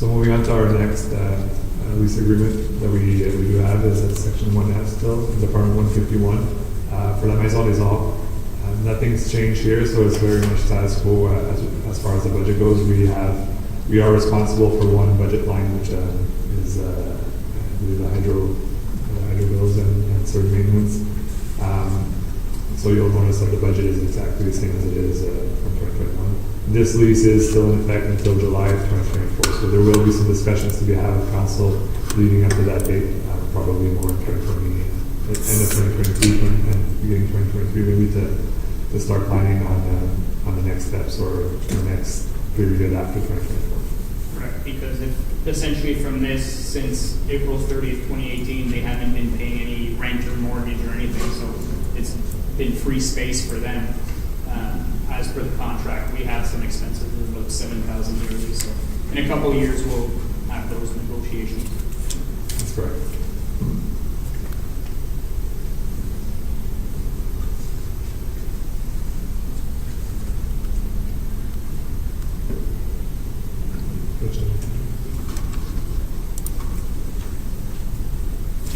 So moving on to our next lease agreement that we do have is at section 1F still, in Department 151, for La Maison des Arts. Nothing's changed here, so it's very much status quo as far as the budget goes. We are responsible for one budget line, which is the hydro bills and certain maintenance. So you'll notice that the budget is exactly the same as it is from 2021. This lease is still in effect until July of 2024, so there will be some discussions to be had with council leading up to that date, probably more in 2020, end of 2022 and beginning 2023, maybe to start planning on the next steps or the next period after 2024. Correct, because if essentially from this, since April 30th, 2018, they haven't been paying any rent or mortgage or anything, so it's been free space for them. As per the contract, we have some expenses of about $7,000 yearly, so in a couple of years we'll have those negotiations. That's correct.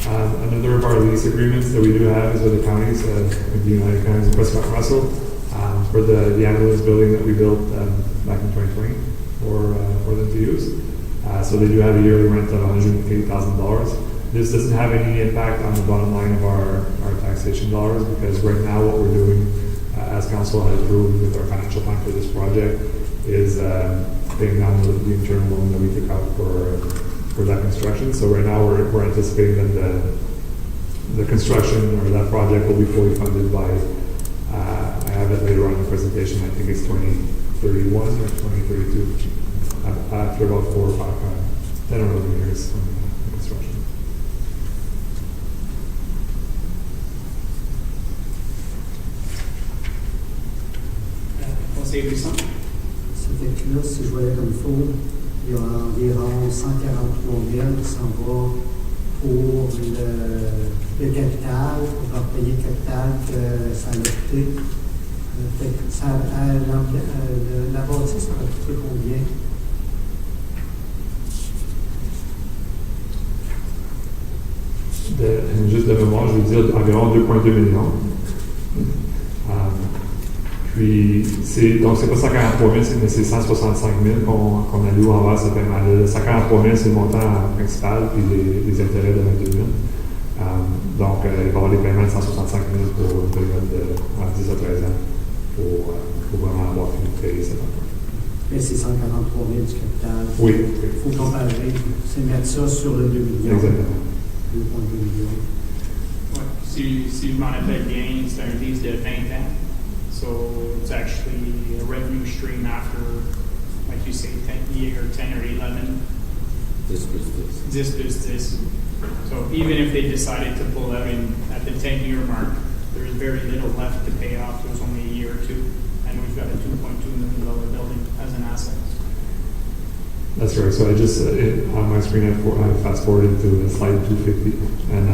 Another of our lease agreements that we do have is with the counties, with the United Counties of Prescott and Russell, for the ambulance building that we built back in 2020 for them to use. So they do have a yearly rent of $180,000. This doesn't have any impact on the bottom line of our taxation dollars, because right now what we're doing, as council has approved with our financial plan for this project, is paying down the internal loan that we took out for that construction. So right now we're anticipating that the construction or that project will be fully funded by, I have it later on in the presentation, I think it's 2031 or 2032, after about 4 or 5, 10 or 11 years from construction. Conseiller Brisson? C'est que là, si je voyais comme il faut, il y a environ 143 000 qui s'en va pour le capital, pour leur payer le capital que ça a coûté. La bâtisse, ça va coûter combien? Juste de mémoire, je veux dire environ 2,2 millions. Puis, donc c'est pas 143 000, mais c'est 165 000 qu'on alloue envers ce paiement. Le 143 000, c'est le montant principal, puis les intérêts de 22 000. Donc, il va y avoir des paiements de 165 000 pour une période de 10 à 13 ans pour vraiment avoir fini de payer cet emprunt. Mais c'est 143 000 du capital. Oui. Il faut comparer, c'est mettre ça sur le 2 millions. Exactement. 2,2 millions. Ouais. Si je m'en rappelle bien, c'est un lease de 20 ans. So it's actually a revenue stream after, like you say, 10 or 11. This plus this. So even if they decided to pull out at the 10-year mark, there's very little left to pay off. There's only a year or two, and we've got a $2.2 million building as an asset. That's right. So I just, on my screen, I fast forwarded to slide 250, and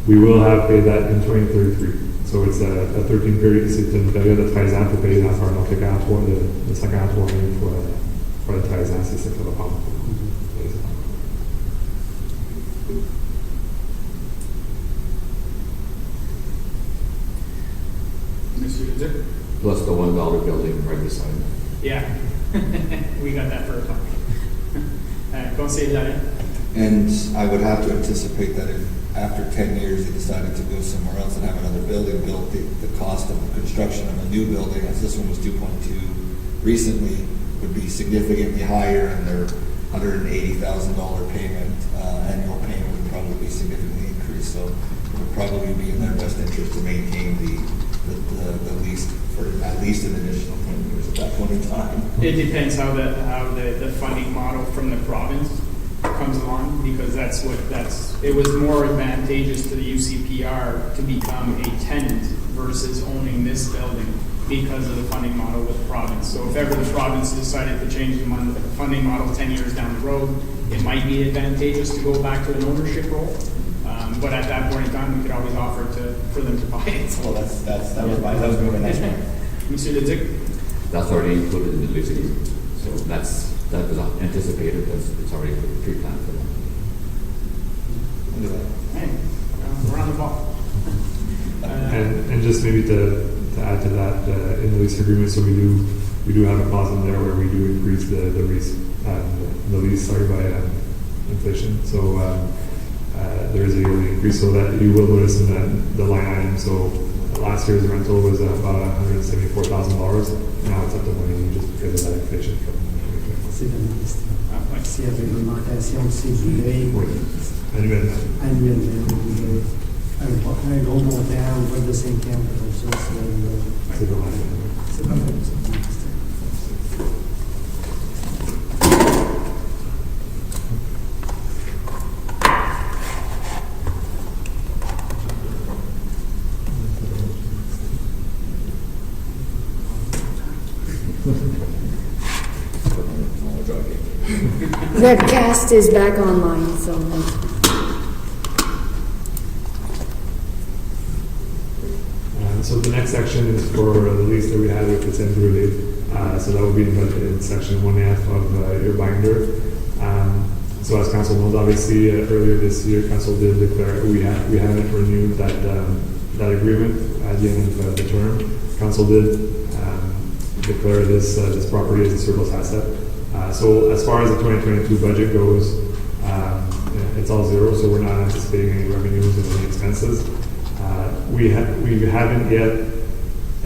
we will have paid that in 2033. So it's a 13 period, c'est une période de 13 ans pour payer l'affaire. Donc le 43, le 143 000 pour les 13 ans, c'est ça que ça va prendre. Monsieur Le Duc? Plus the $1 building right beside it. Yeah, we got that for a talk. Conseiller Larin? And I would have to anticipate that if after 10 years they decided to go somewhere else and have another building built, the cost of the construction of a new building, as this one was 2.2 recently, would be significantly higher, and their $180,000 payment, annual payment would probably be significantly increased. So it would probably be in their best interest to maintain the lease for at least an additional 10 years at that point in time. It depends how the funding model from the province comes along, because it was more advantageous to the UCPR to become a tenant versus owning this building because of the funding model with the province. So if ever the province decided to change the funding model 10 years down the road, it might be advantageous to go back to an ownership role. But at that point in time, we could always offer for them to buy it. Well, that was going to the next one. Monsieur Le Duc? That's already included in the lease agreement. So that's That was anticipated, because it's already pre-planned for that. Look at that. Hey, we're on the ball. And just maybe to add to that, in the lease agreement, so we do have a clause in there where we do increase the lease by inflation. So there is a yearly increase, so that you will notice in the line item. So last year's rental was about $174,000. Now it's up to $1 million just because of that inflation from 2021. C'est la même question. Ah, ouais. S'il y avait une augmentation de cédulée Oui, annuellement. annuellement, un gros montant, au bout de 5 ans, comme ça, C'est vraiment c'est pas mal. Webcast is back online, so So the next section is for the lease that we had with the Centre Relief. So that will be in section 1F of your binder. So as council knows, obviously earlier this year, council did declare we haven't renewed that agreement at the end of the term. Council did declare this property as a surplus asset. So as far as the 2022 budget goes, it's all zero, so we're not anticipating any revenues and any expenses. We haven't yet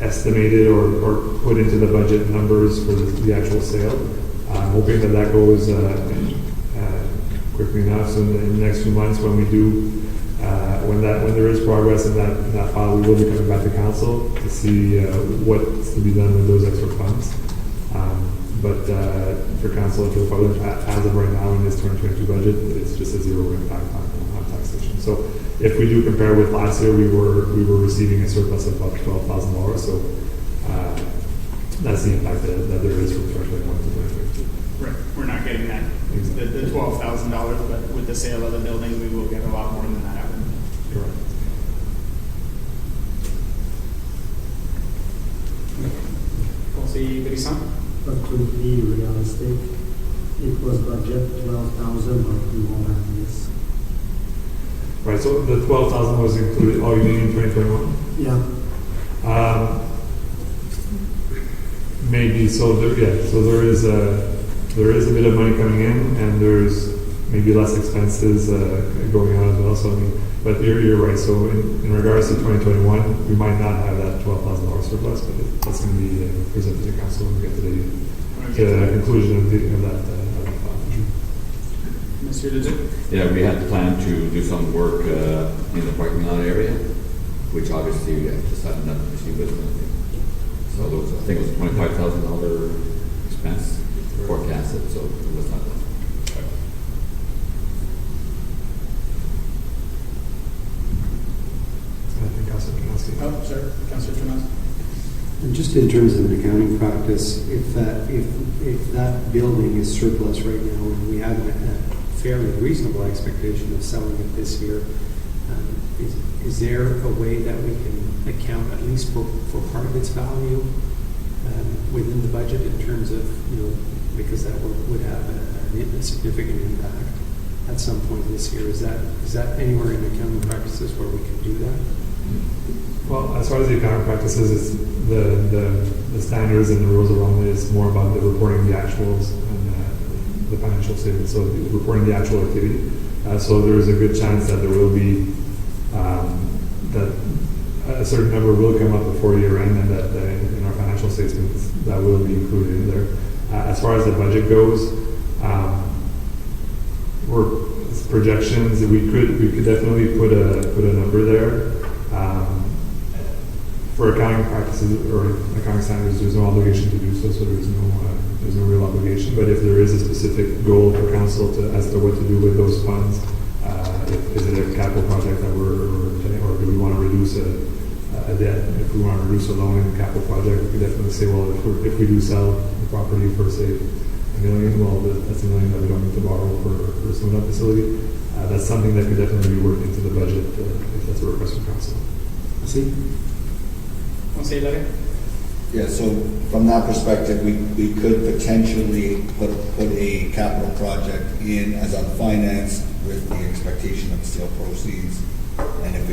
estimated or put into the budget numbers for the actual sale. I'm hoping that goes quickly enough. So in the next few months, when we do, when there is progress in that file, we will be coming back to council to see what's to be done with those extra funds. But for council and for the public, as of right now in this 2022 budget, it's just a zero impact on taxation. So if we do compare with last year, we were receiving a surplus of about $12,000. So that's the impact that there is from 2021 to 2022. Right, we're not getting that, the $12,000, but with the sale of the building, we will get a lot more than that out of it. Correct. Conseiller Brisson? But to be realistic, it was budget 12,000, but we won't have this. Right, so the 12,000 was included, you mean in 2021? Yeah, Maybe, so there is a bit of money coming in, and there's maybe less expenses going out as well. So, but you're right. So in regards to 2021, we might not have that $12,000 surplus, but that's going to be presented to council when we get to the conclusion of that file. Monsieur Leduc? Yeah, we had planned to do some work in the parking lot area, which obviously we decided not to proceed with. So I think it was a $25,000 expense forecasted, so it was not done. I think Councilor Kanowski. Oh, sure, Councillor Tomas. And just in terms of an accounting practice, if that building is surplus right now, and we have a fairly reasonable expectation of selling it this year, is there a way that we can account at least for part of its value within the budget in terms of, because that would have a significant impact at some point this year? Is that anywhere in accounting practices where we can do that? Well, as far as the accounting practices, it's the standards and the rules around it is more about the reporting the actuals and the financial statements. So reporting the actual activity. So there is a good chance that there will be that a certain number will come up before year end, and that in our financial statements that will be included in there. As far as the budget goes, projections. We could definitely put a number there. For accounting practices or accounting standards, there's no obligation to do so. So there's no real obligation. But if there is a specific goal for council as to what to do with those funds, is it a capital project that or do we want to reduce a debt? If we want to reduce a loan in a capital project, we could definitely say, well, if we do sell the property for say $1 million, well, that's $1 million that we don't need to borrow for a swimming facility. That's something that could definitely be worked into the budget if that's a request from council. See? Conseiller Larrey? Yeah, so from that perspective, we could potentially put a capital project in as unfinanced with the expectation of sale proceeds. And if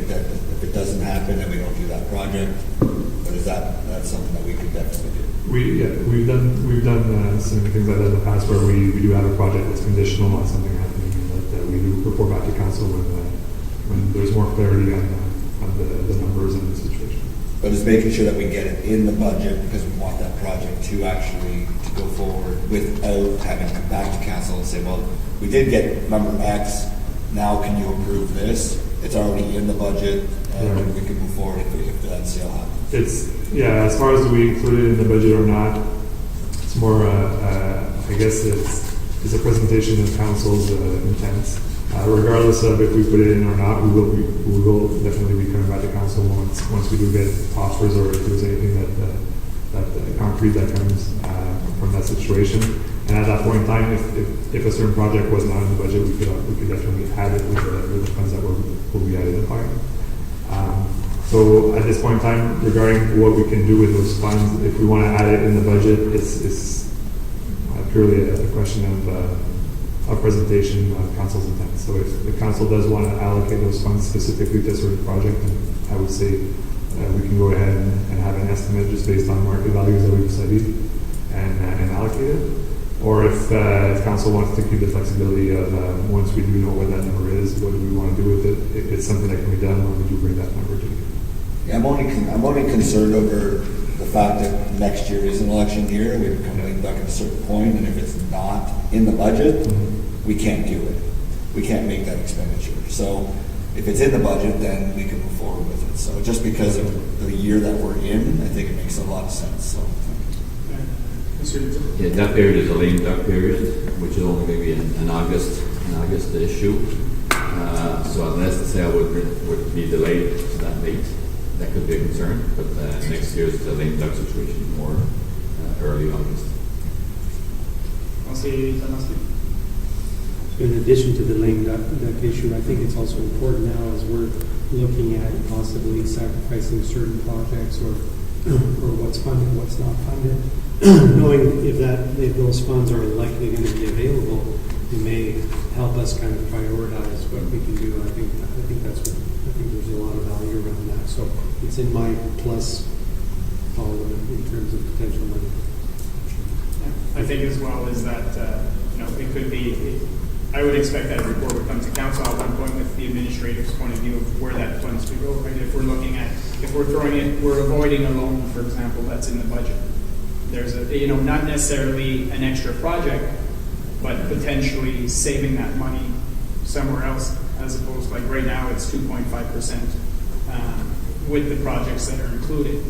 it doesn't happen, then we don't do that project. But that's something that we could definitely do. We've done some things like that in the past where we do have a project that's conditional on something happening, and that we do report back to council when there's more clarity on the numbers and the situation. But it's making sure that we get it in the budget because we want that project to actually to go forward without having to come back to council and say, well, we did get number X, now can you approve this? It's already in the budget and Right. we can move forward if that sale happens. As far as do we include it in the budget or not, it's more, I guess it's a presentation of council's intents. Regardless of if we put it in or not, we will definitely be coming back to council once we do get offers or if there's anything that concrete that comes from that situation. And at that point in time, if a certain project was not in the budget, we could definitely add it with the funds that will be identified. So at this point in time, regarding what we can do with those funds, if we want to add it in the budget, it's purely a question of presentation of council's intent. So if the council does want to allocate those funds specifically to a certain project, then I would say we can go ahead and have an estimate just based on market values that we've studied and allocate it. Or if council wants to keep the flexibility of once we do know what that number is, what do we want to do with it? If it's something that can be done, when we do bring that number to you. Yeah, I'm only concerned over the fact that next year is an election year, and we become lame duck at a certain point, and if it's not in the budget, we can't do it. We can't make that expenditure. So if it's in the budget, then we can move forward with it. So just because of the year that we're in, I think it makes a lot of sense. So. Yeah, that period is a lame duck period, which is only maybe an August issue. So unless the sale would be delayed to that date, that could be a concern. But next year is the lame duck situation, more early August. In addition to the lame duck issue, I think it's also important now as we're looking at possibly sacrificing certain projects or what's funded, what's not funded. Knowing if those funds are likely going to be available, it may help us kind of prioritize what we can do. I think there's a lot of value around that. So it's in my plus column in terms of potential money. I think as well is that it could be. I would expect that report would come to council at one point with the administrator's point of view of where that funds could go. Right? If we're avoiding a loan, for example, that's in the budget. There's not necessarily an extra project, but potentially saving that money somewhere else, as opposed to like right now it's 2.5% with the projects that are included.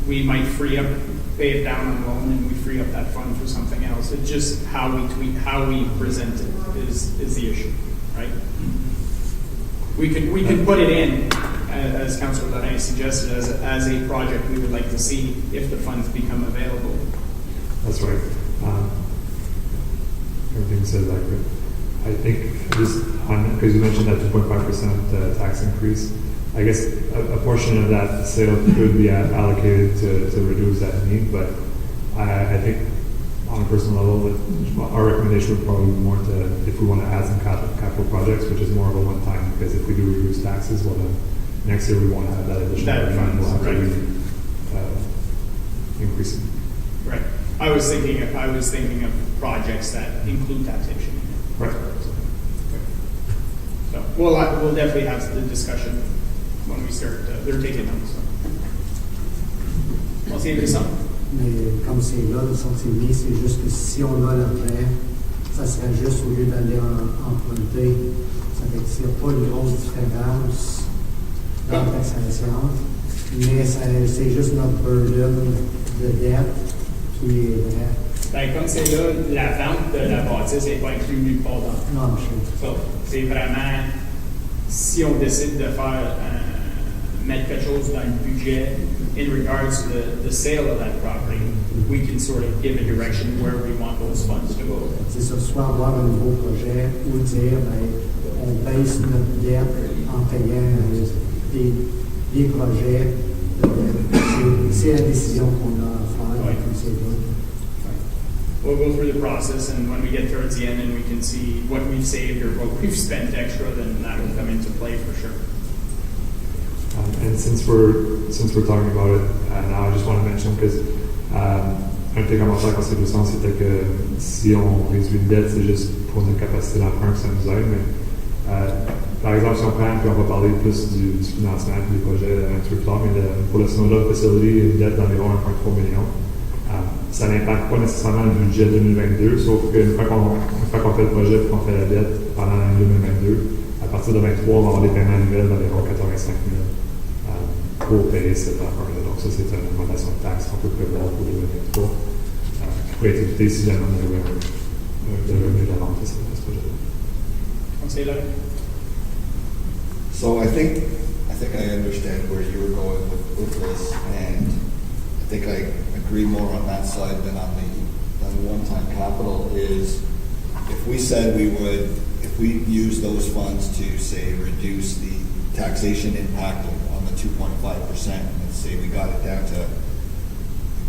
We might pay it down on loan, and we free up that fund for something else. It's just how we present it is the issue, right? We could put it in, as Councillor Lanay suggested, as a project we would like to see if the funds become available. That's right. Everything said that good. I think just because you mentioned that 2.5% tax increase, I guess a portion of that sale could be allocated to reduce that need, but I think on a personal level, our recommendation would probably be more to, if we want to add some capital projects, which is more of a one-time, because if we do reduce taxes, well then next year we won't have that additional revenue. We'll have to increase it. Right. I was thinking of projects that include taxation. Right. So we'll definitely have the discussion when we start. They're taking notes. On s'il y a ça. Mais comme c'est là, de sortir bien, c'est juste que si on a le prêt, ça serait juste au lieu d'aller emprunter, ça fait qu'il n'y a pas une grosse différence dans la taxation, mais c'est juste notre burden de dette qui est vrai. Ben, comme c'est là, la vente de la bâtisse n'est pas inclue nulle part dans. Non, je sais. So, c'est vraiment, si on décide de faire mettre quelque chose dans le budget in regards to the sale of that property, we can sort of give a direction where we want those funds to go. C'est ça, soit avoir un nouveau projet ou dire, on baisse notre dette en payant des projets de C'est la décision qu'on a à faire, Ouais. comme c'est là. We'll go through the process, and when we get towards the end and we can see what we've saved or what we've spent extra, then that will come into play for sure. And since we're talking about it now, I just want to mention because un de tes commentaires quand c'est 200, c'était que si on réduit une dette, c'est juste pour notre capacité d'emprunt que ça nous aide. Mais par exemple, si on prend, puis on va parler plus du financement et des projets un petit peu plus tard, mais pour le Snowdog Facility, une dette d'environ 1,3 million. Ça n'impacte pas nécessairement le budget 2022, sauf qu'une fois qu'on fait le projet et qu'on fait la dette pendant l'année 2022, à partir de 2023, on va avoir des paiements annuels d'environ 85 000 pour payer cet emprunt-là. Donc ça, c'est une augmentation de taxes qu'on peut prévoir pour 2023 qui pourrait être évitée si jamais on avait le revenu de la vente de ce projet-là. Conseiller Laurent? So I think I understand where you were going with this, and I think I agree more on that side than on the one-time capital. Is if we said if we use those funds to say reduce the taxation impact on the 2.5%, let's say we got it down to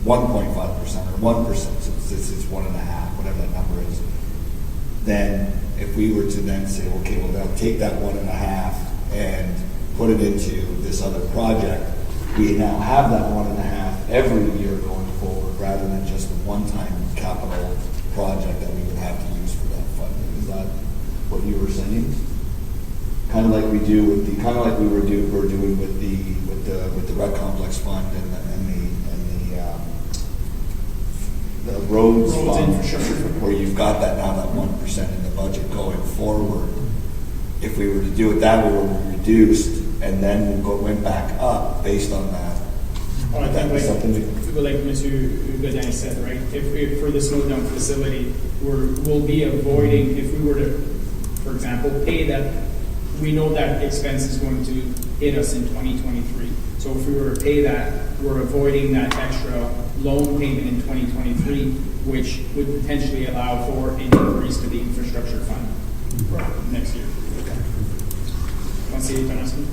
1.5% or 1%, so it's 1.5, whatever that number is. Then if we were to then say, okay, well now take that 1.5 and put it into this other project, we now have that 1.5 every year going forward, rather than just a one-time capital project that we would have to use for that funding. Is that what you were saying? Kind of like we do with we're doing with the rec complex fund and the roads fund, infrastructure, where you've got that now, that 1% in the budget going forward. If we were to do it that way, where we reduced and then went back up based on that, I that was something like Mr. Godin said, right? If for the Snowdon facility, we'll be avoiding, if we were to, for example, pay that, we know that expense is going to hit us in 2023. So if we were to pay that, we're avoiding that extra loan payment in 2023, which would potentially allow for an increase to the infrastructure fund next year. Conseiller Tonasson?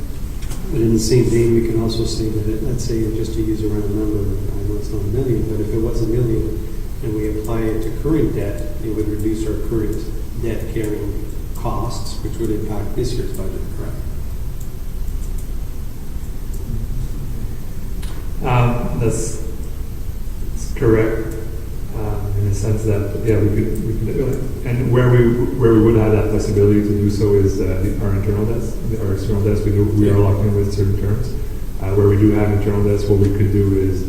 But in the same vein, we can also say that, let's say, just to use a round number, I know it's not a million, but if it was a million and we apply it to current debt, it would reduce our current debt carrying costs, which would impact this year's budget, correct? That's correct in the sense that we could, and where we would have that flexibility to do so is our internal debts. Our external debts we are locked in with certain terms. Where we do have internal debts, what we could do is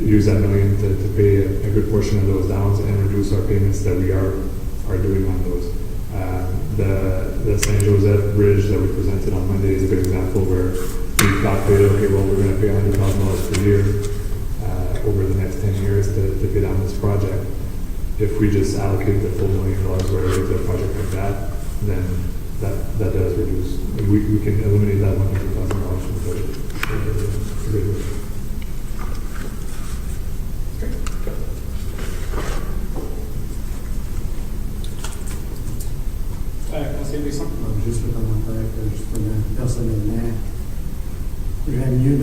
use that million to pay a good portion of those downs and reduce our payments that we are doing on those. The St. Joseph Bridge that we presented on Monday is a good example where we calculated, okay, well, we're going to pay $100,000 per year over the next 10 years to pay down this project. If we just allocate the full $1 million whatever to a project like that, then that does reduce. We can eliminate that $100,000 from the budget. Conseiller Buisson? Juste le commentaire que je prenais personnellement. J'aime mieux,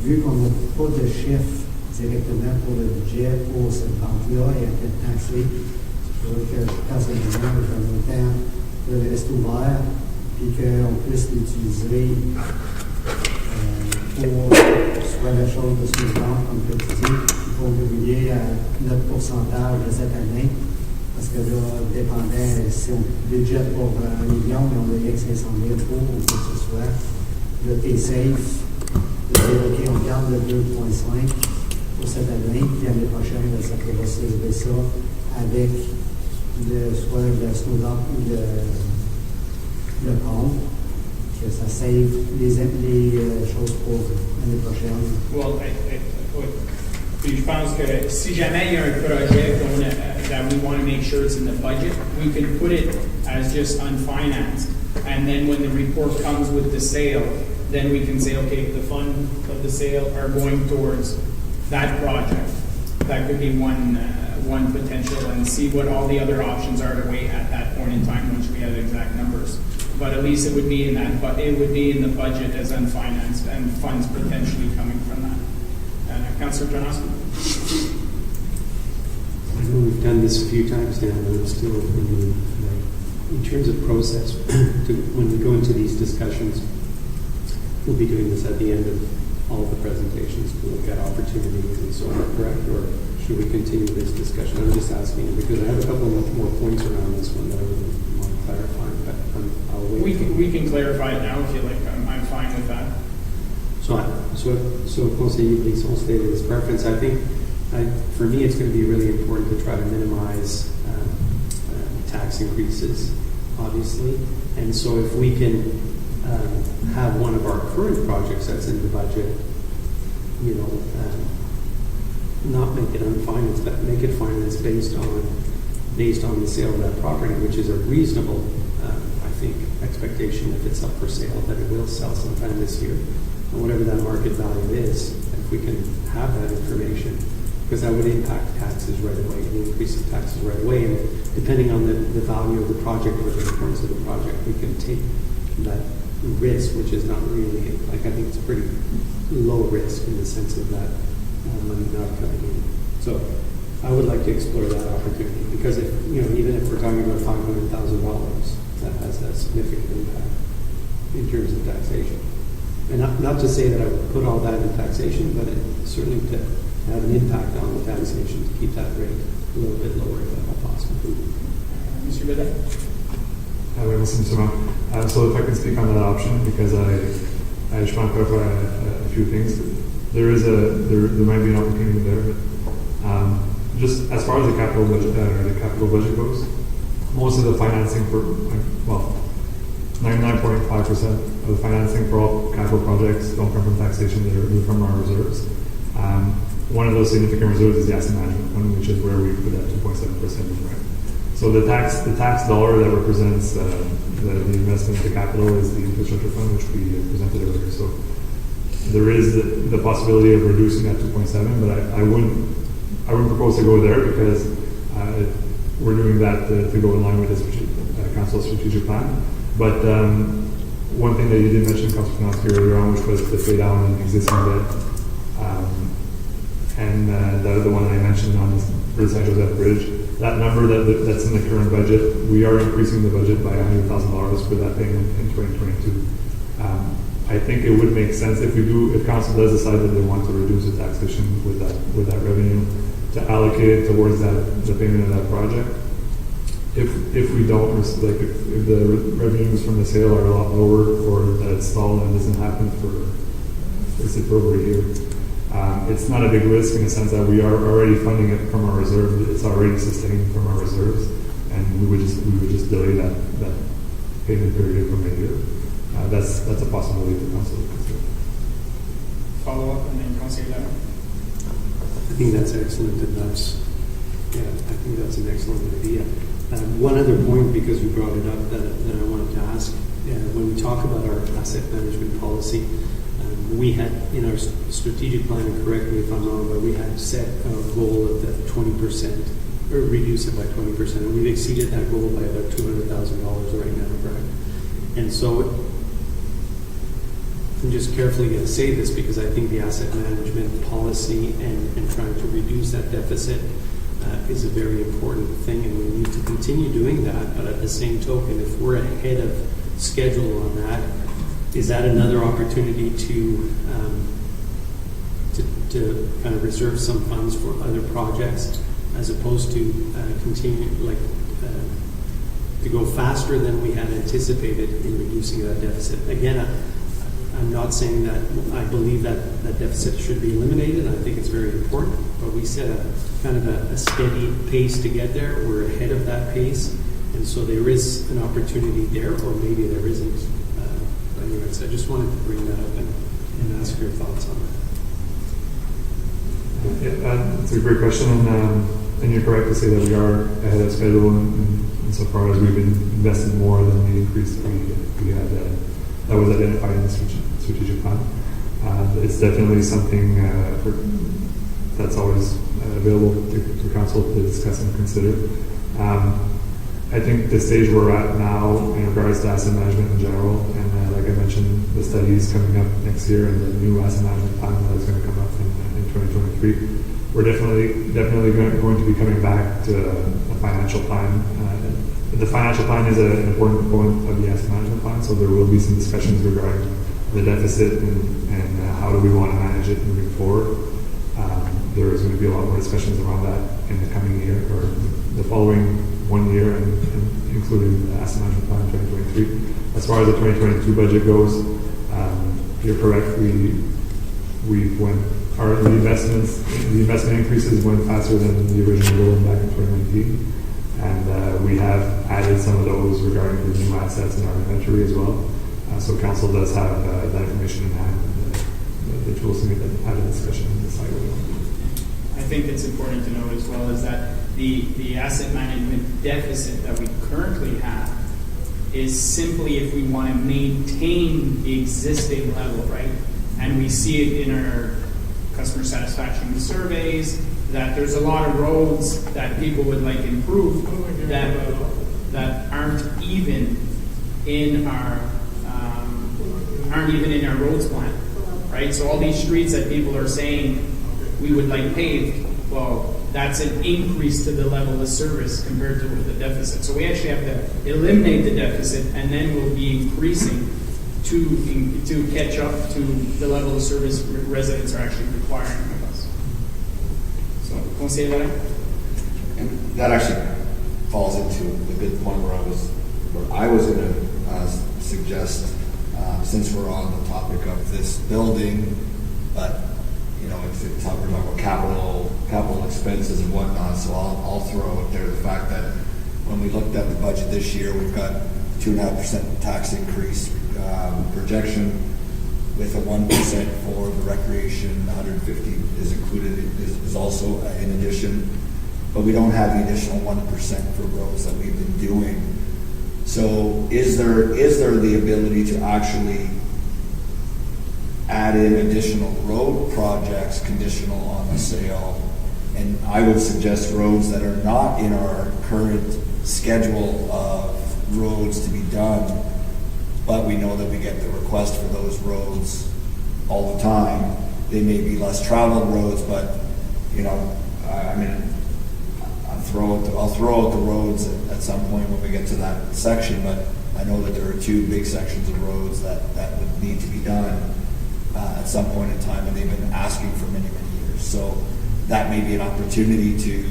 vu qu'on n'a pas de chiffre directement pour le budget, pour cette vente-là et à quel temps c'est, je trouvais que personnellement, j'aime autant que le reste ouvert puis qu'on puisse l'utiliser pour soit la chose de suivante, comme tu dis, puis contribuer à notre pourcentage de cette année. Parce que là, dépendant si on budgète pour 1 million, mais on a rien que 500 000 pour ou quoi que ce soit, là, t'es safe de dire, OK, on garde le 2,5 pour cette année, puis l'année prochaine, ça pourra s'élever ça avec soit le Snowdon ou le compte, que ça save les choses pour l'année prochaine. Well, puis je pense que si jamais il y a un projet that we want to make sure it's in the budget, we can put it as just unfinanced. And then when the report comes with the sale, then we can say, okay, the fund of the sale are going towards that project. That could be one potential, and see what all the other options are to weigh at that point in time once we have exact numbers. but at least it would be in that, but it would be in the budget as unfinanced and funds potentially coming from that. And Councillor Tarnowski? I know we've done this a few times now, but I'm still thinking, like, in terms of process, when we go into these discussions, we'll be doing this at the end of all the presentations to look at opportunities and so on, correct? Or should we continue this discussion? I'm just asking because I have a couple more points around this one that I would want to clarify, but I'll wait. We can clarify it now if you like. I'm fine with that. So Conseil Brisson stated his preference. I think, for me, it's going to be really important to try to minimize tax increases, obviously. And so if we can have one of our current projects that's in the budget, you know, not make it unfinanced, but make it financed based on the sale of that property, which is a reasonable, I think, expectation if it's up for sale, that it will sell sometime this year, and whatever that market value is. If we can have that information, because that would impact taxes right away, the increase of taxes right away, and depending on the value of the project or the importance of the project, we can take that risk, which is not really, like, I think it's pretty low risk in the sense of that money not coming in. So I would like to explore that opportunity, because if, you know, even if we're talking about $500,000, that has a significant impact in terms of taxation. And not to say that I would put all that in taxation, but certainly to have an impact on the taxation to keep that rate a little bit lower if at all possible. Mr. Bidet? So if I can speak on that option, because I just want to clarify a few things. There might be an opportunity there, but just as far as the capital budget goes, most of the financing for 99.5% of the financing for all capital projects don't come from taxation; they're from our reserves. One of those significant reserves is the asset management fund, which is where we put that 2.7% in, right? So the tax dollar that represents the investment, the capital, is the infrastructure fund, which we presented earlier. So there is the possibility of reducing that 2.7, but I wouldn't propose to go there, because we're doing that to go in line with the council's strategic plan. But one thing that you did mention, Councilor Tarnowski, earlier on, which was to pay down existing debt, and the one that I mentioned on the St. Joseph Bridge, that number that's in the current budget, we are increasing the budget by $100,000 for that payment in 2022. I think it would make sense if council does decide that they want to reduce the taxation with that revenue, to allocate it towards the payment of that project. If we don't, like if the revenues from the sale are a lot lower, or that it's stalled and doesn't happen for over a year, it's not a big risk in the sense that we are already funding it from our reserves. It's already sustained from our reserves, and we would just delay that payment period from a year. That's a possibility for council to consider. Follow up, and then Councilor Levin. I think that's excellent, and I think that's an excellent idea. One other point, because you brought it up, that I wanted to ask, when we talk about our asset management policy, we had in our strategic plan, and correct me if I'm wrong, but we had set a goal of that 20%, or reduce it by 20%, and we've exceeded that goal by about $200,000 right now, correct? And so I'm just carefully going to say this, because I think the asset management policy and trying to reduce that deficit is a very important thing, and we need to continue doing that. But at the same token, if we're ahead of schedule on that, is that another opportunity to kind of reserve some funds for other projects, as opposed to continue to go faster than we had anticipated in reducing that deficit? Again, I'm not saying that I believe that deficit should be eliminated. I think it's very important, but we set a kind of a steady pace to get there. We're ahead of that pace, and so there is an opportunity there, or maybe there isn't. But anyways, I just wanted to bring that up and ask your thoughts on that. Yeah, it's a great question, and you're correct to say that we are ahead of schedule insofar as we've invested more than the increase that we had that was identified in the strategic plan. It's definitely something that's always available to council to discuss and consider. I think the stage we're at now in regards to asset management in general, and like I mentioned, the studies coming up next year and the new asset management plan that is going to come up in 2023, we're definitely going to be coming back to a financial plan. The financial plan is an important component of the asset management plan, so there will be some discussions regarding the deficit and how do we want to manage it moving forward. There is going to be a lot more discussions around that in the coming year or the following 1 year, and including the asset management plan 2023. As far as the 2022 budget goes, you're correct. The investment increases went faster than the original goal back in 2019, and we have added some of those regarding the new assets in our inventory as well. So council does have that information in hand, the tools to make that have a discussion and decide what we want to do. I think it's important to note as well is that the asset management deficit that we currently have is simply if we want to maintain the existing level, right? And we see it in our customer satisfaction surveys that there's a lot of roads that people would like improved that aren't even in our roads plan, right? So all these streets that people are saying we would like paved, well, that's an increase to the level of service compared to the deficit. So we actually have to eliminate the deficit, and then we'll be increasing to catch up to the level of service residents are actually requiring of us. So, Conseil Laurent? And that actually falls into the good point where I was going to suggest, since we're on the topic of this building, but we're talking about capital expenses and whatnot. So I'll throw out there the fact that when we looked at the budget this year, we've got 2.5% tax increase projection with a 1% for the recreation. 150 is included is also in addition, but we don't have the additional 1% for roads that we've been doing. So is there the ability to actually add in additional road projects conditional on the sale? And I would suggest roads that are not in our current schedule of roads to be done, but we know that we get the request for those roads all the time. They may be less traveled roads, but I'll throw out the roads at some point when we get to that section, but I know that there are 2 big sections of roads that would need to be done at some point in time, and they've been asking for many, many years. So that may be an opportunity to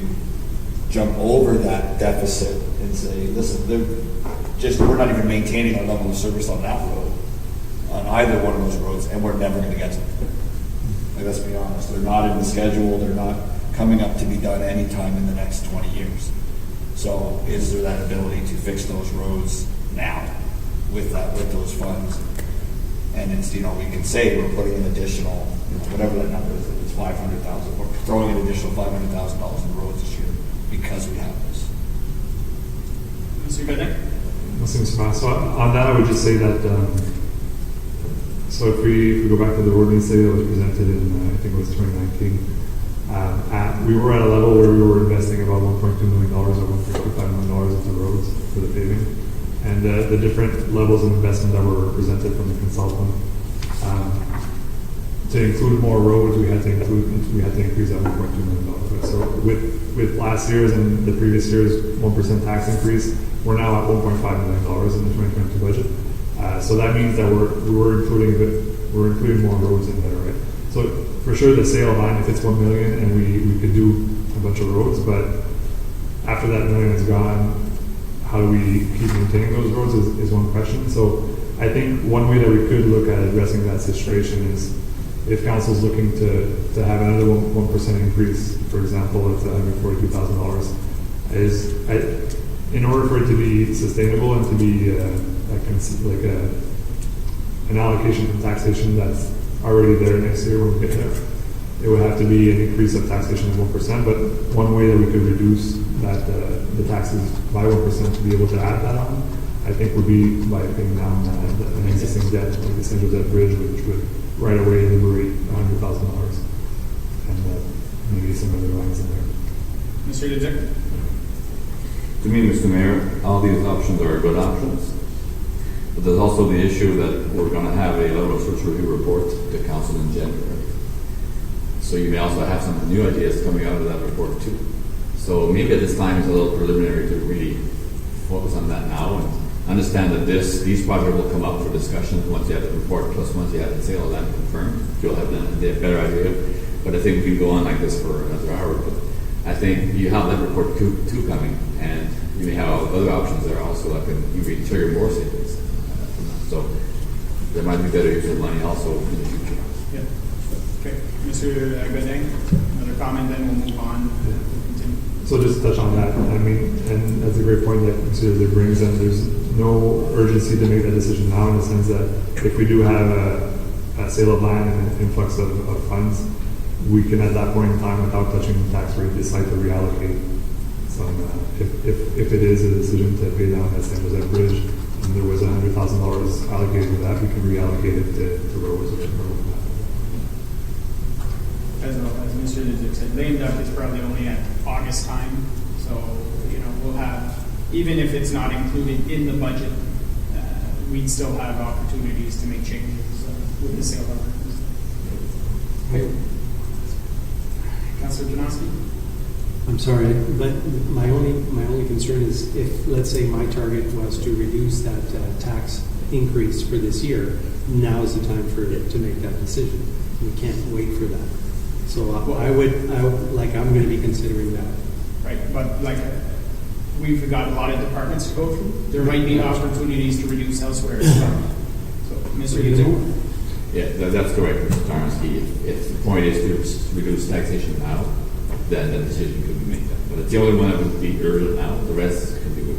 jump over that deficit and say, listen, we're not even maintaining our level of service on that road, on either one of those roads, and we're never going to get to them. Like, let's be honest, they're not in the schedule, they're not coming up to be done anytime in the next 20 years. So is there that ability to fix those roads now with those funds? And it's, we can say we're putting an additional, whatever that number is, if it's 500,000, we're throwing an additional $500,000 in roads this year because we have this. Mr. Goodnick? So on that, I would just say that, so if we go back to the ordinance study that was presented in, I think it was 2019, we were at a level where we were investing about $1.2 million or $1.25 million into roads for the paving. And the different levels of investment that were presented from the consultant. To include more roads, we had to increase that $1.2 million. So with last year's and the previous year's 1% tax increase, we're now at $1.5 million in the 2022 budget. So that means that we're including more roads in there, right? So for sure, the sale line, if it's $1 million, and we could do a bunch of roads, but after that $1 million is gone, how do we keep maintaining those roads is one question. So I think one way that we could look at addressing that situation is if council's looking to have another 1% increase, for example, it's $142,000, in order for it to be sustainable and to be an allocation from taxation that's already there next year when we get there, it would have to be an increase of taxation of 1%. But one way that we could reduce the taxes by 1% to be able to add that on, I think would be by paying down an existing debt, like the Central Debt Bridge, which would right away liberate $100,000, and maybe some other lines in there. Mr. Dejek? To me, Mr. Mayor, all these options are good options. But there's also the issue that we're going to have a level of search review report to council in January. So you may also have some new ideas coming out of that report too. So maybe at this time it's a little preliminary to really focus on that now and understand that these projects will come up for discussion once you have the report, plus once you have the sale of land confirmed, you'll have a better idea. But I think we can go on like this for another hour. But I think you have that report two coming, and you may have other options there also that can you may trigger more savings. So there might be better use of money also in the future. Yeah. Okay. Mr. Godin, another comment, then we'll move on. We'll continue. So just to touch on that, I mean, and that's a great point that Mr. Leduc brings, and there's no urgency to make that decision now in the sense that if we do have a sale of land and an influx of funds, we can at that point in time, without touching the tax rate, decide to reallocate some, if it is a decision to pay down that San Jose Bridge, and there was $100,000 allocated to that, we can reallocate it to roads or something. As Mr. Leduc said, lame duck is probably only at August time, so we'll have, even if it's not included in the budget, we'd still have opportunities to make changes with the sale of land. Councilor Janoski? I'm sorry, but my only concern is if, let's say, my target was to reduce that tax increase for this year, now is the time to make that decision. We can't wait for that. So I'm going to be considering that. Right, but we've got a lot of departments to go through. There might be opportunities to reduce elsewhere as well. So, Mr. Leduc? Yeah, that's correct, Mr. Tarnowski. If the point is to reduce taxation now, then the decision could be made then. But it's the only one that would be urgent now. The rest can be good.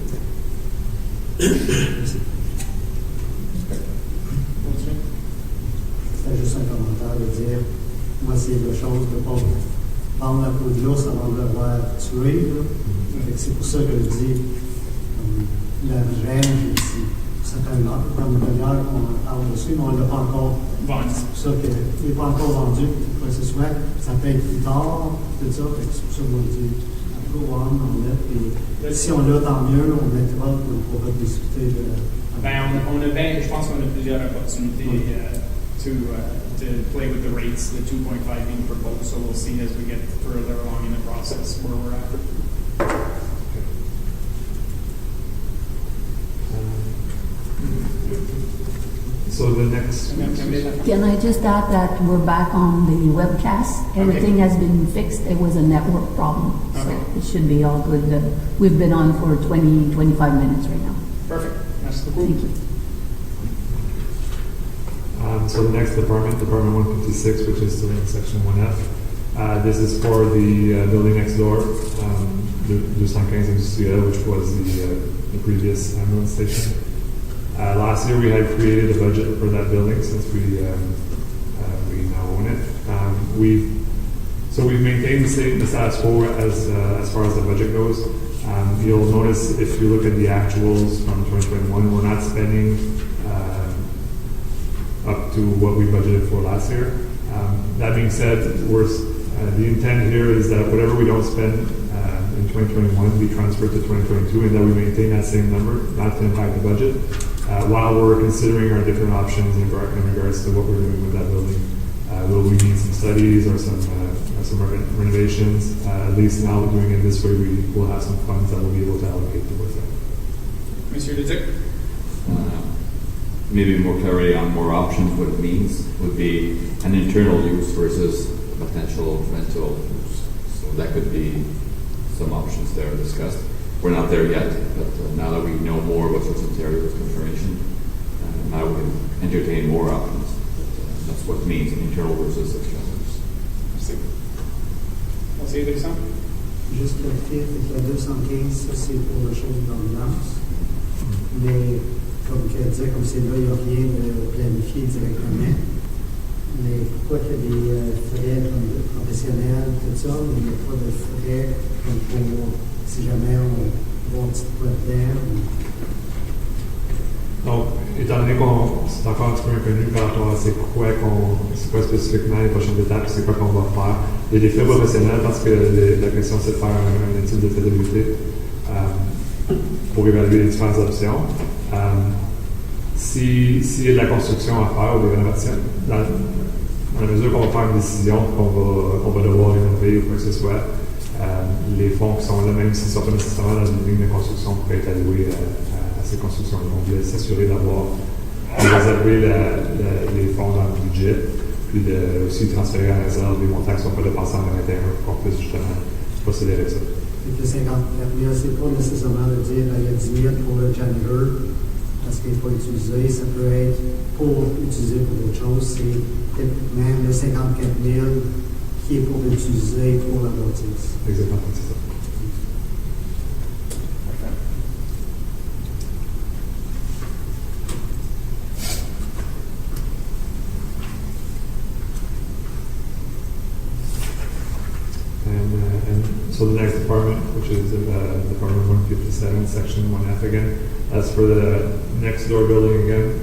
C'était juste un commentaire de dire, moi, c'est la chose de ne pas vendre la peau de l'ours avant de l'avoir tué. Là. Fait que c'est pour ça que je dis, la reine, c'est certainement, comme une demi-heure qu'on parle dessus, mais on ne l'a pas encore vendu. C'est pour ça qu'il n'est pas encore vendu. Quoi que ce soit, ça peut être plus tard, tout ça. Fait que c'est pour ça qu'on dit, go on, on met. Et si on l'a, tant mieux, on mettra pour pouvoir discuter de. Je pense qu'on a plusieurs opportunités to play with the rates, the 2.5 being proposed, so we'll see as we get further along in the process where we're at. So the next. Can I just add that we're back on the webcast? Everything has been fixed. It was a network problem. So it should be all good. We've been on for 20, 25 minutes right now. Perfect. That's the Thank you. So the next department, Department 156, which is still in Section 1F. This is for the building next door, the 215 Industriel, which was the previous ambulance station. Last year we had created a budget for that building since we now own it. We've maintained the status quo as far as the budget goes. You'll notice if you look at the actuals from 2021, we're not spending up to what we budgeted for last year. That being said, the intent here is that whatever we don't spend in 2021 be transferred to 2022, and that we maintain that same number, not to impact the budget, while we're considering our different options in regards to what we're doing with that building. Will we need some studies or some renovations? At least now doing it this way, we will have some funds that we'll be able to allocate towards that. Mr. Leduc? Maybe more clarity on more options, what it means would be an internal use versus potential rental use. So that could be some options there discussed. We're not there yet, but now that we know more about sorts of areas of information, now we can entertain more options. But, that's what it means, internal versus external use. Merci. Conseiller Alexandre? Juste vérifier, fait que la 215, ça c'est pour la chose d'ambulance. Mais comme tu disais, comme c'est là, il n'y a rien de planifié directement. Mais pourquoi qu'il y a des frais professionnels, tout ça, mais il n'y a pas de frais comme pour si jamais on va un petit peu dedans. Donc, étant donné qu'on c'est encore un petit peu inconnu par rapport à c'est quoi spécifiquement les prochaines étapes, c'est quoi qu'on va faire. Il y a des frais professionnels parce que la question c'est de faire une étude de faisabilité. pour évaluer les différentes options. S'il y a de la construction à faire ou des rénovations, dans la mesure qu'on va faire une décision qu'on va devoir rénover ou quoi que ce soit, les fonds qui sont là, même s'ils ne sont pas nécessairement dans une ligne de construction, pourraient être alloués à ces constructions. On voulait s'assurer d'avoir réservé les fonds dans le budget, puis aussi transférer à la réserve des montants qui ne sont pas dépensés en 2021 pour qu'on puisse justement procéder avec ça. Et que 54 000, c'est pas nécessairement de dire il y a 10 000 pour le janitor parce qu'il n'est pas utilisé. Ça peut être pour utiliser pour d'autres choses. C'est même le 54 000 qui est pour utiliser pour la bâtisse. Exactement, c'est ça. And so the next department, which is Department 157, Section 1F again, that's for the next door building again,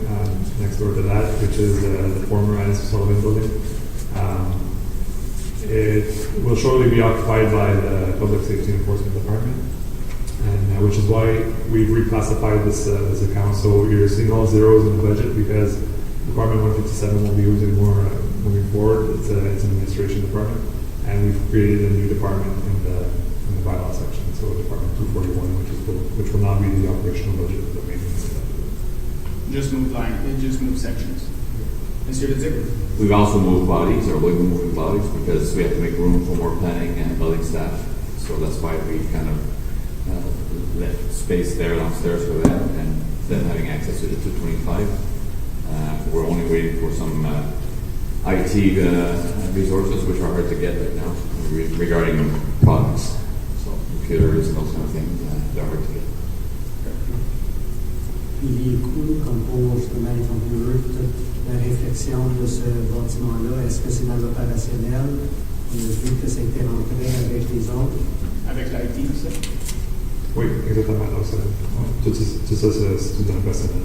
next door to that, which is the former Annis Sullivan building. It will shortly be occupied by the Public Safety Enforcement Department, and which is why we've reclassified this account. So you're seeing all zeros in the budget because Department 157 will be using more moving forward. It's an administration department. And we've created a new department in the bylaw section, so Department 241, which will not be the operational budget of the maintenance. Just move sections. Monsieur Leduc? We've also moved bodies, or we're moving bodies, because we have to make room for more planning and building staff. So that's why we kind of left space there downstairs for them, and then having access to the 225. We're only waiting for some IT resources, which are hard to get right now, regarding products. So computers and those kind of things, they're hard to get. Puis les coûts, comme pour justement les computers, toute la réflexion de ce bâtiment-là, est-ce que c'est dans l'opérationnel? On a vu que ça a été rentré avec les autres. Avec l'IT, ça? Oui, exactement. Donc, tout ça, c'est tout dans le personnel.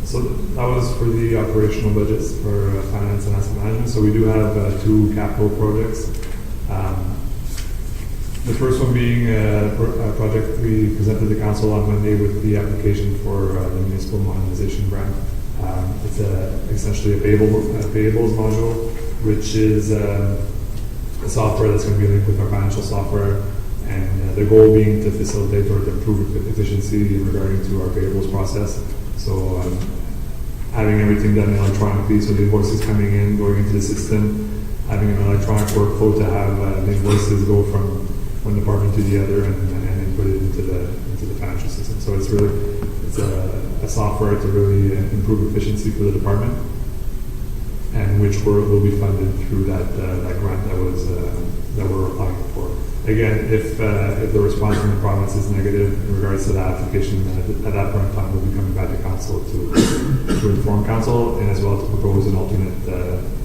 So that was for the operational budgets for finance and asset management. So we do have two capital projects. The first one being a project we presented to the council on Monday with the application for the municipal modernization grant. It's essentially a payables module, which is a software that's going to be linked with our financial software. And the goal being to facilitate or to improve efficiency regarding to our payables process. So having everything done electronically, so the invoices coming in, going into the system, having an electronic workflow to have the invoices go from one department to the other and input it into the financial system. So it's a software to really improve efficiency for the department, and which will be funded through that grant that we're applying for. Again, if the response from the province is negative in regards to the application, at that point in time, we'll be coming back to council to inform council and as well to propose an alternate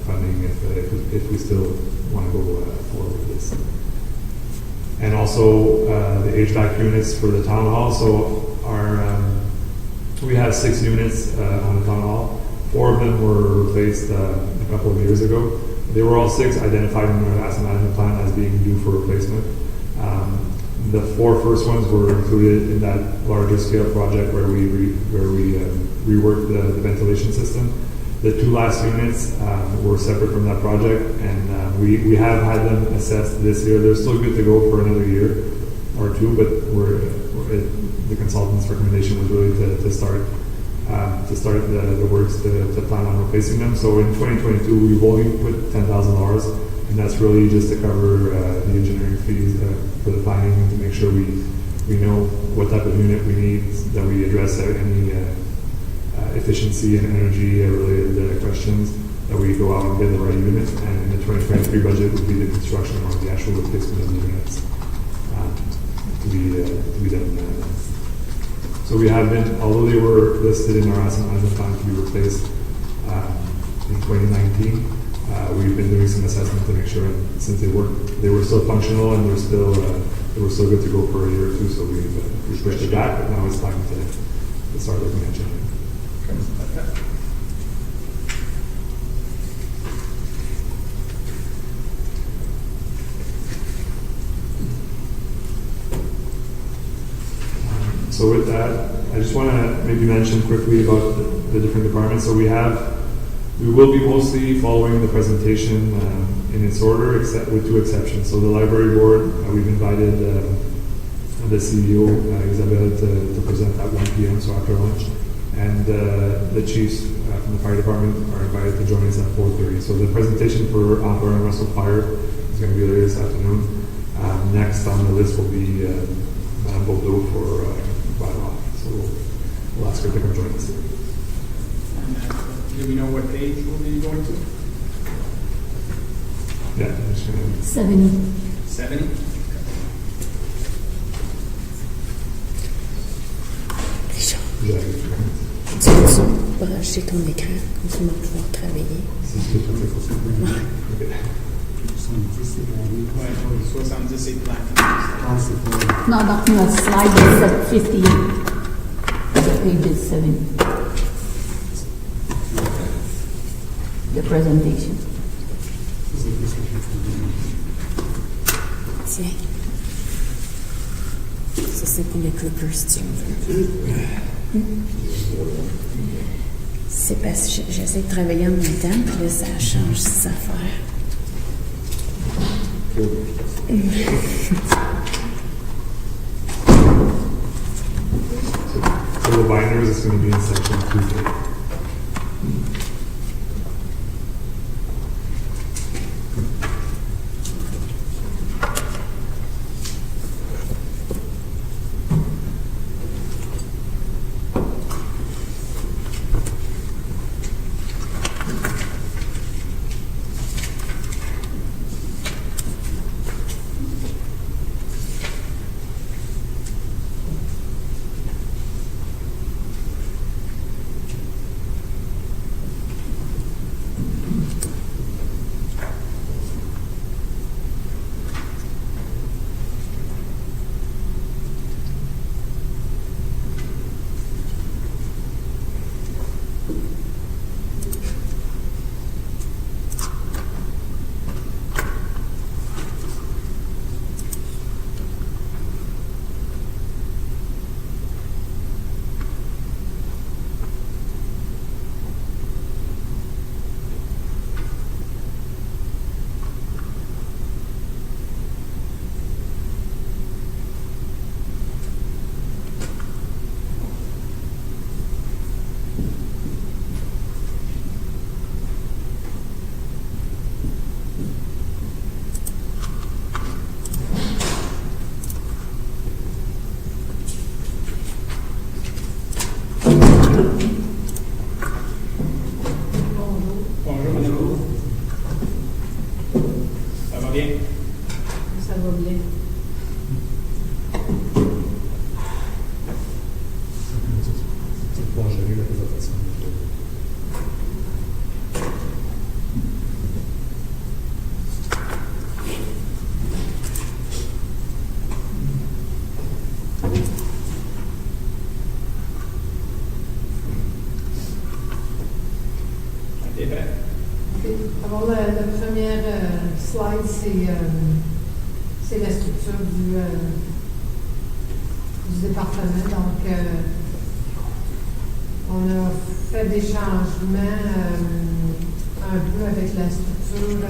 funding if we still want to go forward with this. And also the HVAC units for the town hall. So we have 6 units on the town hall. 4 of them were replaced a couple of years ago. They were all 6 identified in our asset management plan as being due for replacement. The 4 first ones were included in that larger scale project where we reworked the ventilation system. The 2 last units were separate from that project, and we have had them assessed this year. They're still good to go for another year or 2, but the consultant's recommendation was really to start the works to plan on replacing them. So in 2022, we've only put $10,000, and that's really just to cover the engineering fees for the planning and to make sure we know what type of unit we need, that we address any efficiency and energy related questions, that we go out and get the right unit. And in the 2023 budget would be the construction or the actual replacement of the units to be done. So we have been, although they were listed in our asset management plan to be replaced in 2019, we've been doing some assessment to make sure, and since they were still functional and they were still good to go for a year or 2, so we've pushed it back, but now it's time to start looking at changing. I just want to maybe mention quickly about the different departments. So we will be mostly following the presentation in its order, except with two exceptions. So the library board, we've invited the CEO, Isabelle, to present at 1 p.m., so after lunch. And the chiefs from the fire department are invited to join us at 4:30. So the presentation for Amber and Russell Fire is going to be later this afternoon. Next on the list will be Madame Bordeaux for bylaw. So we'll ask her to come join us. And do we know what page we'll be going to? Yeah, I'm just going to... 70. 70? Richard, Yeah, tu peux brancher ton écran comme ça, on va pouvoir travailler. c'est ce que tu fais pour ça. Ok. 70, c'est validé. Ouais, 70 c'est plein. Ah, c'est pas... No, no, slide is at 58. The page is 70. The presentation. C'est plus que je fais. Tiens. Ça, c'est pour les clippers, si tu veux. C'est parce que j'essaie de travailler en même temps, puis là, ça change ses affaires. So the binders is going to be in section 2. Bonjour, madame. Ça va bien? Ça va bien. Bon, j'ai vu la présentation. T'es prêt? Alors, la première slide, c'est la structure du département. Donc, on a fait des changements un peu avec la structure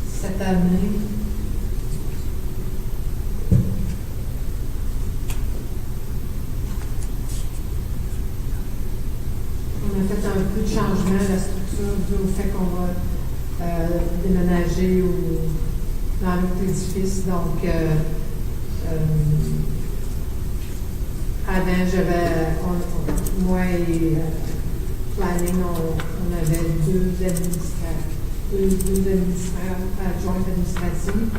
cette année. On a fait un peu de changement à la structure dû au fait qu'on va déménager dans l'autre édifice. Donc, avant, moi et Planning, on avait deux administrateurs adjoints administratifs.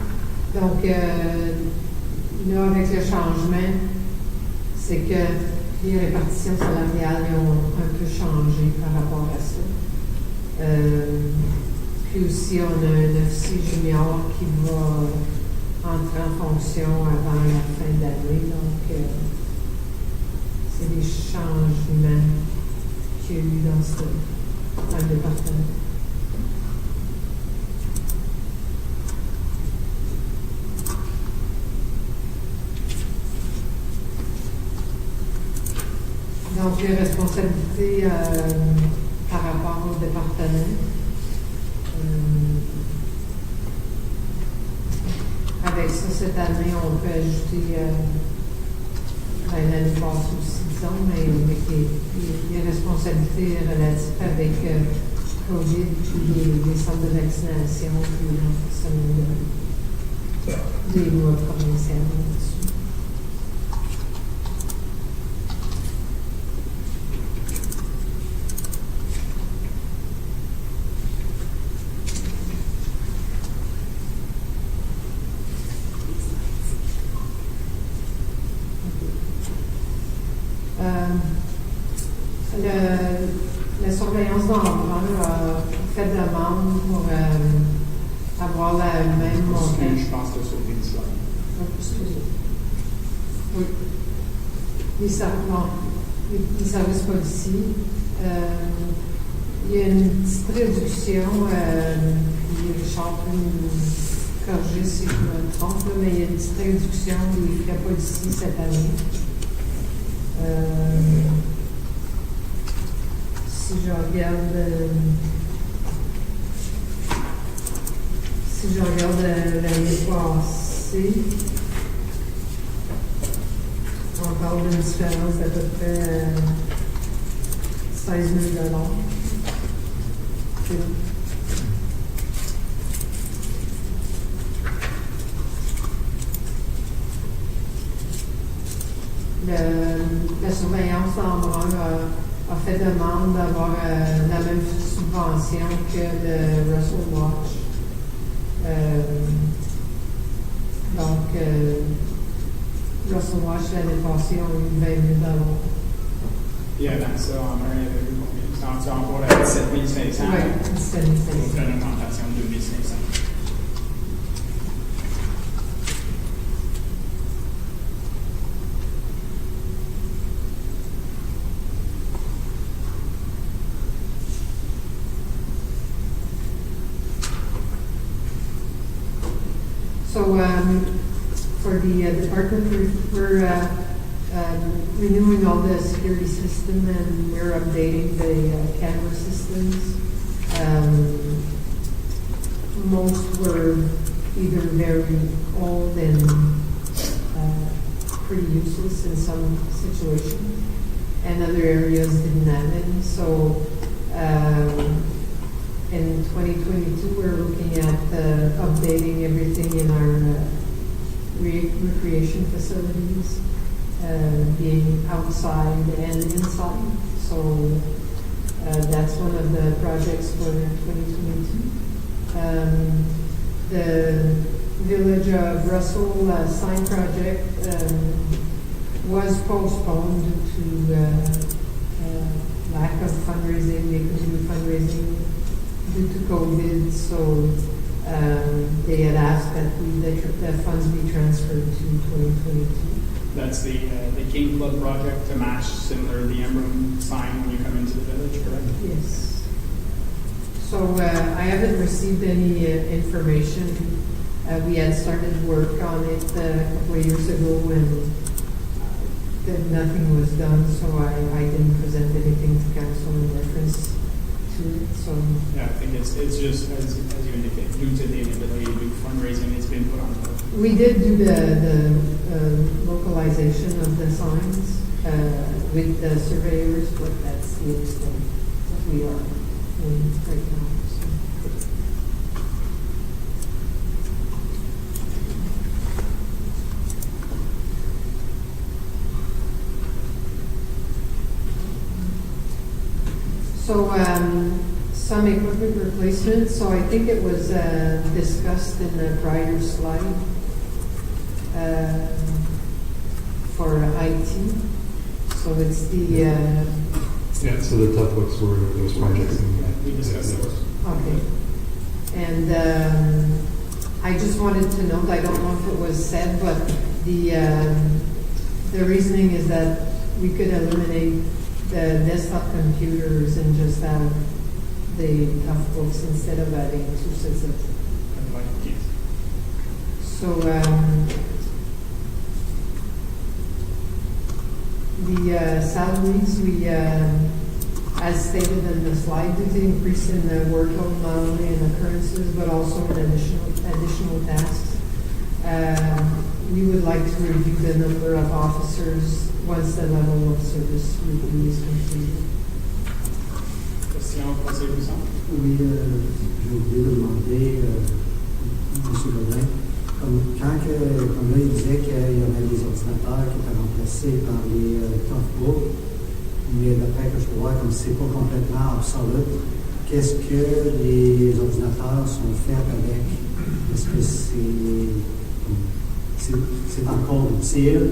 Donc, là, avec le changement, c'est que les répartitions salariales ont un peu changé par rapport à ça. Puis aussi, on a un officier junior qui va entrer en fonction avant la fin de l'année. Donc, c'est des changements qu'il y a eu dans le département. Donc, les responsabilités par rapport au département. Avec ça, cette année, on peut ajouter l'année passée aussi, disons, mais avec les responsabilités relatives avec COVID, puis les centres de vaccination, puis l'enforcement des lois provinciales là-dessus. La surveillance d'emprunt a fait demande pour avoir la même montant. Je pense que c'est sauté une slide. Oui. Les services policiers. Il y a une petite réduction, Richard peut me corriger si je me trompe, mais il y a une petite réduction des frais policiers cette année. Si je regarde l'année passée, on parle d'une différence d'à peu près 16 000 La surveillance d'emprunt a fait demande d'avoir la même subvention que le Russell Watch. Russell Watch l'année passée ont eu 20 000 Puis avant ça, en main, il y avait eu combien? C'est encore à 17 500. Oui, 17 500. Donc, une augmentation de 2 500. So for the department, we're renewing all the security system and we're updating the camera systems. Most were either very old and pretty useless in some situations, and other areas didn't have any. So in 2022, we're looking at updating everything in our recreation facilities, being outside and inside. So that's one of the projects for 2022. The Village of Russell sign project was postponed due to lack of fundraising. They couldn't do fundraising due to COVID, so they had asked that the funds be transferred to 2022. That's the King Club project to match similar to the Emblem sign when you come into the village, correct? Yes. So I haven't received any information. We had started work on it a couple of years ago and nothing was done, so I didn't present anything to council in reference to it. So Yeah, I think it's just, as you indicate, due to the inability to do fundraising, it's been put on hold. we did do the localization of the signs with the surveyors, but that's the extent that we are in right now. So some equipment replacement. So I think it was discussed in the prior slide for IT. So it's the Yeah, so the tough looks were those projects in We discussed those. okay. And I just wanted to note, I don't know if it was said, but the reasoning is that we could eliminate the desktop computers and just have the tough books instead of having two sets of. The salaries, we, as stated in the slide, due to the increase in the workload, not only in occurrences, but also in additional tasks. We would like to review the number of officers once the level of service review is completed. Question, conseiller Buisson? Oui, j'ai oublié de demander, M. Godin, comme là, il disait qu'il y avait des ordinateurs qui étaient remplacés par les toughbooks, mais d'après que je peux voir, comme c'est pas complètement obsolète, qu'est-ce que les ordinateurs sont faits avec? Est-ce que c'est encore utile?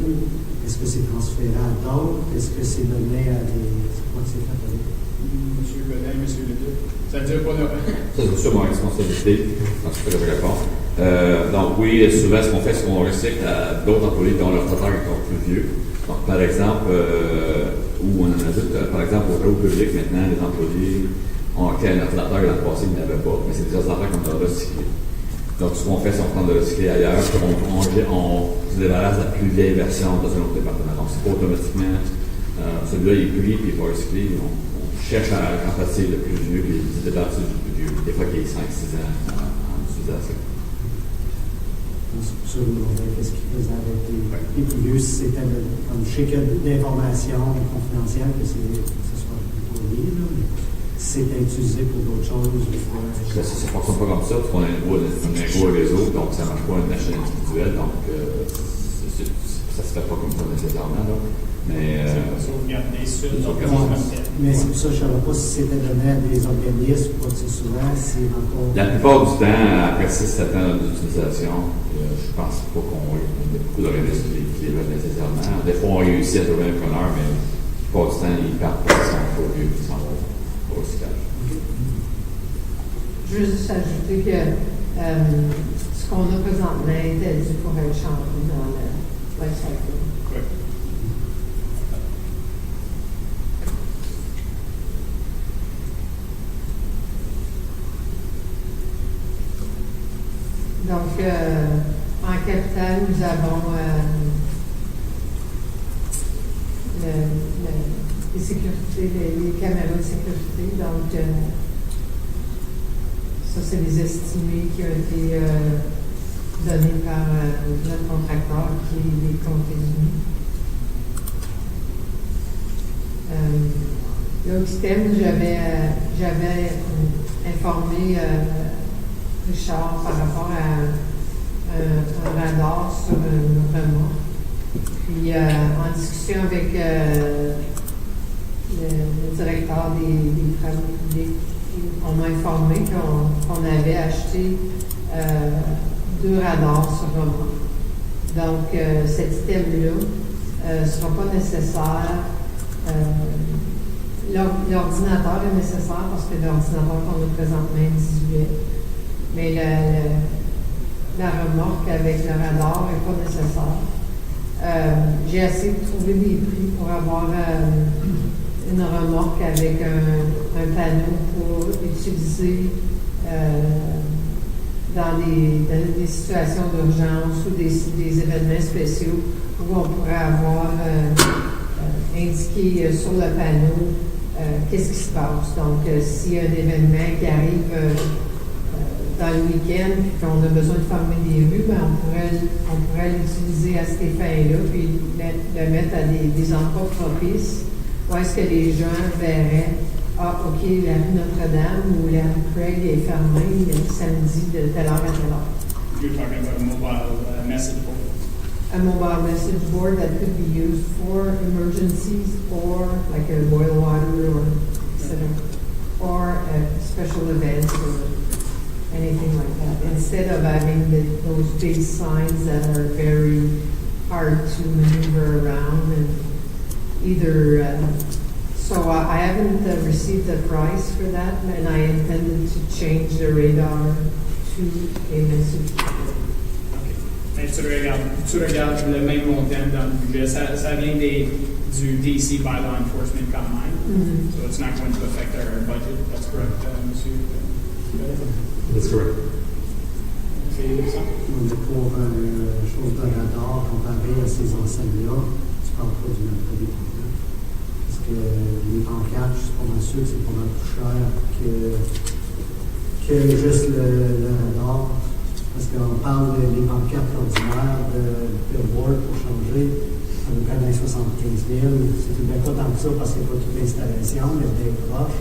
Est-ce que c'est transféré à d'autres? Est-ce que c'est donné à des... C'est quoi que c'est fait avec? Monsieur Godin, Monsieur Leduc. Ça veut dire pas de... Ça, c'est sur ma responsabilité. Donc, c'est ça que je réponds. Donc, oui, souvent, ce qu'on fait, c'est qu'on recycle à d'autres employés dont leur traiteur est encore plus vieux. Donc, par exemple, où on en ajoute, par exemple, au bureau public, maintenant, les employés ont un ordinateur l'an passé, ils n'avaient pas, mais c'est des ordinateurs qu'on a recyclés. Donc, ce qu'on fait, c'est qu'on prend de recycler ailleurs, puis on se débarrasse de la plus vieille version dans un autre département. Donc, c'est pas automatiquement, celui-là, il est pris, puis il va recycler. On cherche à remplacer le plus vieux, puis se débarrasser du plus vieux. Des fois, qu'il y a 5-6 ans en utilisation. C'est pour ça que je me demandais qu'est-ce qu'ils faisaient avec les plus vieux, si c'était comme je sais qu'il y a d'informations confidentielles, que ce soit pour lire, mais si c'était utilisé pour d'autres choses. Ça ne fonctionne pas comme ça, parce qu'on a un gros réseau, donc ça ne marche pas à une machine individuelle, donc ça ne se fait pas comme ça nécessairement. Là. Mais, sauvegarder sur mais c'est pour ça que je ne savais pas si c'était donné à des organismes ou quoi que ce soit, c'est encore... La plupart du temps, après 6-7 ans d'utilisation, je pense pas qu'on ait beaucoup d'organismes qui les veulent nécessairement. Des fois, on réussit à trouver un preneur, mais la plupart du temps, ils partent parce qu'ils sont trop vieux et ils s'en vont au recyclage. Je veux juste ajouter que ce qu'on a présentement était dû pour être changé dans le life cycle. Oui. Donc, en capital, nous avons les sécurités, les caméras de sécurité. Donc, ça, c'est des estimés qui ont été donnés par notre contracteur qui est les comptes-unis. L'Oxtem, j'avais informé Richard par rapport à un radar sur une remorque. Puis en discussion avec le directeur des travaux publics, on m'a informé qu'on avait acheté 2 radars sur remorque. Donc cet item-là ne sera pas nécessaire. L'ordinateur est nécessaire parce que l'ordinateur qu'on a présentement est 18. Mais la remorque avec le radar n'est pas nécessaire. J'ai essayé de trouver des prix pour avoir une remorque avec un panneau pour utiliser dans des situations d'urgence ou des événements spéciaux où on pourrait avoir indiqué sur le panneau qu'est-ce qui se passe. Donc, s'il y a un événement qui arrive dans le week-end, puis qu'on a besoin de fermer des rues, ben on pourrait l'utiliser à ces fins-là, puis le mettre à des endroits propices, où est-ce que les gens verraient, OK, la rue Notre-Dame ou la rue Craig est fermée samedi de telle heure à telle heure. You're talking about a mobile message board. A mobile message board that could be used for emergencies or like a boil water or etc. Or special events or anything like that. Instead of having those big signs that are very hard to maneuver around and either. So I haven't received a price for that, and I intended to change the radar to a message board. Mais tu regardes le même montant dans le budget. Ça vient du DC by law enforcement quand même. Mm-hmm. So it's not going to affect our budget. That's correct, Monsieur. That's correct. C'est ça? Pour chose de radar comparé à ces enseignes-là, tu parles pas du même produit. les pancartes, je suis pas mal sûr que c'est pas mal plus cher que juste le radar. Parce qu'on parle des pancartes ordinaires de board pour changer, à peu près dans les 75 000. C'est bien pas tant que ça parce qu'il n'y a pas toute l'installation, mais bien proche.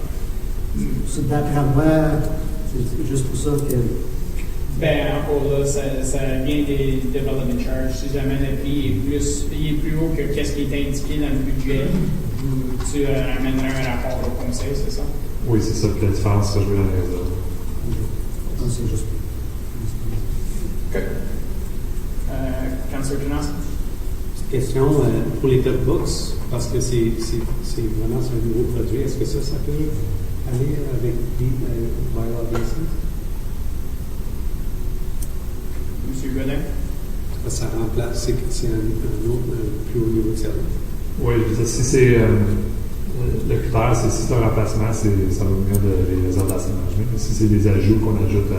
D'après moi, c'est juste pour ça que. Ben, encore là, ça vient des development charges. Si jamais le prix est plus haut que ce qui est indiqué dans le budget, tu amènerais un rapport au conseil, c'est ça? Oui, c'est ça. Puis la différence sera jouée dans les réseaux. Non, c'est juste. OK. Councilor Jonas? Question pour les top books, parce que c'est vraiment un nouveau produit. Est-ce que ça peut aller avec bylaw basis? Monsieur Godin? Parce que ça remplace, c'est un autre, plus haut niveau de service. Oui, je veux dire, si c'est. Le critère, c'est si c'est un remplacement, ça va venir des réserves d'asset management. Si c'est des ajouts qu'on ajoute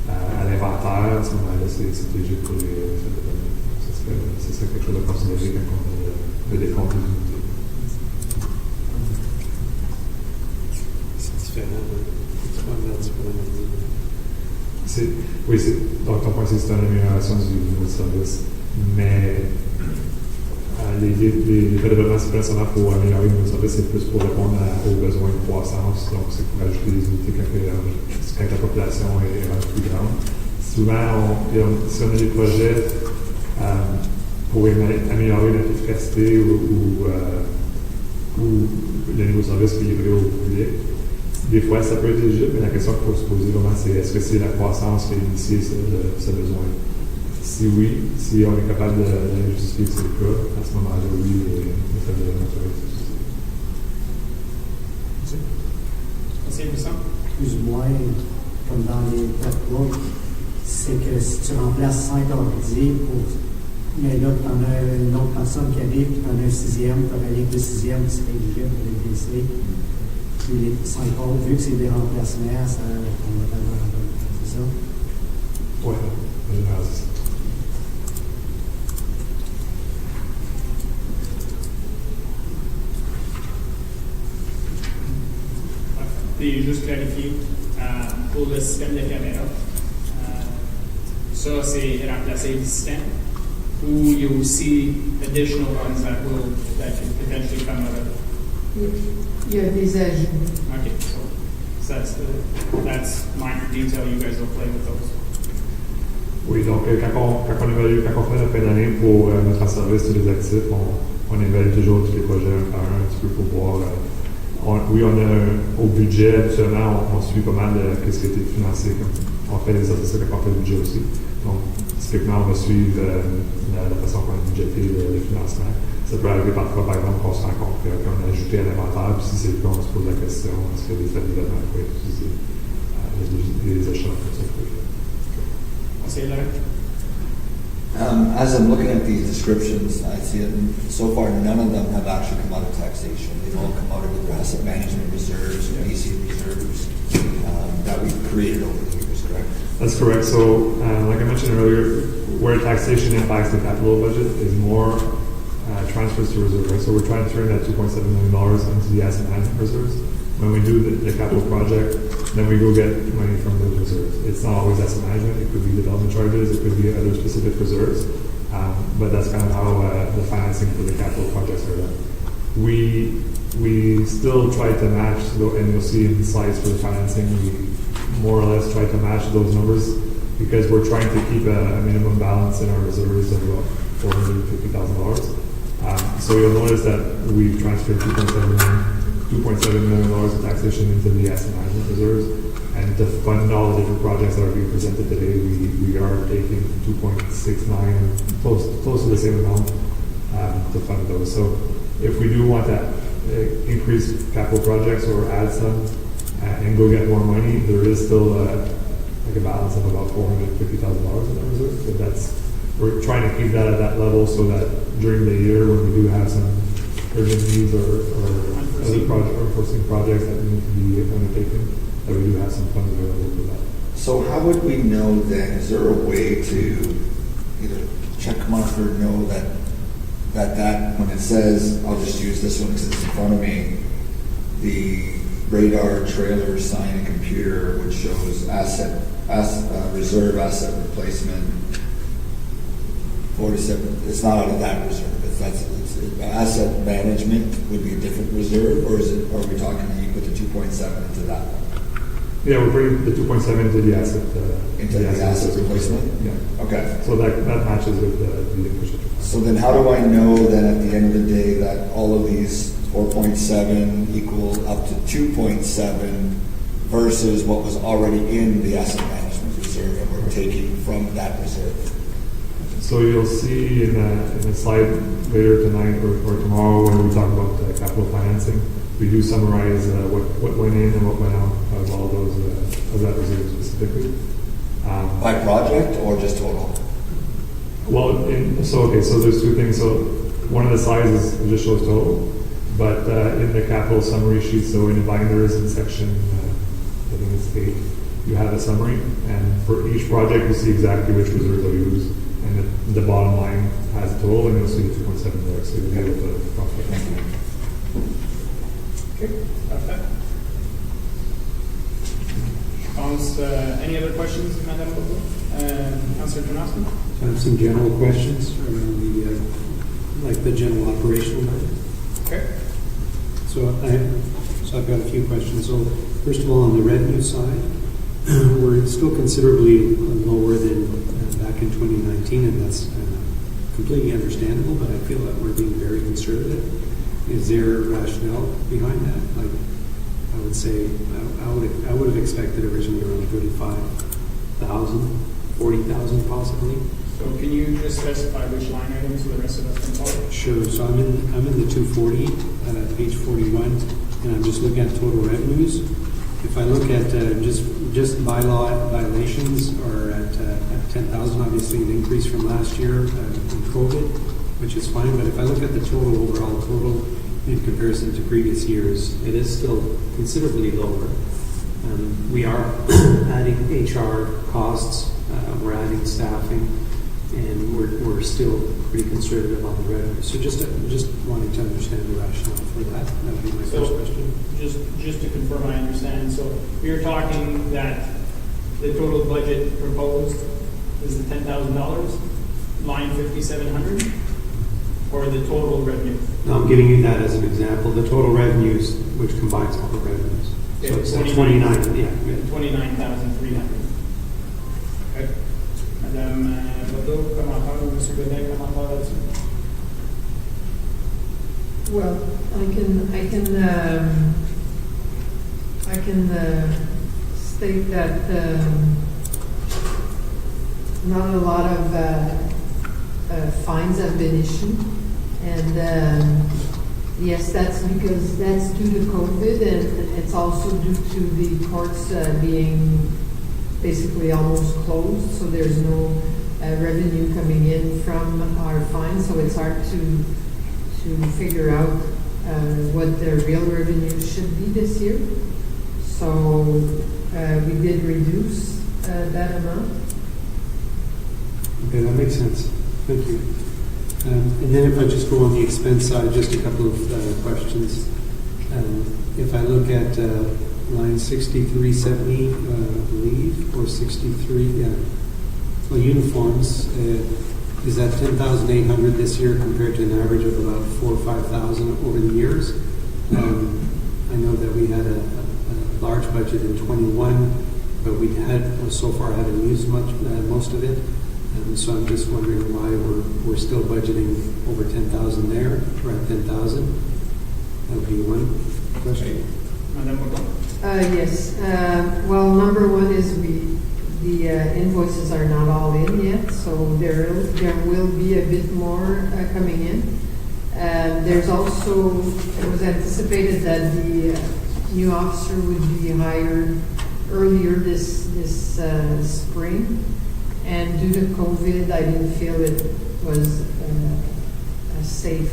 à l'inventaire, à ce moment-là, c'est léger pour les. Ce serait quelque chose de considéré quand on a le décompte des unités. C'est différent. Tu peux en dire pour l'analyser. Oui, donc ton point, c'est que c'est une amélioration du niveau de service. Mais les frais de développement, c'est pas nécessairement pour améliorer le niveau de service, c'est plus pour répondre aux besoins de croissance. Donc, c'est pour ajouter des unités quand la population est rendue plus grande. Souvent, si on a des projets pour améliorer l'efficacité ou le niveau de service livré au public, des fois, ça peut être éligible, mais la question qu'il faut se poser vraiment, c'est est-ce que c'est la croissance qui a initié ce besoin? Si oui, si on est capable de justifier que c'est le cas, à ce moment-là, oui, le fait de naturalité. C'est ça? Plus ou moins, comme dans les top c'est que si tu remplaces 5 ordi, mais là, tu en as une autre personne qui arrive, puis tu en as un sixième, tu aurais rien que le sixième qui serait éligible pour les DC. Puis les 5 autres, vu que c'est des remplacements, ça, on va tellement remplacer, c'est ça? Oui, en général, c'est ça. Et juste clarifier, pour le système de caméra, ça c'est remplacer l'existant, ou il y a aussi additional ones that can potentially come out of. Il y a des ajouts. Okay, so that's minor detail. You guys will play with those. Oui, donc quand on évalue, quand on fait notre fin d'année pour mettre en service tous les actifs, on évalue toujours tous les projets un par un petit peu pour voir. Oui, on a au budget, habituellement, on suit pas mal de ce qui a été financé. On fait des exercices quand on fait le budget aussi. Donc, typiquement, on va suivre la façon qu'on a budgété le financement. Ça peut arriver parfois, par exemple, qu'on se rend compte qu'on a ajouté à l'inventaire, puis si c'est le cas, on se pose la question est-ce que des frais de développement peuvent être utilisés, les échanges comme ça. Conseiller Lorraine? As I'm looking at these descriptions, I see that so far none of them have actually come out of taxation. They've all come out of the asset management reserves, or DC reserves that we've created over the years, correct? That's correct. So, like I mentioned earlier, where taxation impacts the capital budget is more transfers to reserve. Right? So we're trying to turn that $2.7 million into the asset management reserves. When we do the capital project, then we go get money from those reserves. It's not always asset management. It could be development charges. It could be other specific reserves. But that's kind of how the financing for the capital projects are done. We still try to match, and you'll see in the slides for the financing, we more or less try to match those numbers because we're trying to keep a minimum balance in our reserves of about $450,000. So you'll notice that we've transferred $2.7 million of taxation into the asset management reserves. And to fund all the different projects that are being presented today, we are taking 2.69, close to the same amount to fund those. So if we do want to increase capital projects or add some and go get more money, there is still like a balance of about $450,000 in that reserve. But we're trying to keep that at that level so that during the year when we do have some urgent needs or unforeseen projects that need to be undertaken, that we do have some funds available for that. So how would we know then, is there a way to either check mark or know that that when it says, I'll just use this one because it's in front of me, the radar, trailer, sign, and computer, which shows reserve asset replacement, 47, it's not out of that reserve. Asset management would be a different reserve, or are we talking, you put the 2.7 into that one? Yeah, we're bringing the 2.7 into the asset. Into the asset replacement? Yeah. Okay. So that matches with the infrastructure. So then how do I know then at the end of the day that all of these 4.7 equal up to 2.7 versus what was already in the asset management reserve and we're taking from that reserve? So you'll see in a slide later tonight or tomorrow when we talk about capital financing, we do summarize what went in and what went out of all those of that reserve specifically. By project or just total? Well, so there's two things. So one of the slides just shows total, but in the capital summary sheet, so in the binders in section, I think it's 8, you have a summary, and for each project you see exactly which reserves are used, and the bottom line has a total, and you'll see the 2.7 there, so you'll be able to profit. Okay, perfect. Any other questions, Madame Bobo? Councillor Janowski? I have some general questions around the general operational budget. Okay. So I've got a few questions. So first of all, on the revenue side, we're still considerably lower than back in 2019, and that's completely understandable, but I feel that we're being very conservative. Is there rationale behind that? Like, I would say, I would have expected originally around 35,000, 40,000 possibly. So can you just specify which line items so the rest of us can follow? Sure. So I'm in the 240, page 41, and I'm just looking at total revenues. If I look at just bylaw violations are at 10,000, obviously an increase from last year in COVID, which is fine. But if I look at the overall total in comparison to previous years, it is still considerably lower. We are adding HR costs, we're adding staffing, and we're still pretty conservative on the revenue. So just wanting to understand the rationale for that. That would be my first question. Just to confirm I understand, so you're talking that the total budget proposed is the $10,000, line 5,700, or the total revenue? No, I'm giving you that as an example. The total revenues, which combines all the revenues. So it's 29, yeah. 29,300. Okay. Madame Bodo, commentaire, ou Monsieur Godin, commentaire là-dessus? Well, I can state that not a lot of fines have been issued, and yes, that's because that's due to COVID, and it's also due to the courts being basically almost closed, so there's no revenue coming in from our fines, so it's hard to figure out what their real revenue should be this year. So we did reduce that amount. Okay, that makes sense. Thank you. And then if I just go on the expense side, just a couple of questions. If I look at line 6370, I believe, or 63, yeah. Well, uniforms, is that 10,800 this year compared to an average of about 4,000 or 5,000 over the years? I know that we had a large budget in 21, but we so far haven't used most of it. So I'm just wondering why we're still budgeting over 10,000 there. We're at 10,000. That would be one question. Madame Bodo? Yes. Well, number one is the invoices are not all in yet, so there will be a bit more coming in. There's also, it was anticipated that the new officer would be hired earlier this spring, and due to COVID, I didn't feel it was safe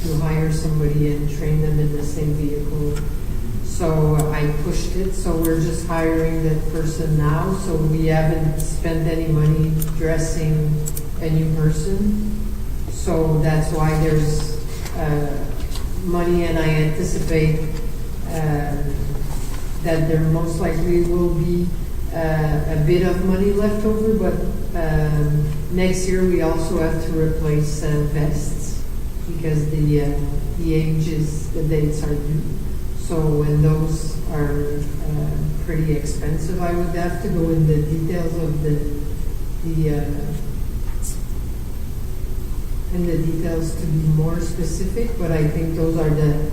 to hire somebody and train them in the same vehicle. So I pushed it, so we're just hiring that person now, so we haven't spent any money dressing a new person. So that's why there's money, and I anticipate that there most likely will be a bit of money left over, but next year we also have to replace vests because the dates are due. So when those are pretty expensive, I would have to go in the details of the details to be more specific, but I think those are the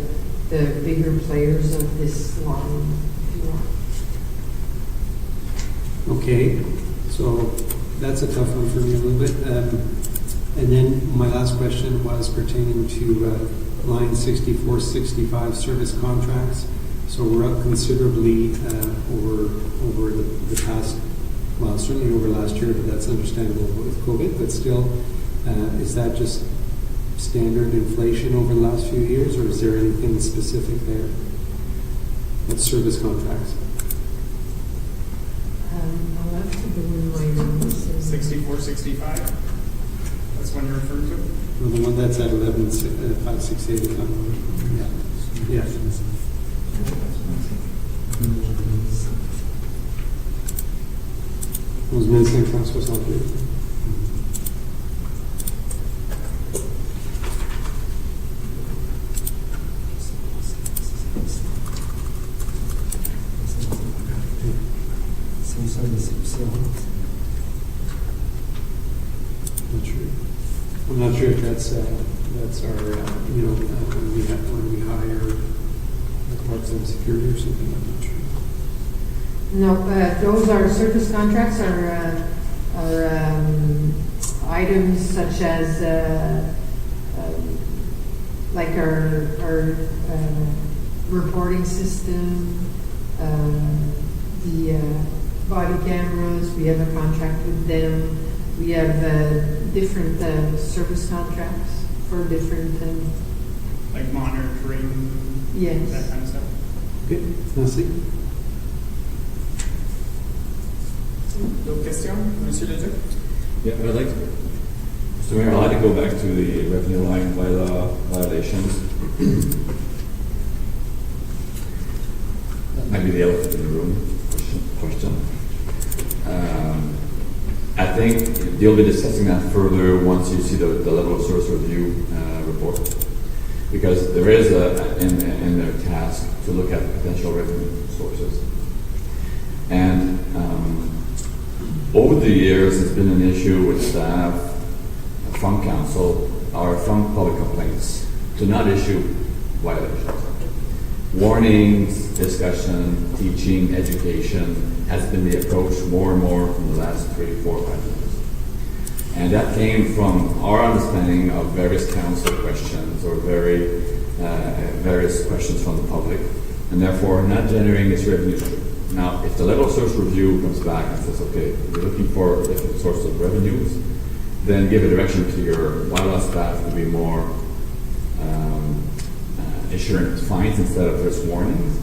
bigger players of this line, if you want. Okay, so that's a tough one for me a little bit. And then my last question was pertaining to line 6465 service contracts. So we're up considerably over the past, well, certainly over last year, but that's understandable with COVID. But still, is that just standard inflation over the last few years, or is there anything specific there? What service contracts? I'll have to go in my numbers. 6465. That's one you're referring to? Well, the one that's at 11,568 is not. Yeah. Aux 1568. C'est ça, c'est Not sure. I'm not sure if that's our when we hire part-time security or something. I'm not sure. No, those are service contracts are items such as like our reporting system, the body cameras. We have a contract with them. We have different service contracts for different Like monitoring, yes. that kind of stuff. Okay, merci. D'autres questions, Monsieur Leduc? Yeah, I'd like to, Mr. Mayor, I'd like to go back to the revenue line bylaw violations. That might be the elephant in the room question. I think you'll be discussing that further once you see the level of service review report. Because there is in their task to look at potential revenue sources. And over the years, it's been an issue with staff from council or from public complaints to not issue violations. Warnings, discussion, teaching, education has been the approach more and more from the last 3, 4, 5 years. And that came from our understanding of various council questions or various questions from the public, and therefore not generating this revenue stream. Now, if the level of service review comes back and says, okay, you're looking for different sources of revenues, then give a direction to your bylaw staff to be more issuing fines instead of just warnings.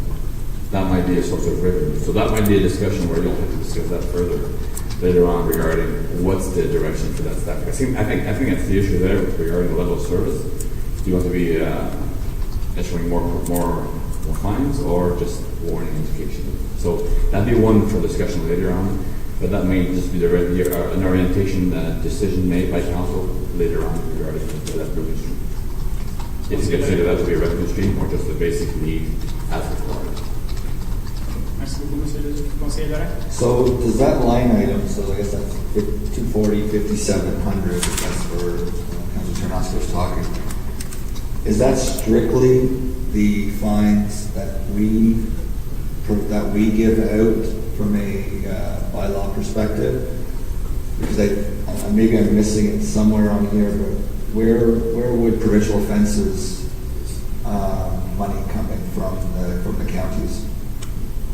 That might be a source of revenue. So that might be a discussion where you'll have to discuss that further later on regarding what's the direction for that staff. I think that's the issue there regarding the level of service. Do you want to be issuing more fines or just warning education? So that'd be one for discussion later on, but that may just be an orientation decision made by council later on regarding that revenue stream. If you consider that to be a revenue stream or just a basic need as required. Merci beaucoup, Monsieur le Conseiller Laurent. So does that line item, so I guess that's 240, 5,700, that's where Councilor Chernowski was talking. Is that strictly the fines that we give out from a bylaw perspective? Because maybe I'm missing it somewhere on here, but where would provincial offenses money coming from the counties?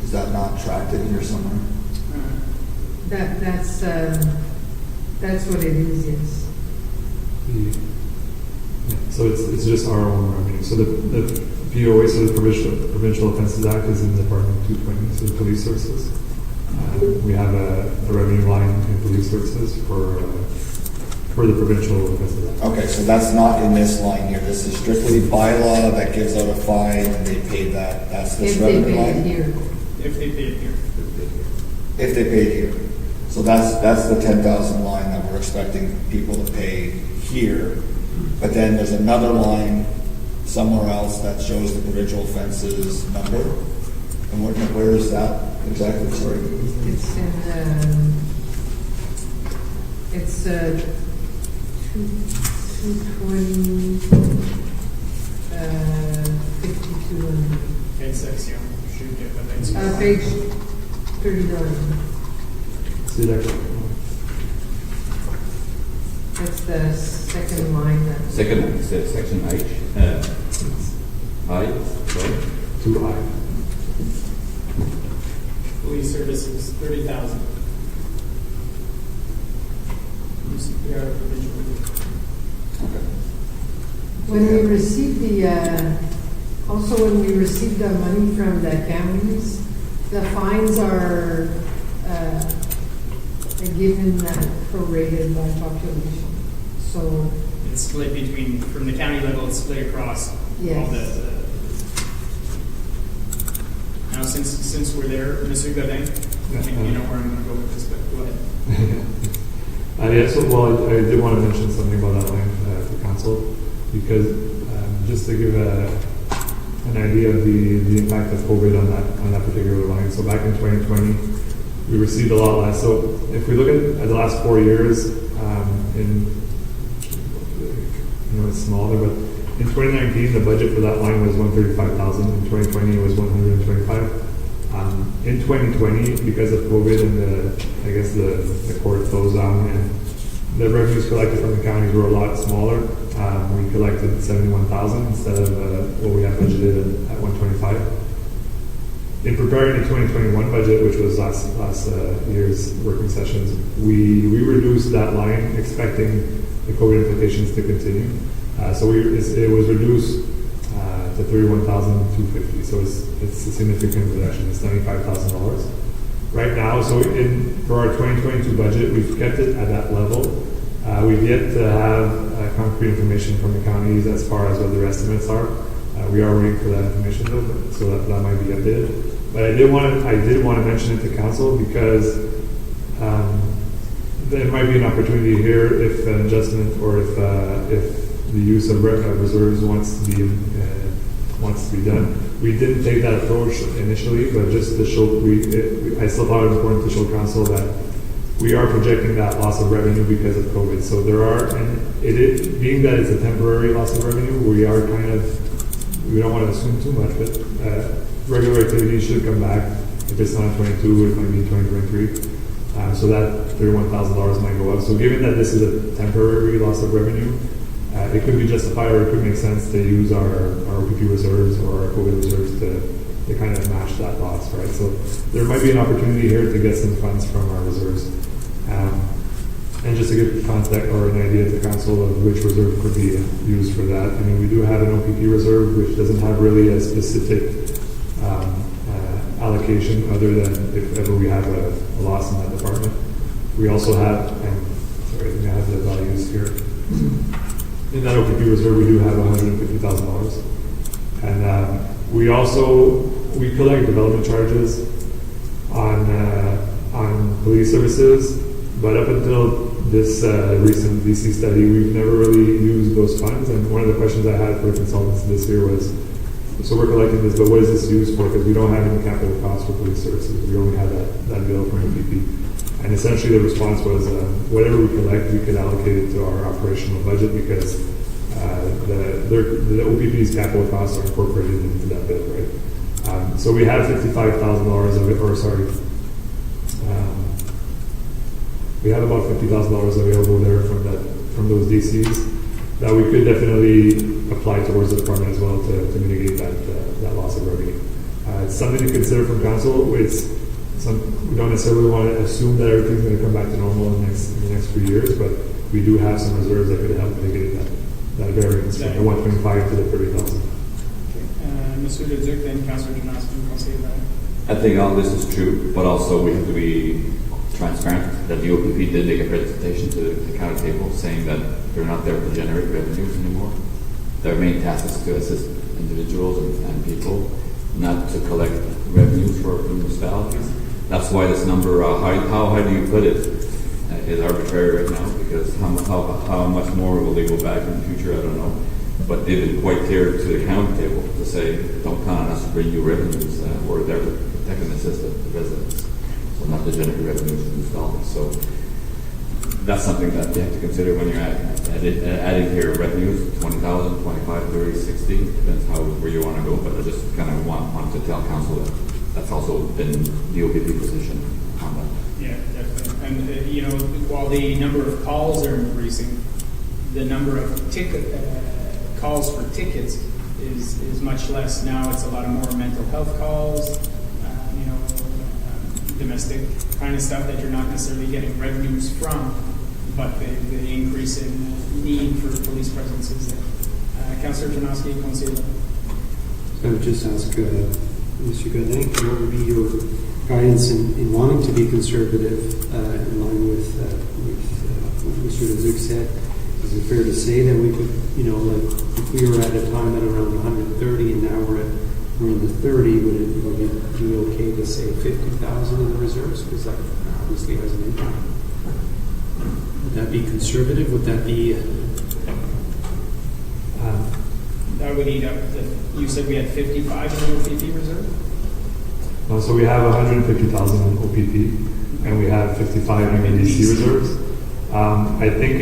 Is that not tracked in here somewhere? That's what it is, yes. Yeah, so it's just our own revenue. So the POA, so the Provincial Offences Act is in Department 220, so the police services. We have a revenue line in police services for for the provincial festival. Okay, so that's not in this line here. This is strictly bylaw that gives out a fine and they pay that. That's this If they revenue pay it line. here. If they pay it here. If they pay it here. So that's the 10,000 line that we're expecting people to pay here. But then there's another line somewhere else that shows the provincial offenses number. And where is that exactly? Sorry. It's in, it's 220, 52 Quelle section? Je suis peut-être. and page 39. See that? That's the second line. Second, section H, I, sorry. Too high. Police services, 30,000. UCPR provincial. Okay. When we receive also when we receive the money from the counties, the fines are given prorated by population. So, It's split between, from the county level, it's split across Yes. all the. Now, since we're there, Mr. Godin, I think you know where I'm going to go with this, but go ahead. Yeah, so, well, I did want to mention something about that line to council, because just to give an idea of the impact of COVID on that particular line. So back in 2020, we received a lot less. So if we look at the last 4 years, it's smaller, but in 2019, the budget for that line was 135,000. In 2020, it was 125. In 2020, because of COVID and the court closed down and the revenues collected from the counties were a lot smaller. We collected 71,000 instead of what we had budgeted at 125. In preparing the 2021 budget, which was last year's working sessions, we reduced that line, expecting the COVID implications to continue. So it was reduced to 31,250. So it's a significant reduction. It's $95,000 right now. So for our 2022 budget, we've kept it at that level. We've yet to have concrete information from the counties as far as what their estimates are. We are waiting for that information though, so that might be updated. But I did want to mention it to council because there might be an opportunity here if an adjustment or if the use of reserves wants to be done. We didn't take that approach initially, but just to show, I still thought it important to show council that we are projecting that loss of revenue because of COVID. So there are, and being that it's a temporary loss of revenue, we don't want to assume too much, but regular activity should come back. If it's not 22, it might be 2023. So that $31,000 might go up. So given that this is a temporary loss of revenue, it could be justified or it could make sense to use our OPP reserves or our COVID reserves to kind of match that loss, right? So there might be an opportunity here to get some funds from our reserves. And just to give context or an idea to council of which reserve could be used for that, we do have an OPP reserve which doesn't have really a specific allocation other than if ever we have a loss in that department. We also have, I think I have the values here. In that OPP reserve, we do have $150,000. And we collect development charges on police services, but up until this recent DC study, we've never really used those funds. And one of the questions I had for the consultants this year was, so we're collecting this, but what is this used for? Because we don't have any capital costs for police services. We only have that bill for OPP. And essentially the response was, whatever we collect, we could allocate it to our operational budget because the OPP's capital costs are incorporated into that bill, right? So we have $55,000 of it, we have about $50,000 available there from those DCs that we could definitely apply towards the department as well to mitigate that loss of revenue. It's something to consider from council. We don't necessarily want to assume that everything's going to come back to normal in the next few years, but we do have some reserves that could help mitigate that variance from the 125 to the 30,000. Monsieur Le Duc, then Councillor Jonas, conseiller. I think all this is true, but also we have to be transparent that the OPP did make a presentation to the county table saying that they're not there to generate revenues anymore. Their main task is to assist individuals and people, not to collect revenues for municipalities. That's why this number, how high do you put it, is arbitrary right now, because how much more will they go back in the future, I don't know. But they've been quite clear to the county table to say, don't count on us to bring you revenues. We're there to protect and assist the residents, so not to generate revenues from municipalities. So that's something that you have to consider when you're adding here revenues, 20,000, 25, 30, 60, depends where you want to go. But I just kind of want to tell council that that's also been the OPP position on that. Yeah, definitely. And, while the number of calls are increasing, the number of calls for tickets is much less. Now it's a lot more mental health calls, domestic kind of stuff that you're not necessarily getting revenues from, but the increase in need for police presence is there. Councillor Janowski, Councillor. I would just ask Mr. Godin, what would be your guidance in wanting to be conservative in line with what Mr. Leduc said? Is it fair to say that we could, if we were at a time at around 130 and now we're in the 30, would it be okay to say 50,000 in the reserves? Because that obviously has an impact. Would that be conservative? Would that be... That would eat up you said we had 55 in the OPP reserve? No, so we have 150,000 in OPP, and we have 55 in ADC reserves. I think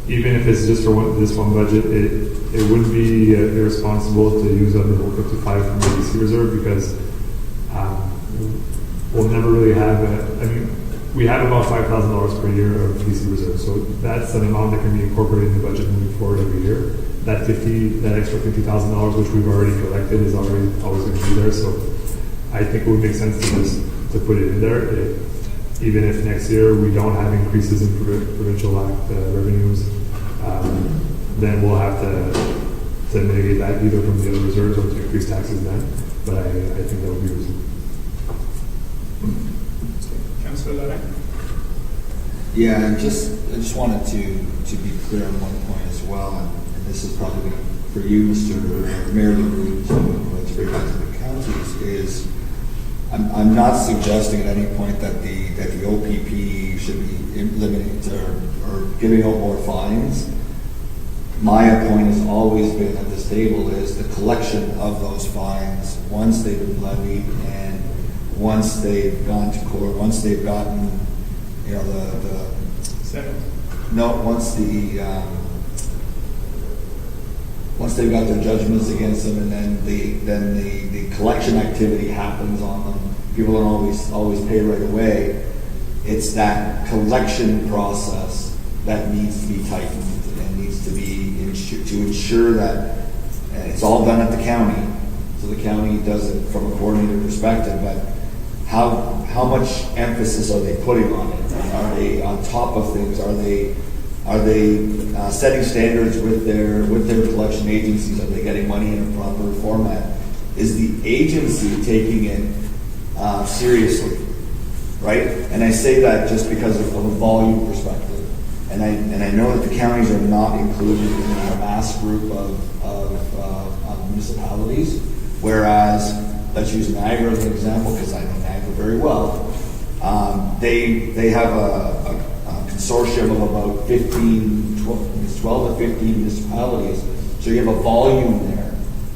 even if it's just for this one budget, it wouldn't be irresponsible to use up the whole 55 from the ADC reserve, because we'll never really have we have about $5,000 per year of DC reserve, so that's an amount that can be incorporated in the budget moving forward every year. That extra $50,000 which we've already collected is always going to be there, so I think it would make sense to put it in there. Even if next year we don't have increases in provincial act revenues, then we'll have to mitigate that either from the other reserves or to increase taxes then. But I think that would be reasonable. Councillor Lorraine? Yeah, I just wanted to be clear on one point as well, and this is probably for you, Mr. Mayor LaRue, to bring back to the counties, is I'm not suggesting at any point that the OPP should be eliminated or giving out more fines. My point has always been at this table is the collection of those fines once they've been levied and once they've gone to court, once they've gotten, once they've got their judgments against them, and then the collection activity happens on them. People don't always pay right away. It's that collection process that needs to be tightened and needs to be to ensure that it's all done at the county. So the county does it from a coordinated perspective, but how much emphasis are they putting on it? Are they on top of things? Are they setting standards with their collection agencies? Are they getting money in a proper format? Is the agency taking it seriously? Right? And I say that just because of a volume perspective. And I know that the counties are not included in a mass group of municipalities, whereas, let's use Niagara as an example, because I know Niagara very well. They have a consortium of about 12 to 15 municipalities, so you have a volume there.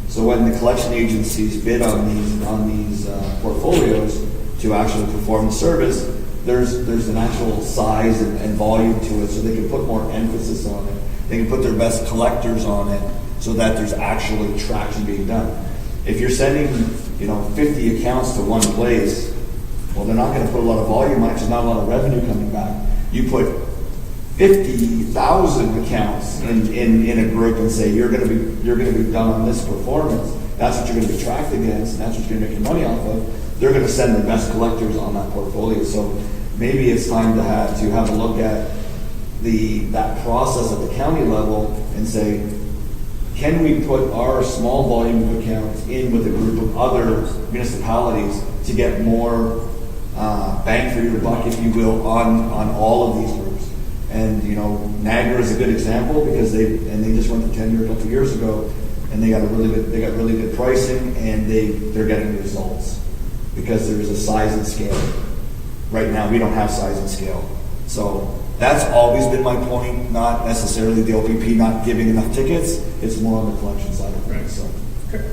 So when the collection agencies bid on these portfolios to actually perform the service, there's an actual size and volume to it, so they can put more emphasis on it. They can put their best collectors on it, so that there's actually traction being done. If you're sending 50 accounts to one place, well, they're not going to put a lot of volume on it, there's not a lot of revenue coming back. You put 50,000 accounts in a group and say you're going to be done on this performance. That's what you're going to be tracked against, and that's what you're going to make your money off of. They're going to send their best collectors on that portfolio. So maybe it's time to have a look at that process at the county level and say, can we put our small volume of accounts in with a group of other municipalities to get more bang for your buck, if you will, on all of these groups. And, you know, Niagara is a good example because they just went to tenure a couple of years ago, and they got really good pricing, and they're getting results because there is a size and scale. Right now, we don't have size and scale. So that's always been my point, not necessarily the OPP not giving enough tickets. It's more on the collection side of things. So. Okay.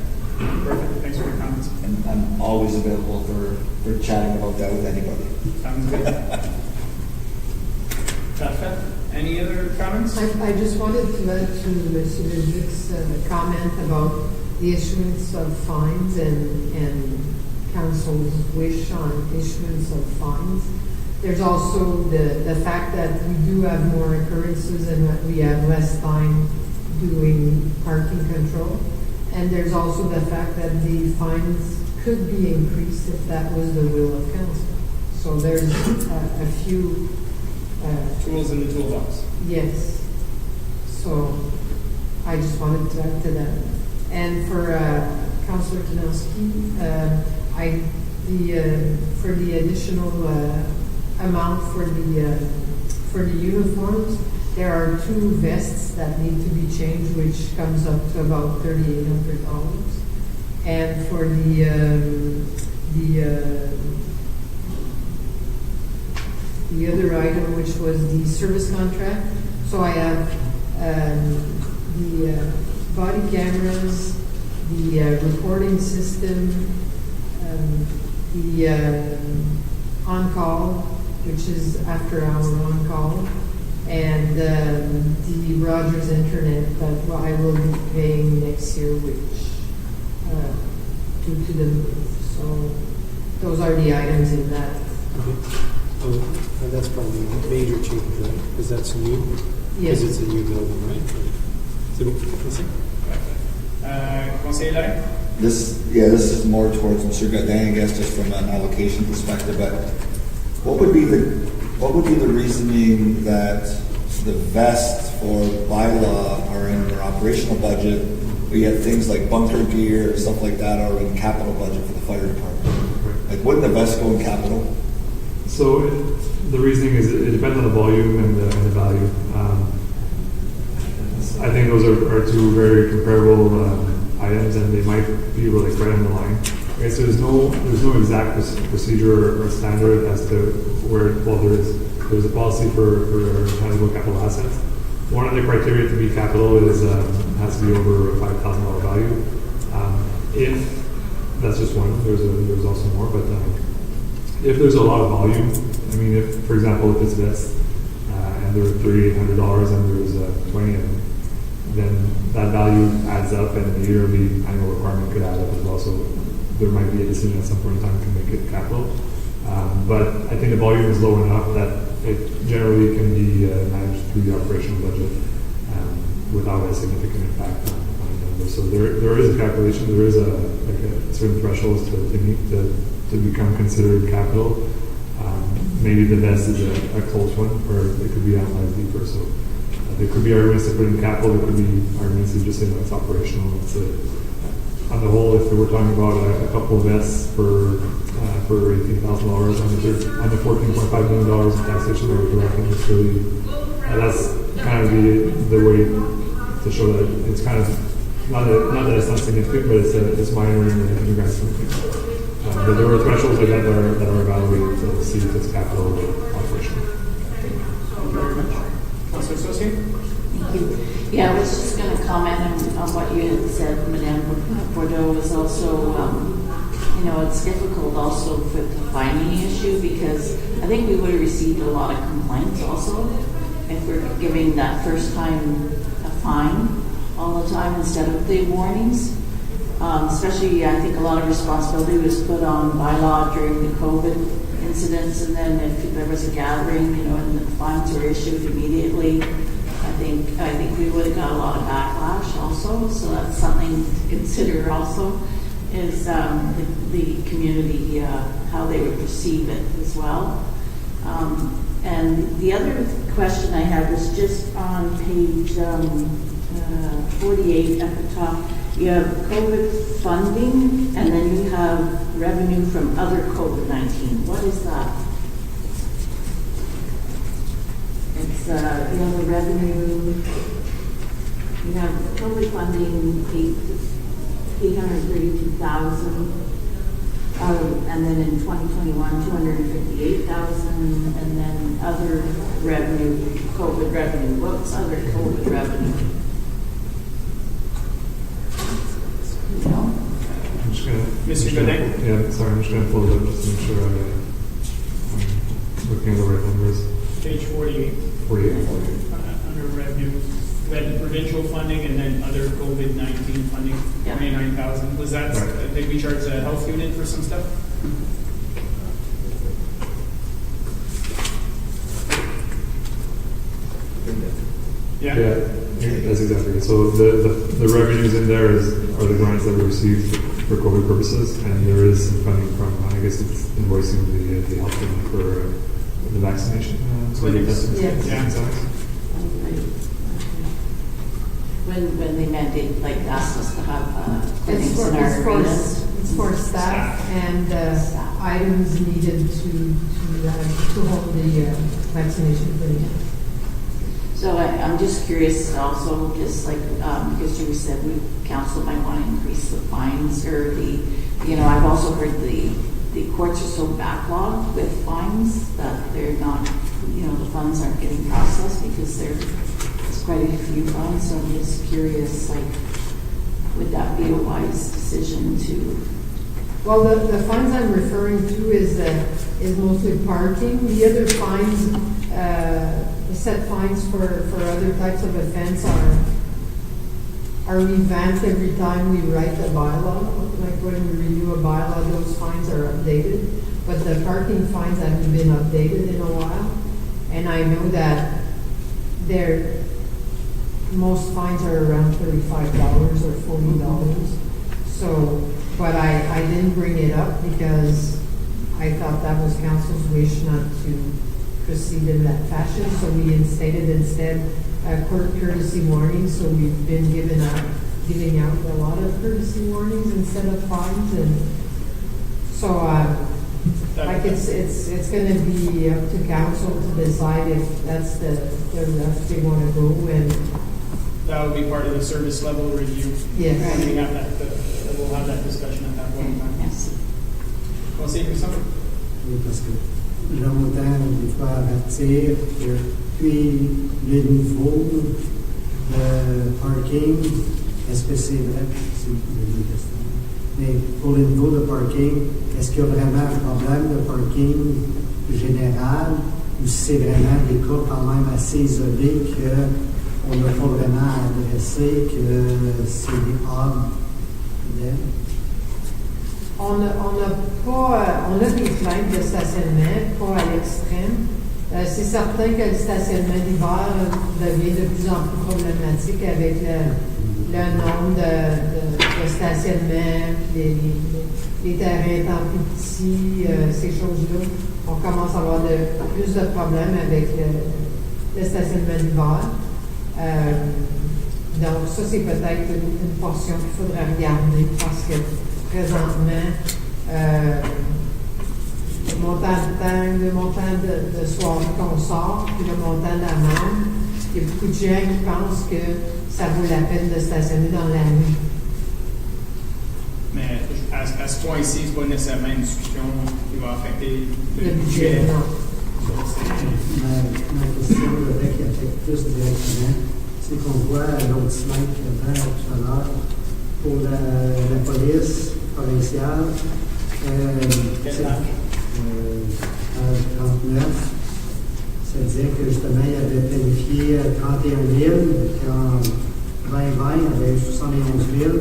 Perfect. Thanks for your comments. And I'm always available for chatting about that with anybody. Sounds good. Tasha, any other comments? I just wanted to add to Mr. Leduc's comment about the issuance of fines and council's wish on issuance of fines. There's also the fact that we do have more occurrences and that we have less time doing parking control. And there's also the fact that the fines could be increased if that was the will of council. So there's a few Tools in the toolbox. yes. So I just wanted to add to that. And for Councillor Kanowski, for the additional amount for the uniforms, there are 2 vests that need to be changed, which comes up to about $3,800. And for the other item, which was the service contract, so I have the body cameras, the recording system, the on-call, which is after-hour on-call, and the Rogers Internet that I will be paying next year, which due to the move. So those are the items in that. That's probably a major change, right? Because that's new. Yes. Because it's a new building, right? So, Conseiller Larry? This is more towards Mr. Godin, I guess, just from an allocation perspective. But what would be the reasoning that the vest or bylaw are in their operational budget, but yet things like bunker gear or stuff like that are in capital budget for the fire department? Like, wouldn't the vest go in capital? So the reasoning is it depends on the volume and the value. I think those are 2 very comparable items, and they might be really right on the line. Okay, so there's no exact procedure or standard as to where. Well, there's a policy for tangible capital assets. One of the criteria to be capital is has to be over a $5,000 value. If that's just one, there's also more, but. If there's a lot of volume, I mean, if, for example, if it's vests and there are $3,800 and there's 20 of them, then that value adds up, and the yearly annual requirement could add up as well. So there might be a decision at some point in time to make it capital. But I think the volume is low enough that it generally can be managed through the operational budget without a significant impact on the number. So there is a calculation, there is a certain thresholds to meet to become considered capital. Maybe the best is a close one, or it could be analyzed deeper. So there could be arguments to put in capital, there could be arguments to just say no, it's operational. On the whole, if we're talking about a couple of vests for $18,000 on the $14.5 million in taxation that we're collecting, it's really that's kind of the way to show that it's kind of not that it's not significant, but it's minor in the grand scheme of things. But there are thresholds like that that are evaluated to see if it's capital or operational. Thank you very much. Councilor Associate? Thank you. Yeah, I was just going to comment on what you had said, Madame Bordeaux, was also, it's difficult also with the fining issue, because I think we would have received a lot of complaints also if we're giving that first time a fine all the time instead of the warnings. Especially, I think a lot of responsibility was put on by law during the COVID incidents, and then if there was a gathering, and the fines were issued immediately, I think we would have got a lot of backlash also. So that's something to consider also, is the community, how they would perceive it as well. And the other question I had was just on page 48 at the top. You have COVID funding, and then you have revenue from other COVID-19. What is that? It's, the revenue, you have COVID funding, 832,000, and then in 2021, 258,000, and then other revenue, COVID revenue. What's other COVID revenue? You know? I'm just gonna. Mr. Godet? Yeah, sorry, I'm just gonna pull it up just to make sure I'm looking at the right numbers. Page 48. 48. Under revenue, we had the provincial funding and then other COVID-19 funding, Yeah. 29,000. Was that, Right. I think we charged a health unit for some stuff? Yeah, that's exactly it. So the revenues in there are the grants that we received for COVID purposes, and there is some funding from, I guess it's invoicing the health unit for the vaccination. Clinics. Yes. Yeah. When they mandate, like, asked us to have clinics in our arenas. It's for staff and items needed to hold the vaccination clinic. So I'm just curious also, just like, because Jimmy said, council might want to increase the fines or I've also heard the courts are so backlogged with fines that they're not, the funds aren't getting processed because there's quite a few fines. So I'm just curious, like, would that be a wise decision to? Well, the fines I'm referring to is mostly parking. The other fines, the set fines for other types of offense are revamped every time we write the bylaw. Like when we renew a bylaw, those fines are updated. But the parking fines haven't been updated in a while. And I know that most fines are around $35 or $40. So, but I didn't bring it up because I thought that was council's wish not to proceed in that fashion. So we instated instead courtesy warnings. So we've been giving out a lot of courtesy warnings instead of fines. And so it's going to be up to council to decide if that's the route they want to go. And That would be part of the service level review. yes. And we'll have that discussion at that point in time. Yes. Conseiller Christophe? Oui, parce que le montant, des fois, à bâtir, puis le niveau de parking, est-ce que c'est vrai? C'est une question. Mais pour le niveau de parking, est-ce qu'il y a vraiment un problème de parking général ou si c'est vraiment des cas quand même assez isolés qu'on n'a pas vraiment à adresser, que c'est des hubs? On a des plaintes de stationnement, pas à l'extrême. C'est certain que le stationnement d'hiver devient de plus en plus problématique avec le nombre de stationnements, les terrains étant plus petits, ces choses-là. On commence à avoir plus de problèmes avec le stationnement d'hiver. Donc ça, c'est peut-être une portion qu'il faudrait regarder parce que présentement, le montant de temps, le montant de soirée qu'on sort, puis le montant d'amende, il y a beaucoup de gens qui pensent que ça vaut la peine de stationner dans la nuit. Mais à ce point-ci, c'est pas nécessairement une discussion qui va affecter Le budget, non. Ma question, qui affecte plus directement, c'est qu'on voit l'autre slide qu'il y avait tout à l'heure pour la police provinciale. Quelle C'est 39. C'est-à-dire que justement, il avait planifié 31 000, qu'en 2020, il y avait 71 000,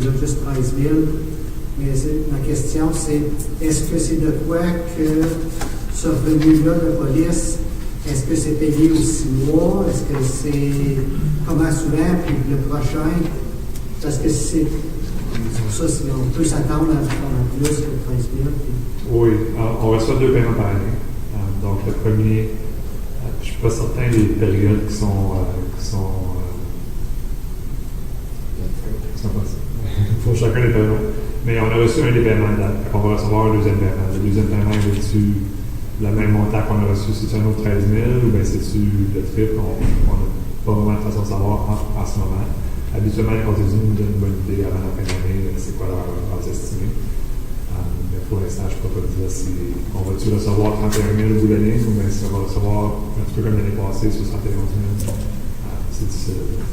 là, juste 13 000. Mais ma question, c'est est-ce que c'est de quoi que ce revenu-là de police, est-ce que c'est payé aux 6 mois? Est-ce que c'est comment souvent? Puis le prochain, parce que c'est pour ça, on peut s'attendre à plus que 13 000. Oui, on reçoit 2 paiements par année. Donc le premier, je ne suis pas certain des périodes qui sont possibles pour chacun des paiements. Mais on a reçu un des paiements de date. On va recevoir un deuxième paiement. Le deuxième paiement, est-tu le même montant qu'on a reçu? C'est-tu un autre 13 000 ou bien c'est-tu le triple? On n'a pas vraiment de façon de savoir en ce moment. Habituellement, les comptes-unis nous donnent une bonne idée avant la fin de l'année, c'est quoi leurs estimés. Mais pour l'instant, je ne peux pas dire si on va-tu recevoir 31 000 au bout de l'année ou bien si on va recevoir un petit peu comme l'année passée, 71 000. C'est difficile à dire.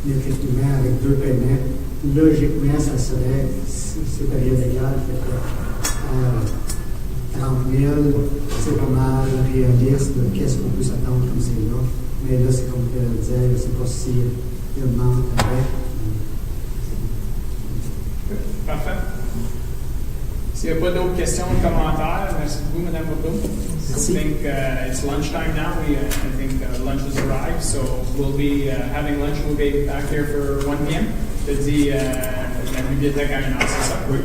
Mais effectivement, avec deux paiements, logiquement, ça serait, si c'est période égale, fait que 30 000, c'est pas mal réaliste de qu'est-ce qu'on peut s'attendre comme c'est là. Mais là, c'est comme je disais, je ne sais pas si il y a une manque avec. Parfait. S'il n'y a pas d'autres questions ou commentaires, merci beaucoup, Mme Bourdeau. Merci. I think it's lunchtime now. I think lunch has arrived, so we'll be having lunch. We'll be back here for 1 p.m. Je te dis, la bibliothèque à 1h, c'est ça? Oui.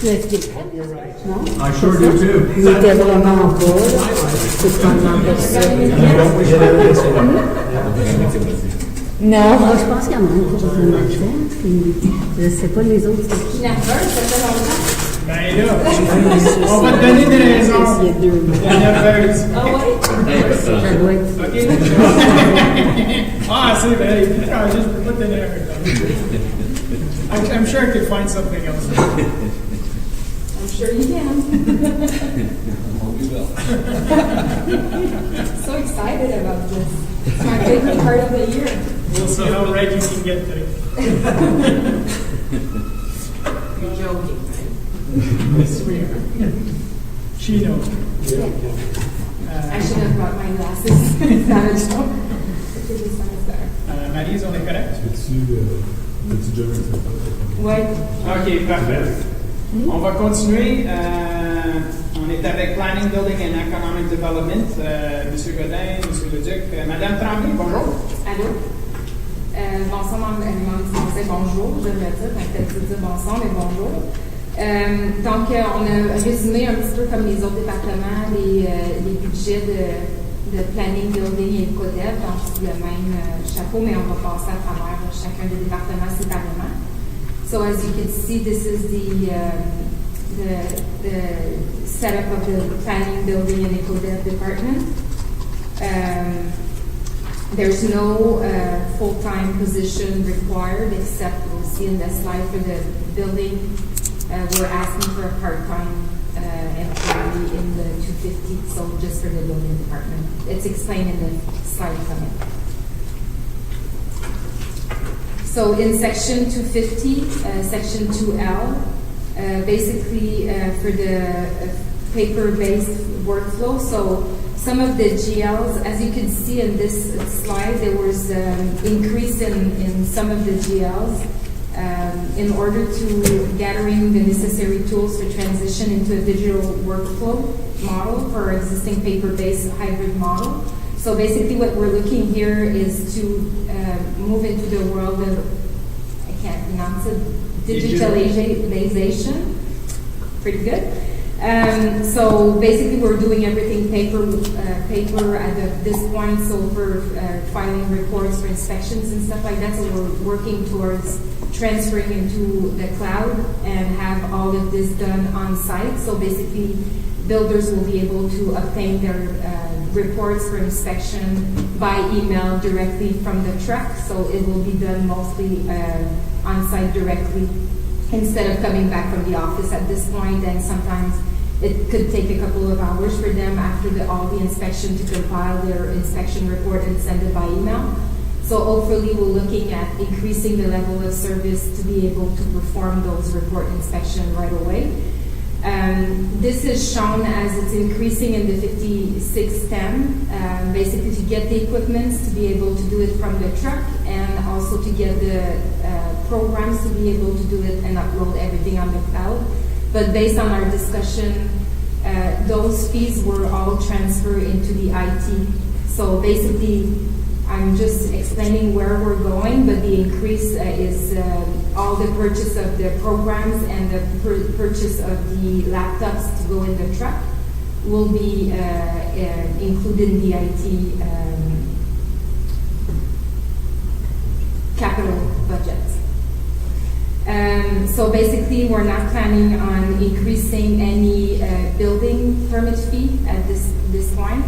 Tu expliquerais? Non? I sure do too. Il était vraiment pas, là. C'est pendant personne. Non, je pense qu'il y en a un qui va le match, puis je sais pas les autres. Je suis nerveuse, ça fait longtemps. Ben là, on va te donner des raisons. Il y a deux. La nerveuse. Ah ouais? Ça doit être. OK. Ah, c'est vrai. Je peux pas te donner un raison. I'm sure I could find something else. I'm sure you can. So excited about this. It's my favorite part of the year. We'll see how right you can get today. You're joking, right? Yes, we are. She knows. I should have brought my glasses. It's not a joke. It really sounds better. Maryse, on est correct? Peux-tu déjà mettre ça? Ouais. OK, parfait. On va continuer. On est avec Planning, Building and Economic Development. Monsieur Godin, Monsieur Leduc. Madame Tremblay, bonjour. Allô? Bonsoir, maman français, bonjour, je devrais dire, peut-être dire bonsoir, mais bonjour. Donc, on a résumé un petit peu comme les autres départements les budgets de planning, building et écodev dans le même chapeau, mais on va passer à travers chacun des départements séparément. So, as you can see, this is the setup of the planning, building and ecodev department. There's no full-time position required, except we'll see in the slide for the building. We're asking for a part-time employee in the 250, so just for the building department. It's explained in the slide coming. So in section 250, section 2L, basically for the paper-based workflow. So some of the GLs, as you can see in this slide, there was increase in some of the GLs in order to gathering the necessary tools for transition into a digital workflow model for our existing paper-based hybrid model. So basically what we're looking here is to move into the world of, I can't pronounce it, digitalization. Pretty good. So basically we're doing everything paper at this point, so for filing reports for inspections and stuff like that, so we're working towards transferring into the cloud and have all of this done on site. So basically builders will be able to obtain their reports for inspection by email directly from the truck, so it will be done mostly on site directly instead of coming back from the office at this point, and sometimes it could take a couple of hours for them after all the inspection to compile their inspection report and send it by email. So hopefully we're looking at increasing the level of service to be able to perform those report inspection right away. This is shown as it's increasing in the 5610, basically to get the equipment to be able to do it from the truck, and also to get the programs to be able to do it and upload everything on the cloud. But based on our discussion, those fees were all transferred into the IT. So basically, I'm just explaining where we're going, but the increase is all the purchase of the programs and the purchase of the laptops to go in the truck will be included in the IT capital budget. So basically, we're not planning on increasing any building permit fee at this point.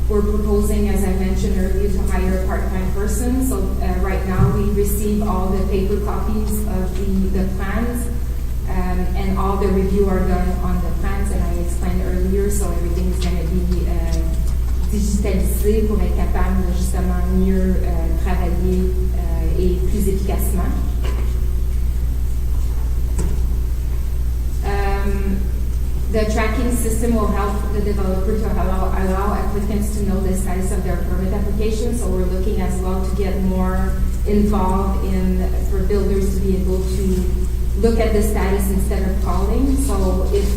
We're proposing, as I mentioned earlier, to hire a part-time person. So right now, we receive all the paper copies of the plans, and all the review are done on the plans, and I explained earlier, so everything is going to be digitalisé pour être capable de justement mieux travailler et plus efficacement. The tracking system will help the developer to allow applicants to know the status of their permit application. So we're looking as well to get more involved for builders to be able to look at the status instead of calling. So if,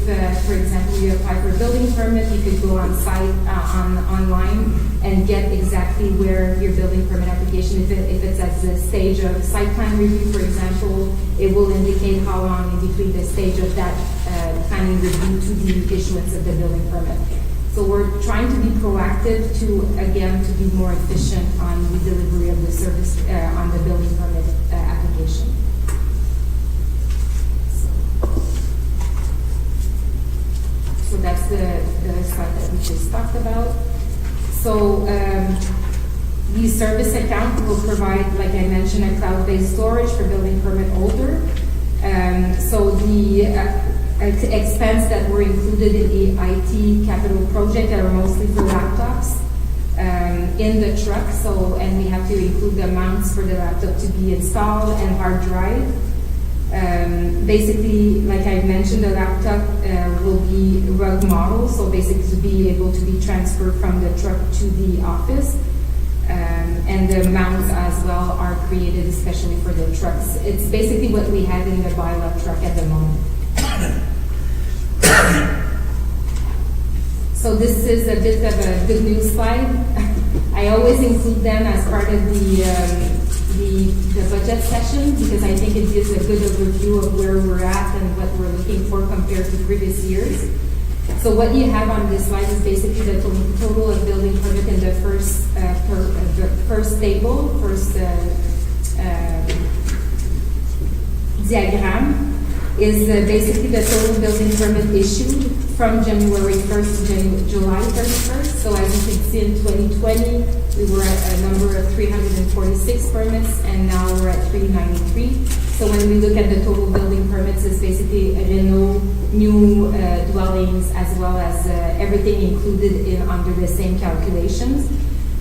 for example, you apply for a building permit, you could go on site, online and get exactly where your building permit application, if it's at the stage of site plan review, for example, it will indicate how long in between the stage of that planning review to the issuance of the building permit. So we're trying to be proactive to be more efficient on the delivery of the service on the building permit application. So that's the slide that we just talked about. So the service account will provide, like I mentioned, a cloud-based storage for building permit holder. So the expense that were included in the IT capital project are mostly for laptops in the truck. So, and we have to include the amounts for the laptop to be installed and hard drive. Basically, like I mentioned, the laptop will be rug model, so basically to be able to be transferred from the truck to the office. And the mounts as well are created especially for the trucks. It's basically what we have in the bylaw truck at the moment. So this is a bit of a good news slide. I always include them as part of the budget session because I think it gives a good overview of where we're at and what we're looking for compared to previous years. So what you have on this slide is basically the total of building permit in the first table, diagram is basically the total building permit issued from January 1st to July 31st. So as you can see in 2020, we were at a number of 346 permits and now we're at 393. So when we look at the total building permits, it's basically renewal, new dwellings, as well as everything included under the same calculations.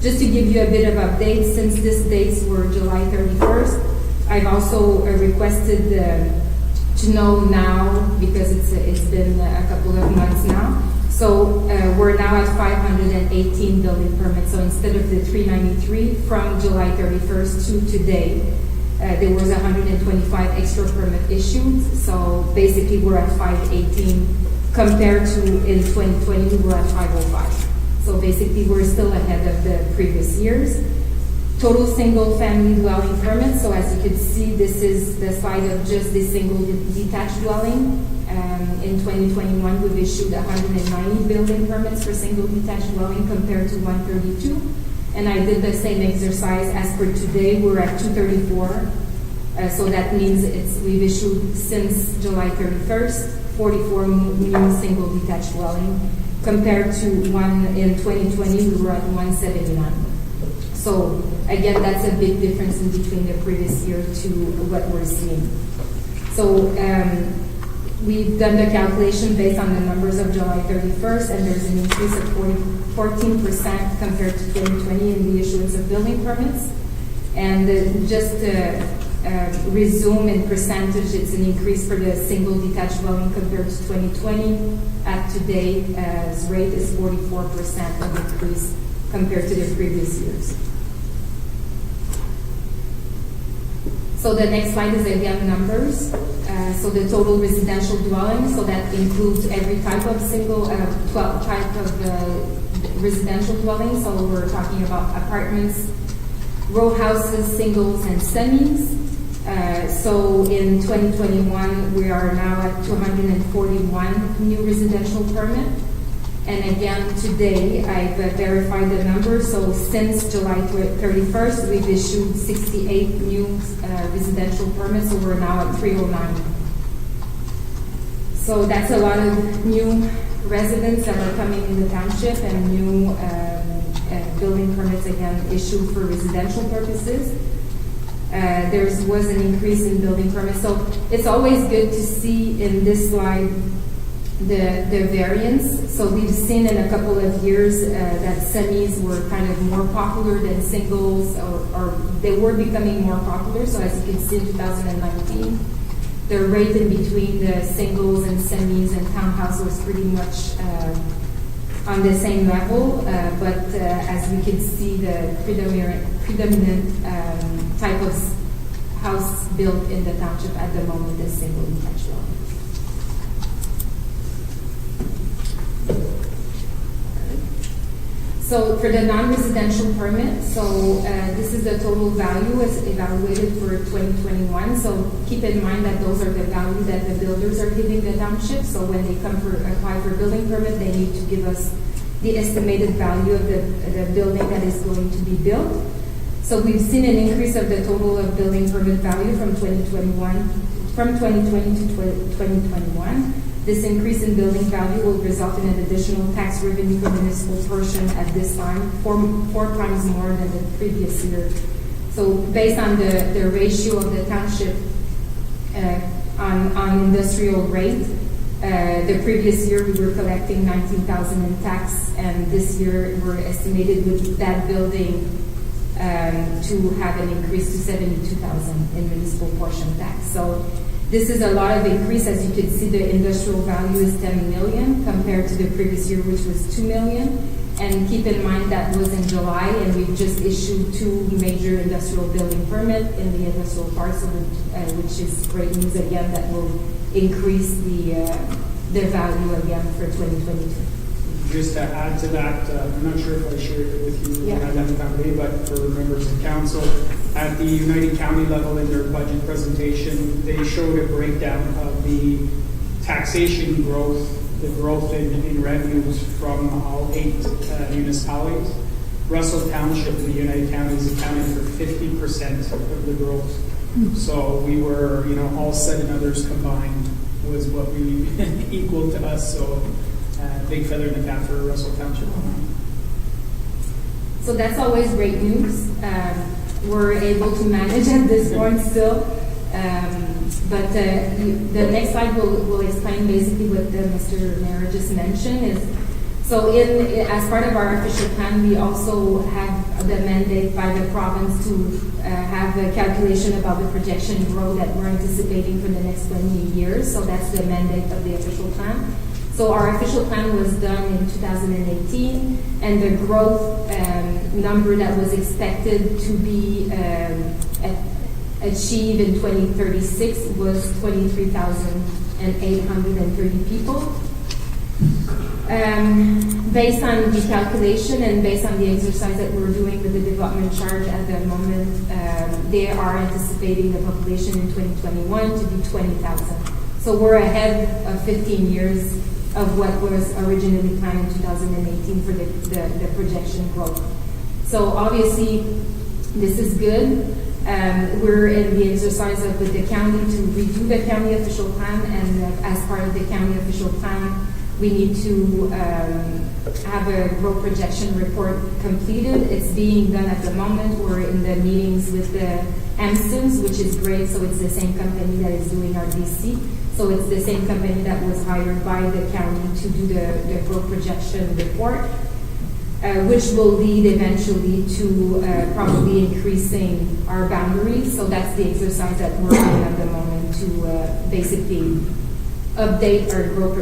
Just to give you a bit of update, since these dates were July 31st, I've also requested to know now, because it's been a couple of months now. So we're now at 518 building permits. So instead of the 393 from July 31st to today, there was 125 extra permit issued. So basically we're at 518 compared to in 2020 we were at 505. So basically we're still ahead of the previous years. Total single family dwelling permits. So as you can see, this is the slide of just the single detached dwelling. In 2021, we've issued 190 building permits for single detached dwelling compared to 132. And I did the same exercise as per today. We're at 234. So that means we've issued since July 31st, 44 new single detached dwelling compared to one in 2020, we were at 179. So again, that's a big difference in between the previous year to what we're seeing. So we've done the calculation based on the numbers of July 31st, and there's an increase of 14% compared to 2020 in the issuance of building permits. And just to resume in percentage, it's an increase for the single detached dwelling compared to 2020. At today's rate is 44% of increase compared to the previous years. So the next slide is again numbers. So the total residential dwelling, so that includes every type of type of residential dwelling. So we're talking about apartments, row houses, singles, and semis. So in 2021, we are now at 241 new residential permit. And again, today, I've verified the numbers. So since July 31st, we've issued 68 new residential permits, so we're now at 309. So that's a lot of new residents that are coming in the township and new building permits, again, issued for residential purposes. There was an increase in building permits. So it's always good to see in this slide the variance. So we've seen in a couple of years that semis were kind of more popular than singles, or they were becoming more popular. So as you can see in 2019, the rate in between the singles and semis and townhouse was pretty much on the same level. But as we can see, the predominant type of house built in the township at the moment is single detached dwelling. So for the non-residential permit, this is the total value as evaluated for 2021. So keep in mind that those are the value that the builders are giving the township. So when they come for apply for building permit, they need to give us the estimated value of the building that is going to be built. So we've seen an increase of the total of building permit value from 2020 to 2021. This increase in building value will result in an additional tax revenue for the municipal portion at this time, four times more than the previous year. So based on the ratio of the township on industrial rate, the previous year we were collecting 19,000 in tax, and this year we're estimated with that building to have an increase to 72,000 in municipal portion tax. So this is a lot of increase. As you can see, the industrial value is 10 million compared to the previous year, which was 2 million. And keep in mind that was in July, and we just issued 2 major industrial building permit in the industrial park, so which is great news again that will increase the value again for 2022. Just to add to that, I'm not sure if I shared it with you but for members of council, at the United County level in their budget presentation, they showed a breakdown of the taxation growth, the growth in revenues from all 8 municipalities. Russell Township in the United County is accounting for 50% of the growth. So we were, all 7 others combined was what we equal to us. So big feather in the cap for Russell Township. So that's always great news. We're able to manage at this point still. But the next slide will explain basically what Mr. Mayor just mentioned is, so as part of our official plan, we also have the mandate by the province to have a calculation about the projection growth that we're anticipating for the next 20 years. So that's the mandate of the official plan. So our official plan was done in 2018, and the growth number that was expected to be achieved in 2036 was 23,830 people. Based on the calculation and based on the exercise that we're doing with the development charge at the moment, they are anticipating the population in 2021 to be 20,000. So we're ahead of 15 years of what was originally planned in 2018 for the projection growth. So obviously, this is good. We're in the exercise of with the county to redo the county official plan, and as part of the county official plan, we need to have a growth projection report completed. It's being done at the moment. We're in the meetings with the Amstons, which is great. So it's the same company that is doing our DC. So it's the same company that was hired by the county to do the growth projection report, which will lead eventually to probably increasing our boundaries. So that's the exercise that we're doing at the moment to basically update our growth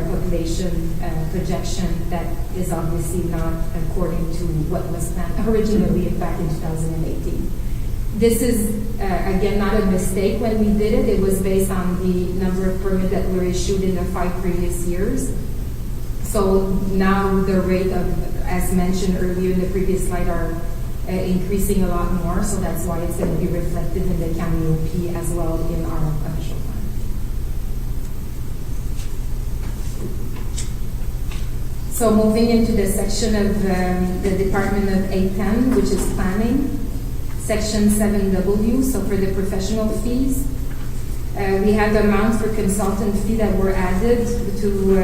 population projection that is obviously not according to what was planned originally back in 2018. This is, again, not a mistake when we did it. It was based on the number of permits that were issued in the 5 previous years. So now the rate of, as mentioned earlier in the previous slide, are increasing a lot more. So that's why it's going to be reflected in the county OP as well in our official plan. So moving into the section of the Department of 810, which is planning. Section 7W, so for the professional fees, we have amounts for consultant fee that were added to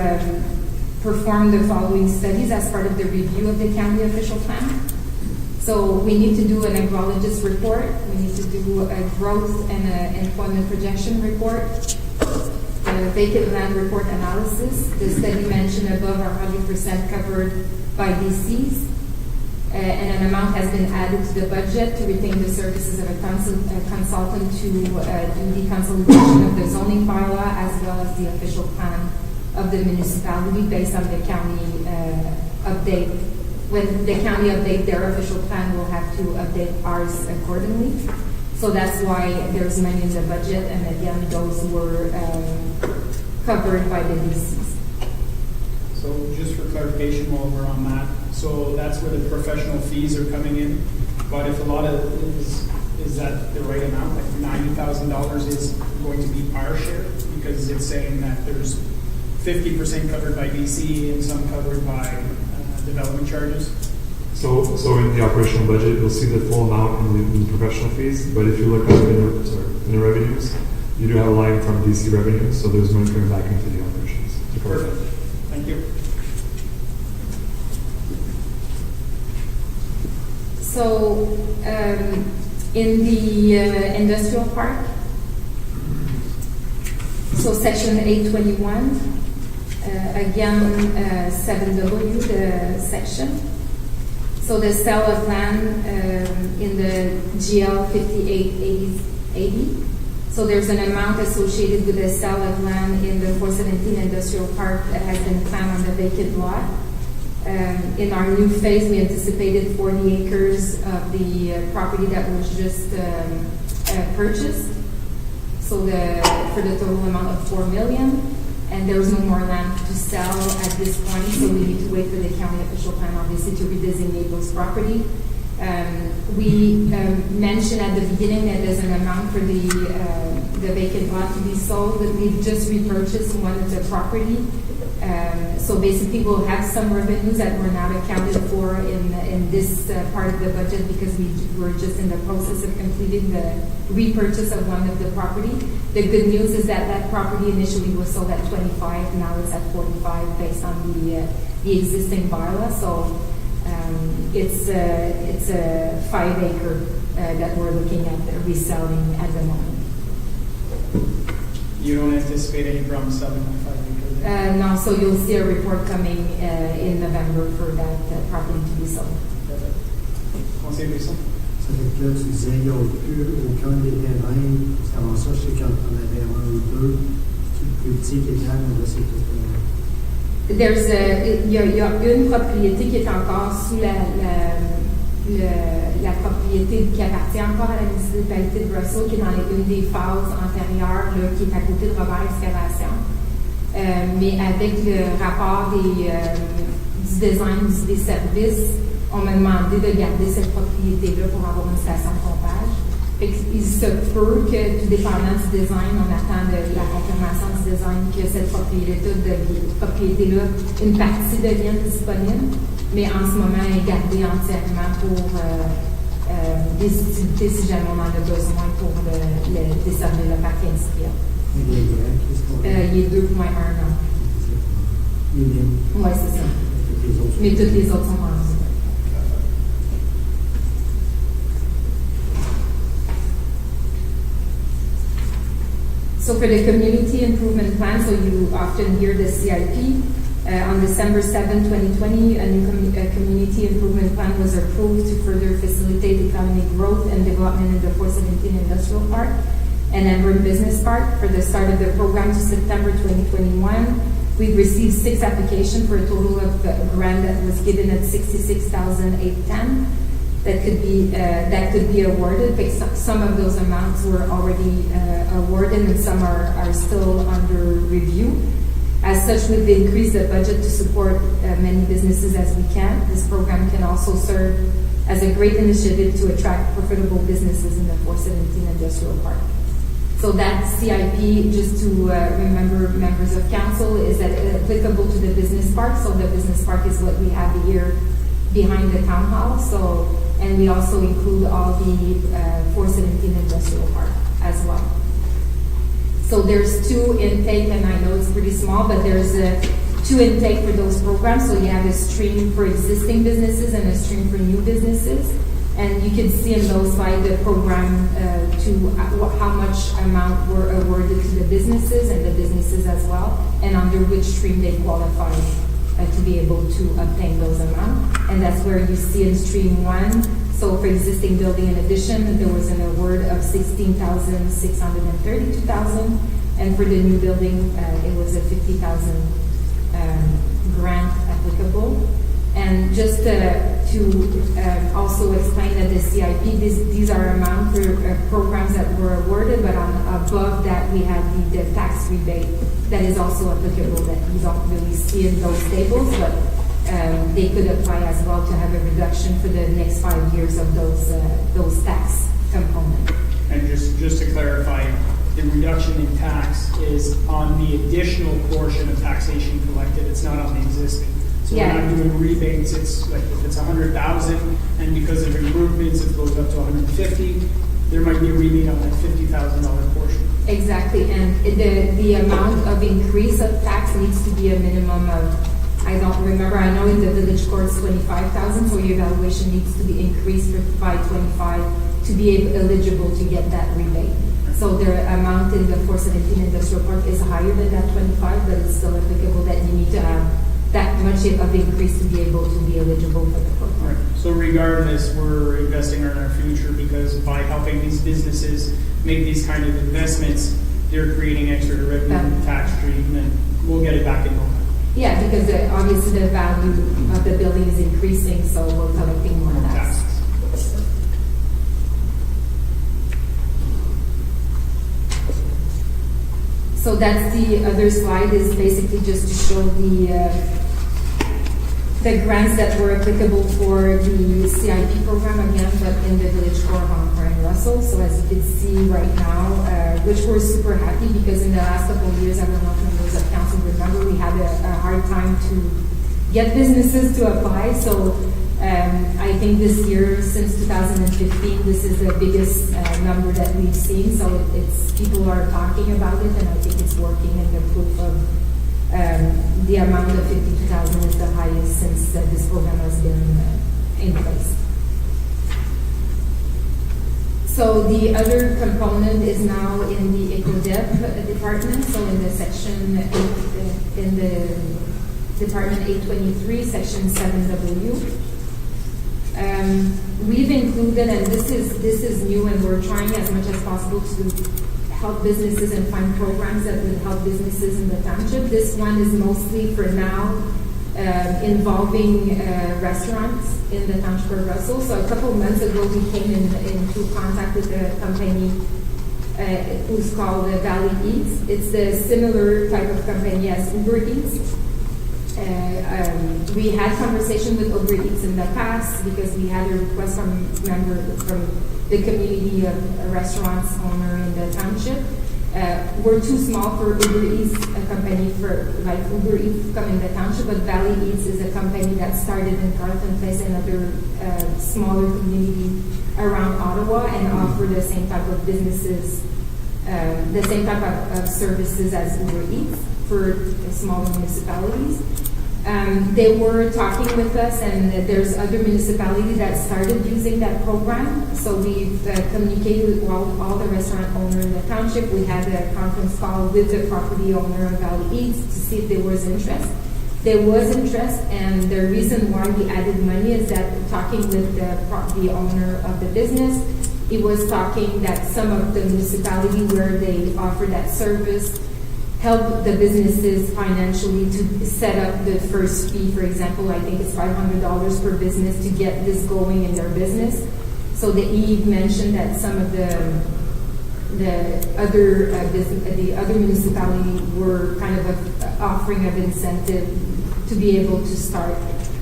perform the following studies as part of the review of the county official plan. So we need to do an agrologist report, we need to do a growth and an employment projection report, a vacant land report analysis. The study mentioned above are 100% covered by DCs. And an amount has been added to the budget to retain the services of a consultant to do the consolidation of the zoning bylaw as well as the official plan of the municipality based on the county update. When the county update their official plan, we'll have to update ours accordingly. So that's why there's money in the budget, and again, those were covered by the DCs. So just for clarification while we're on that, so that's where the professional fees are coming in. But if a lot of, is that the right amount? Like $90,000 is going to be our share? Because it's saying that there's 50% covered by DC and some covered by development charges. So in the operational budget, you'll see the full amount in the professional fees, but if you look up in the revenues, you do have a line from DC revenues, so there's money coming back into the operations. Perfect. Thank you. So in the industrial park, so section 821, again 7W, the section. So the sale of land in the GL 5880. So there's an amount associated with the sale of land in the 417 industrial park that has been planned on the vacant lot. In our new phase, we anticipated 40 acres of the property that was just purchased. So for the total amount of $4 million. And there was no more land to sell at this point, so we need to wait for the county official plan, obviously, to redesignate those property. We mentioned at the beginning that there's an amount for the vacant lot to be sold, but we've just repurchased one of the property. So basically, we'll have some revenues that were not accounted for in this part of the budget because we were just in the process of completing the repurchase of one of the property. The good news is that that property initially was sold at 25, now it's at 45 based on the existing bylaw. So it's a 5 acre that we're looking at reselling at the moment. You don't anticipate any problem selling that 5 acres? No, so you'll see a report coming in November for that property to be sold. Conseiller Brisson? Ça fait que là, tu disais, il n'y a plus aucun des terrains, parce qu'avant ça, je sais qu'on en avait un ou deux, tout plus petit qui était là, mais là, c'est tout. Il y a une propriété qui est encore sous la propriété qui appartient encore à la municipalité de Russell, qui est dans une des phases antérieures, là, qui est à côté de Robert Excavation. Mais avec le rapport du design des services, on m'a demandé de garder cette propriété-là pour avoir une station de pompage. Il se peut que, tout dépendant du design, on attend la confirmation du design que cette propriété-là, une partie devienne disponible, mais en ce moment, elle est gardée entièrement pour des utilités si jamais on en a besoin pour desservir le parc industriel. Il est 2,1 ans. Oui, c'est ça. Mais toutes les autres sont vendues. So for the community improvement plan, so you often hear the CIP. On December 7, 2020, a new community improvement plan was approved to further facilitate economic growth and development in the 417 Industrial Park and Embrun Business Park. For the start of the program to September 2021, we've received 6 applications for a total of grant that was given at $66,810. That could be awarded. Some of those amounts were already awarded, and some are still under review. As such, we've increased the budget to support many businesses as we can. This program can also serve as a great initiative to attract profitable businesses in the 417 Industrial Park. So that CIP, just to remember members of council, is that applicable to the business park. So the business park is what we have here behind the town hall. So, and we also include all the 417 Industrial Park as well. So there's 2 intake, and I know it's pretty small, but there's 2 intake for those programs. So you have a stream for existing businesses and a stream for new businesses. And you can see in those slides the program to how much amount were awarded to the businesses and the businesses as well, and under which stream they qualify to be able to obtain those amounts. And that's where you see in stream 1. So for existing building in addition, there was an award of $16,632, and for the new building, it was a $50,000 grant applicable. And just to to also explain that the CIP, these are amount for programs that were awarded, but above that we have the tax rebate that is also applicable that you don't really see in those tables, but they could apply as well to have a reduction for the next 5 years of those tax components. And just to clarify, the reduction in tax is on the additional portion of taxation collected. It's not on the existing. So Yeah. we're not doing rebates. It's like if it's 100,000 and because of improvements it goes up to 150, there might be a rebate on that $50,000 portion. Exactly, and the amount of increase of tax needs to be a minimum of, I don't remember, I know in the village court it's 25,000, so your evaluation needs to be increased by 25 to be eligible to get that rebate. So the amount in the 417 industrial park is higher than that 25, but it's still applicable that you need to have that much of increase to be able to be eligible for the program. Right. So regardless, we're investing in our future because by helping these businesses make these kind of investments, they're creating extra revenue Yeah. tax stream, and we'll get it back in no time. Yeah, because obviously the value of the building is increasing, so we're collecting more tax. So that's the other slide, is basically just to show the grants that were applicable for the CIP program again, but in the village for Honker and Russell. So as you can see right now, which we're super happy because in the last couple of years, I don't know if members of council remember, we had a hard time to get businesses to apply. So I think this year, since 2015, this is the biggest number that we've seen. So it's people are talking about it, and I think it's working. And the proof of the amount of 52,000 is the highest since this program has been in place. So the other component is now in the EcoDev department. So in the section in the department 823, section 7W. We've included, and this is new, and we're trying as much as possible to help businesses and find programs that would help businesses in the township. This one is mostly for now involving restaurants in the township of Russell. So a couple of months ago, we came into contact with a company who's called Valley Eats. It's a similar type of company as Uber Eats. We had conversation with Uber Eats in the past because we had a request from the community of restaurants owner in the township. We're too small for Uber Eats, a company for like Uber Eats come in the township, but Valley Eats is a company that started in Carleton Place and other smaller community around Ottawa and offer the same type of businesses, the same type of services as Uber Eats for smaller municipalities. They were talking with us, and there's other municipalities that started using that program. So we've communicated with all the restaurant owners in the township. We had a conference call with the property owner of Valley Eats to see if there was interest. There was interest, and the reason why we added money is that talking with the property owner of the business, he was talking that some of the municipality where they offer that service help the businesses financially to set up the first fee. For example, I think it's $500 per business to get this going in their business. So he mentioned that some of the other municipalities were kind of offering of incentive to be able to start.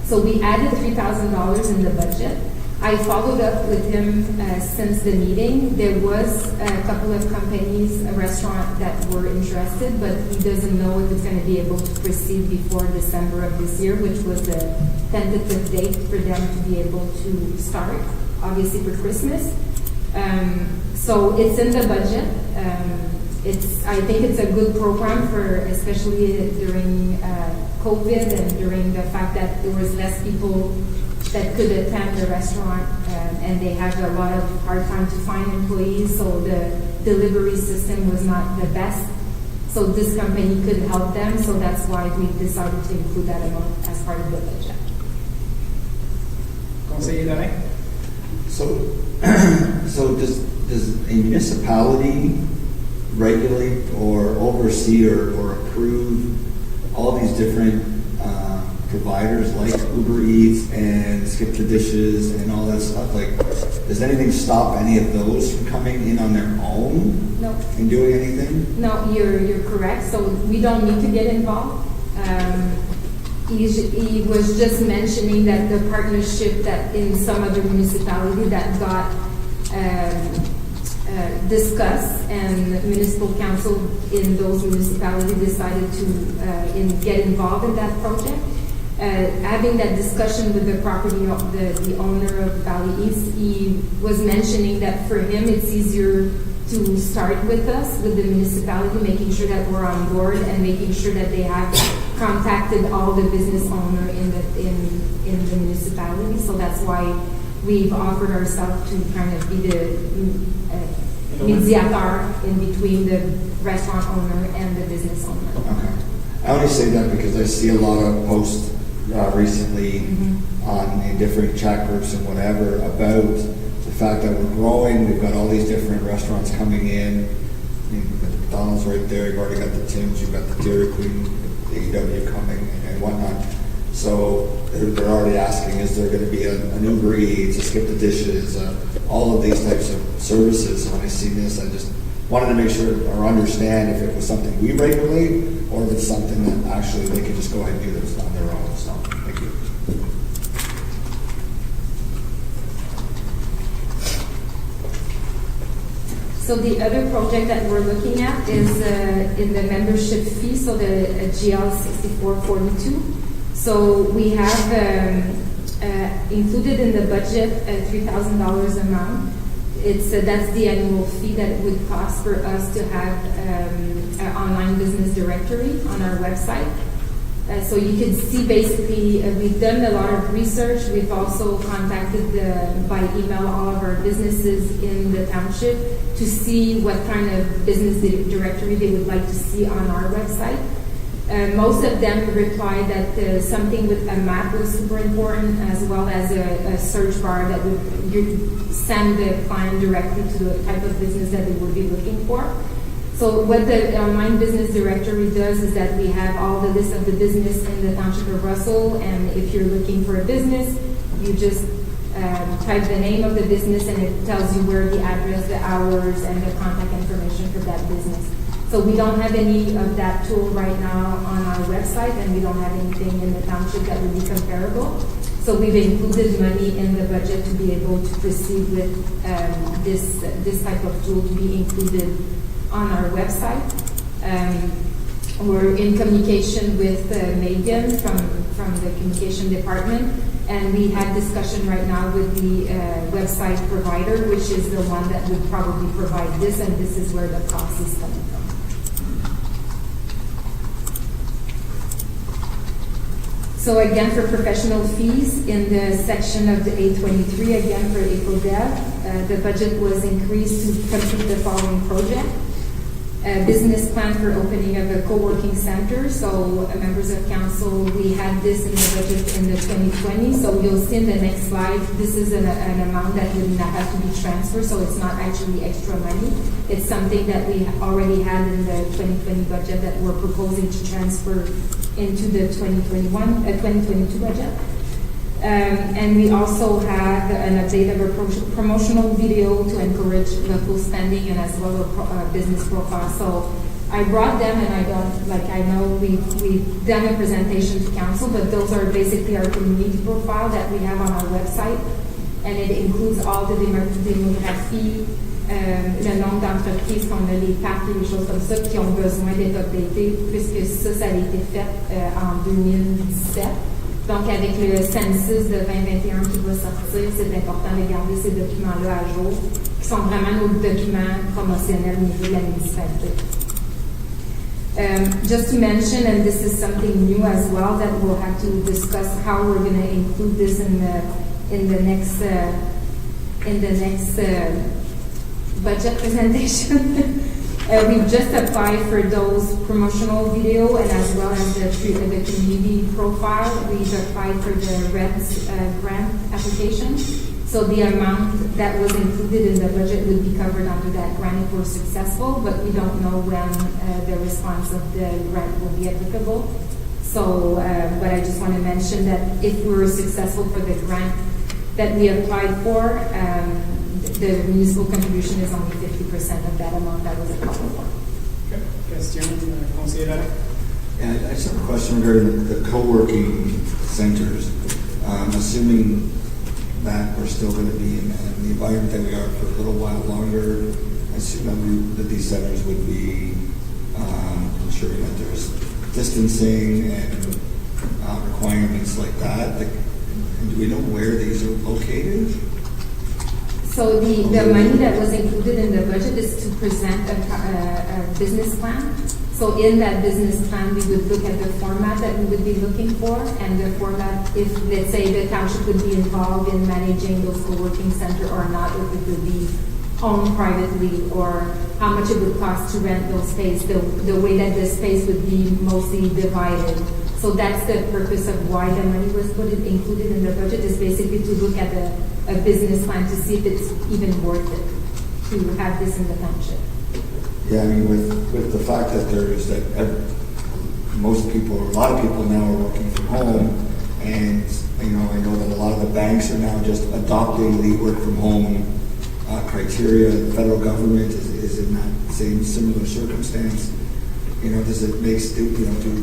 So we added $3,000 in the budget. I followed up with him since the meeting. There was a couple of companies, a restaurant that were interested, but he doesn't know if it's going to be able to proceed before December of this year, which was the tentative date for them to be able to start, obviously for Christmas. So it's in the budget. I think it's a good program for, especially during COVID and during the fact that there was less people that could attend the restaurant, and they had a lot of hard time to find employees, so the delivery system was not the best. So this company could help them, so that's why we decided to include that amount as part of the budget. Conseiller Daré? So does a municipality regulate or oversee or approve all these different providers like Uber Eats and Skip the Dishes and all that stuff? Like, does anything stop any of those from coming in on their own No. and doing anything? No, you're correct. So we don't need to get involved. He was just mentioning that the partnership that in some other municipality that got discussed, and municipal council in those municipalities decided to get involved in that project. Having that discussion with the property, the owner of Valley East, he was mentioning that for him it's easier to start with us, with the municipality, making sure that we're on board and making sure that they have contacted all the business owner in the municipality. So that's why we've offered ourselves to kind of be the mediator in between the restaurant owner and the business owner. Okay. I only say that because I see a lot of posts recently in different chat groups and whatever about the fact that we're growing. We've got all these different restaurants coming in. You've got the McDonald's right there. You've already got the Tim's. You've got the Dairy Queen, the AEW coming and whatnot. So they're already asking, is there going to be an Uber Eats, a Skip the Dishes, all of these types of services. So when I see this, I just wanted to make sure or understand if it was something we regulate or if it's something that actually they can just go ahead and do this on their own. So thank you. So the other project that we're looking at is in the membership fee, so the GL 6442. So we have included in the budget a $3,000 amount. That's the annual fee that it would cost for us to have an online business directory on our website. So you can see basically we've done a lot of research. We've also contacted by email all of our businesses in the township to see what kind of business directory they would like to see on our website. Most of them replied that something with a map was super important, as well as a search bar that would send the client directly to the type of business that they would be looking for. So what the online business directory does is that we have all the list of the business in the Township of Russell, and if you're looking for a business, you just type the name of the business and it tells you where the address, the hours, and the contact information for that business. So we don't have any of that tool right now on our website, and we don't have anything in the township that would be comparable. So we've included money in the budget to be able to proceed with this type of tool to be included on our website. We're in communication with Megan from the communication department, and we have discussion right now with the website provider, which is the one that would probably provide this, and this is where the cost is coming from. So again, for professional fees, in the section of the 823, again for EcoDev, the budget was increased to complete the following project. A business plan for opening of a co-working center. So members of council, we had this in the budget in the 2020. So you'll see in the next slide, this is an amount that would not have to be transferred, so it's not actually extra money. It's something that we already had in the 2020 budget that we're proposing to transfer into the 2022 budget. And we also have an update of a promotional video to encourage local spending and as well a business profile. So I brought them, and I know we've done a presentation to council, but those are basically our community profile that we have on our website, and it includes all the démographie, le nombre d'entreprises qu'on a, les parcs et les choses comme ça qui ont besoin d'être updatées, puisque ça a été fait en 2017. Donc, avec le census de 2021 qui va sortir, c'est important de garder ces documents-là à jour, qui sont vraiment nos documents promotionnels au niveau de la municipalité. Just to mention, and this is something new as well, that we'll have to discuss how we're going to include this in the next budget presentation. We've just applied for those promotional video, and as well as the community profile. We've applied for the REDS grant application. So the amount that was included in the budget would be covered under that grant if we're successful, but we don't know when the response of the grant will be applicable. So, but I just want to mention that if we were successful for the grant that we applied for, the municipal contribution is only 50% of that amount that was applied for. Okay. Question, Conseiller Lara? Yeah, I just have a question regarding the co-working centers. Assuming that we're still going to be in the environment that we are for a little while longer, I assume that these centers would be ensuring that there's distancing and requirements like that. And do we know where these are located? So the money that was included in the budget is to present a business plan. So in that business plan, we would look at the format that we would be looking for, and the format, if, let's say, the township would be involved in managing those co-working center or not, if it would be owned privately, or how much it would cost to rent those space, the way that the space would be mostly divided. So that's the purpose of why the money was included in the budget, is basically to look at a business plan to see if it's even worth it to have this in the township. Yeah, I mean, with the fact that most people, or a lot of people now are working from home, and I know that a lot of the banks are now just adopting the work from home criteria. The federal government is in that same similar circumstance. Does it make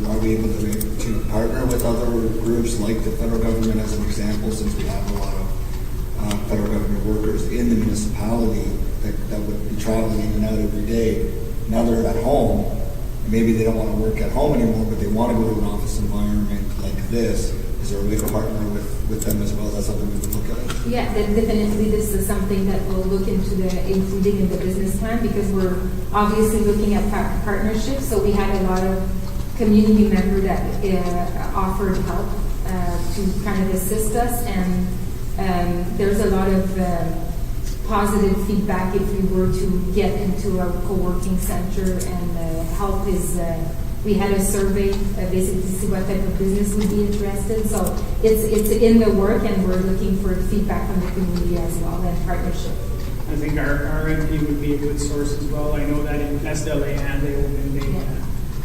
are we able to partner with other groups like the federal government as an example, since we have a lot of federal government workers in the municipality that would be traveling in and out every day. Now they're at home. Maybe they don't want to work at home anymore, but they want to go to an office environment like this. Is there a way to partner with them as well? Is that something we would look at? Yeah, definitely this is something that we'll look into including in the business plan, because we're obviously looking at partnerships. So we had a lot of community members that offered help to kind of assist us, and there's a lot of positive feedback if we were to get into a co-working center, and help is, we had a survey basically to see what type of business would be interested. So it's in the work, and we're looking for feedback from the community as well, and partnership. I think our MP would be a good source as well. I know that in SLA and they opened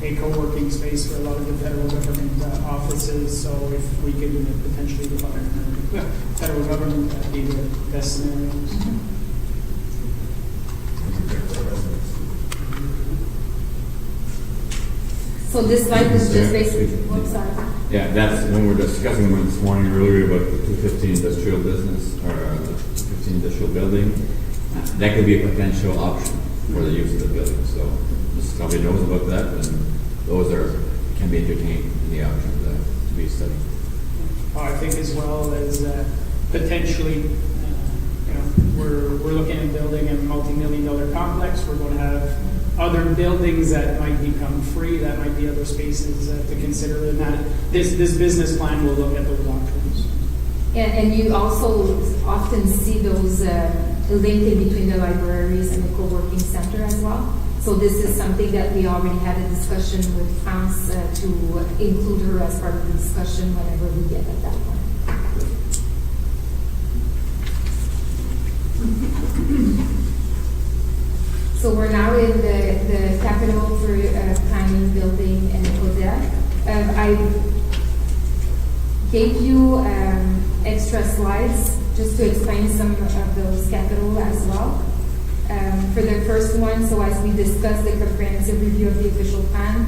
a co-working space for a lot of the federal government offices. So if we could potentially partner with the federal government, that'd be the best scenario. So this slide is just basically, whoops, sorry. Yeah, that's when we're discussing this morning earlier about the 215 industrial business, or 215 industrial building. That could be a potential option for the use of the building. So Mrs. Covey knows about that, and those can be entertained in the options to be studied. I think as well as potentially, we're looking at building a multi-million-dollar complex. We're going to have other buildings that might become free. That might be other spaces to consider. And that this business plan will look at those options. And you also often see those linking between the libraries and the co-working center as well. So this is something that we already had a discussion with France to include her as part of the discussion whenever we get at that point. So we're now in the capital for planning, building, and ODEC. I gave you extra slides just to explain some of those capital as well. For the first one, so as we discussed the comprehensive review of the official plan,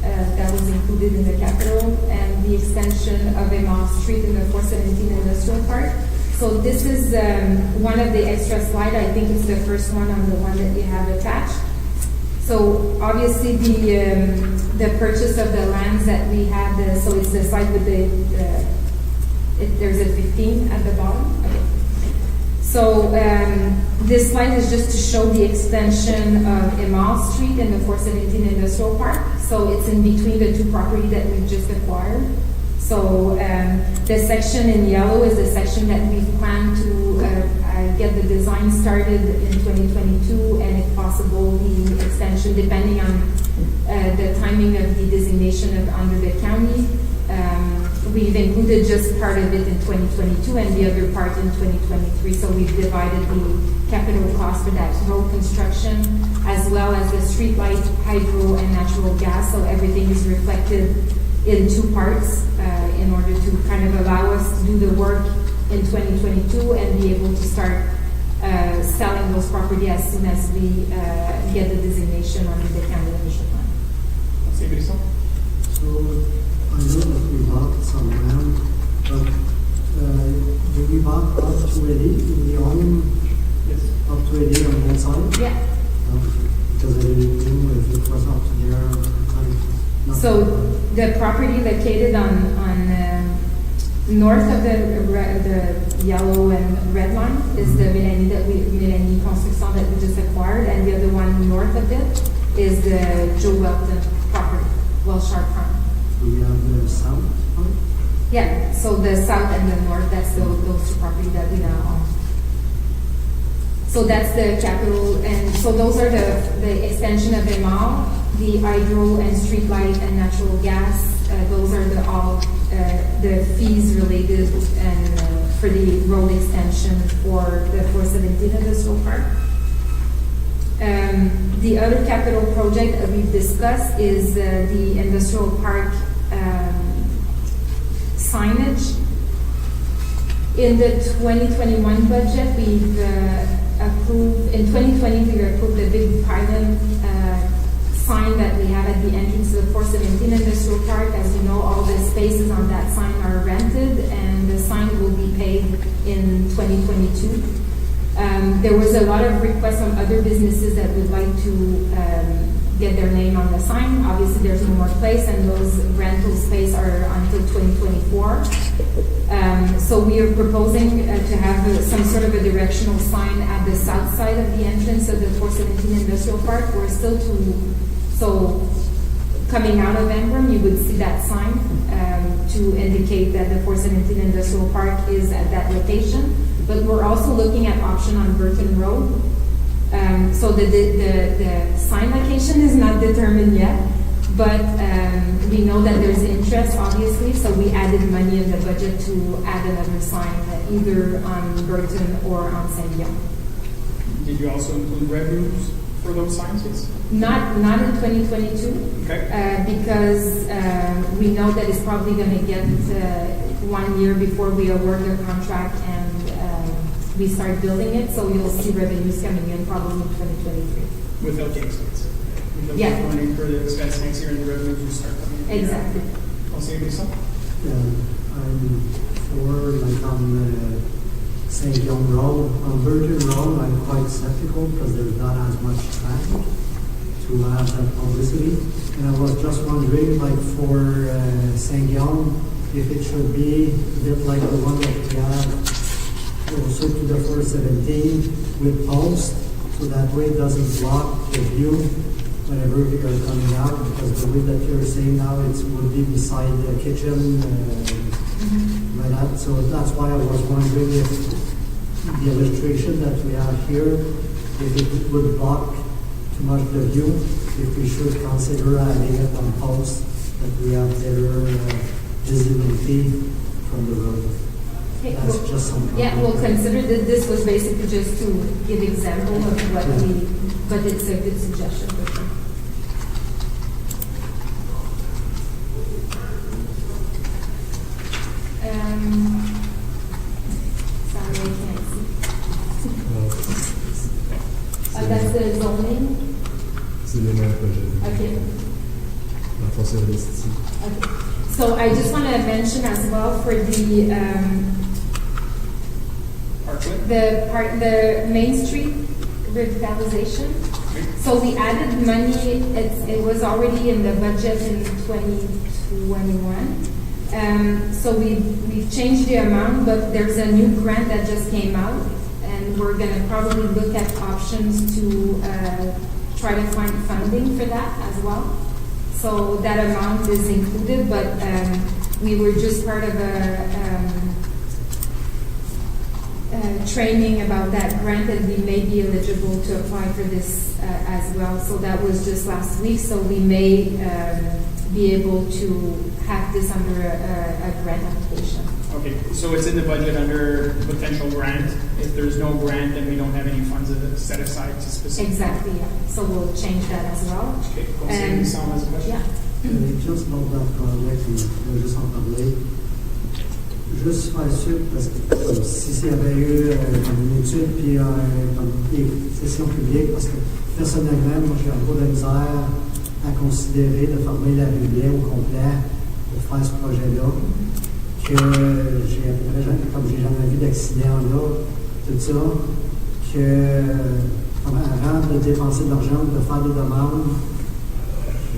that was included in the capital, and the extension of Emma Street in the 417 Industrial Park. So this is one of the extra slides. I think it's the first one on the one that you have attached. So obviously the purchase of the lands that we had, so it's the slide with there's a 15 at the bottom. Okay. So this slide is just to show the extension of Emma Street and the 417 Industrial Park. So it's in between the two properties that we've just acquired. So the section in yellow is the section that we plan to get the design started in 2022, and if possible, the extension depending on the timing of the designation of under the county. We've included just part of it in 2022 and the other part in 2023. So we've divided the capital cost for that road construction, as well as the street light, hydro, and natural gas. So everything is reflected in two parts in order to kind of allow us to do the work in 2022 and be able to start selling those property as soon as we get the designation under the Canada Initial Plan. C'est Brisson? So I know that we bought some land, but did we bought up to 80? Did we own Yes. up to 80 on one side? Yeah. Because I didn't know if it was up to there. So the property located on north of the yellow and red line is the Mélanie Construction that we just acquired, and the other one north of it is the Joe Welton property, Wellshire Farm. We have the south part. Yeah, so the south and the north, that's those two properties that we now own. So that's the capital, and so those are the extension of the mall, the hydro and street light and natural gas. Those are the fees related and for the road extension for the 417 Industrial Park. The other capital project that we've discussed is the Industrial Park signage. In the 2021 budget, we've approved, in 2020 we approved a big pylon sign that we have at the entrance to the 417 Industrial Park. As you know, all the spaces on that sign are rented, and the sign will be paid in 2022. There was a lot of requests from other businesses that would like to get their name on the sign. Obviously, there's no more place, and those rental space are until 2024. So we are proposing to have some sort of a directional sign at the south side of the entrance of the 417 Industrial Park. We're still so coming out of Engram, you would see that sign to indicate that the 417 Industrial Park is at that location. But we're also looking at option on Burton Road. So the sign location is not determined yet, but we know that there's interest, obviously, so we added money in the budget to add another sign, either on Burton or on Saint Guillaume. Did you also include revenues for those signs? Yes. Not in 2022, Okay. because we know that it's probably going to get 1 year before we award the contract and we start building it, so you'll see revenues coming in probably in 2023. Without the expense. Without Yeah. the money for the expense next year and the revenues will start coming in. Exactly. C'est Brisson? I'm for like on St. John Road. On Burton Road, I'm quite skeptical because there's not as much traffic to have that publicity. And I was just wondering, like for St. John, if it should be a bit like the one that we have also to the 417 with posts, so that way it doesn't block the view whenever we are coming out, because the way that you're saying now, it would be beside the kitchen, like that. So that's why I was wondering if the illustration that we have here, if it would block too much the view, if we should consider adding it on posts that we have better visibility from the road. Okay, That's just some yeah, comment. we'll consider that this was basically just to give example of what we, but it's a good suggestion for sure. Sorry, I can't see. That's the zoning. C'est les mêmes projets. Okay. La force ici. Okay. So I just want to mention as well for the Main Street revitalization. So we added money. It was already in the budget in 2021. So we've changed the amount, but there's a new grant that just came out, and we're going to probably look at options to try to find funding for that as well. So that amount is included, but we were just part of a training about that grant, and we may be eligible to apply for this as well. So that was just last week, so we may be able to have this under a grant application. Okay, so it's in the budget under potential grant. If there's no grant, then we don't have any funds set aside to specific. Exactly, yeah. So we'll change that as well. Okay, Conseil Brisson has a question? Yeah. Just about that project, on va juste en parler. Juste faire suite, parce que comme si s'il y avait eu comme une étude, puis comme des sessions publiques, parce que personnellement, moi, j'ai un peu de misère à considérer de fermer la rivière au complet pour faire ce projet-là. Que j'ai à peu près, comme j'ai jamais vu d'accident là, tout ça, que avant de dépenser de l'argent, de faire des demandes,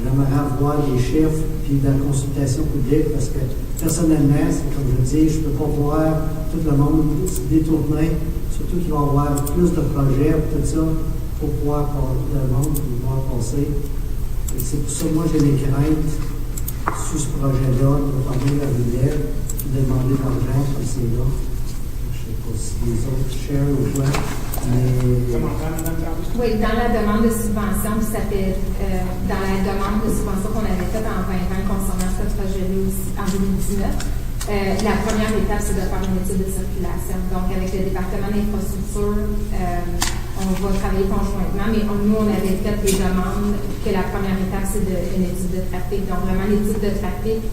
j'aimerais avoir des chiffres puis de la consultation publique parce que personnellement, c'est comme je dis, je ne peux pas voir tout le monde se détourner, surtout qu'il va y avoir plus de projets tout ça pour pouvoir le monde pouvoir passer. Et c'est pour ça que moi j'ai des craintes sur ce projet-là, de fermer la rivière puis de demander de l'argent comme c'est là. Je ne sais pas si les autres share ou quoi, mais. Commentaire, Madame Tremblay? Oui, dans la demande de subvention, puis ça fait dans la demande de subvention qu'on avait faite en 2020 concernant ce projet-là aussi en 2019, la première étape, c'est de faire une étude de circulation. Donc, avec le département d'infrastructure, on va travailler conjointement, mais nous, on avait fait des demandes que la première étape, c'est une étude de trafic. Donc, vraiment, l'étude de trafic,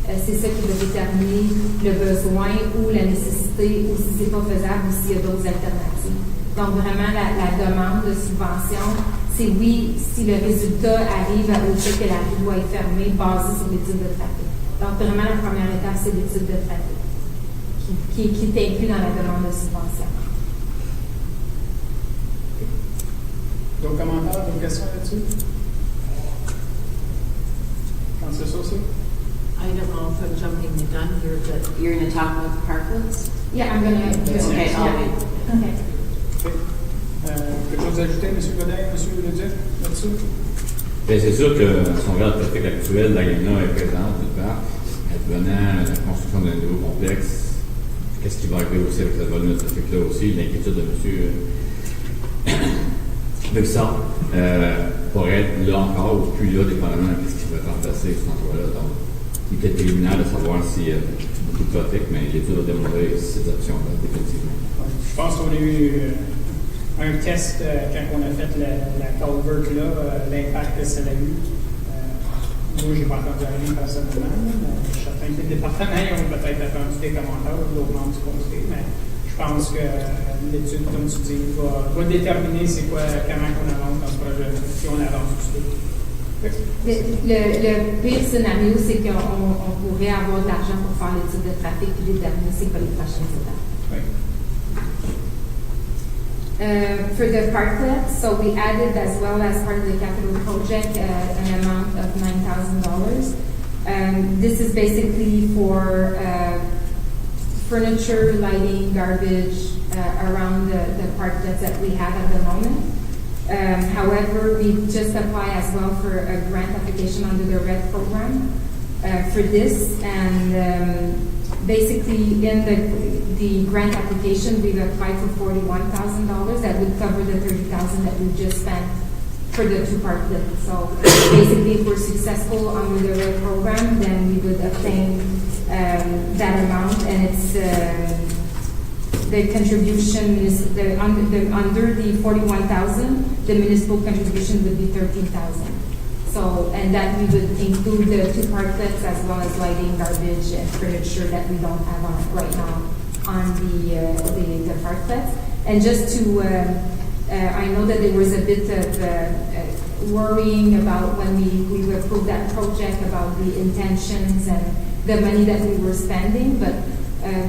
c'est ça qui va déterminer le besoin ou la nécessité, ou si c'est pas faisable, ou s'il y a d'autres alternatives. Donc, vraiment, la demande de subvention, c'est oui, si le résultat arrive au fait que la rue doit être fermée, basée sur l'étude de trafic. Donc, vraiment, la première étape, c'est l'étude de trafic, qui est inclus dans la demande de subvention. D'autres commentaires, d'autres questions là-dessus? Councillor Saucier? I don't know if I'm jumping the gun here, but you're going to talk about the parklets? Yeah, I'm going to. Okay, I'll wait. Okay. Quelque chose à ajouter, M. Godin, M. Leduc, là-dessus? Bien, c'est sûr que si on regarde le trafic actuel, l'AGNA est présente, d'une part. Advenant la construction d'un nouveau complexe, qu'est-ce qui va arriver aussi avec ce volume de trafic-là aussi? L'inquiétude de M. Vexard pourrait être là encore ou plus là, dépendamment de ce qui va être remplacé cet endroit-là. Donc, il est peut-être préliminaire de savoir s'il y a beaucoup de trafic, mais l'étude a démontré ces options-là, définitivement. Je pense qu'on a eu un test quand on a fait la culvert là, l'impact que ça a eu. Moi, je n'ai pas entendu rien personnellement, mais je suis certain que les départements ont peut-être attendu des commentaires ou d'autres membres du conseil, mais je pense que l'étude, comme tu dis, va déterminer c'est quoi, comment on avance dans ce projet, si on avance tout de suite. Le pire scénario, c'est qu'on pourrait avoir de l'argent pour faire l'étude de trafic et déterminer c'est quoi les prochaines étapes. Oui. For the parklet, so we added as well as part of the capital project an amount of $9,000. This is basically for furniture, lighting, garbage around the parklets that we have at the moment. However, we just apply as well for a grant application under the RED program for this, and basically in the grant application we've applied for $41,000 that would cover the $30,000 that we just spent for the two parklets. So basically, if we're successful under the RED program, then we would obtain that amount, and it's the contribution is under the $41,000, the municipal contribution would be $13,000. So, and that we would include the two parklets as well as lighting, garbage, and furniture that we don't have on right now on the parklets. And just to, I know that there was a bit of worrying about when we approved that project about the intentions and the money that we were spending, but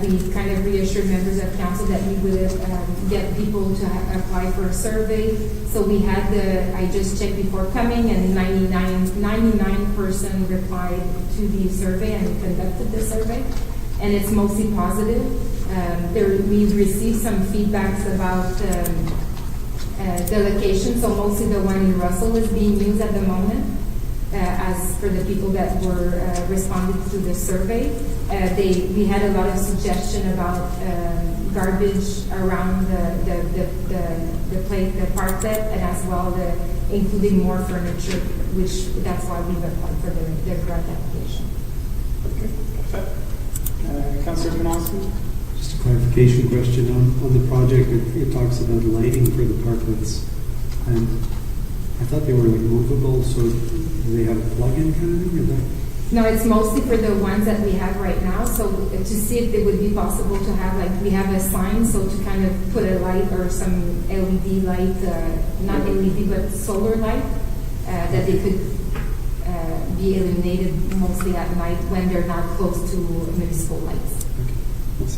we kind of reassured members of council that we would get people to apply for a survey. So we had I just checked before coming, and 99% replied to the survey, and we conducted the survey, and it's mostly positive. We've received some feedbacks about the location, so mostly the one in Russell is being used at the moment. As for the people that were responding to the survey, we had a lot of suggestion about garbage around the parklet, and as well including more furniture, which that's why we've applied for the grant application. Okay, perfect. Councillor Panofsky? Just a clarification question on the project. It talks about lighting for the parklets, and I thought they were like movable, so do they have a plug-in kind of thing, or that? No, it's mostly for the ones that we have right now, so to see if it would be possible to have, like, we have a sign, so to kind of put a light or some LED light, not LED, but solar light, that they could be illuminated mostly at night when they're not close to municipal lights. Okay.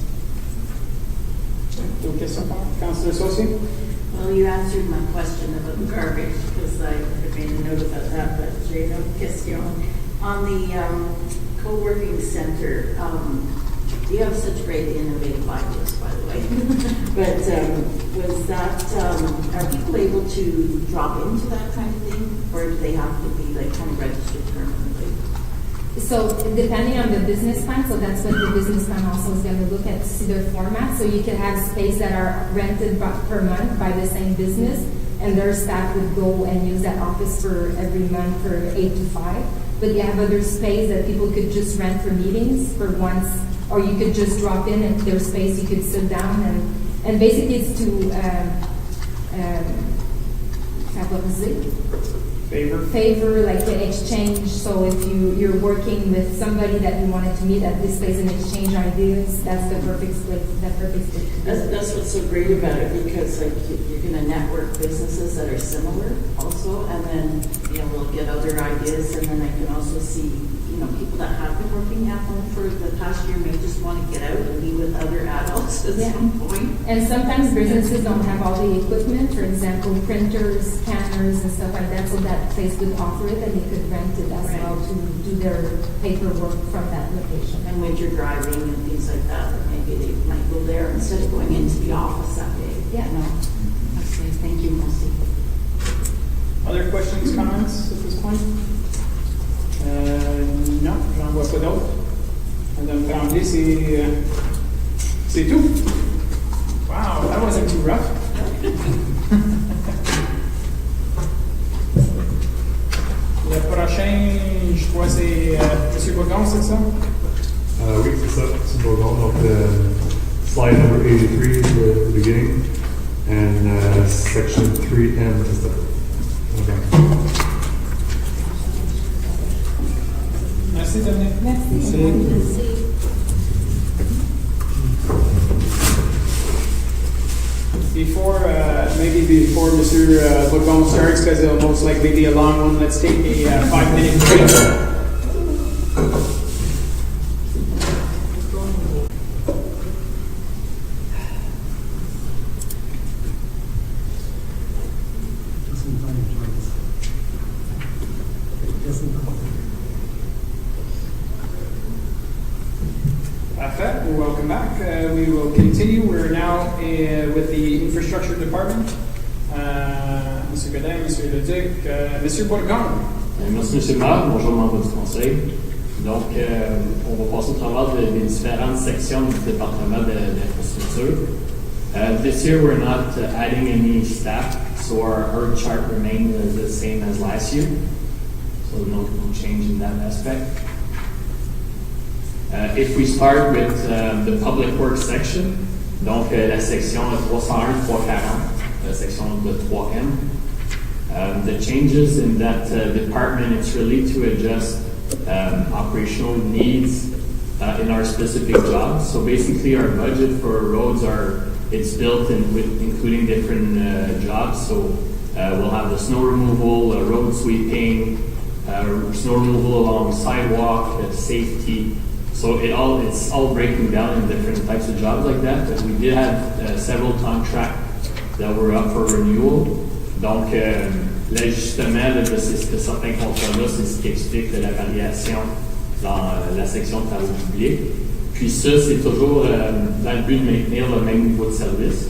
D'autres questions, Councillor Saucier? Well, you answered my question about the garbage, because I made a note about that, but j'ai une autre question. On the co-working center, you have such great innovative ideas, by the way. But was that, are people able to drop into that kind of thing, or do they have to be like kind of registered permanently? So depending on the business plan, so that's what the business plan also is going to look at, see the format. So you can have space that are rented per month by the same business, and their staff would go and use that office for every month for 8 to 5. But you have other space that people could just rent for meetings for once, or you could just drop in and there's space you could sit down and basically it's to favoriser. Favor, like the exchange. So if you're working with somebody that you wanted to meet at this place and exchange ideas, that's the perfect place. That's what's so great about it, because like you're going to network businesses that are similar also, and then we'll get other ideas, and then I can also see people that have been working at home for the past year may just want to get out and be with other adults at some point. And sometimes businesses don't have all the equipment, for example, printers, scanners, and stuff like that, so that place would offer it, and they could rent it as well to do their paperwork from that location. And when you're driving and things like that, maybe they might go there instead of going into the office that day. Yeah. Okay, thank you, Melcy. Other questions, comments at this point? Non, j'en vois pas d'autres. Madame Tremblay, c'est tout. Wow, that wasn't too rough. Le prochain, je crois, c'est M. Bourgon, c'est ça? Oui, c'est ça, c'est Bourgon. Donc, slide number 83 is the beginning, and section 3M is the. Okay. Merci, Dominique. Merci. Before Mr. Bourgon starts, because it'll most likely be a long one, let's take a 5-minute break. Welcome back. We will continue. We're now with the infrastructure department. Monsieur Godin, Monsieur Leduc, Monsieur Bourgon. Merci, Monsieur le maire. Bonjour, membre du conseil. Donc, on va passer au travers des différentes sections du département d'infrastructure. This year, we're not adding any staff, so our chart remains the same as last year. So no change in that aspect. If we start with the public works section, donc la section 301-340, la section de 3M. The changes in that department, it's really to adjust operational needs in our specific jobs. So basically our budget for roads it's built in with including different jobs. So we'll have the snow removal, road sweeping, snow removal along sidewalk, safety. So it's all breaking down in different types of jobs like that. But we did have several contracts that were up for renewal. Donc, l'ajustement de certains contrats-là, c'est ce qui explique la variation dans la section de travaux publics. Puis ça, c'est toujours dans le but de maintenir le même niveau de service.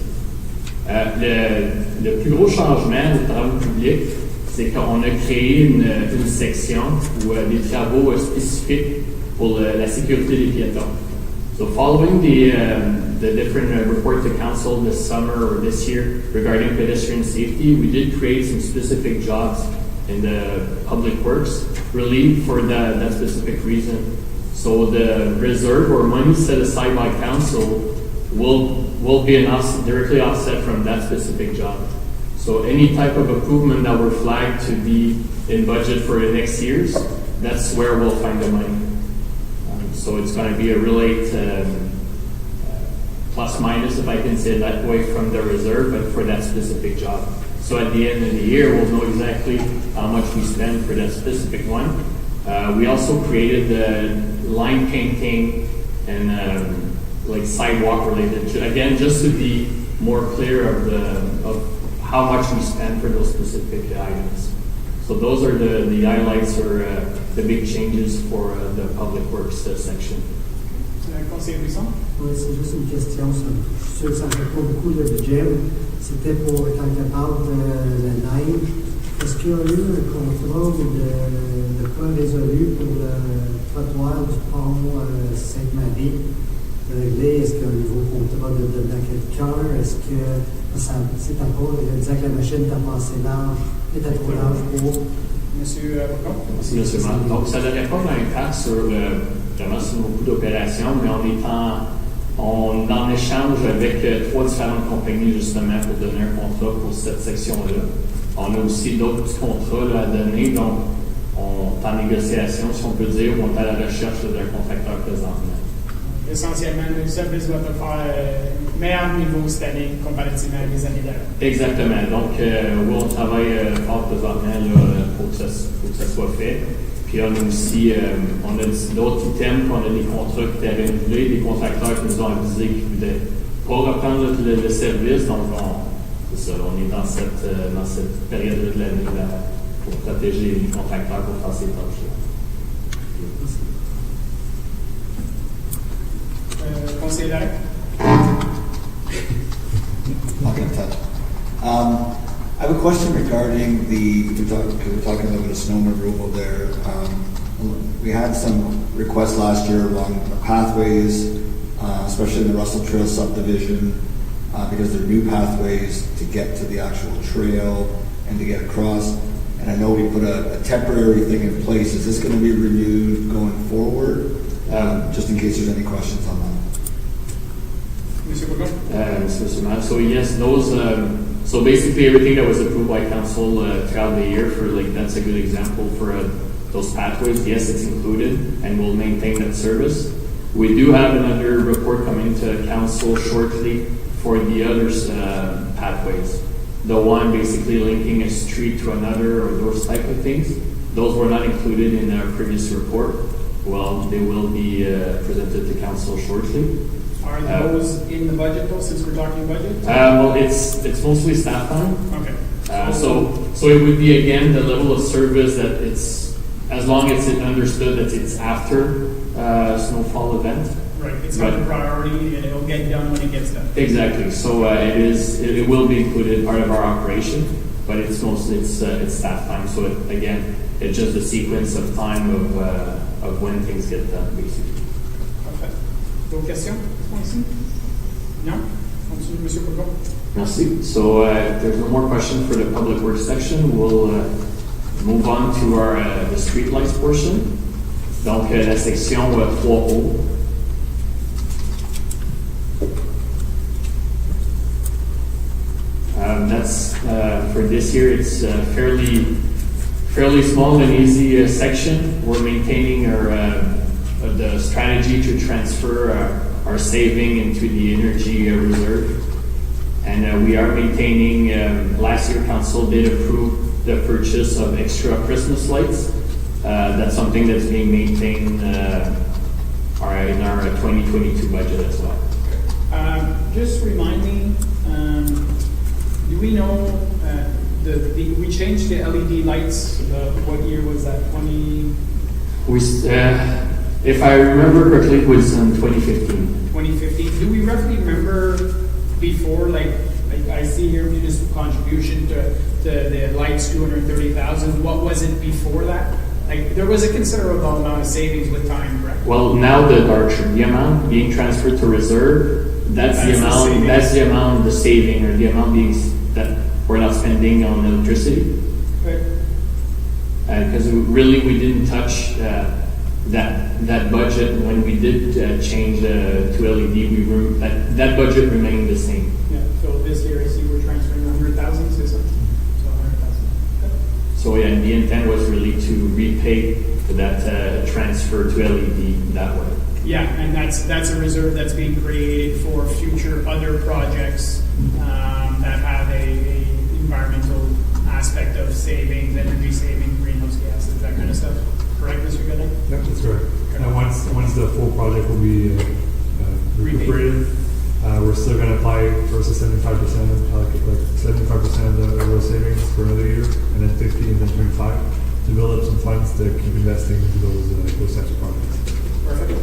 Le plus gros changement des travaux publics, c'est qu'on a créé une section où des travaux spécifiques pour la sécurité des piétons. So following the different report to council this summer or this year regarding pedestrian safety, we did create some specific jobs in the public works, really for that specific reason. So the reserve or money set aside by council will be directly offset from that specific job. So any type of improvement that were flagged to be in budget for the next years, that's where we'll find the money. So it's going to be a relate plus minus, if I can say that way, from the reserve, but for that specific job. So at the end of the year, we'll know exactly how much we spend for that specific one. We also created the line painting and like sidewalk related, again, just to be more clear of how much we spend for those specific items. So those are the highlights or the big changes for the public works section. Conseiller Buisson? Oui, c'est juste une question. Je suis sûr que ça ne fait pas beaucoup de budget. C'était pour, quand on parle de la neige, est-ce qu'il y a eu un contrat ou de quoi résolu pour le trottoir du pont Sainte-Marie de régler? Est-ce qu'il y a un nouveau contrat de donner à quelqu'un? Est-ce que c'est encore, il disait que la machine était pas assez large, était trop large pour... Monsieur Bocon? Merci, M. Mann. Donc, ça n'aurait pas d'impact sur vraiment sur beaucoup d'opérations, mais on en échange avec 3 différentes compagnies justement pour donner un contrat pour cette section-là. On a aussi d'autres petits contrats là, à donner, donc on est en négociation, si on peut dire, ou on est à la recherche d'un contracteur présentement. Essentiellement, le service va te faire meilleur niveau cette année comparativement à des années d'avant. Exactement. Donc, oui, on travaille fort présentement là, pour que ça soit fait. Puis on a aussi on a d'autres items, on a des contrats qui étaient renouvelés, des contracteurs qui nous ont avisé qu'ils ne voulaient pas reprendre le service. Donc, c'est ça, on est dans cette période-là de l'année là, pour protéger les contracteurs pour faire ces tâches-là. Conseiller Larrey? Not going to touch. I have a question regarding we're talking a little bit of snow removal there. We had some requests last year along the pathways, especially in the Russell Trail subdivision, because they're new pathways to get to the actual trail and to get across. And I know we put a temporary thing in place. Is this going to be renewed going forward? Just in case there's any questions on that. Monsieur Bocon? So yes, those. So basically, everything that was approved by council throughout the year for that's a good example for those pathways. Yes, it's included, and we'll maintain that service. We do have another report coming to council shortly for the other pathways. The one basically linking a street to another or those type of things. Those were not included in our previous report. Well, they will be presented to council shortly. Are those in the budget though, since we're talking budget? Well, it's mostly staff time. Okay. So it would be again the level of service that it's, as long as it's understood that it's after snowfall event. Right, it's not a priority and it'll get done when it gets done. Exactly. So it will be included part of our operation, but it's mostly it's staff time. So it's just a sequence of time of when things get done, basically. Parfait. D'autres questions ici? Non? Continue, Monsieur Bocon. Merci. So if there's no more questions for the public works section, we'll move on to the street lights portion. Donc la section 3O. That's for this year. It's fairly small and easy section. We're maintaining the strategy to transfer our saving into the energy reserve, and we are maintaining. Last year, council did approve the purchase of extra Christmas lights. That's something that's being maintained in our 2022 budget as well. Just remind me. Do we know we changed the LED lights? What year was that? 20. If I remember correctly, it was in 2015. 2015. Do we roughly remember before, like I see here, municipal contribution to the lights, 230,000. What was it before that? Like there was a considerable amount of savings with time, correct? Well, now the amount being transferred to reserve, that's the amount. That's the amount, the saving, or the amount that we're not spending on electricity. Right. Because really, we didn't touch that budget when we did change to LED. That budget remained the same. Yeah. So this year, I see we're transferring 100,000. Is it? the intent was really to repay that transfer to LED that way. Yeah, and that's a reserve that's being created for future other projects that have a environmental aspect of savings, energy saving, greenhouse gases, that kind of stuff. Correct, Mr. Gooding? Yep, that's correct. And once the full project will be recuperated, we're still going to apply first to 75%, like 75% of the road savings for another year, and then 50 and then 25 to build up some funds to keep investing into those types of projects. Perfect.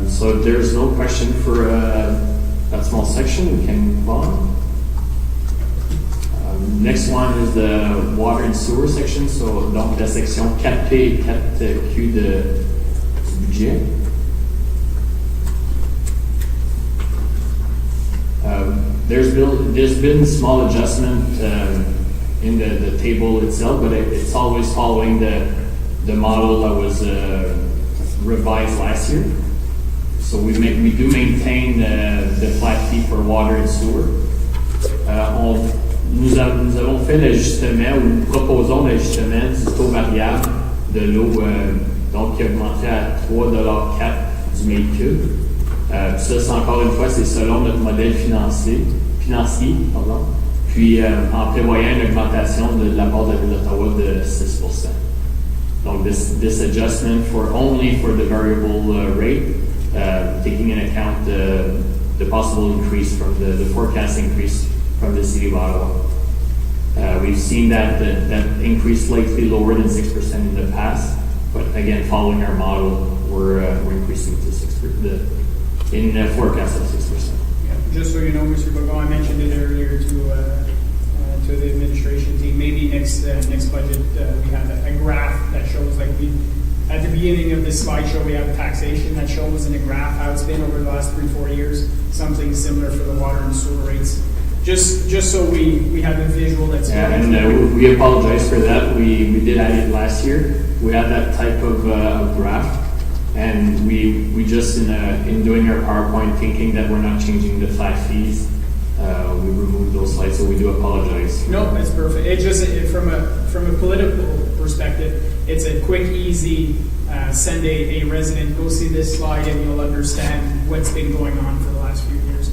So if there's no question for that small section, we can move on. Next one is the water and sewer section, so donc la section 4P et 4Q du budget. There's been small adjustment in the table itself, but it's always following the model that was revised last year. So we do maintain the flat fee for water and sewer. Nous avons fait l'ajustement, ou nous proposons l'ajustement du taux variable de l'eau, donc qui a augmenté à 3,04 du mètre cube. Ça, c'est encore une fois, c'est selon notre modèle financier, puis en prévoyant une augmentation de la part de la Ville d'Ottawa de 6%. Donc, this adjustment only for the variable rate, taking into account the possible increase from the forecast increase from the City of Ottawa. We've seen that increase slightly lower than 6% in the past, but again, following our model, we're increasing to 6% in a forecast of 6%. Yeah, just so you know, Mr. Bourgon, I mentioned it earlier to the administration team. Maybe next budget we have a graph that shows, like at the beginning of this slideshow, we have taxation that shows in a graph how it's been over the last 3-4 years. Something similar for the water and sewer rates. Just so we have a visual that's... Yeah, and we apologize for that. We did add it last year. We had that type of graph, and we just in doing our PowerPoint, thinking that we're not changing the flat fees, we removed those slides, so we do apologize. No, it's perfect. It just from a political perspective, it's a quick, easy send a resident, go see this slide, and you'll understand what's been going on for the last few years.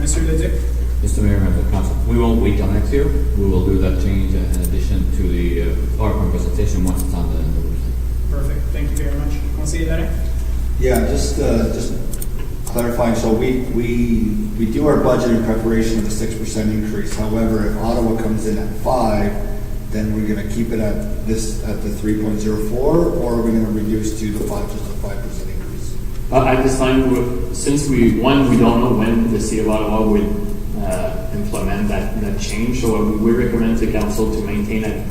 Mr. Leduc? Mr. Mayor, members of council, we won't wait till next year. We will do that change in addition to the PowerPoint presentation once it's on the website. Perfect. Thank you very much. Conseiller Daré? Yeah, just clarifying, so we do our budget in preparation of the 6% increase. However, if Ottawa comes in at 5, then we're going to keep it at the 3.04, or are we going to reduce to the 5, just a 5% increase? At this time, since we don't know when the City of Ottawa would implement that change, so we recommend to council to maintain it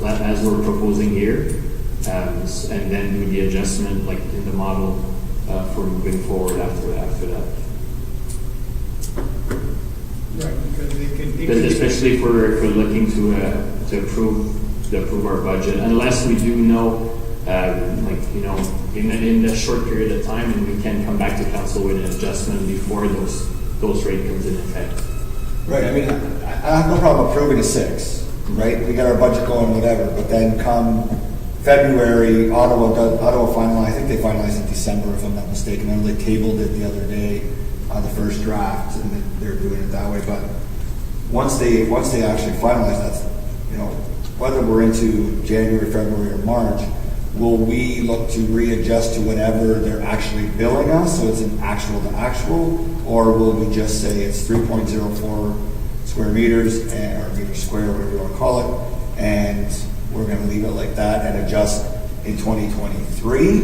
as we're proposing here, and then do the adjustment like in the model for moving forward after that. Right, because especially if we're looking to approve our budget, unless we do know, in a short period of time, and we can come back to council with an adjustment before those rate comes in effect. Right. I mean, I have no problem approving a 6. Right. We got our budget going, whatever. But then come February, Ottawa finalized. I think they finalized in December, if I'm not mistaken. I know they tabled it the other day on the first draft, and they're doing it that way. But once they actually finalize, that's whether we're into January, February, or March, will we look to readjust to whatever they're actually billing us, so it's an actual to actual, or will we just say it's 3.04 square meters, or meters square, whatever you want to call it, and we're going to leave it like that and adjust in 2023?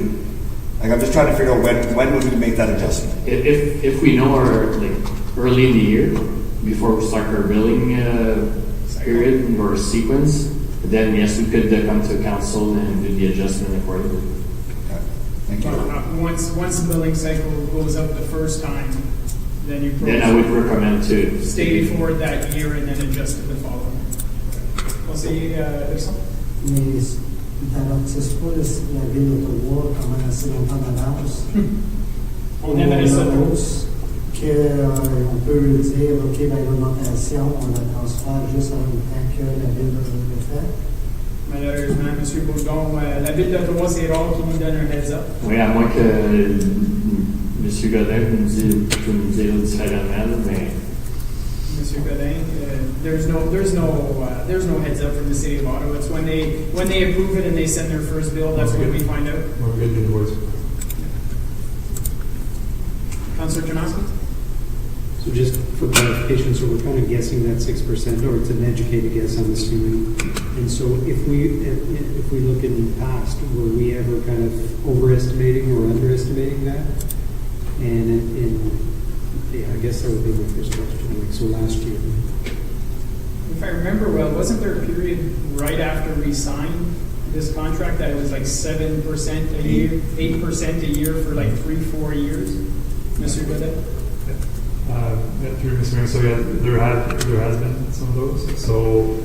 Like, I'm just trying to figure out when would we make that adjustment? If we know early in the year, before we start our billing period or sequence, then yes, we could come to council and do the adjustment accordingly. Okay. Thank you. Once the billing cycle goes up the first time, then I would recommend to stay forward that year and then adjust it the following. Conseiller Alexandre? Mais t'avertis pas la Ville d'Ottawa pendant assez longtemps d'avance. On aimerait ça. qu'on peut dire, OK, ben, l'augmentation, on la transfère juste en même temps que la ville le fait. Malheureusement, M. Bourdon, la ville d'Ottawa, c'est rare qu'il nous donne un heads-up. Oui, à moins que M. Godin nous dire différemment, mais Mr. Godin, there's no heads up from the city of Ottawa. It's when they approve it and they send their first bill, that's when we find out. When we get the invoice. Councillor Janowski? So just for clarification, so we're kind of guessing that 6%, or it's an educated guess, I'm assuming. And so if we look in the past, were we ever kind of overestimating or underestimating that? And yeah, I guess that would be my first question. Like, so last year. If I remember well, wasn't there a period right after we signed this contract that it was like 7% a year, 8% a year for like 3-4 years? Mr. Godet? Through Mr. Mayor, so yeah, there has been some of those. So,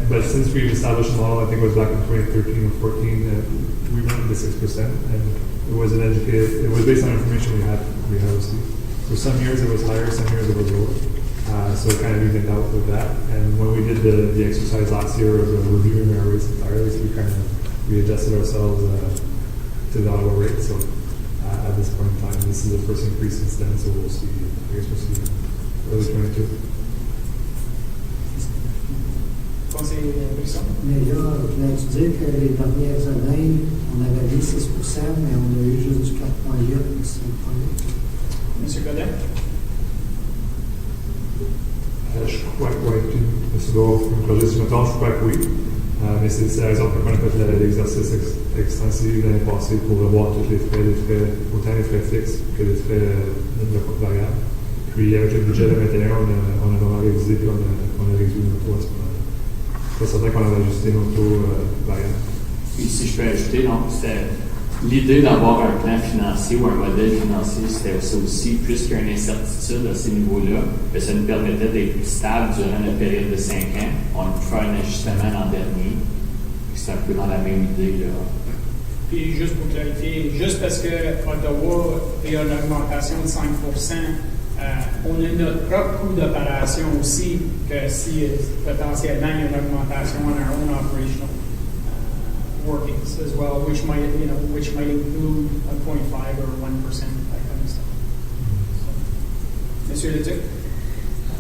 but since we've established the model, I think it was back in 2013 or 14, we went to 6%, and it was an educated. It was based on information we had received. For some years it was higher, some years it was lower. So it kind of evened out with that. And when we did the exercise last year of reviewing our rates entirely, so we adjusted ourselves to the Ottawa rate. So at this point in time, this is the first increase since then. So we'll see. I guess we'll see early 22. Mais là, voulais-tu dire que les dernières années, on avait dit 6%, mais on a eu juste du 4,8 et 5,8. Monsieur Godet? Je crois que je crois que oui. Mais c'est la raison pour laquelle on a fait l'exercice extensif l'année passée pour revoir tous les frais, autant les frais fixes que les frais de compte variable. Puis avec le budget de 21, on a vraiment révisé puis on a réduit nos taux à ce moment-là. C'est certain qu'on a ajusté nos taux variables. Puis si je peux ajouter, donc c'était l'idée d'avoir un plan financier ou un modèle financier, c'était aussi plus qu'une incertitude à ces niveaux-là, que ça nous permettait d'être stable durant la période de 5 ans. On a pu faire un ajustement l'an dernier. C'est un peu dans la même idée là. Puis juste pour clarifier, juste parce que Ottawa a une augmentation de 5%, on a notre propre coût d'opération aussi, que si potentiellement il y a une augmentation on our own operational workings as well, which might include a 0.5 or 1%, that kind of stuff. So, Monsieur Leduc?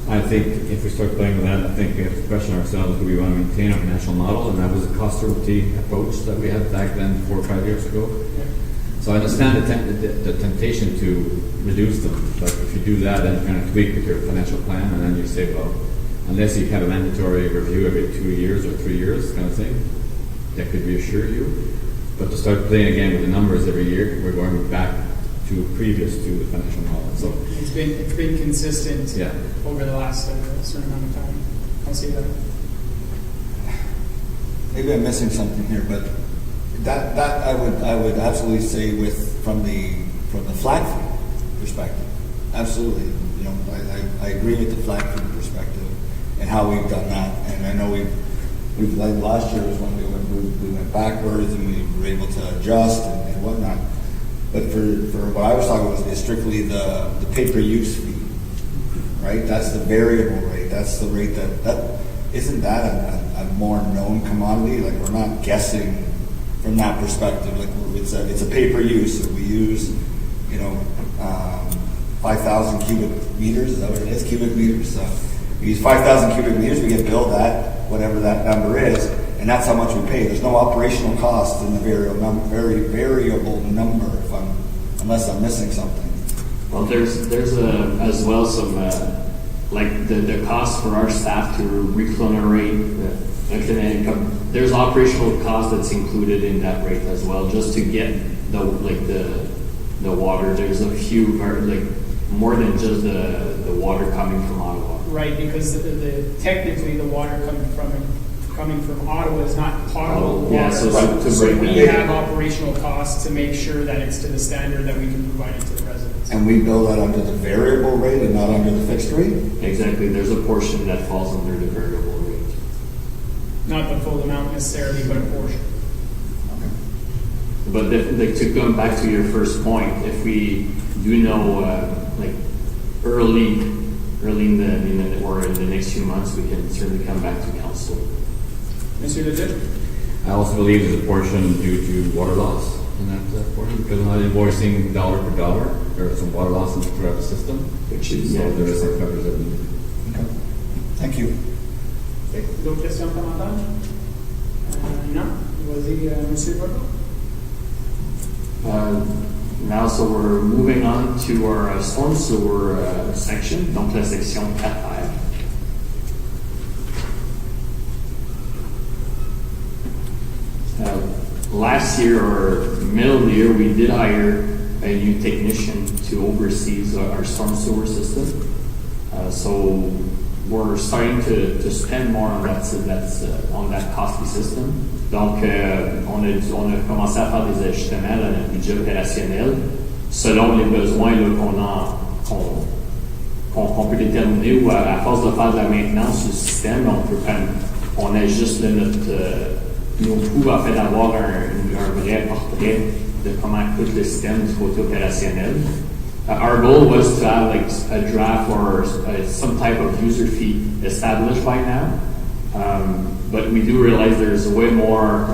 I think if we start playing with that, I think we have to question ourselves, do we want to maintain our financial model? And that was a cost-certainty approach that we had back then 4 or 5 years ago. Yeah. So I understand the temptation to reduce them, but if you do that, then you kind of tweak with your financial plan, and then you say, well, unless you have a mandatory review every 2 years or 3 years kind of thing, that could reassure you. But to start playing again with the numbers every year, we're going back to previous to the financial model. So it's been consistent over the last certain amount of time. I'll say that. Maybe I'm missing something here, but that I would absolutely say from the flag fee perspective, absolutely. You know, I agree with the flag fee perspective and how we've done that. And I know we've like last year was when we went backwards and we were able to adjust and whatnot. But for what I was talking about is strictly the pay-per-use fee, right? That's the variable rate. That's the rate that isn't that a more known commodity? Like we're not guessing from that perspective. Like it's a pay-per-use. So we use 5,000 cubic meters. Is that what it is? Cubic meters. So we use 5,000 cubic meters. We get billed that whatever that number is, and that's how much we pay. There's no operational cost in the variable number. Unless I'm missing something. Well, there's as well some like the cost for our staff to reclinate income. There's operational cost that's included in that rate as well, just to get the water. There's a few more than just the water coming from Ottawa. Right, because technically the water coming from Ottawa is not potable water. Yeah, so we have operational costs to make sure that it's to the standard that we can provide it to the residents. And we bill that under the variable rate and not under the fixed rate? Exactly. There's a portion that falls under the variable rate. Not the full amount necessarily, but a portion. Okay. But to come back to your first point, if we do know, early in the next few months, we can certainly come back to council. Monsieur Leduc? I also believe there's a portion due to water loss in that portion, because I'm not invoicing dollar per dollar. There are some water losses throughout the system, Which is, so there is some coverage that we need. Okay. Thank you. D'autres questions, commentaires? Non? Vas-y, Monsieur Bordeaux. Now, so we're moving on to our storm sewer section, donc la section 4R. Last year or middle of the year, we did hire a new technician to oversee our storm sewer system. So we're starting to spend more on that costly system. Donc, on a commencé à faire des ajustements dans notre budget opérationnel selon les besoins là, qu'on peut déterminer, ou à force de faire de la maintenance du système, on ajuste nos coûts afin d'avoir un vrai portrait de comment coûte le système du côté opérationnel. Our goal was to have like a draft or some type of user fee established by now. But we do realize there's way more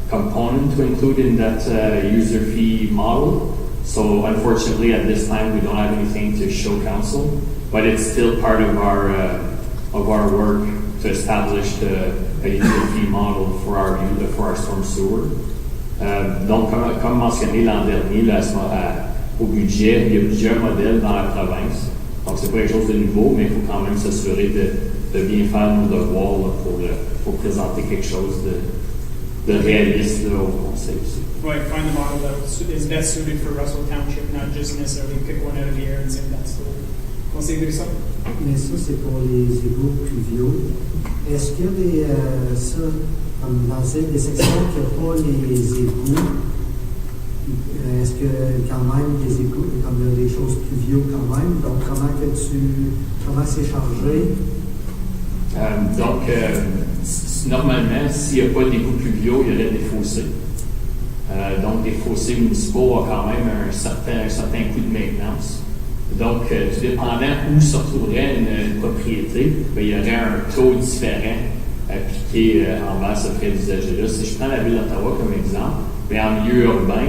component to include in that user fee model. So unfortunately, at this time, we don't have anything to show council. But it's still part of our work to establish a user fee model for our storm sewer. Donc, comme mentionné l'an dernier, là, au budget, il y a plusieurs modèles dans la province. Donc, c'est pas quelque chose de nouveau, mais il faut quand même s'assurer de bien faire nos devoirs là, pour présenter quelque chose de réaliste là, au conseil aussi. Right, find the model that is best suited for Russell Township, not just necessarily pick one out of the air and say that's the conseil de ça. Mais ça, c'est pour les égouts pluviaux. Est-ce qu'il y a comme dans des sections qui n'ont pas les égouts, est-ce que quand même des égouts, comme des choses pluviaux quand même, donc comment c'est chargé? Normalement, s'il n'y a pas d'égouts pluviaux, il y aurait des fossés. Donc, des fossés municipaux ont quand même un certain coût de maintenance. Donc, tout dépendant où se retrouverait une propriété, bien, il y aurait un taux différent appliqué envers ce frais d'usager-là. Si je prends la ville d'Ottawa comme exemple, bien, en milieu urbain,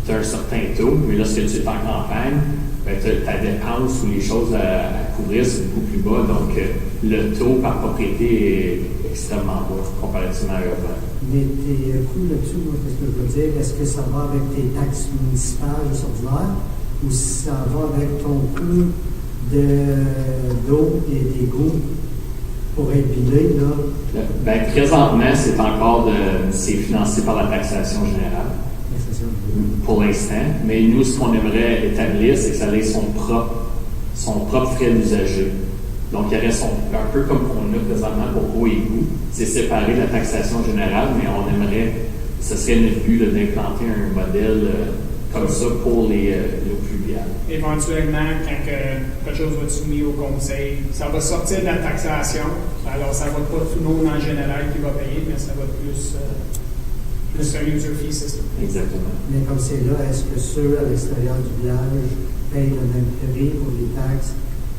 tu as un certain taux, mais lorsque tu es en campagne, ta dépense ou les choses à couvrir, c'est beaucoup plus bas. Donc, le taux par propriété est extrêmement bas comparativement à urbain. Mais tes coûts là-dessus, qu'est-ce que je veux dire? Est-ce que ça va avec tes taxes municipales ordinaires ou ça va avec ton coût d'eau et d'égouts pour être bilé, là? Ben, présentement, c'est financé par la taxation générale. Pour l'instant. Mais nous, ce qu'on aimerait établir, c'est que ça ait son propre frais d'usager. Donc, il y aurait un peu comme on a présentement pour eau et égout. C'est séparé de la taxation générale, mais on aimerait, ce serait notre but d'implanter un modèle comme ça pour l'eau pluviale. Éventuellement, quand quelque chose va être soumis au conseil, ça va sortir de la taxation. Alors, ça ne va pas tout le monde en général qui va payer, mais ça va être plus un user fee system. Exactement. Mais comme c'est là, est-ce que ceux à l'extérieur du village payent le même prix pour les taxes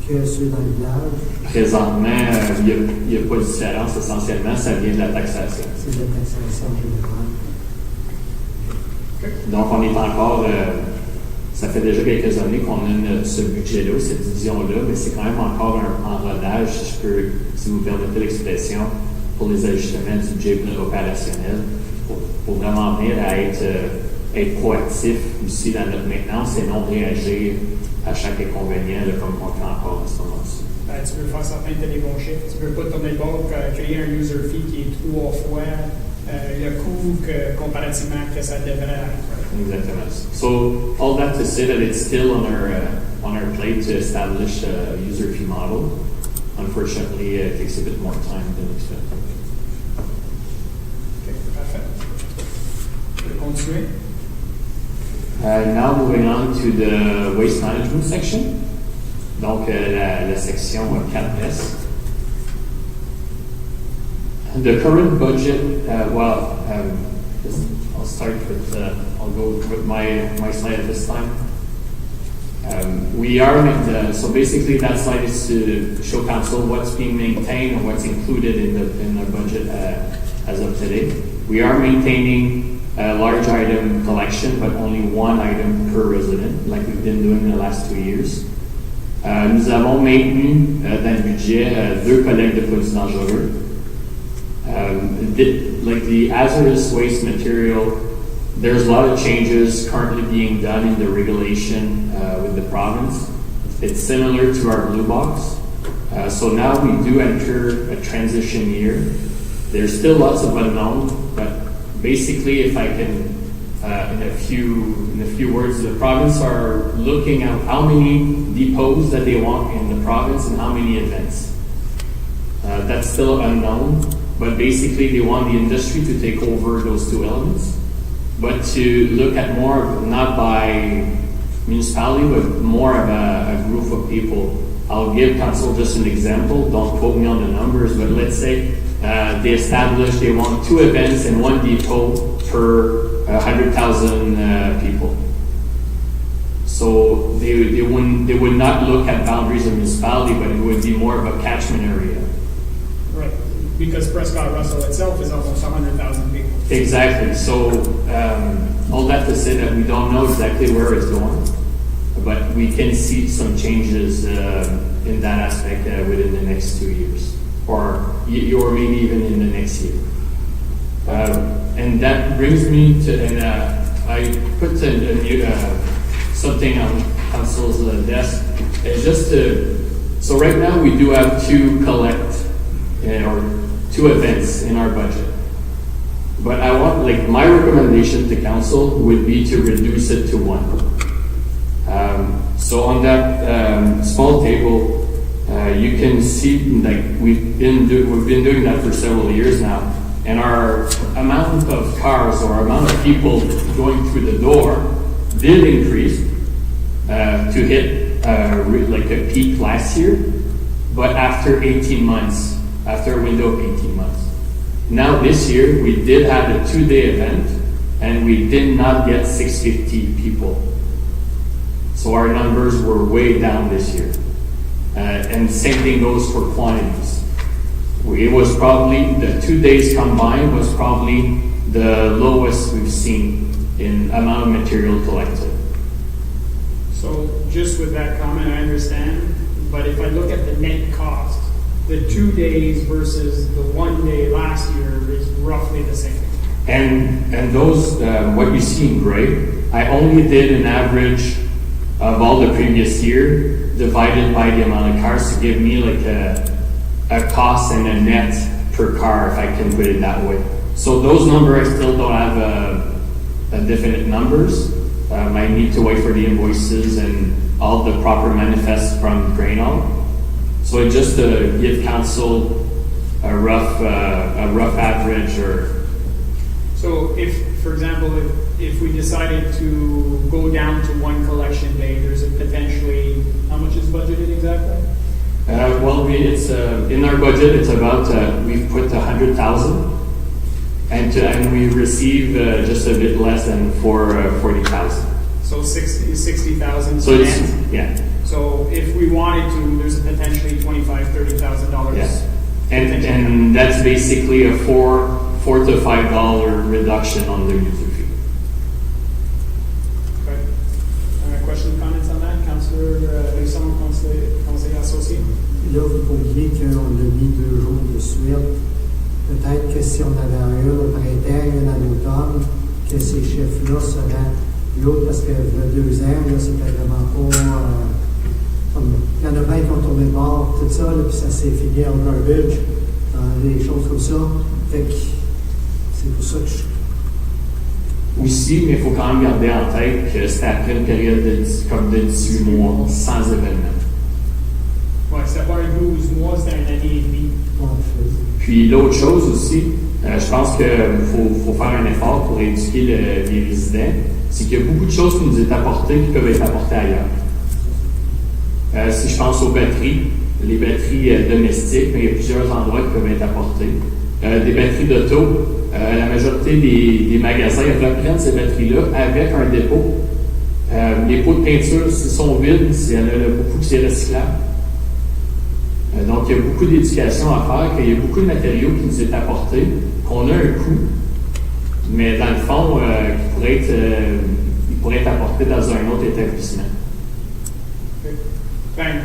que ceux dans le village? Présentement, il n'y a pas de différence. Essentiellement, ça vient de la taxation. C'est de la taxation générale. Donc, on est encore... ça fait déjà quelques années qu'on a ce budget-là, cette division-là, mais c'est quand même encore en rodage, si vous me permettez l'expression, pour les ajustements du budget opérationnel, pour vraiment venir à être proactif aussi dans notre maintenance et non réagir à chaque inconvénient là, comme on fait encore en ce moment-ci. Tu veux faire certain que tu as les bons chiffres. Tu ne veux pas tourner le bord créer un user fee qui est 3 fois le coût comparativement que ça devrait être. Exactement. So all that to say that it's still on our plate to establish a user fee model. Unfortunately, it takes a bit more time than expected. Okay, parfait. Je vais continuer. Now moving on to the waste management section. Donc la section 4S. The current budget, I'll start with, I'll go with my slide at this time. We are, so basically that slide is to show council what's being maintained and what's included in the budget as of today. We are maintaining a large item collection, but only one item per resident, like we've been doing in the last 2 years. Nous avons maintenu dans le budget 2 collectes de produits dangereux. Like the hazardous waste material, there's a lot of changes currently being done in the regulation with the province. It's similar to our blue box. So now we do enter a transition year. There's still lots of unknown, but basically, if I can, in a few words, the province are looking at how many depots that they want in the province and how many events. That's still unknown, but basically they want the industry to take over those 2 elements, but to look at more of, not by municipality, but more of a group of people. I'll give council just an example. Don't quote me on the numbers, but let's say they want 2 events and 1 depot per 100,000 people. So they would not look at boundaries of municipality, but it would be more of a catchment area. Right, because Prescott Russell itself is almost 100,000 people. Exactly. So all that to say that we don't know exactly where it's going, but we can see some changes in that aspect within the next 2 years, or maybe even in the next year. And that brings me to, and I put something on council's desk. It's just so right now we do have 2 collect or 2 events in our budget. But I want, like, my recommendation to council would be to reduce it to 1. So on that small table, you can see, like, we've been doing that for several years now, and our amount of cars or amount of people going through the door did increase to hit like a peak last year, but after 18 months, after a window of 18 months. Now this year, we did have a 2-day event, and we did not get 650 people. So our numbers were way down this year. And same thing goes for quantities. It was probably, the 2 days combined was probably the lowest we've seen in amount of material collected. So just with that comment, I understand, but if I look at the net cost, the 2 days versus the 1 day last year is roughly the same. And those, what you see in gray, I only did an average of all the previous year divided by the amount of cars to give me like a cost and a net per car, if I can put it that way. So those numbers, I still don't have a definite numbers. I need to wait for the invoices and all the proper manifests from Grainall. So just to give council a rough average, or. So if, for example, if we decided to go down to 1 collection day, there's a potentially, how much is budgeted exactly? Well, it's in our budget. It's about we've put 100,000, and we receive just a bit less than 40,000. So 60,000. So it's, yeah. So if we wanted to, there's a potentially $25,000-$30,000. Yes, and that's basically a $4 to $5 reduction on the user fee. Okay. Questions, comments on that, Councillor Besson, conseiller associé? Là, vous oubliez qu'on a mis 2 jours de suite. Peut-être que si on avait un au printemps, une à l'automne, que ces chiffres-là seraient l'autre, parce que le 2 ans, là, c'était vraiment pas. Comme, il y en a bien qui ont tourné le bord, tout ça, là, puis ça s'est fini en garbage, des choses comme ça. Fait que c'est pour ça que je. Aussi, mais il faut quand même garder en tête que c'était après une période comme de 18 mois sans événement. Ouais, c'était pas un 12 mois, c'était une année et demie. Puis l'autre chose aussi, je pense qu'il faut faire un effort pour éduquer les résidents, c'est qu'il y a beaucoup de choses qui nous est apportées qui peuvent être apportées ailleurs. Si je pense aux batteries, les batteries domestiques, mais il y a plusieurs endroits qui peuvent être apportés. Des batteries d'auto, la majorité des magasins reprennent ces batteries-là avec un dépôt Les pots de peinture, s'ils sont vides, il y en a beaucoup qui c'est recyclable. Donc, il y a beaucoup d'éducation à faire, qu'il y a beaucoup de matériaux qui nous est apporté, qu'on a un coût, mais dans le fond, il pourrait être apporté dans un autre établissement. Ben,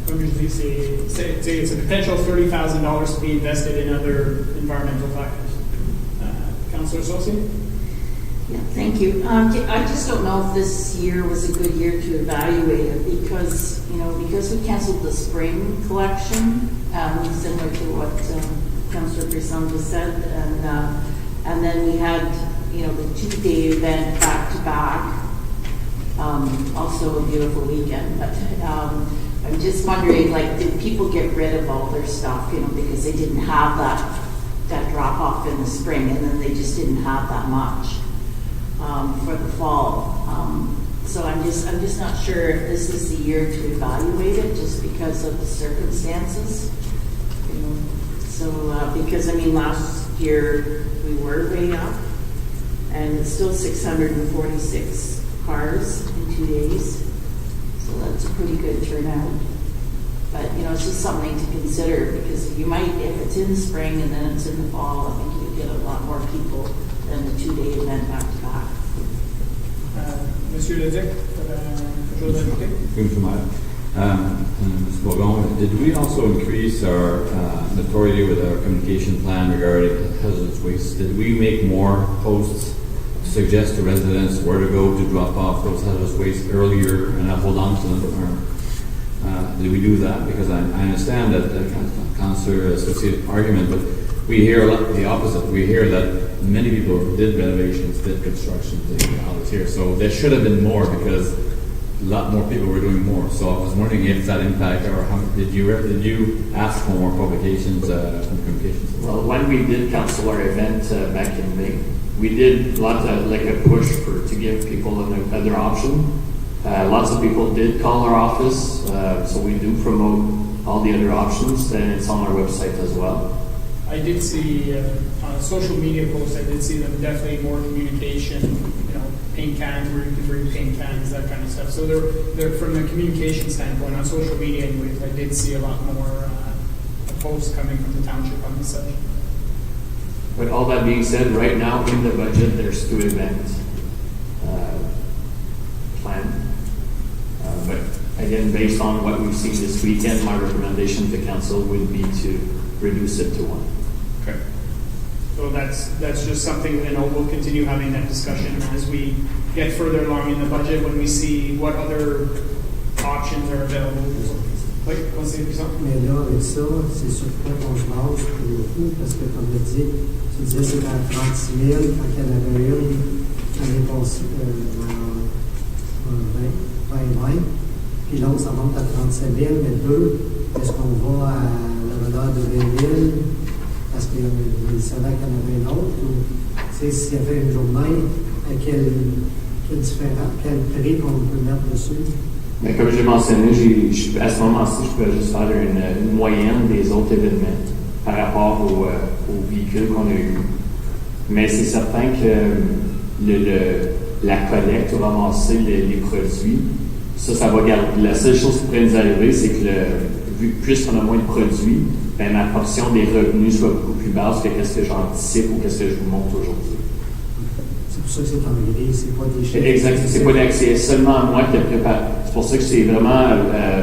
comme je dis, it's a potential $30,000 to be invested in other environmental factors. Councillor Associate? Yeah, thank you. I just don't know if this year was a good year to evaluate it because we canceled the spring collection, similar to what Councillor Brisson just said, and then we had, the 2-day event back to back, also a beautiful weekend, but I'm just wondering, did people get rid of all their stuff, because they didn't have that drop off in the spring, and then they just didn't have that much for the fall. So I'm just not sure if this is the year to evaluate it, just because of the circumstances. So because last year we were way up, and it's still 646 cars in 2 days. So that's a pretty good turnout. But, it's just something to consider because you might, if it's in the spring and then it's in the fall, I think you get a lot more people than the 2-day event back to back. Monsieur Leduc, quelque chose à ajouter? Ms. Bourgon, did we also increase our authority with our communication plan regarding hazardous waste? Did we make more posts to suggest to residents where to go to drop off those hazardous waste earlier and not hold on to them? Or did we do that? Because I understand that Councillor Associate's argument, but we hear a lot the opposite. We hear that many people did renovations, did construction, did houses here. So there should have been more because a lot more people were doing more. So I was wondering if that impacted, or how did you ask for more publications from communications? Well, when we did cancel our event back in May, we did lots of a push to give people another option. Lots of people did call our office, so we do promote all the other options, and it's on our website as well. I did see on a social media post, I did see them definitely more communication, paint cans, where you can bring paint cans, that kind of stuff. So they're from the communication standpoint, on social media anyways, I did see a lot more posts coming from the township on this subject. But all that being said, right now in the budget, there's 2 events planned. But again, based on what we've seen this weekend, my recommendation to council would be to reduce it to 1. Okay. So that's just something, we'll continue having that discussion as we get further along in the budget when we see what other options are available. Oui, conseiller puissant. Mais là, avec ça, c'est sur quoi qu'on se base pour le coup, parce que comme je dis, tu disais c'était à 36 000 quand il y en avait une l'année passée, en 2020, puis l'autre ça monte à 37 000, mais 2, est-ce qu'on va à la valeur de 20 000 parce qu'il savait qu'il y en avait une autre, ou s'il y avait une journée, à quel prix qu'on peut mettre dessus? Mais comme j'ai mentionné, à ce moment-ci, je peux juste faire une moyenne des autres événements par rapport aux véhicules qu'on a eus. Mais c'est certain que la collecte ou ramasser les produits, ça va garder. La seule chose qui pourrait nous arriver, c'est que vu que plus on a moins de produits, ma portion des revenus soit beaucoup plus basse que ce que j'anticipe ou qu'est-ce que je vous montre aujourd'hui. C'est pour ça que c'est en gris, c'est pas des chiffres. Exact, c'est seulement moi qui ai préparé. C'est pour ça que c'est vraiment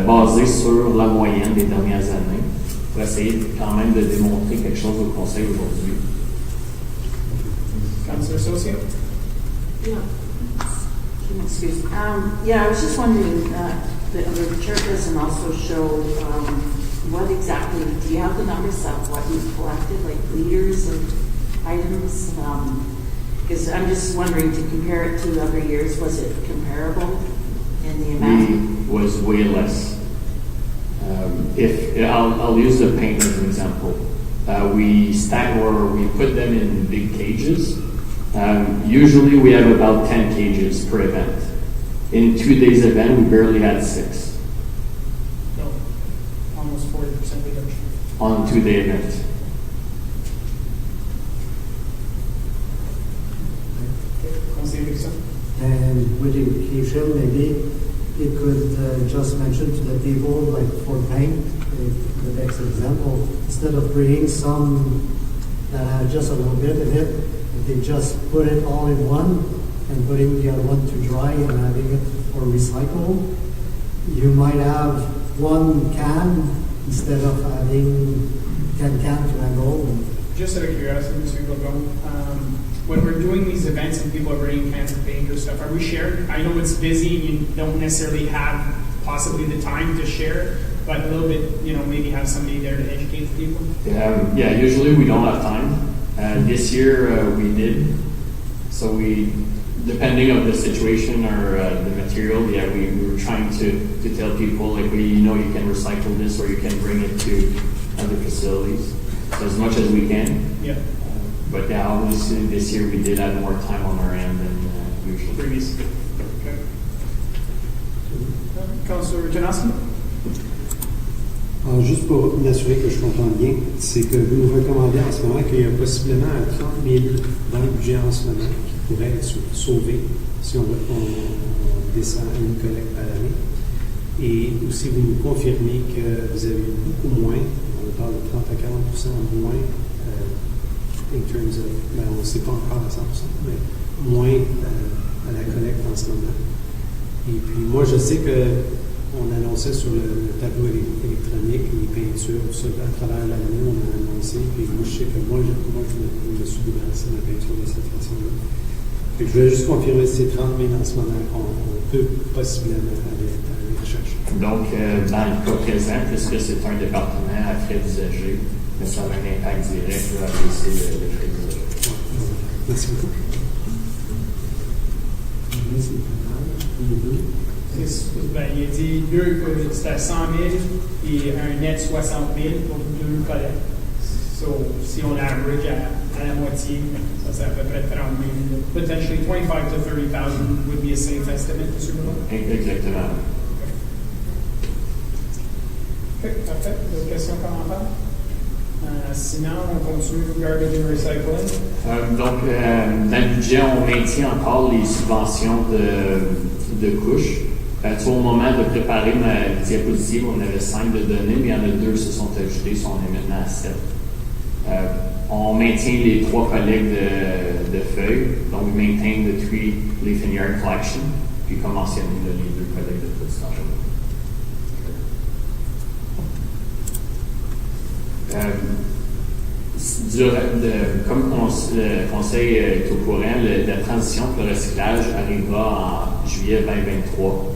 basé sur la moyenne des dernières années, pour essayer quand même de démontrer quelque chose au Conseil aujourd'hui. Councillor Associate? Yeah. Excuse me. I was just wondering, the chairperson also showed what exactly, do you have the numbers of what you've collected, like liters of items? Because I'm just wondering, to compare it to other years, was it comparable in the amount? It was way less. I'll use the paint as an example. We put them in big cages. Usually we have about 10 cages per event. In 2 days event, we barely had 6. No, almost 40% reduction. On 2-day event. Conseiller Brisson? And would you clarification, maybe it could just mention to the table, like for paint, the next example, instead of bringing some that have just a little bit in it, if they just put it all in one and putting the other one to dry and having it for recycle, you might have one can instead of having 10 cans to handle. Just out of curiosity, Mr. Gilgon, when we're doing these events and people are bringing cans of paint or stuff, are we sharing? I know it's busy and you don't necessarily have possibly the time to share, but a little bit, maybe have somebody there to educate the people. Yeah, usually we don't have time. This year we did. So depending on the situation or the material, we were trying to tell people, like, you can recycle this or you can bring it to other facilities. So as much as we can. Yeah. But yeah, obviously this year we did have more time on our end than usually. Previously. Okay. Councilor Janoski? Alors, juste pour m'assurer que je comprends bien, c'est que vous nous recommandez en ce moment qu'il y a possiblement 30 000 dans le budget en ce moment qui pourraient être sauvés si on descend à une collecte par année. Et aussi, vous nous confirmez que vous avez beaucoup moins, on parle de 30 à 40% moins, in terms of, on ne sait pas encore à 100%, mais moins à la collecte en ce moment. Et puis, moi, je sais qu'on annonçait sur le tableau électronique, les peintures, tout ça, à travers l'année, on a annoncé. Puis moi, je sais que moi je me suis débarrassé de la peinture de cette façon-là. Puis je voulais juste confirmer ces 30 000 en ce moment qu'on peut possiblement aller rechercher. Donc, dans le cas présent, puisque c'est un département à frais d'usager, mais ça a un impact direct sur la baisser de frais d'usager. Merci beaucoup. Il a dit c'était à 100 000 et un net 60 000 pour deux collectes. So, si on average à la moitié, ça c'est à peu près 30 000. Potentially 25 to 30,000 would be a safe estimate, Mr. Miller? Exactement. Okay, parfait. D'autres questions, commentaires? Sinon, on continue le garbage and recycling. Donc, dans le budget, on maintient encore les subventions de couches. Au moment de préparer ma diapositive, on avait 5 de données, mais il y en a 2 qui se sont ajoutés, on est maintenant à 7. On maintient les 3 collègues de feuilles, donc maintain the 3 leaf and yard collection, puis comme mentionné, les 2 collègues de petits comme le Conseil est au courant, la transition pour le recyclage arrivera en juillet 2023.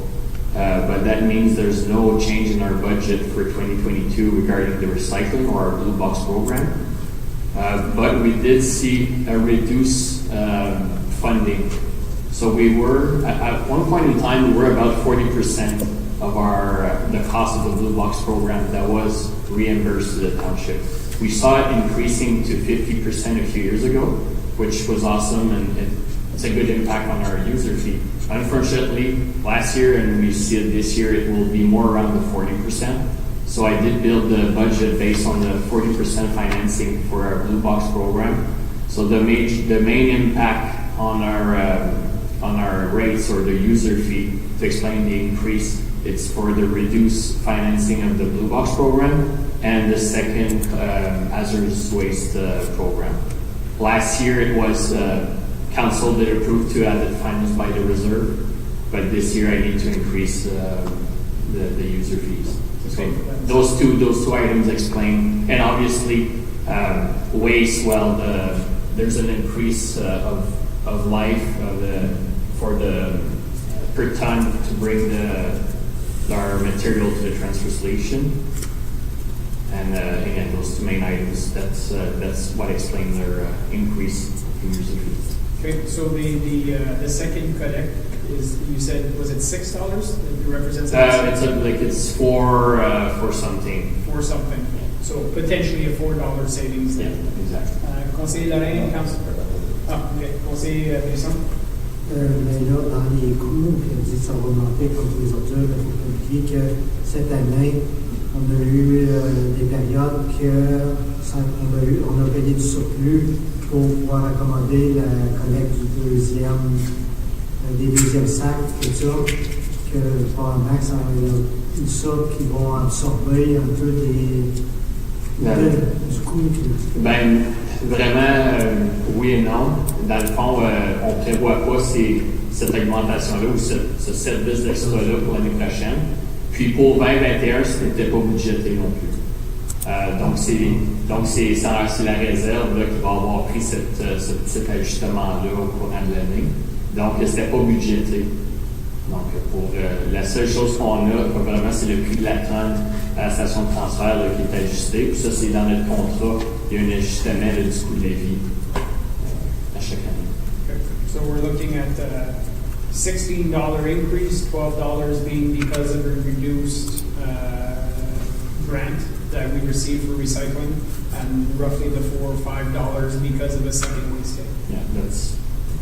But that means there's no change in our budget for 2022 regarding the recycling or our Blue Box program. But we did see a reduced funding. So we were, at one point in time, we were about 40% of the cost of the Blue Box program that was reimbursed to the township. We saw it increasing to 50% a few years ago, which was awesome, and it's a good impact on our user fee. Unfortunately, last year, and we see it this year, it will be more around the 40%. So I did build the budget based on the 40% financing for our Blue Box program. So the main impact on our rates or the user fee, to explain the increase, it's for the reduced financing of the Blue Box program and the second hazardous waste program. Last year it was council that approved to have it financed by the reserve, but this year I need to increase the user fees. Okay. Those two items explain, and obviously waste. Well, there's an increase of life for the per ton to bring our material to the transfer station. And again, those 2 main items, that's what explains their increase in user fees. Okay, so the second collect is, you said, was it $6 that represents? It's for something. For something. So potentially a $4 savings there. Yeah, exactly. Conseiller Lorraine, okay. Conseiller Brisson. Mais là, dans les coûts, puis on dit que ça va augmenter comme tous les autres heures, il faut communiquer que cette année, on a eu des périodes on a payé du surplus pour pouvoir accommoder la collecte du deuxième des deuxièmes sacs, tout ça, que probablement que ça va être une sorte qui vont absorber un peu du coût. Ben, vraiment, oui et non. Dans le fond, on ne prévoit pas cette augmentation-là ou ce service d'extra-là pour l'année prochaine. Puis pour 2021, ce n'était pas budgété non plus. Donc c'est la réserve là, qui va avoir pris ce petit ajustement-là au courant de l'année. Donc, ce n'était pas budgété. Donc, la seule chose qu'on a, vraiment, c'est le prix de la tonne à la station de transfert là, qui est ajusté. Puis ça, c'est dans notre contrat. Il y a un ajustement là, du coût de la vie à chaque année. Okay. So we're looking at $16 increase, $12 being because of a reduced grant that we received for recycling, and roughly the $4 or $5 because of a second waste day. Yeah,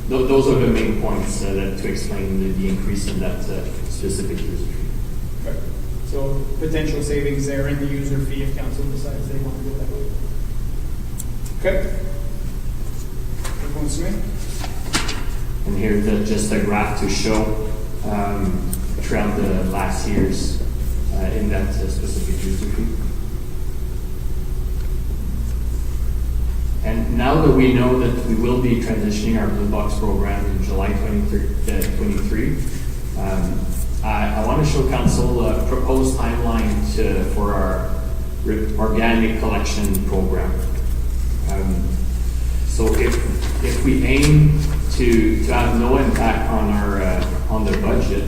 those are the main points to explain the increase in that specific user fee. Okay. So potential savings there in the user fee if council decides they want to go that way. Okay. Continue. And here's just a graph to show throughout the last years in that specific user fee. And now that we know that we will be transitioning our Blue Box program in July 23, I want to show council a proposed timeline for our organic collection program. So if we aim to have no impact on the budget,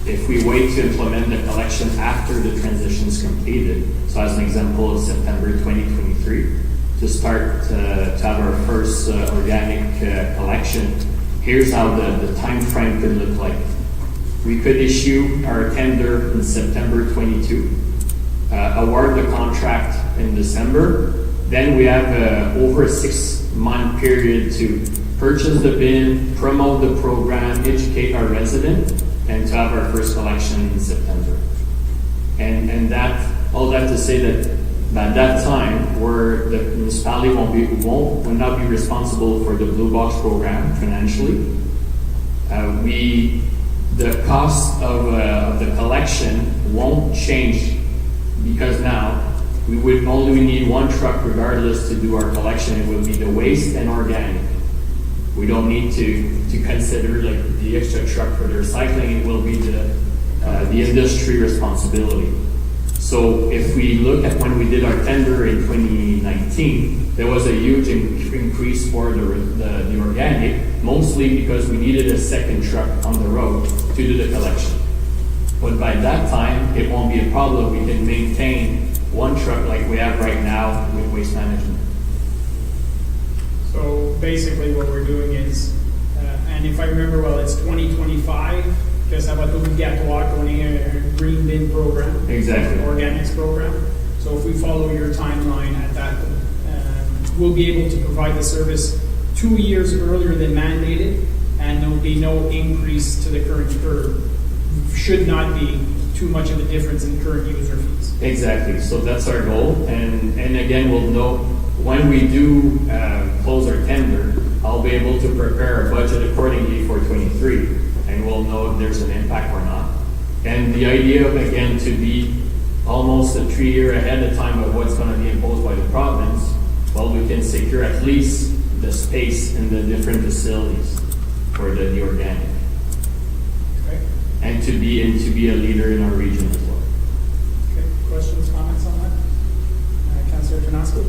if we wait to implement the collection after the transition is completed, so as an example of September 2023, to start to have our first organic collection, here's how the time frame could look like. We could issue our tender in September 22, award the contract in December, then we have over a 6-month period to purchase the bin, promote the program, educate our resident, and to have our first collection in September. And all that to say that at that time, where the municipality will not be responsible for the Blue Box program financially, the cost of the collection won't change, because now we would only need one truck regardless to do our collection. It would be the waste and organic. We don't need to consider like the extra truck for the recycling. It will be the industry responsibility. So if we look at when we did our tender in 2019, there was a huge increase for the organic, mostly because we needed a second truck on the road to do the collection. But by that time, it won't be a problem. We can maintain one truck like we have right now with waste management. So basically what we're doing is, and if I remember well, it's 2025, que ça va être obligatoire qu'on ait un green bin program. Exactly. Organics program. So if we follow your timeline at that, we'll be able to provide the service 2 years earlier than mandated, and there will be no increase to the current curve. Should not be too much of a difference in current user fees. Exactly. So that's our goal. And again, we'll know when we do close our tender, I'll be able to prepare a budget accordingly for 23, and we'll know if there's an impact or not. And the idea of, again, to be almost a 3 year ahead of time of what's going to be imposed by the province, well, we can secure at least the space in the different facilities for the organic. Okay. And to be a leader in our region as well. Okay. Questions, comments on that? Councillor Ternasco?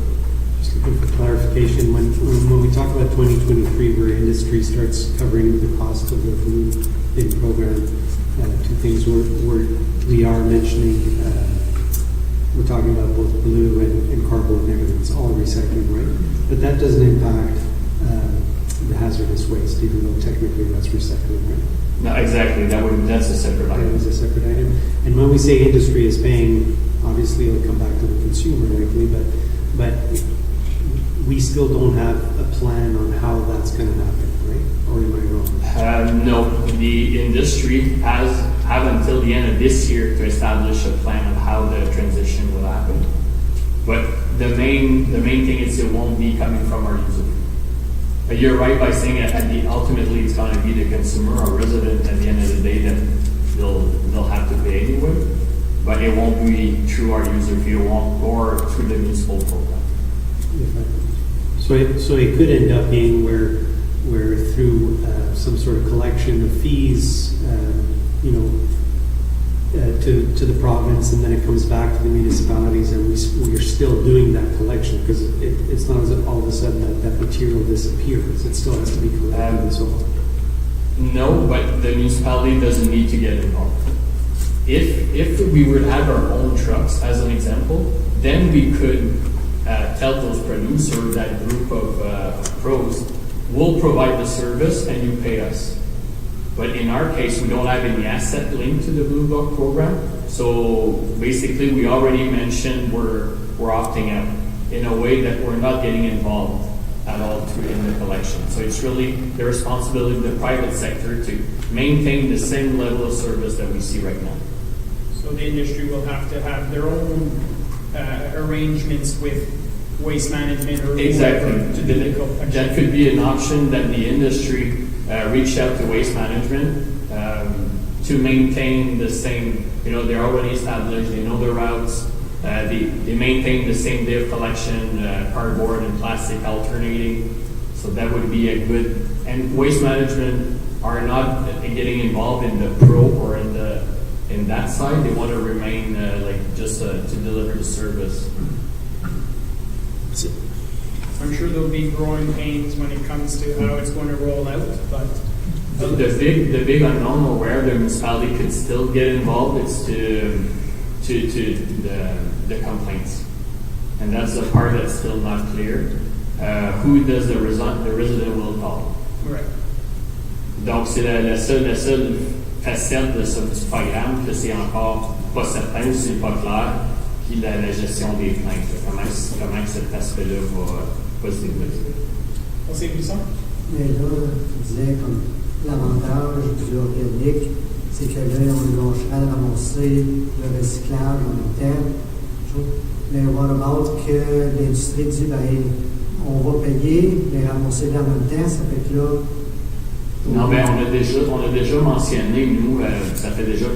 Just looking for clarification, when we talk about 2023, where industry starts covering the cost of the blue bin program, two things we are mentioning, we're talking about both blue and cardboard and everything. It's all recycling, right? But that doesn't impact the hazardous waste, even though technically that's recycling, right? No, exactly. That's a separate item. That is a separate item. And when we say industry is paying, obviously it'll come back to the consumer likely, but we still don't have a plan on how that's going to happen, right? Or am I wrong? No, the industry have until the end of this year to establish a plan of how the transition will happen. But the main thing is it won't be coming from our user fee. You're right by saying ultimately it's going to be the consumer or resident at the end of the day that they'll have to pay anyway, but it won't be through our user fee or through the municipal program. So it could end up being where through some sort of collection of fees, to the province, and then it comes back to the municipalities, and we're still doing that collection, because it's not as if all of a sudden that material disappears. It still has to be collected and so on. No, but the municipality doesn't need to get involved. If we would have our own trucks, as an example, then we could tell those producers, that group of pros, we'll provide the service and you pay us. But in our case, we don't have any asset linked to the Blue Book program. So basically, we already mentioned we're opting out in a way that we're not getting involved at all in the collection. So it's really the responsibility of the private sector to maintain the same level of service that we see right now. So the industry will have to have their own arrangements with waste management or Exactly. whoever to do the collection. That could be an option that the industry reach out to waste management to maintain the same, they're already established, they know the routes, they maintain the same day of collection, cardboard and plastic alternating. So that would be a good, and waste management are not getting involved in the pro or in that side. They want to remain just to deliver the service. I'm sure there'll be growing pains when it comes to how it's going to roll out, but The big unknown, or where the municipality could still get involved, is to the complaints, and that's the part that's still not clear. Who does the resident will call? right. Donc c'est la seule facette de ce petit programme que c'est encore pas certain, c'est pas clair. Puis la gestion des plaintes, comment que cet aspect-là va se développer. On sait plus ça? Mais là, tu disais comme l'avantage du organique, c'est que là, on lâcherait de ramasser le recyclage en même temps. Mais what about que l'industrie dit, on va payer, mais ramasser en même temps, ça fait que là. Non, ben on a déjà mentionné, nous, ça fait déjà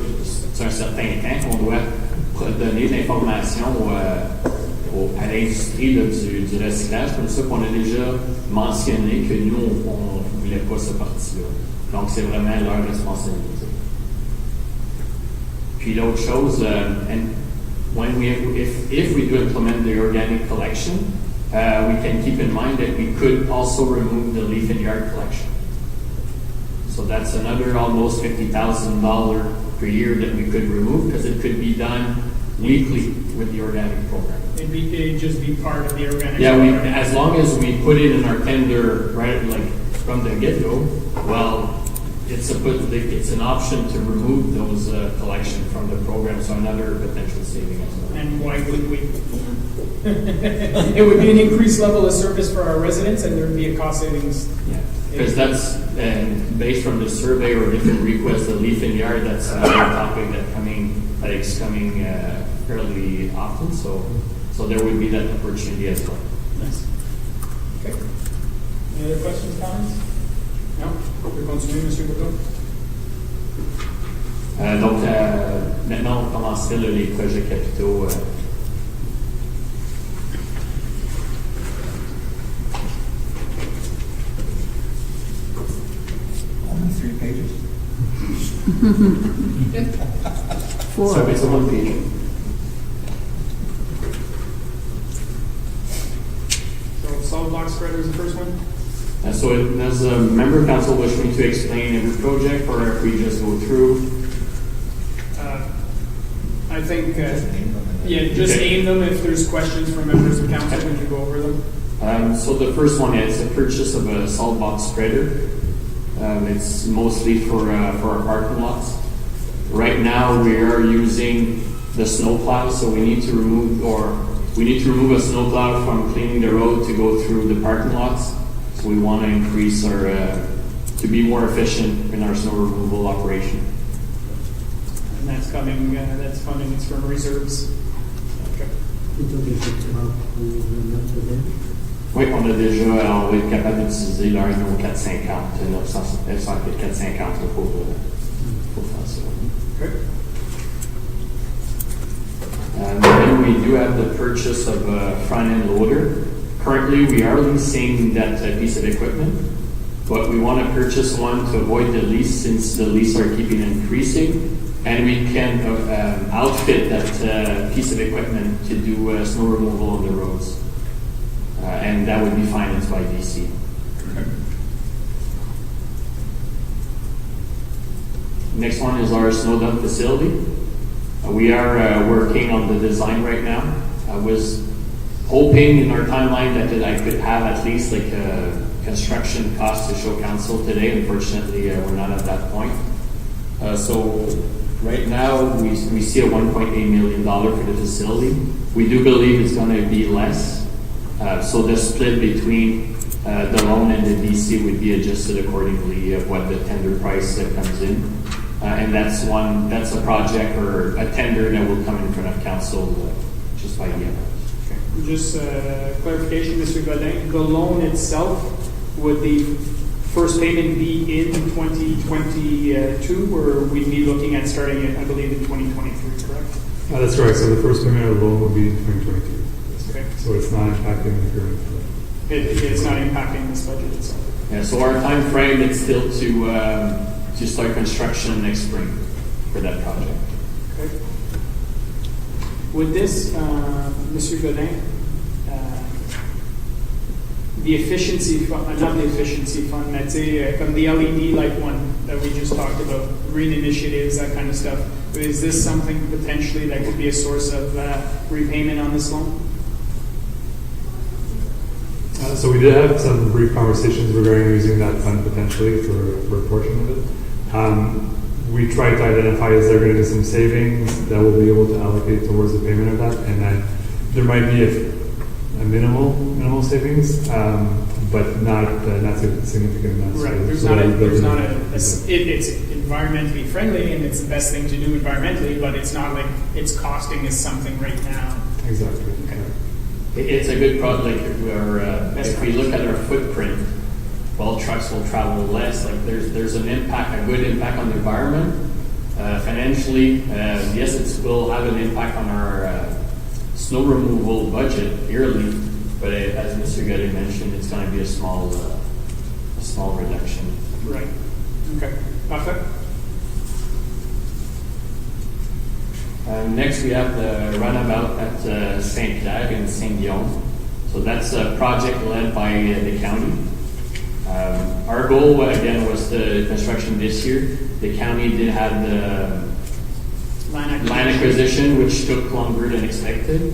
un certain temps qu'on doit donner de l'information à l'industrie du recyclage, comme ça qu'on a déjà mentionné que nous, on ne voulait pas ce parti-là. Donc, c'est vraiment leur responsabilité. Puis l'autre chose, and if we do implement the organic collection, we can keep in mind that we could also remove the leaf and yard collection. So that's another almost $50,000 per year that we could remove, because it could be done weekly with the organic program. It'd just be part of the organic Yeah, as long as we put it in our tender, right, like from the get-go, well, it's an option to remove those collection from the program, so another potential saving as well. And why would we? It would be an increased level of service for our residents, and there would be a cost savings. Yeah, because that's based from the survey or different requests, the leaf and yard, that's another topic that is coming fairly often, so there would be that opportunity as well. Nice. Okay. Any other questions, comments? No? On peut continuer, M. Boudreau? Donc, maintenant, on commencerait les projets capitaux. Only 3 pages? Four. So it's a one page. So solid block spreader is the first one? So does a member council wish me to explain every project, or if we just go through? I think, just Okay. name them. If there's questions from members of council, we can go over them. So the first one is the purchase of a salt box spreader. It's mostly for our parking lots. Right now, we are using the snow plow, so we need to remove a snow plow from cleaning the road to go through the parking lots. So we want to increase to be more efficient in our snow removal operation. And that's coming, that's funding, it's from reserves. Okay. Plutôt des documents pour le mettre dedans. Oui, on va être capable d'utiliser leur nos 450, 450 pour faire ça. Okay. And then we do have the purchase of a front-end loader. Currently, we are leasing that piece of equipment, but we want to purchase one to avoid the lease since the lease are keeping increasing, and we can outfit that piece of equipment to do snow removal on the roads. And that would be financed by DC. Next one is our snow dump facility. We are working on the design right now. I was hoping in our timeline that I could have at least like a construction cost to show council today. Unfortunately, we're not at that point. So right now we see a $1.8 million for the facility. We do believe it's going to be less. So the split between the loan and the DC would be adjusted accordingly of what the tender price that comes in. And that's a project or a tender that will come in front of council just by the end. Just clarification, Mr. Godin, the loan itself, would the first payment be in 2022, or we'd be looking at starting it, I believe, in 2023, correct? That's correct. So the first payment of the loan will be in 2022. Okay. So it's not impacting the current. It's not impacting this budget itself. Yeah, so our time frame is still to start construction next spring for that project. Okay. Would this, Mr. Godin, the efficiency fund, not the efficiency fund, let's say, comme the LED like one that we just talked about, green initiatives, that kind of stuff, is this something potentially that could be a source of repayment on this loan? So we did have some brief conversations regarding using that fund potentially for a portion of it. We tried to identify is there going to be some savings that we'll be able to allocate towards the payment of that, and that there might be a minimal savings, but not significant enough. Right. It's environmentally friendly and it's the best thing to do environmentally, but it's not like it's costing us something right now. Exactly. Okay. It's a good project. If we look at our footprint, well, trucks will travel less. Like there's an impact, a good impact on the environment. Financially, yes, it will have an impact on our snow removal budget yearly. But as Mr. Godin mentioned, it's going to be a small reduction. Right. Okay. Perfect. Next, we have the runabout at Saint-Pierre and Saint-Guillaume. So that's a project led by the county. Our goal, again, was the construction this year. The county did have the land acquisition, which took longer than expected.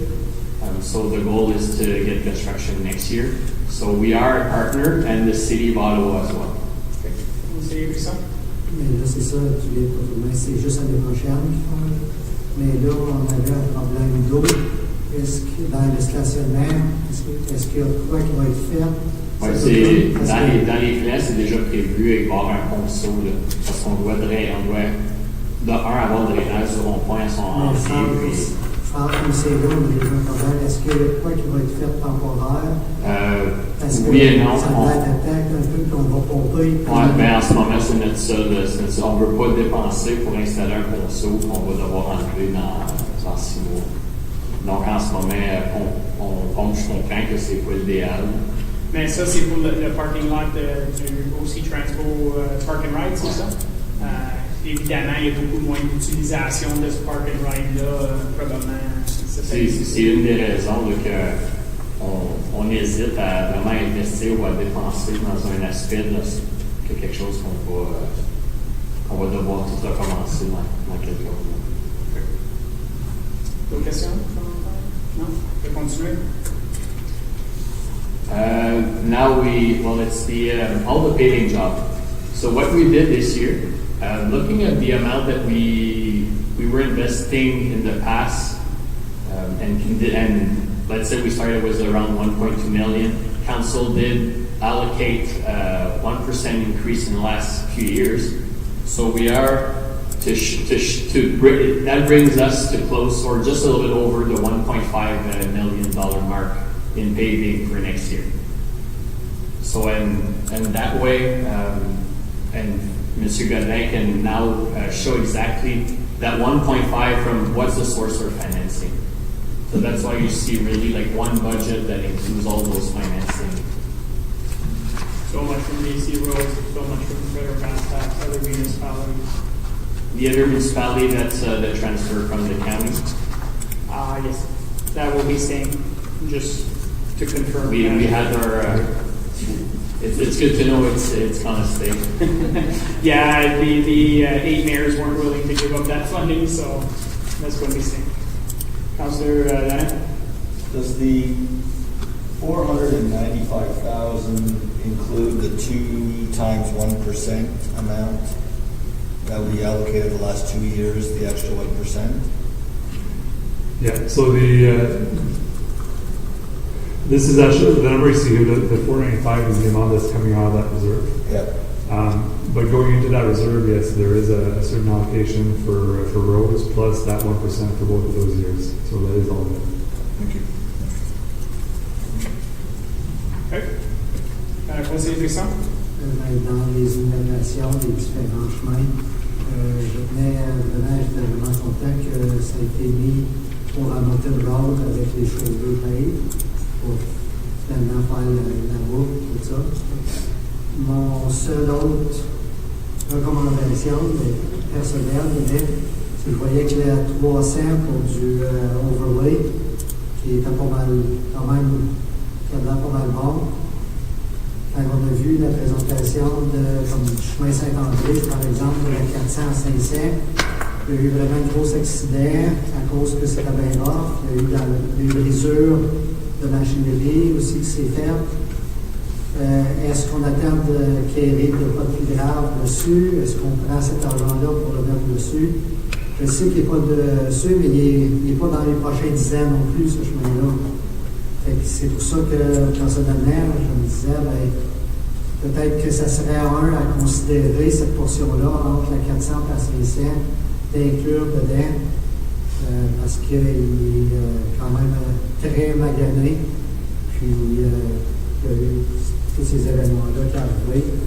So the goal is to get construction next year. So we are a partner, and the city of Ottawa as well. Okay. Monsieur Brisson? Mais là, c'est ça, tu viens de confirmer, c'est juste l'année prochaine qu'ils font. Mais là, on avait un problème d'eau. Est-ce que dans le stationnaire, est-ce qu'il y a quoi qui va être fait? Ouais, dans les plans, c'est déjà prévu avec avoir un ponceau, là, parce qu'on doit de avoir le drainage sur rond-point à son entrée. C'est là, on a déjà un problème. Est-ce qu'il y a quoi qui va être fait temporaire? Parce que oui et non. Ça va être attaque un peu, puis on va pomper. Oui, mais en ce moment, c'est notre seul. On ne veut pas dépenser pour installer un ponceau qu'on va devoir enlever dans 6 mois. Donc en ce moment, on pompe, je comprends que c'est pas l'idéal. Mais ça, c'est pour le parking lot du OC Transpo Park and Ride, c'est ça? Évidemment, il y a beaucoup moins d'utilisation de ce park and ride-là, probablement. C'est une des raisons qu'on hésite à vraiment investir ou à dépenser dans un aspect que quelque chose qu'on va devoir tout recommencer dans quelques mois. D'autres questions? Non? Je vais continuer. Now it's the all the paving job. So what we did this year, looking at the amount that we were investing in the past, and let's say we started with around 1.2 million. Council did allocate 1% increase in the last few years. So we are that brings us to close or just a little bit over the $1.5 million mark in paving for next year. So and that way, and Mr. Godin can now show exactly that 1.5 from what's the source for financing. So that's why you see really like one budget that includes all those financing. So much from BC Roads, so much from federal gas tax, other municipalities. The other municipality that's the transfer from the county. Yes, that will be staying, just to confirm. We had our. It's good to know it's gonna stay. Yeah, the 8 mayors weren't willing to give up that funding, so that's going to be staying. Councillor Lennon? Does the 495,000 include the 2 times 1% amount that we allocated the last 2 years, the extra 1%? Yeah, so this is actually, the number you see here, the 495 is the amount that's coming out of that reserve. Yep. But going into that reserve, yes, there is a certain allocation for roads plus that 1% for both of those years. So that is all of it. Thank you. Okay. Conseiller Tristan? Dans les inondations des différents chemins, je venais j'étais vraiment content que ça a été mis pour remonter le road avec les cheveux pavés pour finalement faire la boucle, tout ça. Mon seul autre recommandation personnelle, c'est que je voyais que la 300 pour du overlay, qui était pas mal, quand même, qui avait pas mal bon. Quand on a vu la présentation de comme du chemin Saint-André, par exemple, de la 400 à 500, il y a eu vraiment un gros accident à cause que c'était bien rough. Il y a eu des brisures de machinerie aussi qui s'est faite. Est-ce qu'on attend qu'il y ait de pas plus grave dessus? Est-ce qu'on prend cet argent-là pour le mettre dessus? Je sais qu'il n'est pas dessus, mais il n'est pas dans les prochaines 10 ans non plus, ce chemin-là. C'est pour ça que, personnellement, je me disais, peut-être que ça serait à considérer cette portion-là entre la 400 et la 500, d'inclure dedans, parce qu'il est quand même très magané. Puis, il y a eu tous ces événements-là qui arrivent.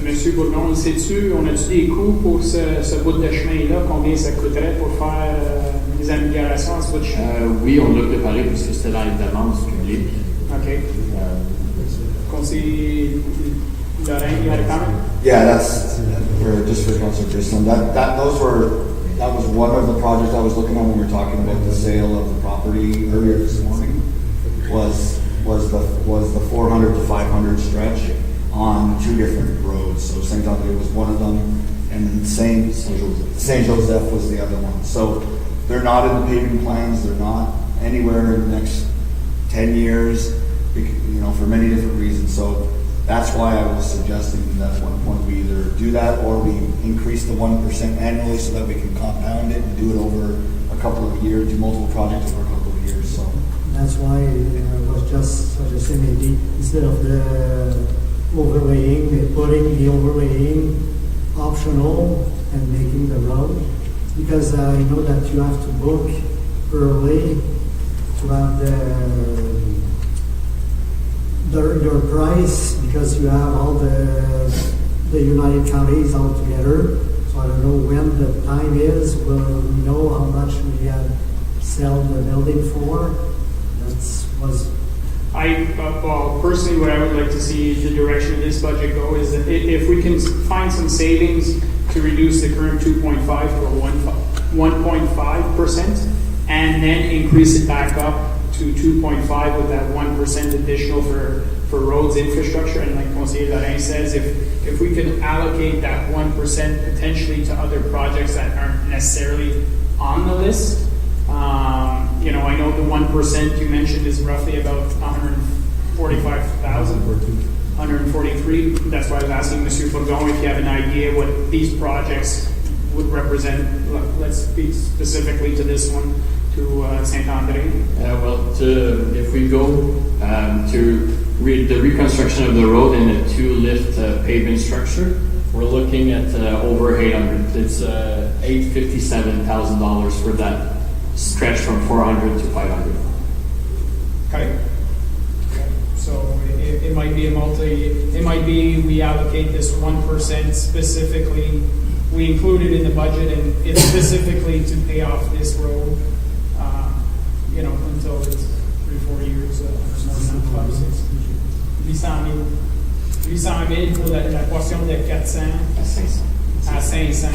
Monsieur Bourdon, sais-tu, on a-tu des coûts pour ce bout de chemin-là? Combien ça coûterait pour faire des améliorations à ce bout de chemin? Oui, on l'a préparé parce que c'était dans les demandes du public. OK. Conseiller Lorrain, you had a comment? Yeah, that's just for Councilor Grissom. That was one of the projects I was looking at when we were talking about the sale of the property earlier this morning. Was the 400 to 500 stretch on 2 different roads. So St. Andre was one of them, and St. Joseph was the other one. So they're not in the paving plans. They're not anywhere in the next 10 years, for many different reasons. So that's why I was suggesting that at one point we either do that or we increase the 1% annually so that we can compound it and do it over a couple of years, do multiple projects over a couple of years. So that's why I was just suggesting maybe instead of the overlaying, putting the overlaying optional and making the road, because I know that you have to book early to have your price, because you have all the United Counties all together. So I don't know when the time is. Will we know how much we had sell the building for? Well, personally, what I would like to see the direction of this budget go is that if we can find some savings to reduce the current 2.5 to a 1.5%, and then increase it back up to 2.5 with that 1% additional for roads infrastructure. And like Conseiller Lorrain says, if we can allocate that 1% potentially to other projects that aren't necessarily on the list. I know the 1% you mentioned is roughly about 145,000. 143. That's why I was asking Monsieur Bourgon if you have an idea what these projects would represent. Let's speak specifically to this one, to Saint-André. If we go to the reconstruction of the road and a 2-lift pavement structure, we're looking at over 800. It's $857,000 for that stretch from 400 to 500. Okay. So it might be it might be we allocate this 1% specifically, we include it in the budget, and it's specifically to pay off this road, until it's 3-4 years, more than 5 6. 800 000 pour la portion de 400 À 500. à 500.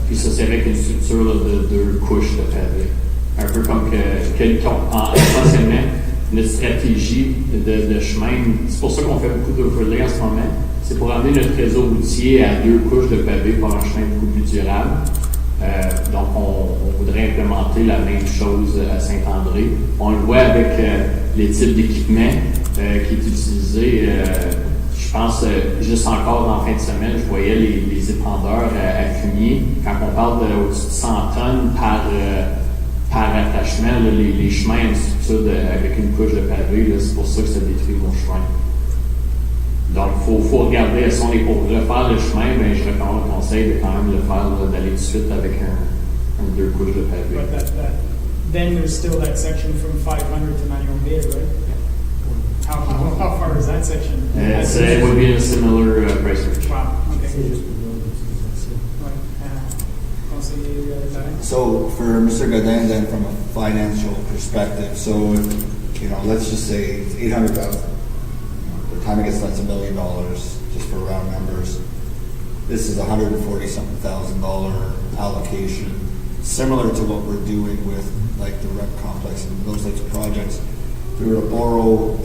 Puis ça, c'est avec une structure là, de 2 couches de pavé. Un peu comme essentiellement, notre stratégie de chemin, c'est pour ça qu'on fait beaucoup d'overlay en ce moment, c'est pour amener notre réseau routier à 2 couches de pavé pour un chemin beaucoup plus durable. Donc, on voudrait implémenter la même chose à Saint-André. On le voit avec les types d'équipements qui est utilisé. Je pense, juste encore en fin de semaine, je voyais les épandeurs à Cunier. Quand on parle au-dessus de 100 tonnes par attachement, là, les chemins ont une structure avec une couche de pavé, là, c'est pour ça que ça détruit mon chemin. Donc, il faut regarder, si on est pour refaire le chemin, ben, je recommande le conseil de quand même le faire, d'aller tout de suite avec un 2 couches de pavé. But then there's still that section from 500 to Marion, right? How far is that section? It would be in a similar price range. Wow, okay. C'est juste pour l'organisation. Ouais. Conseiller Laurent? So for Mr. Godin, then from a financial perspective, so let's just say it's 800,000. By the time it gets, that's $1 million, just for round numbers. This is $140-something allocation, similar to what we're doing with like the rec complex and those types of projects. If we were to borrow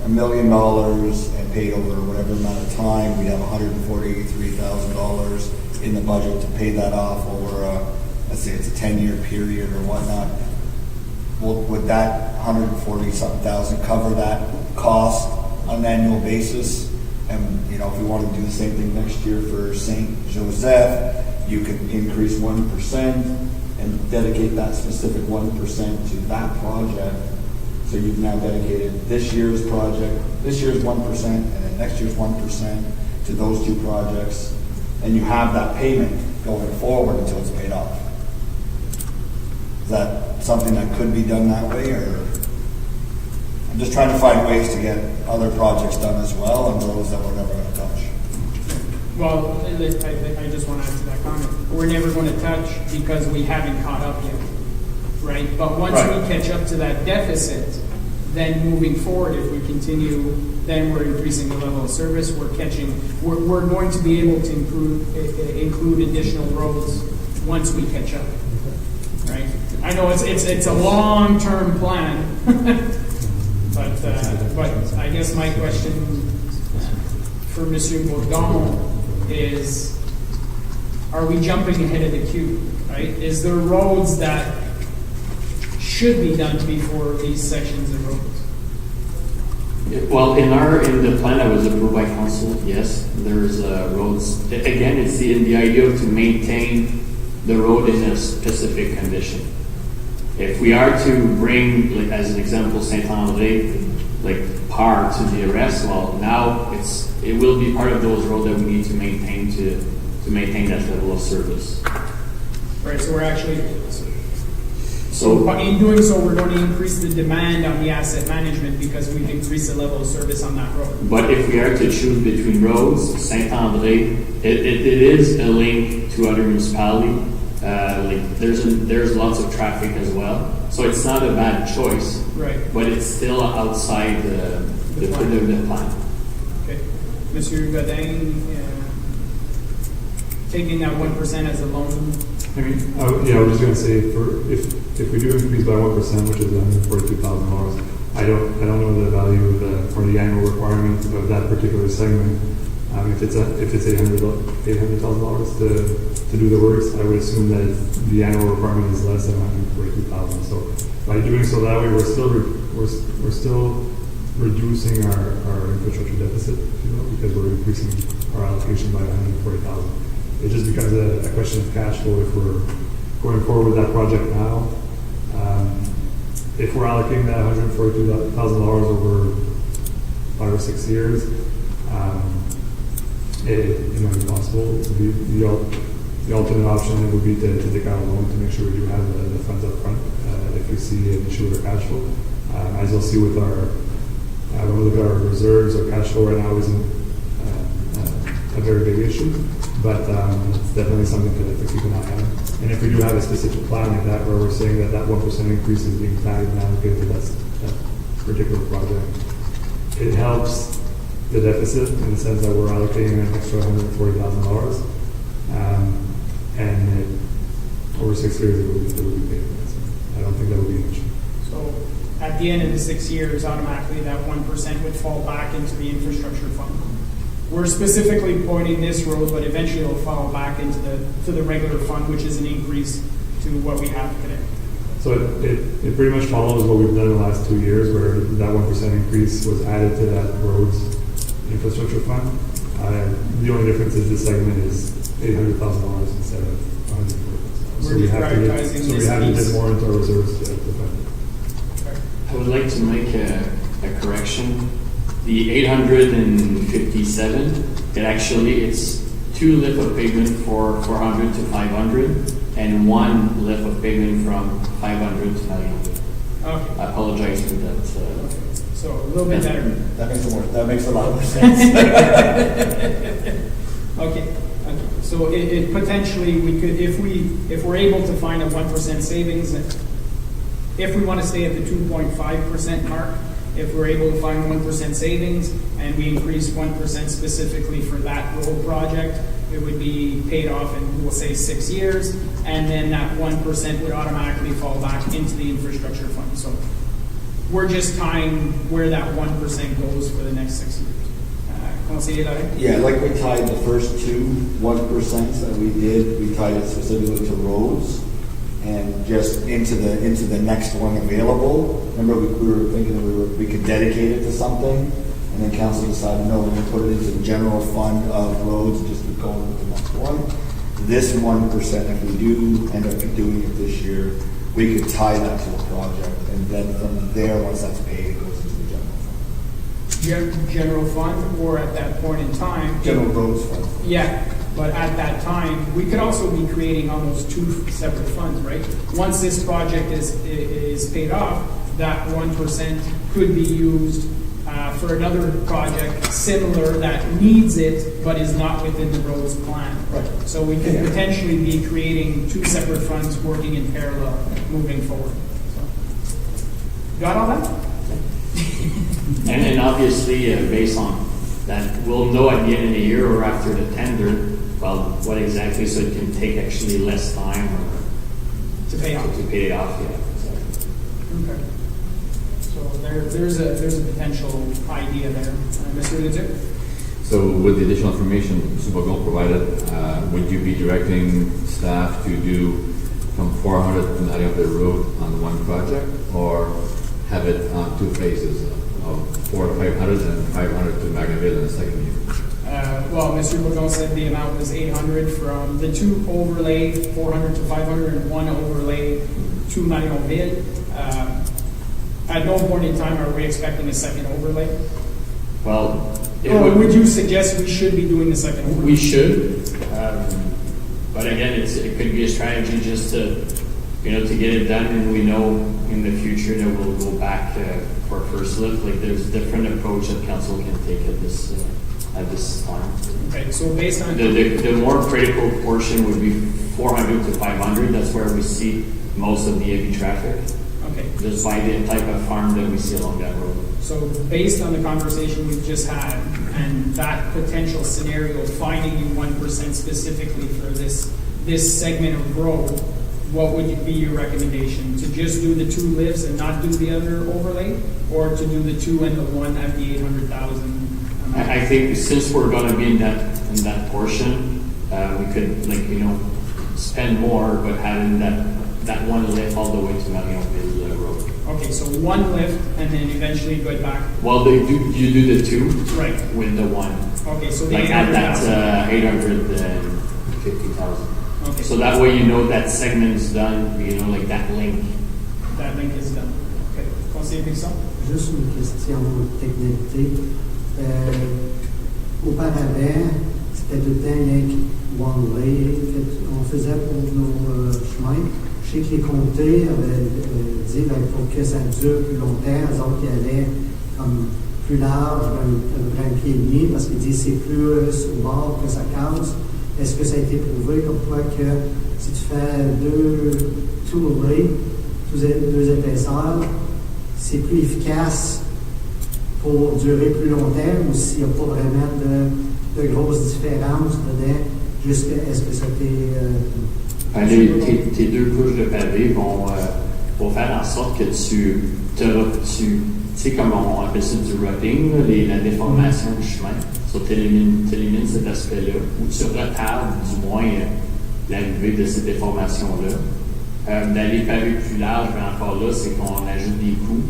$1 million and paid over whatever amount of time, we'd have $143,000 in the budget to pay that off over let's say it's a 10-year period or whatnot. Would that $140-something cover that cost on an annual basis? And if we want to do the same thing next year for St. Joseph, you could increase 1% and dedicate that specific 1% to that project. So you've now dedicated this year's project, this year's 1%, and then next year's 1% to those 2 projects, and you have that payment going forward until it's paid off. Is that something that could be done that way, or? I'm just trying to find ways to get other projects done as well, and roads that we're never going to touch. Well, I just want to add to that comment. We're never going to touch because we haven't caught up yet, right? But once we catch up to that deficit, then moving forward, if we continue, then we're increasing the level of service. We're going to be able to include additional roads once we catch up, right? I know it's a long-term plan, but I guess my question for Monsieur Bourdon is, are we jumping ahead of the queue, right? Is there roads that should be done before these sections of roads? Well, in the plan that was approved by council, yes, there's roads. Again, it's the idea to maintain the road in a specific condition. If we are to bring, like, as an example, Saint-André, like par to the arrest, well, now it will be part of those roads that we need to maintain to maintain that level of service. Right. So we're actually. So in doing so, we're going to increase the demand on the asset management because we've increased the level of service on that road. But if we are to choose between roads, Saint-André, it is a link to other municipalities. Like there's lots of traffic as well, so it's not a bad choice. Right. But it's still outside the plan. Okay, Monsieur Godin, taking that 1% as a loan. I was just going to say, if we do increase by 1%, which is $142,000, I don't know the value of for the annual requirement of that particular segment. If it's $800,000 to do the works, I would assume that the annual requirement is less than $142,000. So by doing so that way, we're still reducing our infrastructure deficit, because we're increasing our allocation by $140,000. It just becomes a question of cash flow if we're going forward with that project now. If we're allocating that $142,000 over 5 or 6 years, it might be possible. The alternate option would be to take out a loan to make sure we do have the funds up front if we see an issue with our cash flow. As you'll see with our When we look at our reserves, our cash flow right now isn't a very big issue, but it's definitely something to keep an eye on. And if we do have a specific plan like that, where we're saying that 1% increase is being tagged and allocated to that particular project, it helps the deficit in the sense that we're allocating an extra $140,000, and over 6 years it will be paid. So I don't think that will be an issue. So at the end of the 6 years, automatically that 1% would fall back into the infrastructure fund. We're specifically pointing this road, but eventually it'll fall back into the regular fund, which is an increase to what we have today. So it pretty much follows what we've done in the last 2 years, where that 1% increase was added to that roads infrastructure fund. The only difference is this segment is $800,000 instead of $140,000. We're prioritizing we this have to piece. get more into our reserves to fund it. I would like to make a correction. The 857, it's 2 lift of pavement for 400 to 500, and 1 lift of pavement from 500 to 900. Okay. I apologize for that. So a little bit better. That makes a lot more sense. Okay. So it potentially we could, if we're able to find a 1% savings, if we want to stay at the 2.5% mark, if we're able to find 1% savings and we increase 1% specifically for that road project, it would be paid off in, we'll say, 6 years, and then that 1% would automatically fall back into the infrastructure fund. So we're just tying where that 1% goes for the next 6 years. Conseiller Larry? Yeah, like we tied the first 1% that we did, we tied it specifically to roads and just into the next one available. Remember, we were thinking that we could dedicate it to something, and then council decided, no, we're going to put it into the general fund of roads and just keep going with the next one. This 1%, if we do end up doing it this year, we could tie that to a project, and then from there, once that's paid, it goes into the general fund. General fund, or at that point in time. General roads fund. Yeah, but at that time, we could also be creating almost 2 separate funds, right? Once this project is paid off, that 1% could be used for another project similar that needs it, but is not within the roads plan. Right. So we could potentially be creating 2 separate funds working in parallel moving forward. So, got all that? And obviously, based on that, we'll know at the end of the year or after the tender, well, what exactly, so it can take actually less time or To pay off. to pay it off, yeah. Okay. So there's a potential idea there. Mr. Leduc? So with the additional information Mr. Bogon provided, would you be directing staff to do from 400 to Marion Road on one project, or have it on 2 phases of 400 to 500 and 500 to Magaville in the second year? Well, Mr. Bourgon said the amount was 800 from the 2 overlay, 400 to 500, and 1 overlay to Marionville. At no point in time are we expecting a second overlay. Well, Would you suggest we should be doing the second overlay? we should, but again, it could be a strategy just to get it done, and we know in the future that we'll go back for first lift. Like, there's different approach that council can take at this time. Okay, so based on The more critical portion would be 400 to 500. That's where we see most of the heavy traffic. okay, Just by the type of farm that we see along that road. so based on the conversation we've just had and that potential scenario, finding you 1% specifically for this segment of road, what would be your recommendation? To just do the 2 lifts and not do the other overlay, or to do the 2 and the 1 at the 800,000? I think since we're going to be in that portion, we could spend more, but having that 1 lift all the way to Marionville Road. Okay, so 1 lift and then eventually go back. Well, you do the 2 Right. with the 1. Okay, so the Like at that 800,000. 850,000. Okay. So that way that segment is done, like that link. That link is done. Okay. Conseiller Pixon? Juste une question de technicité. Auparavant, c'était tout le temps rien que one way qu'on faisait pour nos chemins. Je sais que les comtés avaient dit pour que ça dure plus longtemps, eux autres, ils allaient comme plus large, à peu près 1,5 pied, parce qu'il dit que c'est plus au bord que ça casse. Est-ce que ça a été prouvé comme quoi que si tu fais 2 tournées, 2 épaisseurs, c'est plus efficace pour durer plus longtemps ou s'il n'y a pas vraiment de grosses différences dedans, est-ce que ça t'est... Tes 2 couches de pavé vont faire en sorte que tu sais, comme on appelle ça du rutting, la déformation du chemin. Tu élimines cet aspect-là, ou tu retardes du moins l'arrivée de cette déformation-là. D'aller paver plus large, mais encore là, c'est qu'on ajoute des coûts.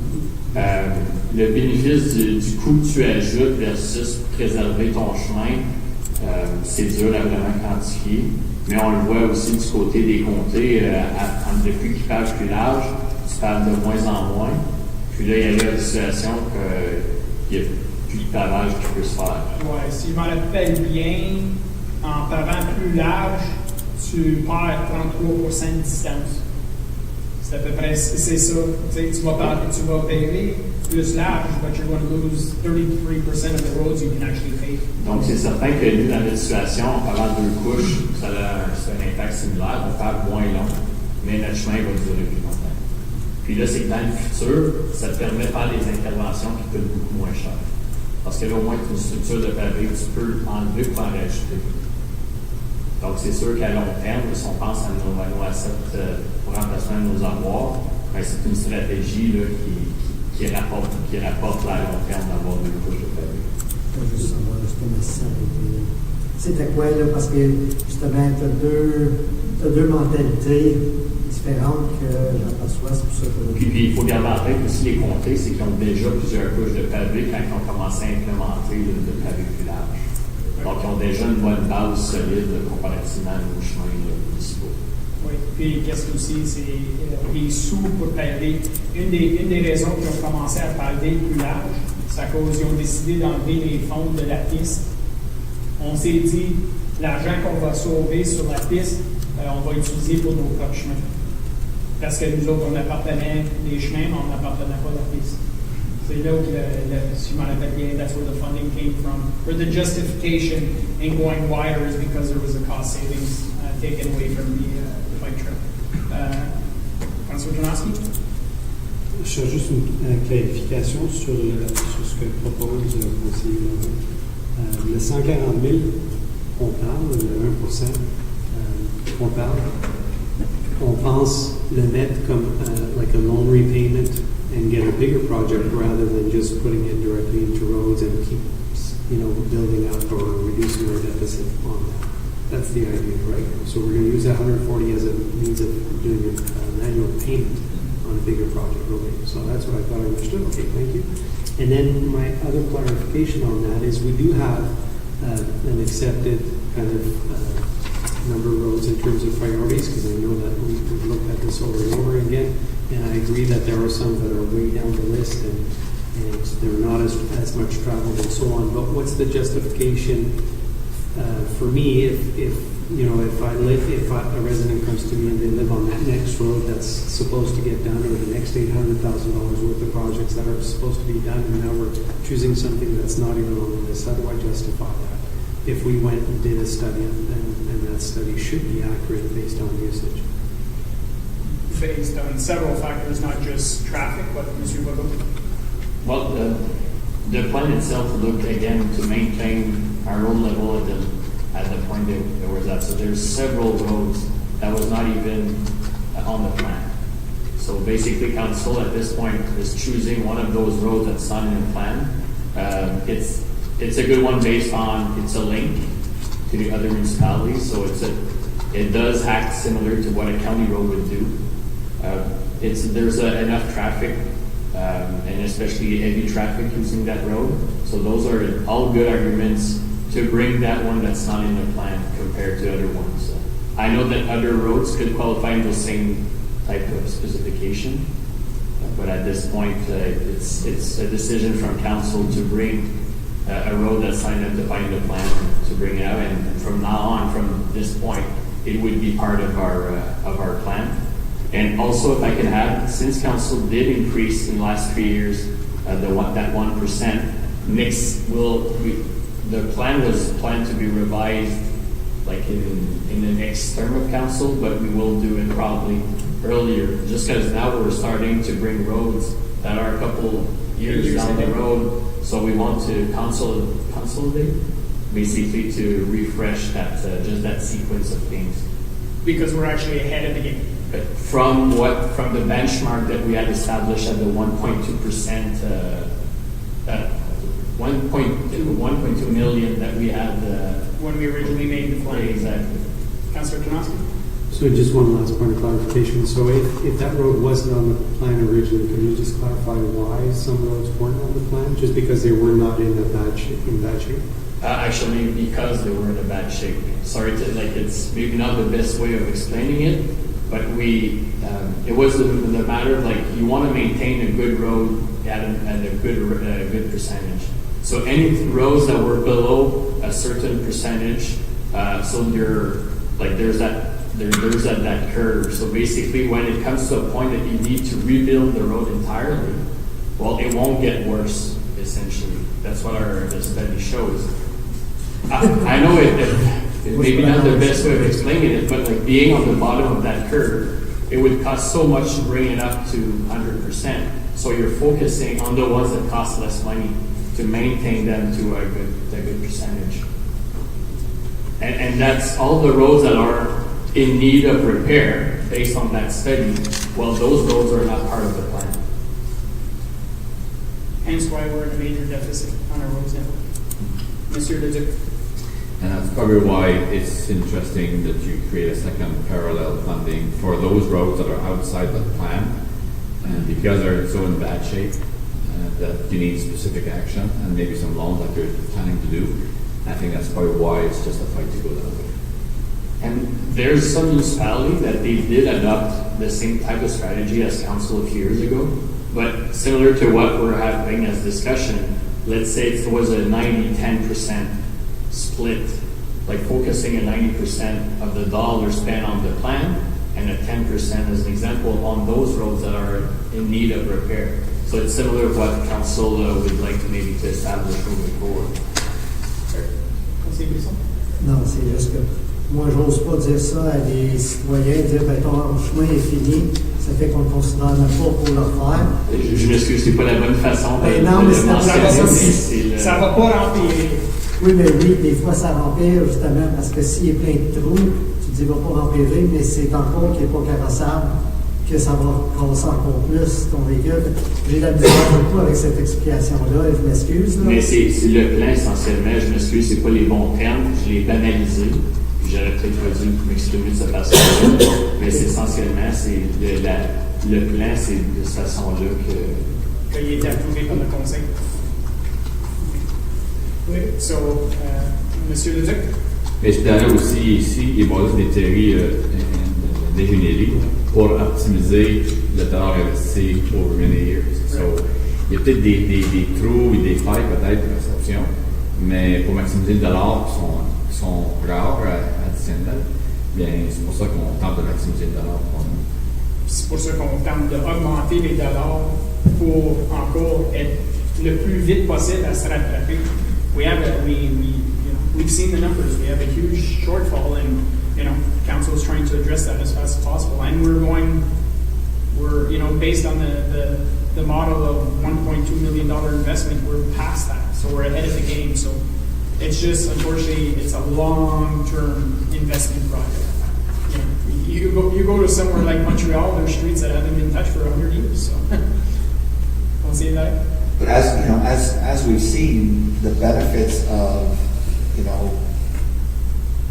Le bénéfice du coût que tu ajoutes versus préserver ton chemin, c'est dur à vraiment quantifier. Mais on le voit aussi du côté des comtés, depuis qu'ils pavent plus large, tu paves de moins en moins. Puis là, il y a la situation qu'il n'y a plus de pavage qui peut se faire. Oui, si je m'en rappelle bien, en pavant plus large, tu perds 33% de distance. C'est à peu près c'est ça. Tu vas paver plus large, but you're going to lose 33% of the roads you can actually pave. Donc, c'est certain que nous, dans notre situation, en pavant 2 couches, ça a un impact similaire, on pave moins long, mais notre chemin va durer plus longtemps. Puis là, c'est que dans le futur, ça te permet de faire des interventions qui coûtent beaucoup moins cher. Parce que là, au moins, tu as une structure de pavé, tu peux enlever pour en rajouter. Donc, c'est sûr qu'à long terme, si on pense à nos assets pour remplacement de nos avoirs, ben, c'est une stratégie là, qui rapporte à long terme d'avoir 2 couches de pavé. Juste savoir justement si ça a été... C'était quoi, là? Parce que justement, tu as deux mentalités différentes que j'aperçois, c'est pour ça que... Puis il faut garder en tête aussi les comtés, c'est qu'ils ont déjà plusieurs couches de pavé quand ils ont commencé à implémenter le pavé plus large. Donc, ils ont déjà une bonne base solide comparativement à nos chemins municipaux. Oui, puis qu'est-ce que aussi, c'est les sous pour paver. Une des raisons qu'ils ont commencé à paver plus large, c'est à cause qu'ils ont décidé d'enlever les fonds de la piste. On s'est dit, l'argent qu'on va sauver sur la piste, on va utiliser pour nos propres chemins. Parce que nous autres, on appartenait des chemins, mais on n'appartenait pas à la piste. C'est là où, si je m'en rappelle bien, that's where the funding came from. Or the justification in going wider is because there was a cost savings taken away from the bike trail. Councilor Janowski? Je fais juste une clarification sur ce que propose le conseiller Laurent. Le 140 000, on parle, le 1%, on parle, on pense le mettre comme like a loan repayment and get a bigger project rather than just putting it directly into roads and keep, building up or reducing our deficit on that. That's the idea, right? So we're going to use that 140 as a means of doing an annual payment on a bigger project. Okay, so that's what I thought I understood. Okay, thank you. And then my other clarification on that is we do have an accepted kind of number of roads in terms of priorities, because I know that we've looked at this over and over again, and I agree that there are some that are way down the list and they're not as much traveled and so on. But what's the justification for me if a resident comes to me and they live on that next road that's supposed to get done, or the next $800,000 worth of projects that are supposed to be done, and now we're choosing something that's not even on the list? How do I justify that? If we went and did a study and that study should be accurate based on usage. Based on several factors, not just traffic, but Mr. Bogo? Well, the plan itself looked again to maintain our road level at the point that we're at. So there's several roads that was not even on the plan. So basically, council at this point is choosing one of those roads that's not in the plan. It's a good one based on it's a link to the other municipalities. So it does act similar to what a county road would do. There's enough traffic, and especially heavy traffic using that road. So those are all good arguments to bring that one that's not in the plan compared to other ones. I know that other roads could qualify in the same type of specification, but at this point, it's a decision from council to bring a road that's not identified in the plan to bring it out. And from now on, from this point, it would be part of our plan. And also, if I can add, since council did increase in the last 3 years that 1%, the plan was planned to be revised like in the next term of council, but we will do it probably earlier, just because now we're starting to bring roads that are a couple years down the road, so we want to consolidate, basically to refresh that, just that sequence of things. Because we're actually ahead of the game. But from the benchmark that we had established at the 1.2%, 1.2 million that we had When we originally made the plan. Exactly. Councillor Kanoski? So just one last point of clarification. So if that road wasn't on the plan originally, can you just clarify why some roads weren't on the plan? Just because they were not in bad shape? Actually, because they were in a bad shape. Sorry to, it's maybe not the best way of explaining it, but it was the matter of you want to maintain a good road at a good percentage. So any roads that were below a certain percentage, so there's that curve. So basically, when it comes to a point that you need to rebuild the road entirely, well, it won't get worse. Essentially, that's what the study shows. I know it maybe not the best way of explaining it, but being on the bottom of that curve, it would cost so much to bring it up to 100%. So you're focusing on the ones that cost less money to maintain them to a good percentage. And that's all the roads that are in need of repair based on that study. Well, those roads are not part of the plan. Hence why we're in a major deficit on our roads network. Monsieur Leduc. And that's probably why it's interesting that you create a second parallel funding for those roads that are outside the plan, and because they're so in bad shape that you need specific action and maybe some loans that you're planning to do. I think that's probably why it's justified to go that way. And there's some municipality that they did adopt the same type of strategy as council a few years ago, but similar to what we're having as discussion, let's say it was a 90-10% split, focusing a 90% of the dollars spent on the plan and a 10% as an example on those roads that are in need of repair. So it's similar to what council would like to maybe to establish moving forward. Non, c'est juste que moi, j'ose pas dire ça à des citoyens, dire ton chemin est fini, ça fait qu'on ne considère même pas pour le faire. Je m'excuse, c'est pas la bonne façon de non, mais ça va pas remplir. Oui, mais oui, des fois ça rempire justement parce que s'il y a plein de trous, tu dis va pas rempirer, mais c'est encore qui n'est pas carrossable, que ça va casser encore plus ton véhicule. J'ai de la misère beaucoup avec cette explication-là et je m'excuse. Mais c'est le plan essentiellement, je m'excuse, c'est pas les bons termes, je l'ai banalisé. J'aurais peut-être pas dû m'exprimer de cette façon-là, mais essentiellement, c'est le plan, c'est de cette façon-là que... Qu'il a été approuvé par le conseil. Oui, so, Monsieur Leduc. Mais je dirais aussi ici, il y a des théories d'ingénierie pour optimiser le dollar investi over many years. So, il y a peut-être des trous et des failles peut-être de perception, mais pour maximiser le dollar qui sont rares, additionnels, bien c'est pour ça qu'on tente de maximiser le dollar pour nous. C'est pour ça qu'on tente d'augmenter les dollars pour encore être le plus vite possible à se rattraper. We've seen the numbers. We have a huge shortfall, and council is trying to address that as fast as possible. And we're based on the model of $1.2 million investment. We're past that, so we're ahead of the game. So it's just unfortunately it's a long-term investment project. You go to somewhere like Montreal, there's streets that haven't been touched for 100 years. So don't say that. But as we've seen, the benefits of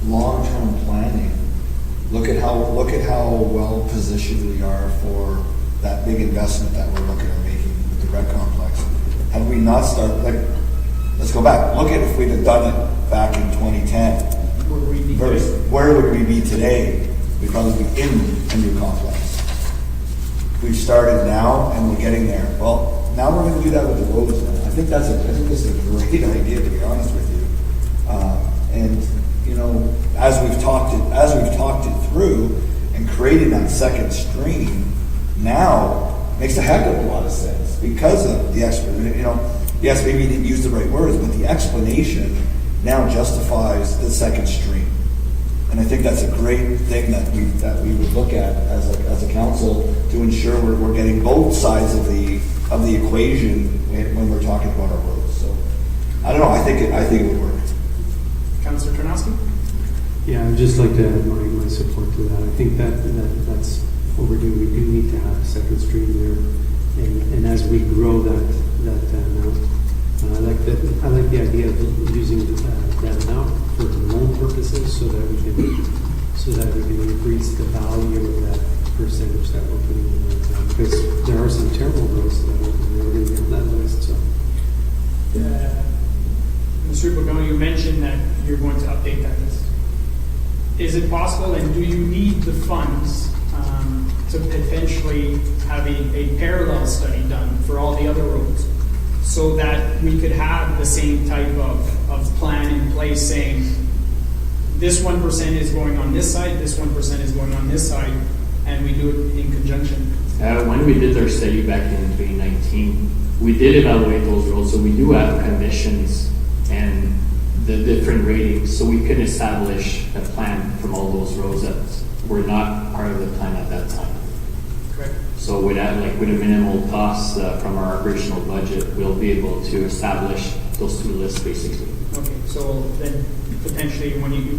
long-term planning. Look at how well positioned we are for that big investment that we're looking at making with the rec complex. Had we not started, let's go back. Look at if we'd have done it back in 2010. Where would we be today? We'd probably be in a new complex. We've started now and we're getting there. Well, now we're going to do that with the roads. I think this is a great idea, to be honest with you. As we've talked it through and creating that second stream, now makes a heck of a lot of sense because of the expert. yes, maybe you didn't use the right words, but the explanation now justifies the second stream. And I think that's a great thing that we would look at as a council to ensure we're getting both sides of the equation when we're talking about our roads. So I don't know. I think it would work. Councillor Tarnowski? Yeah, I'd just like to add my support to that. I think that's overdue. We do need to have a second stream there, and as we grow that amount, I like the idea of using that amount for loan purposes, so that we can increase the value of that percentage that we're putting in right now. Because there are some terrible roads that are going to be on that list. So. Mr. Bourgon, you mentioned that you're going to update that list. Is it possible, and do you need the funds to potentially have a parallel study done for all the other roads, so that we could have the same type of plan in place saying this 1% is going on this side, this 1% is going on this side, and we do it in conjunction? When we did our study back in 2019, we did evaluate those roads, so we do have conditions and the different ratings, so we can establish a plan from all those roads that were not part of the plan at that time. Correct. So with that, like with a minimal cost from our operational budget, we'll be able to establish those two lists basically. Okay, so then potentially when you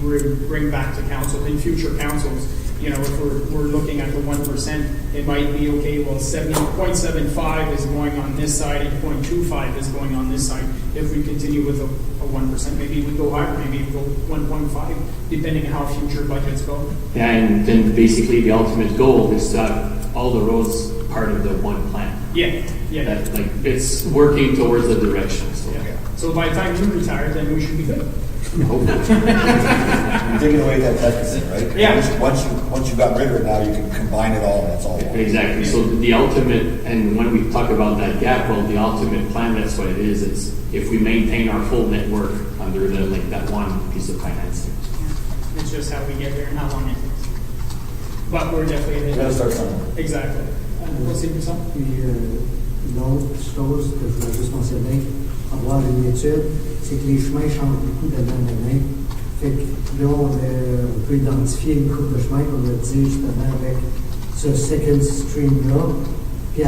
bring back to council, in future councils, if we're looking at the 1%, it might be, okay, well, 0.75 is going on this side and 0.25 is going on this side. If we continue with a 1%, maybe we go higher, maybe we go 1.5, depending on how future budgets go. Yeah, and then basically the ultimate goal is to have all the roads part of the one plan. Yeah. That, like, it's working towards the direction. So. Yeah. So by the time you retire, then we should be good. Hopefully. You're taking away that deficit, right? Yeah. Once you got rid of it, now you can combine it all, and that's all. Exactly. So the ultimate, and when we talk about that gap, well, the ultimate plan, that's what it is. It's if we maintain our full network under that one piece of financing. Yeah. It's just how we get there and how long it takes. But we're definitely... You gotta start somewhere. Exactly. Possible ça? Puis l'autre chose que je voulais juste mentionner, avoir une étude, c'est que les chemins changent beaucoup d'année en année. Fait que là, on peut identifier une coupe de chemin, comme on a dit justement avec ce second stream-là. Puis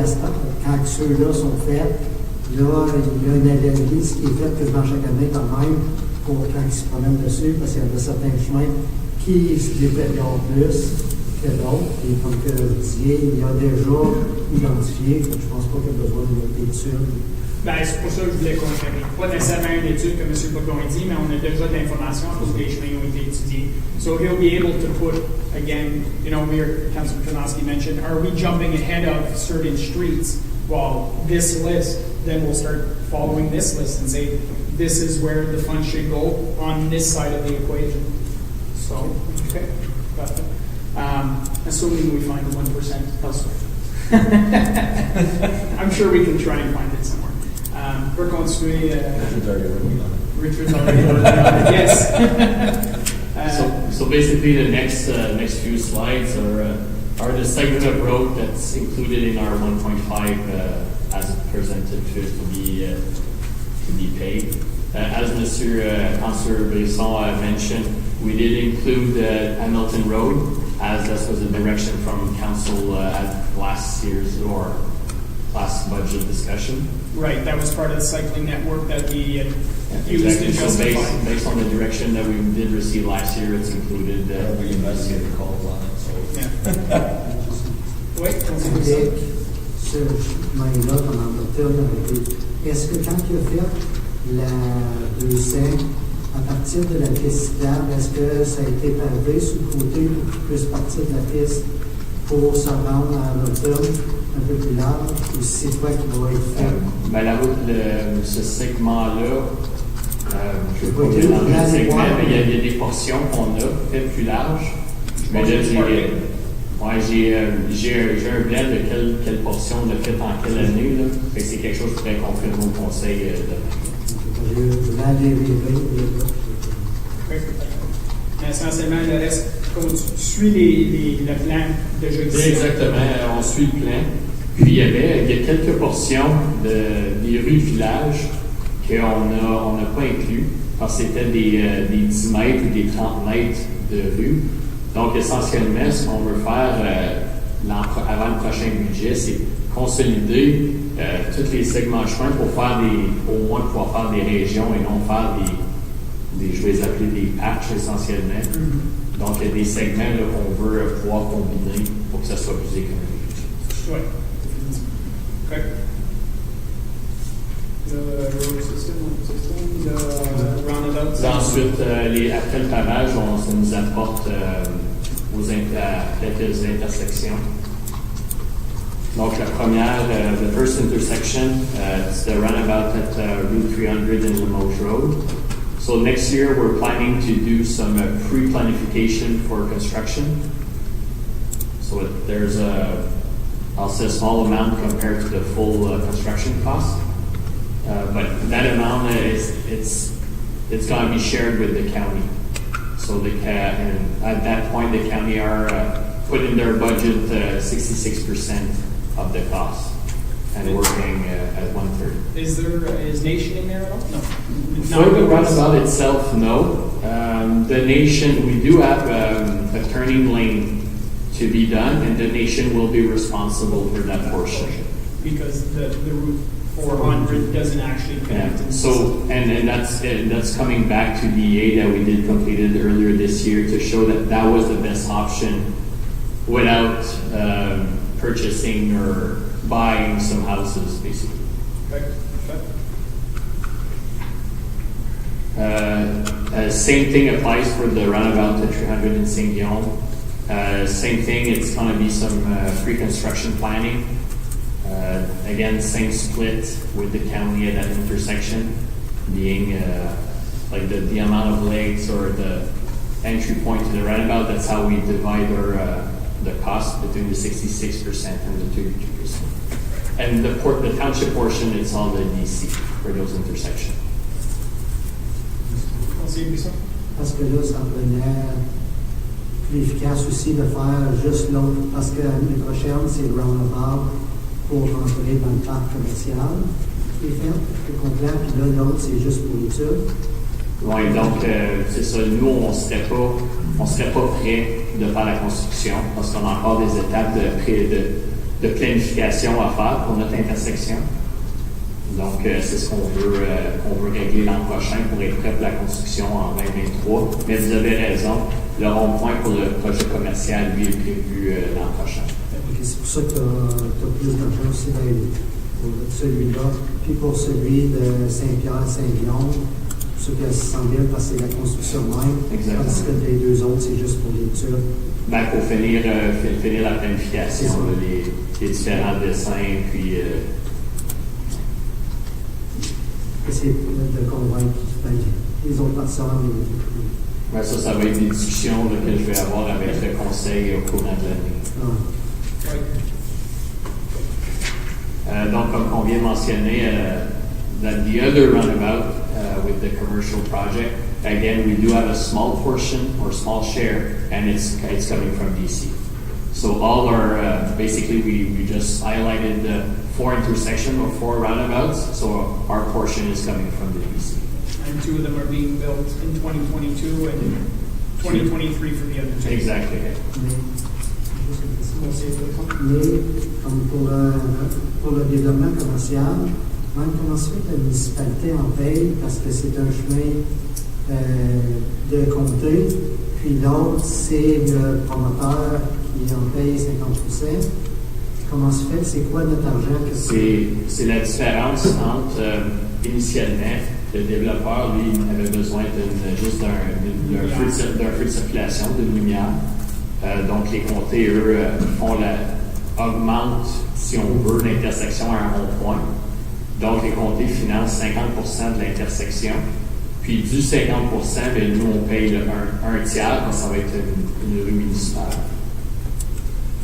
quand ceux-là sont faits, là, il y a une analyse qui est faite quasiment chaque année quand même pour quand ils se promènent dessus, parce qu'il y en a certains chemins qui se détériorent plus que d'autres. Et comme que vous disiez, il y a déjà identifié, je pense pas qu'il y a besoin d'une étude. Ben, c'est pour ça que je voulais confirmer. Pas nécessairement une étude comme M. Bourgon dit, mais on a déjà de l'information parce que les chemins ont été étudiés. So he'll be able to put, again, Councilor Tarnowski mentioned, are we jumping ahead of certain streets? Well, this list, then we'll start following this list and say, this is where the funds should go on this side of the equation. So, okay, got it. Assuming we find the 1% elsewhere. I'm sure we can try and find it somewhere. We're going to Richard's already working on it. Richard's already working on it, yes. So basically the next few slides are the segment of road that's included in our 1.5 as presented to be paid. As Mr. Councillor Brisson mentioned, we did include Hamilton Road, as this was a direction from council at last year's or last budget discussion. Right, that was part of the cycling network that we used Exactly. to So justify. based on the direction that we did receive last year, it's included. We investigated calls on it, so. Yeah. Oui, continue ça. Avec ce chemin-là, comme Hamilton avait été, est-ce que quand il a fait la 200, à partir de la piste cyclable, est-ce que ça a été pavé sur le côté pour qu'il puisse partir de la piste pour se rendre à Hamilton un peu plus large, ou c'est quoi qui va être fait? La route, ce segment-là, je ne Oui, vais pas dans le oui, segment, oui. mais il y a des portions qu'on a faites plus larges. Mais pense là, que c'est j'ai un blend de quelle portion on a fait en quelle année. Là. Fait que c'est quelque chose qui pourrait confirmer au conseil demain. Je vais aller vérifier. Mais essentiellement, le reste, comme tu suis le plan déjà existant. Exactement, on suit le plan. Puis il y a quelques portions des rues de village qu'on n'a pas inclus, parce que c'était des 10 mètres ou des 30 mètres de rue. Donc essentiellement, ce qu'on veut faire avant le prochain budget, c'est consolider tous les segments de chemin pour faire au moins pouvoir faire des régions et non faire je vais les appeler des patchs essentiellement. Mm-hmm. Donc il y a des segments là, qu'on veut pouvoir combiner pour que ça soit plus économique. Oui. Okay. Le road system, le roundabout. Ensuite, après le pavage, ça nous apporte à quelques intersections. Donc la première, the first intersection, it's the roundabout at Route 300 in Limoges Road. So next year we're planning to do some pre-planification for construction. So there's also a small amount compared to the full construction cost. But that amount it's going to be shared with the county. So and at that point the county are put in their budget 66% of the cost, and we're paying at 1/3. Is Nation in there at all? No. For the roundabout itself, no. The Nation, we do have a turning lane to be done, and the Nation will be responsible for that portion. Because the Route 400 doesn't actually connect. Yeah. So, and that's coming back to the EA that we did completed earlier this year to show that was the best option without purchasing or buying some houses, basically. Okay. Same thing applies for the roundabout to 300 in St. Guillaume. Same thing, it's going to be some pre-construction planning. Again, same split with the county at that intersection, being like the amount of legs or the entry point to the roundabout. That's how we divide the cost between the 66% and the 32%. And the township portion, it's all the DC for those intersections. Parce que là, ça prenait plus efficace aussi de faire juste l'autre, parce que l'année prochaine, c'est le roundabout pour rentrer dans le parc commercial qui est fait, tout complet, puis là, l'autre, c'est juste pour l'étude. Oui, donc c'est ça. Nous, on serait pas prêt de faire la construction parce qu'on a encore des étapes de planification à faire pour notre intersection. Donc, c'est ce qu'on veut régler l'an prochain pour être prêt pour la construction en 2023. Mais vous avez raison, le rond-point pour le projet commercial, lui, est prévu l'an prochain. C'est pour ça que tu as plus d'argent aussi pour celui-là. Puis pour celui de Saint-Pierre, Saint-Guillaume, pour ceux qui a 600 000 parce que c'est la construction même. Exactement. Parce que les deux autres, c'est juste pour l'étude. Ben, pour finir la planification, les différents dessins, puis... c'est de convaincre les autres personnes. Ben, ça va être des discussions que je vais avoir avec le conseil au courant de l'année. Donc, comme on vient de mentionner, that the other roundabout with the commercial project, again, we do have a small portion or small share, and it's coming from DC. So all our, basically, we just highlighted the 4 intersections or 4 roundabouts, so our portion is coming from the DC. And 2 of them are being built in 2022 and 2023 for the other 2. Exactly. Mais comme pour le développement commercial, même comment se fait que la municipalité en paye parce que c'est un chemin de comté, puis l'autre, c'est le promoteur qui en paye 50%. Comment se fait? C'est quoi notre argent? C'est la différence entre, initialement, le développeur, lui, avait besoin juste d'un feu de circulation, d'une lumière. Donc, les comtés, eux, augmentent, si on veut, l'intersection à un rond-point. Donc, les comtés financent 50% de l'intersection. Puis, du 50%, bien, nous, on paye un tiers, quand ça va être une rue municipale.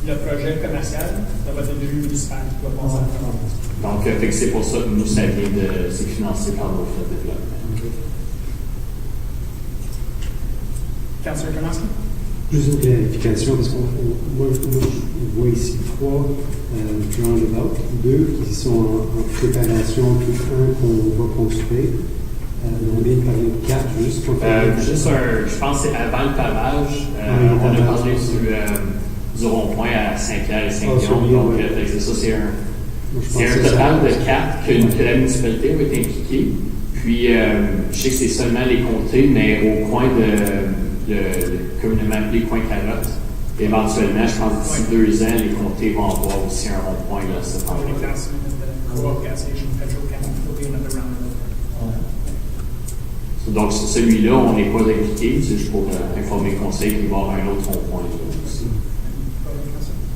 Le projet commercial, ça va être une rue municipale qui va passer à la Donc, c'est pour ça que nous, c'est financé par nos frais de développement. Councilor Karnowski? Juste une clarification, parce qu'on moi, je vois ici 3 roundabouts, 2 qui sont en préparation, puis un qu'on va construire. On vient de parler de 4, juste pour Je pense que c'est avant le pavage. On a parlé du rond-point à Saint-Pierre et Saint-Guillaume. Donc, c'est ça, c'est un total de 4 que la municipalité va être impliquée. Puis, je sais que c'est seulement les comtés, mais au coin de communément appelé coin carotte. Éventuellement, je pense d'ici 2 ans, les comtés vont avoir aussi un rond-point là, cet endroit. Donc, celui-là, on n'est pas impliqué. C'est juste pour informer le conseil qu'il va y avoir un autre rond-point.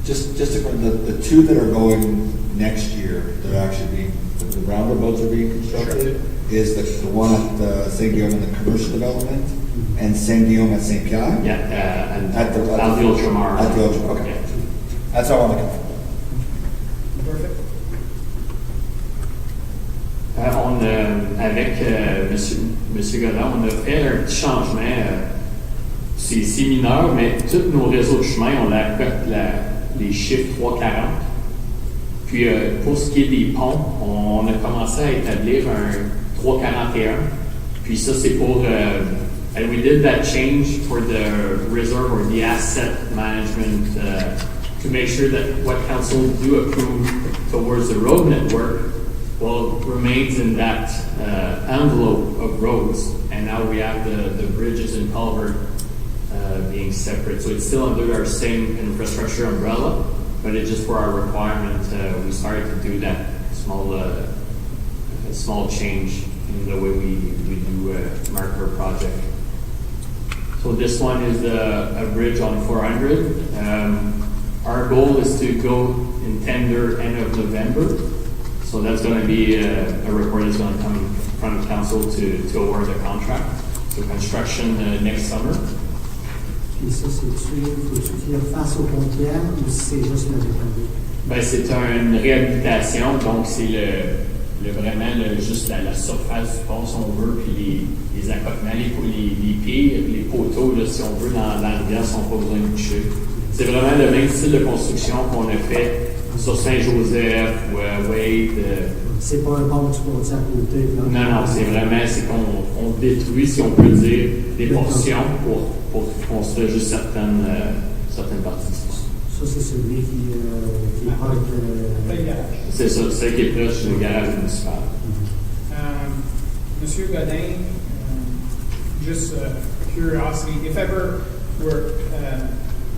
Just to the 2 that are going next year, that are actually being, the roundabouts are being constructed, is the one at St. Guillaume in the commercial development, and St. Guillaume at St. Pierre? Yeah, and at the Ultramar. At the Ultramar, okay. Yeah. That's all I want to confirm. Perfect. Avec Monsieur Godin, on a fait un petit changement. C'est mineur, mais tous nos réseaux de chemin, on la cote les chiffres 340. Puis pour ce qui est des ponts, on a commencé à établir un 341. Puis ça, c'est pour... and we did that change for the reserve or the asset management to make sure that what council do approve towards the road network remains in that envelope of roads. And now we have the bridges and culvert being separate. So it's still under our same infrastructure umbrella, but it's just for our requirement. We started to do that small change in the way we do mark our project. So this one is a bridge on 400. Our goal is to go in tender end of November. So that's going to be a report that's going to come in front of council to award the contract. So construction next summer. Puis ça, faut-tu faire face aux pompières ou c'est juste le réparer? Ben, c'est une réhabilitation, donc c'est vraiment juste la surface du pont, si on veut, puis les accotements, les pieds, les poteaux, là, si on veut, dans la rivière, ne sont pas besoin de boucher. C'est vraiment le même style de construction qu'on a fait sur Saint-Joseph ou Wade. C'est pas un pont que tu construis à côté. Non, c'est qu'on détruit, si on peut dire, des portions pour construire juste certaines parties. Ça, c'est celui qui est proche de... C'est ça, c'est qui est proche du garage municipal. Monsieur Godin, just curiosity, if ever we're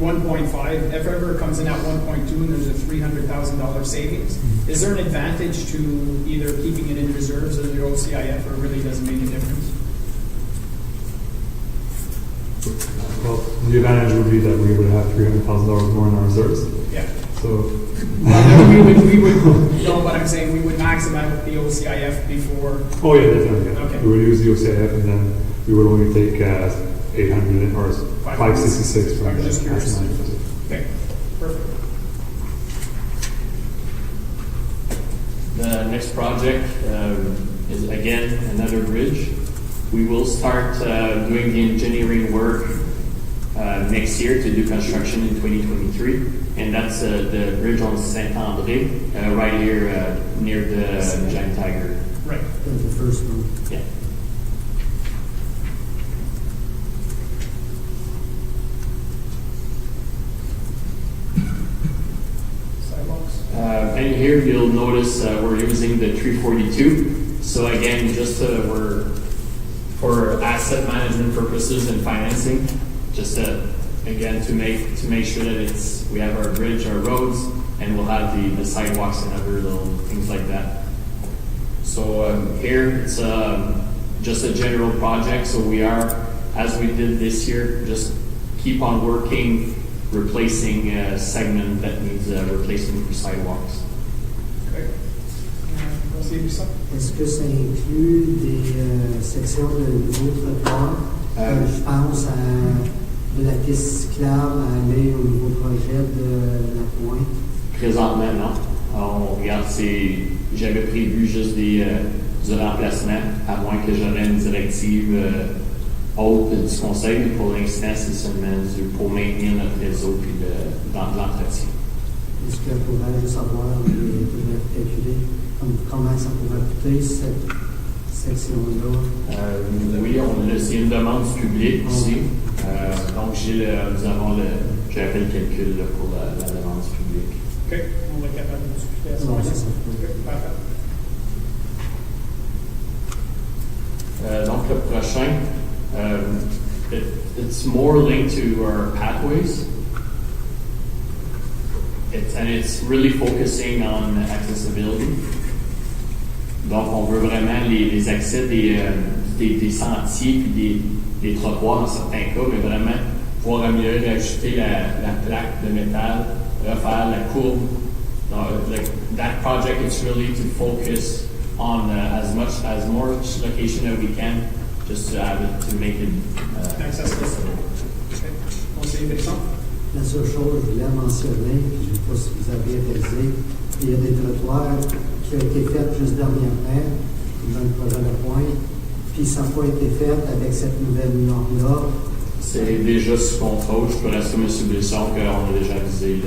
1.5, if ever it comes in at 1.2 and there's a $300,000 savings, is there an advantage to either keeping it in reserves or the OCIF, or it really doesn't make a difference? Well, the advantage would be that we would have $300,000 more in our reserves. Yeah. So. Well, we would, no, but I'm saying we would max them out the OCIF before. Oh yeah, definitely. Yeah. Okay. We would use the OCIF and then we would only take 800 or 566 from I'm just the curious. asset management. Okay, perfect. The next project is again another bridge. We will start doing the engineering work next year to do construction in 2023, and that's the bridge on Saint-André, right here near the Giant Tiger. Right. The first one. Yeah. Sidewalks. And here you'll notice we're using the 342. So again, just we're for asset management purposes and financing, just again to make sure that we have our bridge, our roads, and we'll have the sidewalks and other little things like that. So here it's just a general project. So we are, as we did this year, just keep on working, replacing a segment that needs replacement for sidewalks. Okay. Est-ce que ça inclut des sections de nouveaux trottoirs? Je pense à de la piste cyclable à aller au nouveau projet de la pointe. Présentement, non. On regarde, j'avais prévu juste du remplacement, à moins que j'aurais une directive autre du conseil, mais pour l'instant, c'est seulement pour maintenir notre réseau puis dans l'entretien. Est-ce que pourrais-je savoir, pourrais calculer comment ça pourrait coûter cette section-là? Oui, c'est une demande du public aussi. Donc, j'ai fait le calcul là, pour la demande du public. OK, on va être capable de discuter à ce Non, moment-là. c'est ça. OK, parfait. Donc, le prochain, it's more linked to our pathways. And it's really focusing on accessibility. Donc, on veut vraiment les accès des sentiers puis des trottoirs dans certains cas, mais vraiment pouvoir améliorer, ajouter la plaque de métal, refaire la courbe. That project is really to focus on as much location as we can, just to make it accessible. Conseiller Brisson? La seule chose que je voulais mentionner, puis je ne sais pas si vous avez réalisé, il y a des trottoirs qui ont été faits juste dernièrement, dans le projet de Pointe, puis ça n'a pas été fait avec cette nouvelle norme-là. C'est déjà sous contrôle. Je peux rassurer M. Brisson qu'on a déjà avisé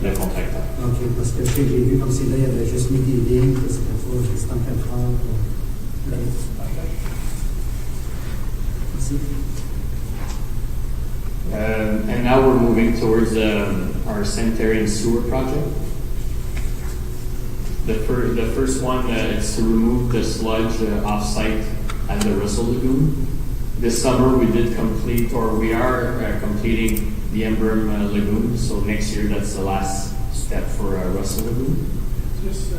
le contracteur. OK, parce que j'ai vu comme c'est là, il y avait juste mis des lignes, que c'était pas juste en 4 heures. Merci. And now we're moving towards our sanitary and sewer project. The first one is to remove the sludge off-site at the Russell Lagoon. This summer we did complete, or we are completing the Emberm Lagoon. So next year that's the last step for Russell Lagoon. Just,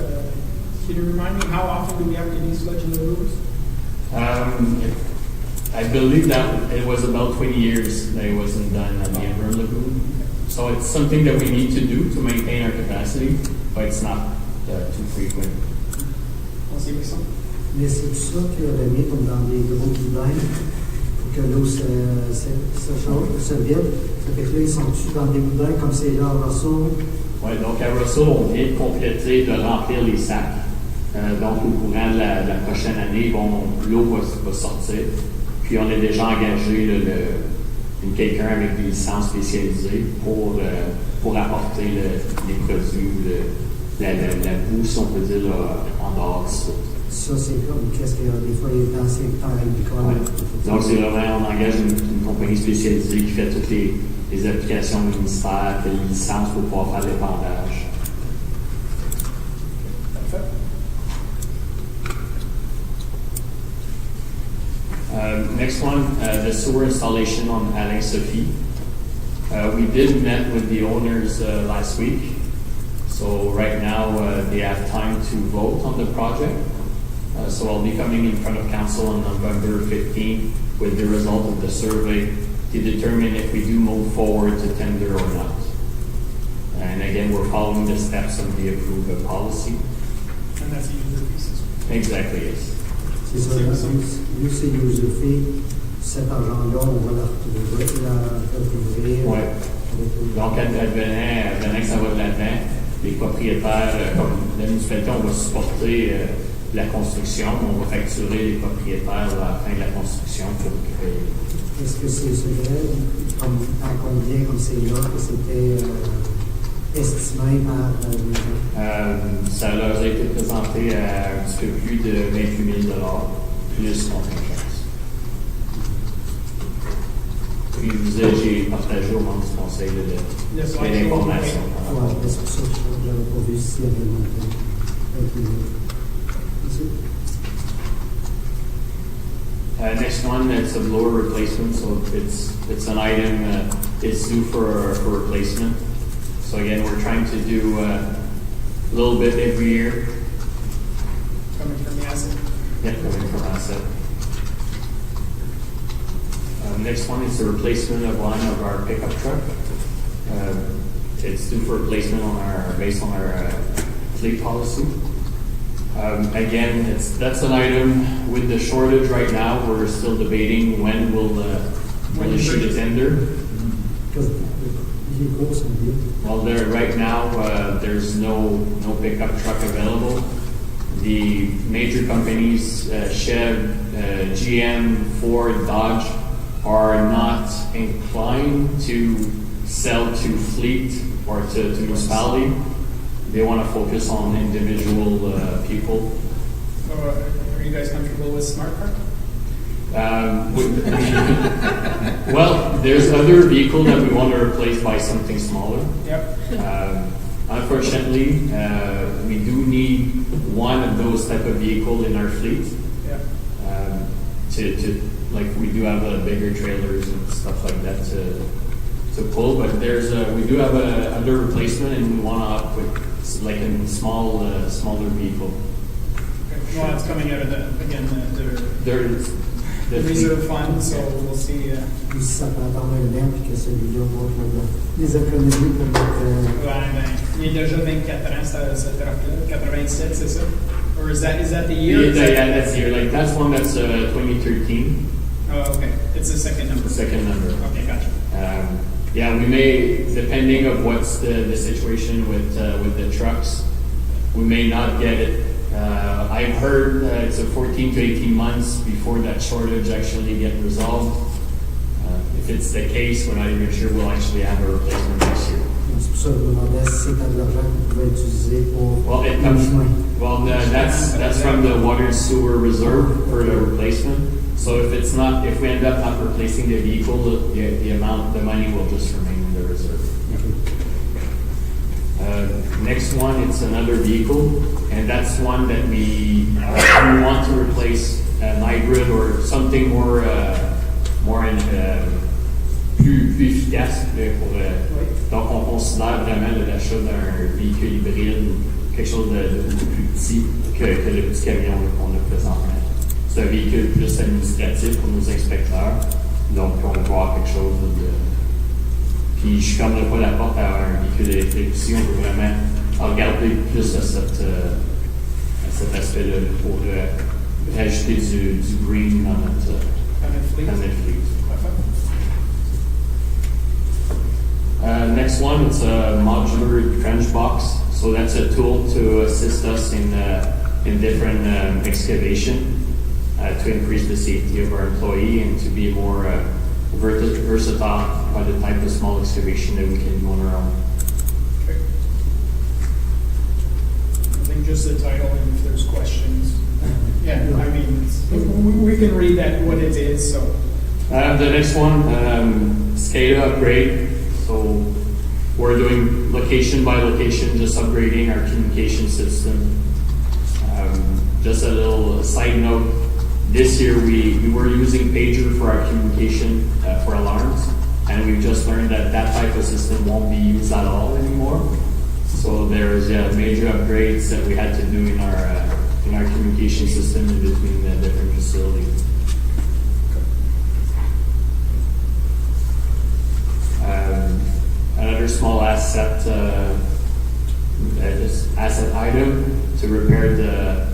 can you remind me, how often do we have to do sludge in the lagoons? I believe that it was about 20 years that it wasn't done at the Emberm Lagoon. So it's something that we need to do to maintain our capacity, but it's not too frequent. Conseiller Brisson? Mais c'est tout ça qu'il aurait mis comme dans des gros boudins pour que l'eau se vide. Ça fait que là, ils sont tous dans des boudins comme c'est là à Russell. Oui, donc à Russell, on vient de compléter, de remplir les sacs. Donc au courant de la prochaine année, l'eau va sortir. Puis on a déjà engagé quelqu'un avec des licences spécialisées pour apporter les produits ou la boue, si on peut dire, en dehors du site. Ça, c'est comme qu'est-ce qu'il y a des fois, il est dans le secteur agricole. Ouais. Donc c'est vraiment, on engage une compagnie spécialisée qui fait toutes les applications au ministère, qui a les licences pour pouvoir faire l'épandage. Parfait. Next one, the sewer installation on Alain Sophie. We did met with the owners last week. So right now they have time to vote on the project. So I'll be coming in front of council on November 15th with the result of the survey to determine if we do move forward to tender or not. And again, we're following the steps of the approved policy. And that's the user pieces. Exactly, yes. C'est ça, vu que c'est user fee, cet argent-là, on va la recouvrir. Ouais. Donc, advenant que ça va de l'avant, les propriétaires, comme la municipalité, on va supporter la construction, on va facturer les propriétaires à la fin de la construction pour récupérer. Est-ce que c'est vrai, comme à combien, comme c'est là, que c'était estimé par ça leur a été présenté à un petit peu plus de 28 000 plus contingence. Puis j'ai partagé au membre du conseil l'information. Ouais, c'est pour ça que je n'avais pas vu s'il y avait monté. Next one, it's a blower replacement, so it's an item it's due for replacement. So again, we're trying to do a little bit every year. Coming from the asset. Yeah, coming from asset. Next one is the replacement of one of our pickup truck. It's due for replacement based on our fleet policy. Again, that's an item with the shortage right now. We're still debating when will issue the tender. Well, right now there's no pickup truck available. the major companies, Chev, GM, Ford, Dodge, are not inclined to sell to fleet or to municipality. They want to focus on individual people. So, are you guys comfortable with smart car? Well, there's other vehicle that we want to replace by something smaller. Yep. Unfortunately, we do need one of those type of vehicle in our fleet. Yep. To like we do have bigger trailers and stuff like that to pull, but we do have a under replacement, and we want to up with like a smaller vehicle. Okay. Well, it's coming out of the The reserve fund, so we'll see. Ou si ça peut attendre un an, puis que celui-là monte les économies pour notre. Ouais, ben, il y a déjà 24 ans, cette truck-là, 87, c'est ça? Or is that the year? Yeah, that's the year. Like that's one that's 2013. Oh, okay. It's the second number. Second number. Okay, gotcha. Yeah, we may, depending of what's the situation with the trucks, we may not get it. I've heard it's a 14 to 18 months before that shortage actually get resolved. If it's the case, we're not even sure we'll actually have a replacement next year. C'est pour ça que je me demandais si c'était de l'argent qu'on pouvait utiliser pour. Well, it comes. Well, that's from the water and sewer reserve for the replacement. So if we end up not replacing the vehicle, the money will just remain in the reserve. Next one, it's another vehicle, and that's one that we want to replace an hybrid or something more plus efficace donc on considère vraiment l'achat d'un véhicule hybride, quelque chose de beaucoup plus petit que le petit camion qu'on a présentement. C'est un véhicule plus administratif pour nos inspecteurs, donc on va voir quelque chose de. Puis je ne fermerai pas la porte à un véhicule électrique aussi, on peut vraiment regarder plus à cet aspect-là pour rajouter du green dans notre fleet. Next one, it's a modular trench box. So that's a tool to assist us in different excavation to increase the safety of our employee and to be more versatile by the type of small excavation that we can do on our own. Okay. I think just the title, and if there's questions. Yeah, I mean, we can read that, what it is, so. The next one, SCADA upgrade. So we're doing location by location, just upgrading our communication system. Just a little side note, this year we were using pager for our communication for alarms, and we've just learned that type of system won't be used at all anymore. So there's major upgrades that we had to do in our communication system in between the different facilities. Another small asset item to repair the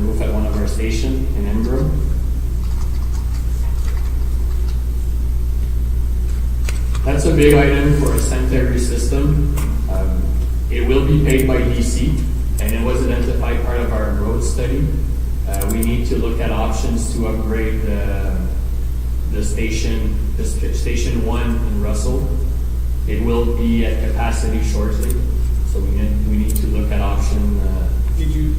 roof at one of our stations in Embro. That's a big item for a sanitary system. It will be paid by DC, and it was identified part of our road study. We need to look at options to upgrade the station 1 in Russell. It will be at capacity shortly, so we need to look at option. Did you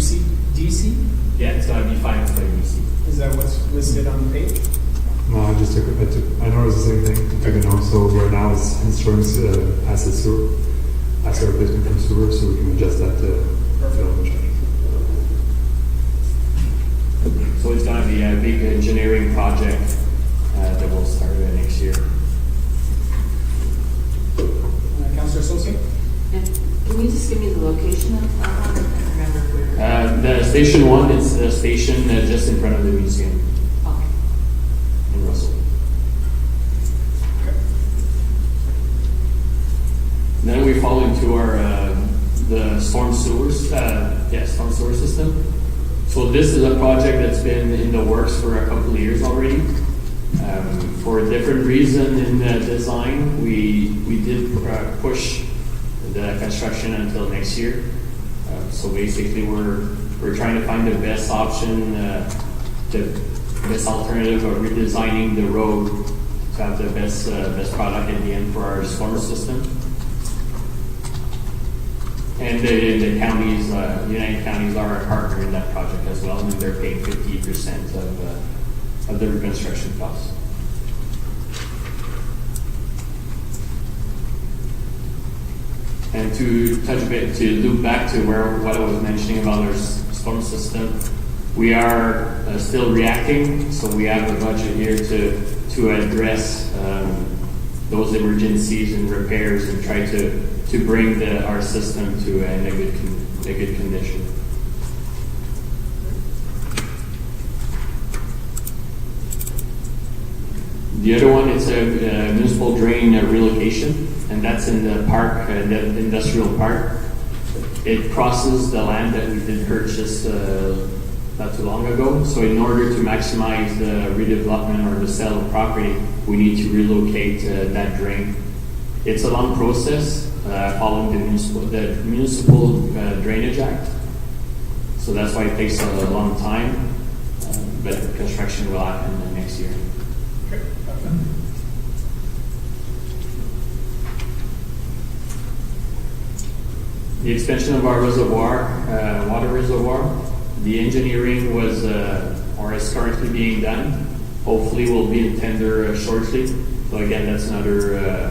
see DC? Yeah, it's going to be financed by DC. Is that what's listed on the page? No, I noticed the same thing. I took a note. So right now it's insurance asset replacement from sewer, so we can adjust that to film charge. So it's going to be a big engineering project that will start next year. Councillor Associate? Yeah. Can you just give me the location of that one? I can't remember where. The station 1 is a station just in front of the museum Okay. in Russell. Okay. Then we fall into our the storm sewer system. So this is a project that's been in the works for a couple of years already. For a different reason in the design, we did push the construction until next year. So basically, we're trying to find the best option, the best alternative of redesigning the road to have the best product at the end for our storm system. And the counties, United Counties are our partner in that project as well, and they're paying 50% of the reconstruction costs. And to touch a bit, to loop back to what I was mentioning about our storm system, we are still reacting, so we have a budget here to address those emergencies and repairs and try to bring our system to a good condition. The other one is a municipal drain relocation, and that's in the park, the industrial park. It crosses the land that we did purchase not too long ago. So in order to maximize the redevelopment or the sale of property, we need to relocate that drain. It's a long process following the Municipal Drainage Act. So that's why it takes a long time, but construction will happen next year. Okay, The expansion of our reservoir, water reservoir, the engineering was or is currently being done. Hopefully will be in tender shortly. So again, that's another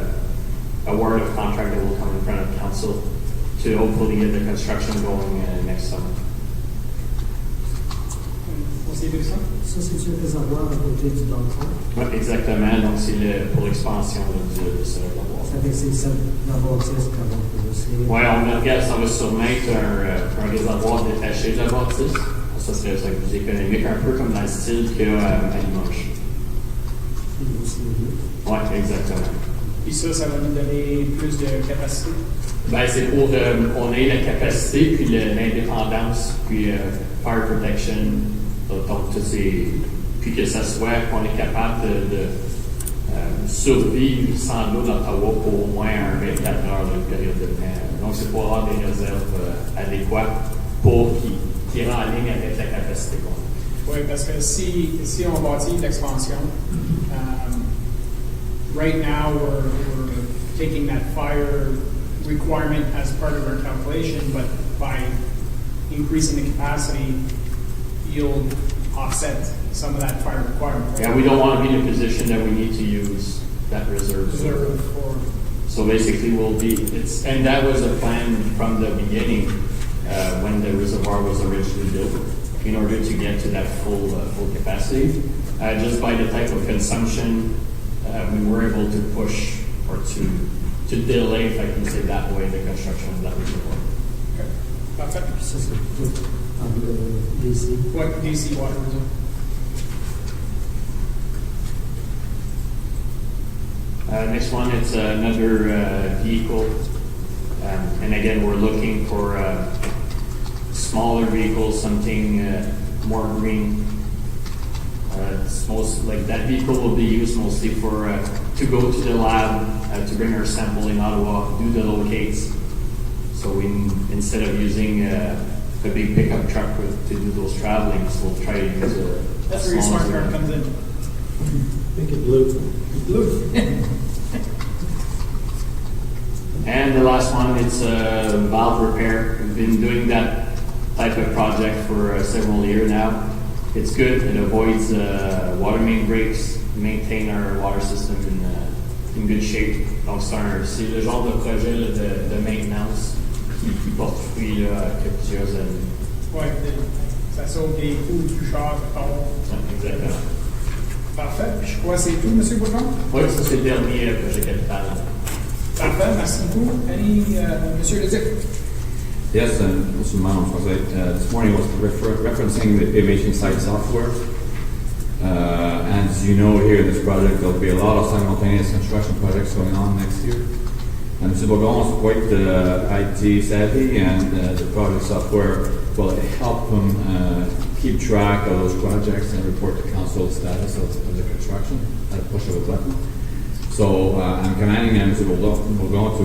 award of contract that will come in front of council to hopefully get the construction going next summer. Conseiller Brisson? Ça, c'est un réservoir à côté du downtown. Oui, exactement. Donc c'est pour l'expansion de ce reservoir. Ça fait que c'est ça, la bâtisse, c'est... Oui, on regarde, ça va sûrement être un réservoir détaché de la bâtisse. Ça serait plus économique, un peu comme dans le style qu'il y a à Limoges. Oui, exactement. Puis ça va nous donner plus de capacité? Ben, c'est pour qu'on ait la capacité, puis l'indépendance, puis fire protection, donc tout ces... Puis que ça soit qu'on est capable de survivre sans l'eau d'Ottawa pour au moins 24 heures de période de temps. Donc c'est pour avoir des réserves adéquates pour qui rentrent en ligne avec la capacité qu'on a. Oui, parce que si on bâtit l'expansion, right now we're taking that fire requirement as part of our calculation, but by increasing the capacity, you'll offset some of that fire requirement. Right? Yeah, we don't want to be in a position that we need to use that reserve. For So basically and that was a plan from the beginning when the reservoir was originally built in order to get to that full capacity. Just by the type of consumption, we were able to push or to delay, if I can say that way, the construction of that reservoir. Okay. That's it. Ça, c'est tout en DC. What DC water reserve? Next one, it's another vehicle. And again, we're looking for smaller vehicles, something more green. It's most like that vehicle will be used mostly for to go to the lab, to bring our sample in Ottawa, do the locates. So instead of using a big pickup truck to do those travelings, we'll try to use a That's where your smart card comes in. Make it blue. Blue. And the last one, it's valve repair. We've been doing that type of project for several years now. It's good. It avoids water main breaks, maintain our water system in good shape. Donc c'est le genre de projet là, de maintenance qui porte fruit là, après plusieurs années. Ouais, ça sauve des coûts plus chers. Exactement. Parfait. Je crois que c'est tout, M. Bourgeon? Oui, ça c'est le dernier projet capital. Parfait, merci beaucoup. Monsieur Leduc? Yes, Mr. Manon, this morning was referencing the aviation site software. And as you know, here in this project, there'll be a lot of simultaneous construction projects going on next year. And Mr. Bourgon is quite IT savvy, and the project software will help him keep track of those projects and report to council the status of the construction at a push of a button. So I'm commanding Mr. Bourgon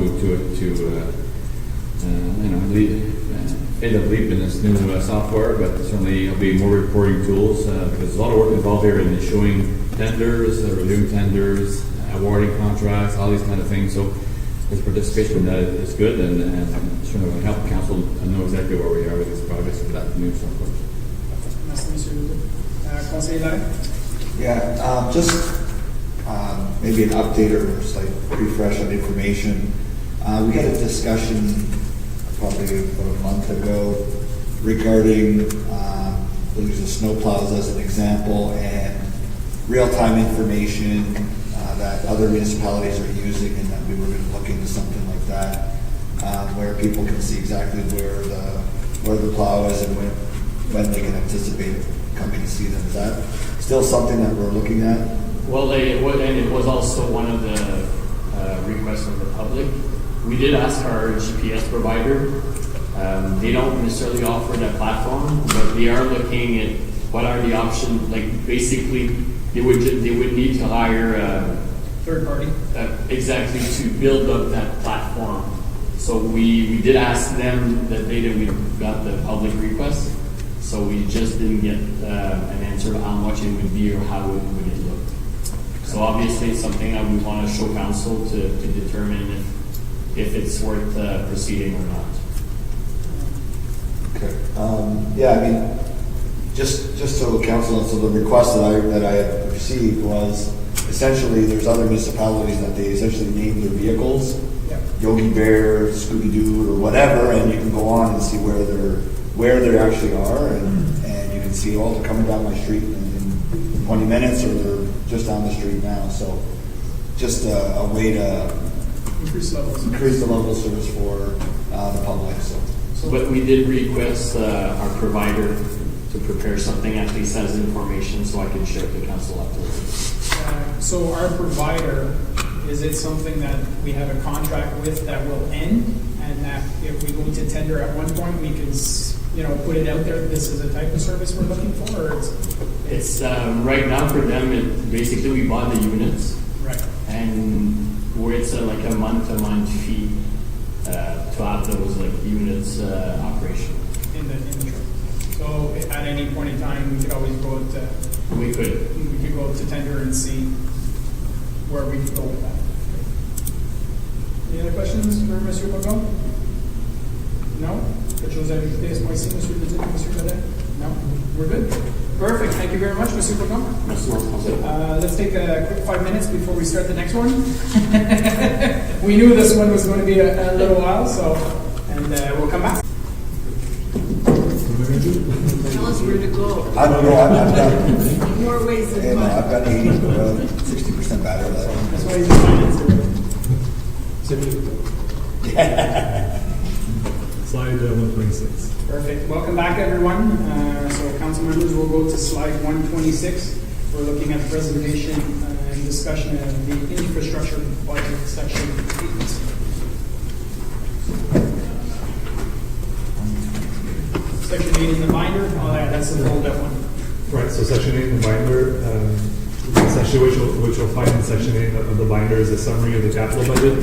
to end up leap in this new software, but certainly there'll be more reporting tools because there's a lot of work involved here in issuing tenders, reviewing tenders, awarding contracts, all these kind of things. So his participation in that is good, and certainly will help council know exactly where we are with these projects for that new software. Merci, Monsieur Leduc. Conseiller Larry? Yeah, just maybe an update or a slight refresh on information. We had a discussion probably about a month ago regarding we'll use the snowplows as an example, and real-time information that other municipalities are using, and that we were going to look into something like that, where people can see exactly where the plow is and when they can anticipate it coming to see them. Is that still something that we're looking at? Well, and it was also one of the requests from the public. We did ask our GPS provider. They don't necessarily offer that platform, but they are looking at what are the options. Like basically, they would need to hire Third party. exactly to build up that platform. So we did ask them that day that we got the public request. So we just didn't get an answer on how much it would be or how it would look. So obviously it's something that we want to show council to determine if it's worth proceeding or not. Okay. Yeah, I mean, just so council, so the request that I had received was essentially there's other municipalities that they essentially name their vehicles, Yogi Bear, Scooby Doo, or whatever, and you can go on and see where they actually are, and you can see, oh, they're coming down my street in 20 minutes, or they're just down the street now. So just a way to increase the level of service for the public. But we did request our provider to prepare something at least as information so I can share with the council afterwards. So our provider, is it something that we have a contract with that will end, and that if we go to tender at one point, we can, put it out there, this is the type of service we're looking for, or it's right now for them, basically we bought the units. Right. And where it's like a month fee to have those units operational. In the truck. So at any point in time, we could always go to. We could go to tender and see where we could go with that. Any other questions for Monsieur Bourgon? No? Quelque chose à ajouter à ce point-ci, Monsieur le Président, Monsieur Cadet? No? We're good? Perfect. Thank you very much, Monsieur Bourgon. Let's take a quick 5 minutes before we start the next one. We knew this one was going to be a little while, and we'll come back. Tell us where to go. I don't know. I've got More ways than one. I've got 60% battery life. That's why he's a financer. Slide 126. Perfect. Welcome back, everyone. So council members will go to slide 126. We're looking at the presentation and discussion of the infrastructure budget section 8. Section 8 in the binder. Oh, yeah, that's the rolled up one. Right, so section 8 in the binder, essentially which you'll find in section 8 of the binder is a summary of the capital budget.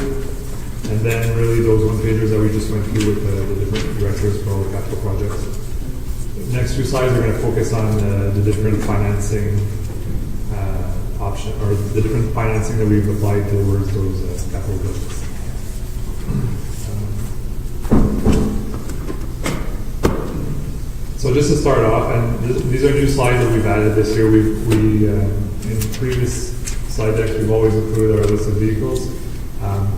And then really those one-pagers that we just went through with the different directors for all the capital projects. The next few slides are going to focus on the different financing option, or the different financing that we've applied towards those capital projects. So just to start off, and these are new slides that we've added this year. In previous slide decks, we've always included our list of vehicles.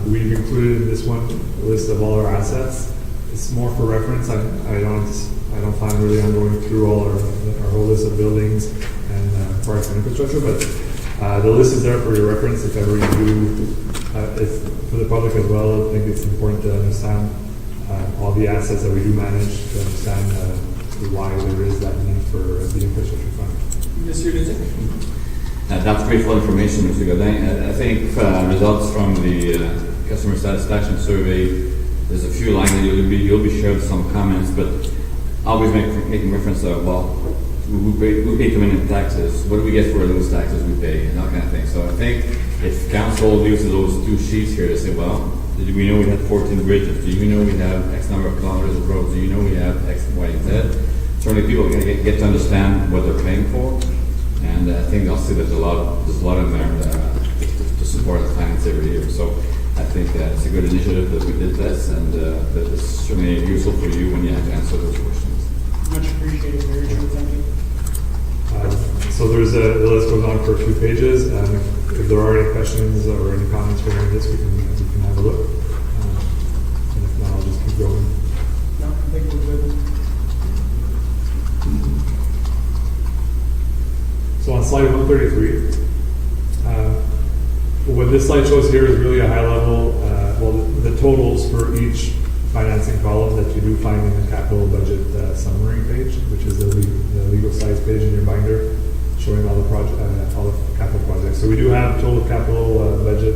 We've included in this one a list of all our assets. It's more for reference. I don't plan really on going through all our whole list of buildings and parks and infrastructure, but the list is there for your reference if ever you do. If for the public as well, I think it's important to understand all the assets that we do manage, to understand why there is that need for the infrastructure fund. Mr. Duzic? That's great for information, Mr. Godin. I think results from the customer satisfaction survey, there's a few lines that you'll be shared some comments, but always making reference to, we pay too many taxes. What do we get for those taxes we pay, and that kind of thing. So I think if council uses those two sheets here to say, Did we know we had 14 bridges? Do you know we have X number of kilometers of roads? Do you know we have X, Y, and Z? Certainly people are going to get to understand what they're paying for, and I think they'll see there's a lot in there to support the finance every year. So I think it's a good initiative that we did this, and that is certainly useful for you when you have to answer those questions. Much appreciated, very true, thank you. So there's the list goes on for a few pages, and if there are any questions or any comments regarding this, we can have a look. And if not, I'll just keep going. No, I think we're good. So on slide 133, what this slide shows here is really a high level, the totals for each financing column that you do find in the capital budget summary page, which is the legal size page in your binder, showing all the capital projects. So we do have a total capital budget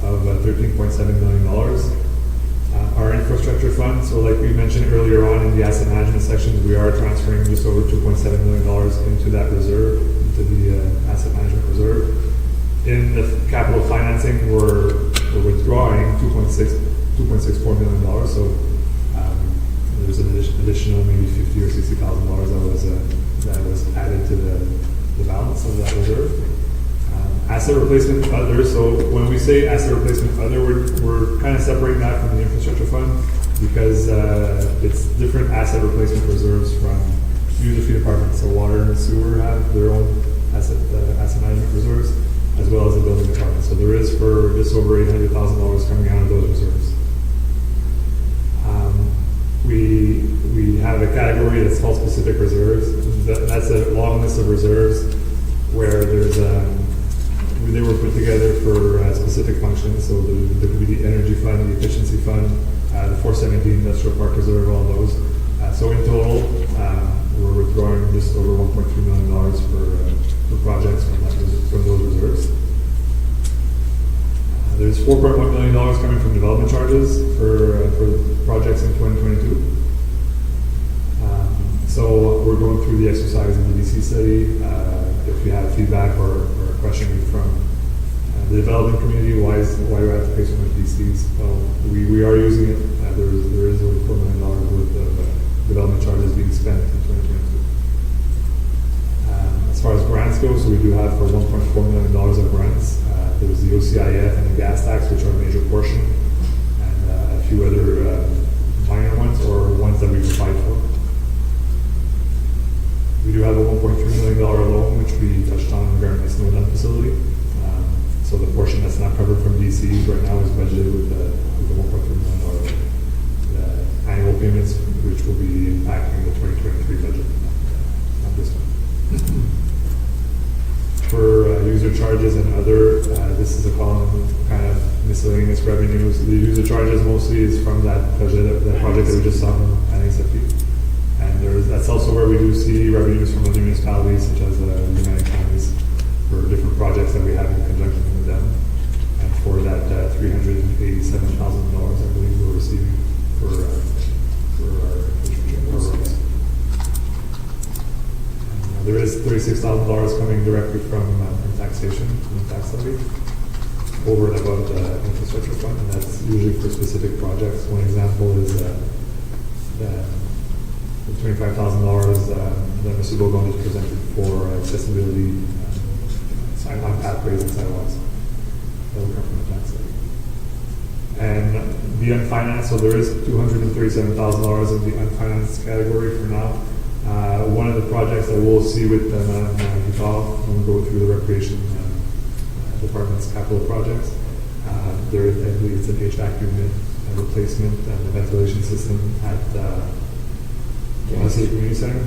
of $13.7 million. Our infrastructure fund, so like we mentioned earlier on in the asset management section, we are transferring just over $2.7 million into that reserve, into the asset management reserve. In the capital financing, we're withdrawing $2.64 million. So there's an additional maybe $50,000 or $60,000 that was added to the balance of that reserve. Asset replacement other. So when we say asset replacement other, we're kind of separating that from the infrastructure fund because it's different asset replacement reserves from user fee departments. So water and sewer have their own asset management reserves, as well as the building department. So there is for just over $800,000 coming out of those reserves. We have a category that's called specific reserves. That's a long list of reserves where there's they were put together for specific functions. So there could be the energy fund, the efficiency fund, the 417 industrial park reserve, all those. So in total, we're withdrawing just over $1.3 million for projects from those reserves. There's $4.1 million coming from development charges for projects in 2022. So we're going through the exercise in the DC study. If you have feedback or a question from the development community, why do I have to pay so much DCs? Well, we are using it. There is over $4 million worth of development charges being spent in 2022. As far as grants go, so we do have for $1.4 million of grants. There's the OCIF and the gas tax, which are a major portion, and a few other minor ones or ones that we've applied for. We do have a $1.3 million loan, which we touched on regarding the Snowdon facility. So the portion that's not covered from DC right now is budgeted with the $1.3 million annual payments, which will be impacting the 2023 budget, not this one. For user charges and other, this is a column kind of miscellaneous revenues. The user charges mostly is from that project that we just saw from NSFP. And that's also where we do see revenues from other municipalities, such as United Counties, for different projects that we have in conjunction with them. And for that $387,000, I believe we're receiving for our roads. There is $36,000 coming directly from taxation, from the tax levy, over and above the infrastructure fund, and that's usually for specific projects. One example is the $25,000 that Mr. Bogon has presented for accessibility on pathways and sidewalks. That will come from the tax levy. And the unfinanced, so there is $237,000 in the unfinanced category for now. One of the projects that we'll see with when we go through the recreation department's capital projects, there is, I believe it's an HVAC unit replacement and the ventilation system at Community Center,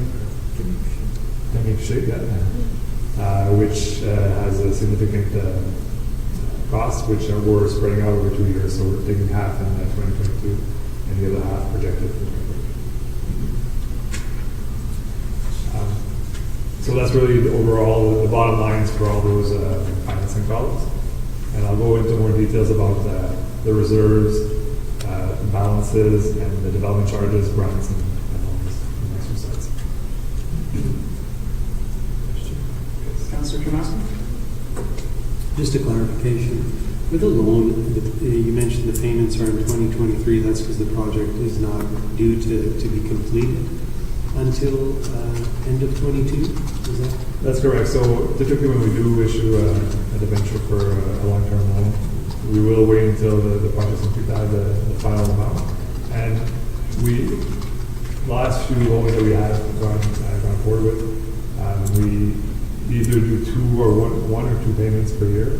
which has a significant cost, which we're spreading out over 2 years. So we're taking half in 2022 and the other half projected for 2023. So that's really the overall, the bottom lines for all those financing columns. And I'll go into more details about the reserves, balances, and the development charges, grants, and loans in the next few slides. Councilor Tomasco? Just a clarification. With the loan, you mentioned the payments are in 2023. That's because the project is not due to be completed until end of 22. Is that? That's correct. So typically when we do issue a debenture for a long-term loan, we will wait until the project's complete to have the final amount. And last few loans that we have gone forward with, we either do one or two payments per year.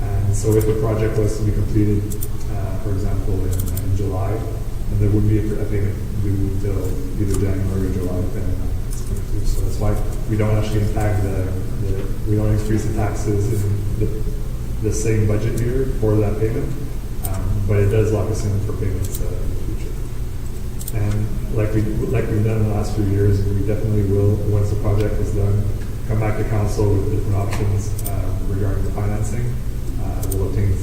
And so if the project was to be completed, for example, in July, and there would be a payment due until either January or July, depending on it's going to do. So that's why we don't actually impact we don't increase the taxes in the same budget year for that payment, but it does lock us in for payments in the future. And like we've done in the last few years, we definitely will, once the project is done, come back to council with different options regarding the financing. We'll obtain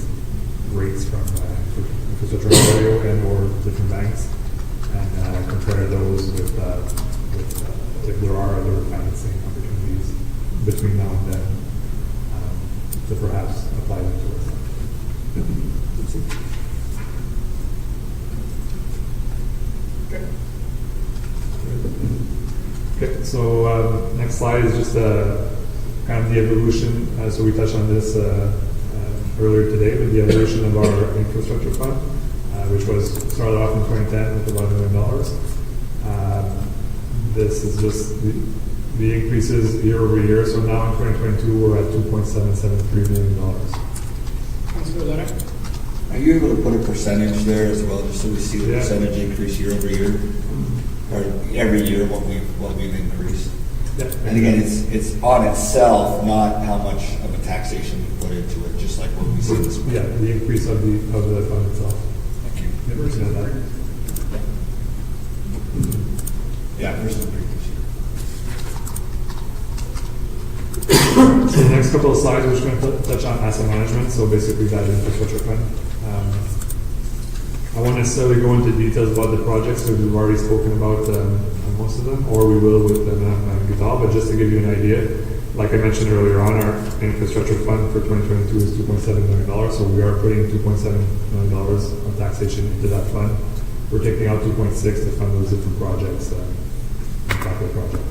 rates from Infrastructure Ontario and or different banks and compare those with if there are other financing opportunities between now and then to perhaps apply them to us. Okay, so next slide is just kind of the evolution. So we touched on this earlier today with the evolution of our infrastructure fund, which was started off in 2010 with $11 million. This is just the increases year over year. So now in 2022, we're at $2.773 million. Councilor Leonard? Are you able to put a percentage there as well, just so we see the percentage increase year over year? Or every year what we've increased? Yeah. And again, it's on itself, not how much of a taxation we put into it, just like what we see this morning. Yeah, the increase of the fund itself. Thank you. Never seen that. Yeah, versus the previous year. So the next couple of slides, we're just going to touch on asset management. So basically that infrastructure fund. I won't necessarily go into details about the projects because we've already spoken about most of them, or we will with Guitar, but just to give you an idea, like I mentioned earlier on, our infrastructure fund for 2022 is $2.7 million, so we are putting $2.7 million on taxation into that fund. We're taking out 2.6 to fund those different projects, capital project.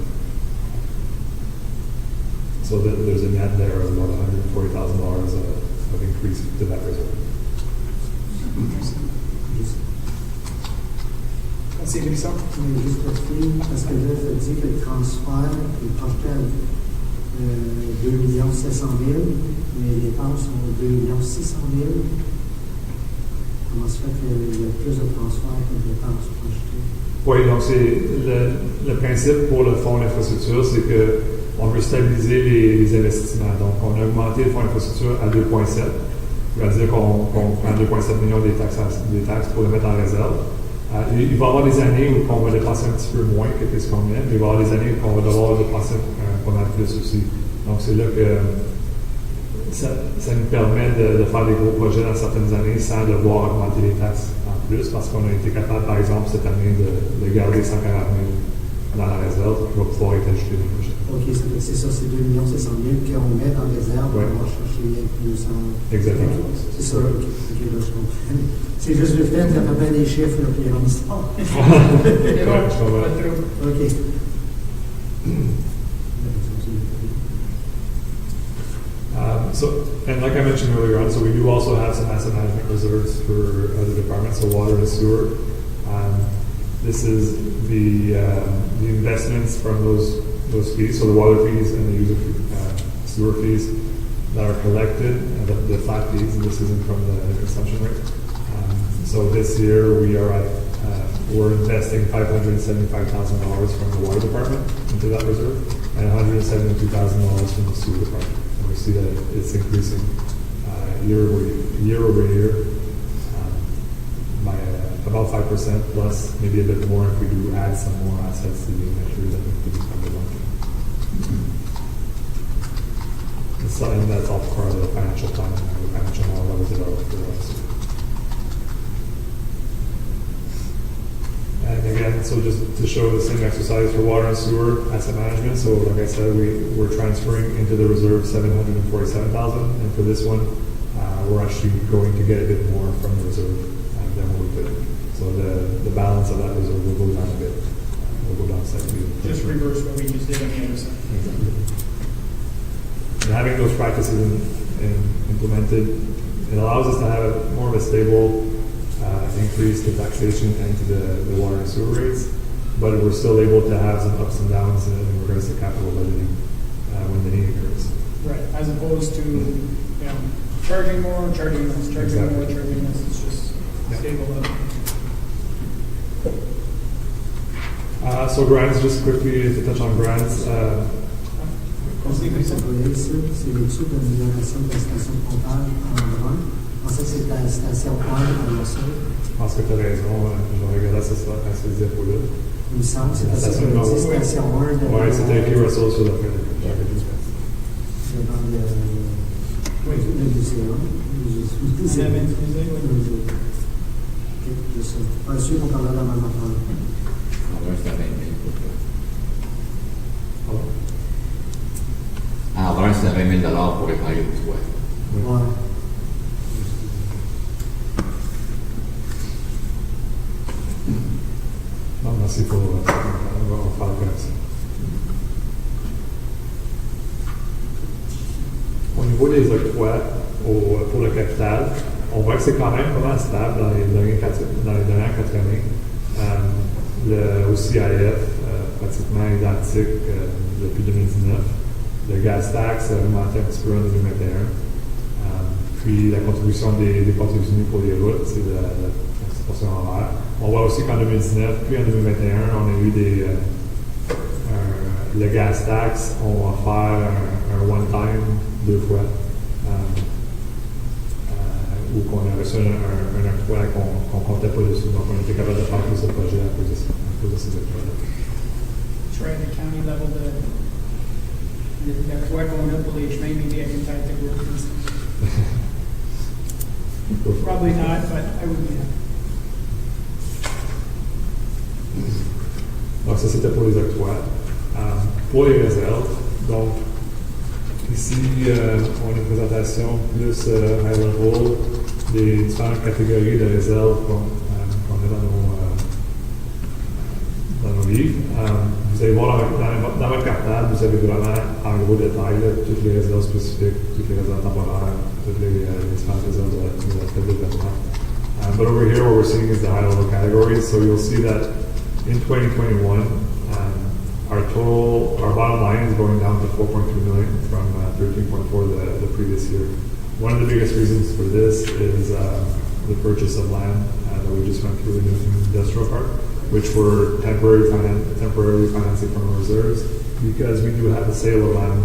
So there's a net there of about $140,000 of increase to that reserve. C'est Grissom. Mais juste pour finir, parce que là, ça dit que le transfert est porté à 2 700 000, mais les dépenses sont 2 600 000. Comment se fait qu'il y a plus de transferts que de dépenses projetées? Oui, donc c'est le principe pour le fonds d'infrastructure, c'est que on veut stabiliser les investissements. Donc, on a augmenté le fonds d'infrastructure à 2,7. C'est-à-dire qu'on prend 2,7 millions des taxes pour le mettre en réserve. Il va y avoir des années où on va dépenser un petit peu moins que ce qu'on met, mais il va y avoir des années où on va devoir dépenser pas mal plus aussi. Donc, c'est là que ça nous permet de faire des gros projets dans certaines années sans devoir augmenter les taxes en plus, parce qu'on a été capable, par exemple, cette année de garder 140 000 dans la réserve qui va pouvoir être ajouté dans le projet. OK, c'est ça, c'est 2 700 000 qu'on met dans la réserve, Ouais. on va chercher 200. Exactement. C'est ça, OK, là, je comprends. C'est juste le fait qu'il y a pas des chiffres, là, puis il y a l'histoire. Correct, je comprends. OK. So, and like I mentioned earlier on, so we do also have some asset management reserves for other departments, so water and sewer. This is the investments from those fees, so the water fees and the user sewer fees that are collected, the flat fees, and this isn't from the consumption rate. So this year we're investing $575,000 from the water department into that reserve, and $172,000 from the sewer department. And we see that it's increasing year over year by about 5% plus, maybe a bit more if we do add some more assets to the inventory that we could become the one. And that's all part of the financial plan and the financial model that was developed for us. And again, so just to show the same exercise for water and sewer asset management. So like I said, we're transferring into the reserve $747,000, and for this one, we're actually going to get a bit more from the reserve than what we could. So the balance of that reserve will go down a bit. Will go down slightly. Just reverse what we just did on the other side. Exactly. And having those practices implemented, it allows us to have more of a stable increase to taxation and to the water and sewer rates, but we're still able to have some ups and downs in regards to capital budgeting when the need occurs. Right, as opposed to, charging more, charging less, charging more, charging less, it's just stable level. So grants, just quickly to touch on grants. C'est l'étude d'amélioration de la station comptable en Rhône. En fait, c'est la station 1 en Mossel. Je pense que tu as raison, je vais regarder ça à ce diapo-là. Il me semble, c'est la station station 1 de ouais, c'était écrit Russell sur la feuille de devant le muséum. Je suis pas sûr qu'on parle de la même affaire. Alors, c'est 20 000 pour réparer le toit. Ouais. Non, merci pour on va faire comme ça. Au niveau des octrois pour le capital, on voit que c'est quand même vraiment stable dans les dernières 4 années. Le CIF, pratiquement identique depuis 2019. Le gas tax a augmenté un petit peu en 2021. Puis la contribution des dépenses unis pour les routes, c'est la participation en vert. On voit aussi qu'en 2019, puis en 2021, on a eu le gas tax, on va faire un one-time 2 fois. Ou qu'on a reçu un octroi qu'on ne comptait pas dessus. Donc, on était capable de faire plus ce projet à cause de ces octrois-là. Try the county level, the what going up will age maybe I can type the group. Probably not, but I would be happy. Donc, ça, c'était pour les octrois. Pour les réserves, donc, ici, on a une présentation plus high level des différentes catégories de réserves qu'on a dans nos livres. Vous allez voir dans votre cartable, vous avez vraiment en gros détail toutes les réserves spécifiques, toutes les réserves temporaires, toutes les différentes réserves de la développement. But over here, what we're seeing is the high level categories. So you'll see that in 2021, our bottom line is going down to 4.2 million from 13.4 the previous year. One of the biggest reasons for this is the purchase of land that we just went through in the industrial park, which we're temporarily financing from our reserves because we do have a sale of land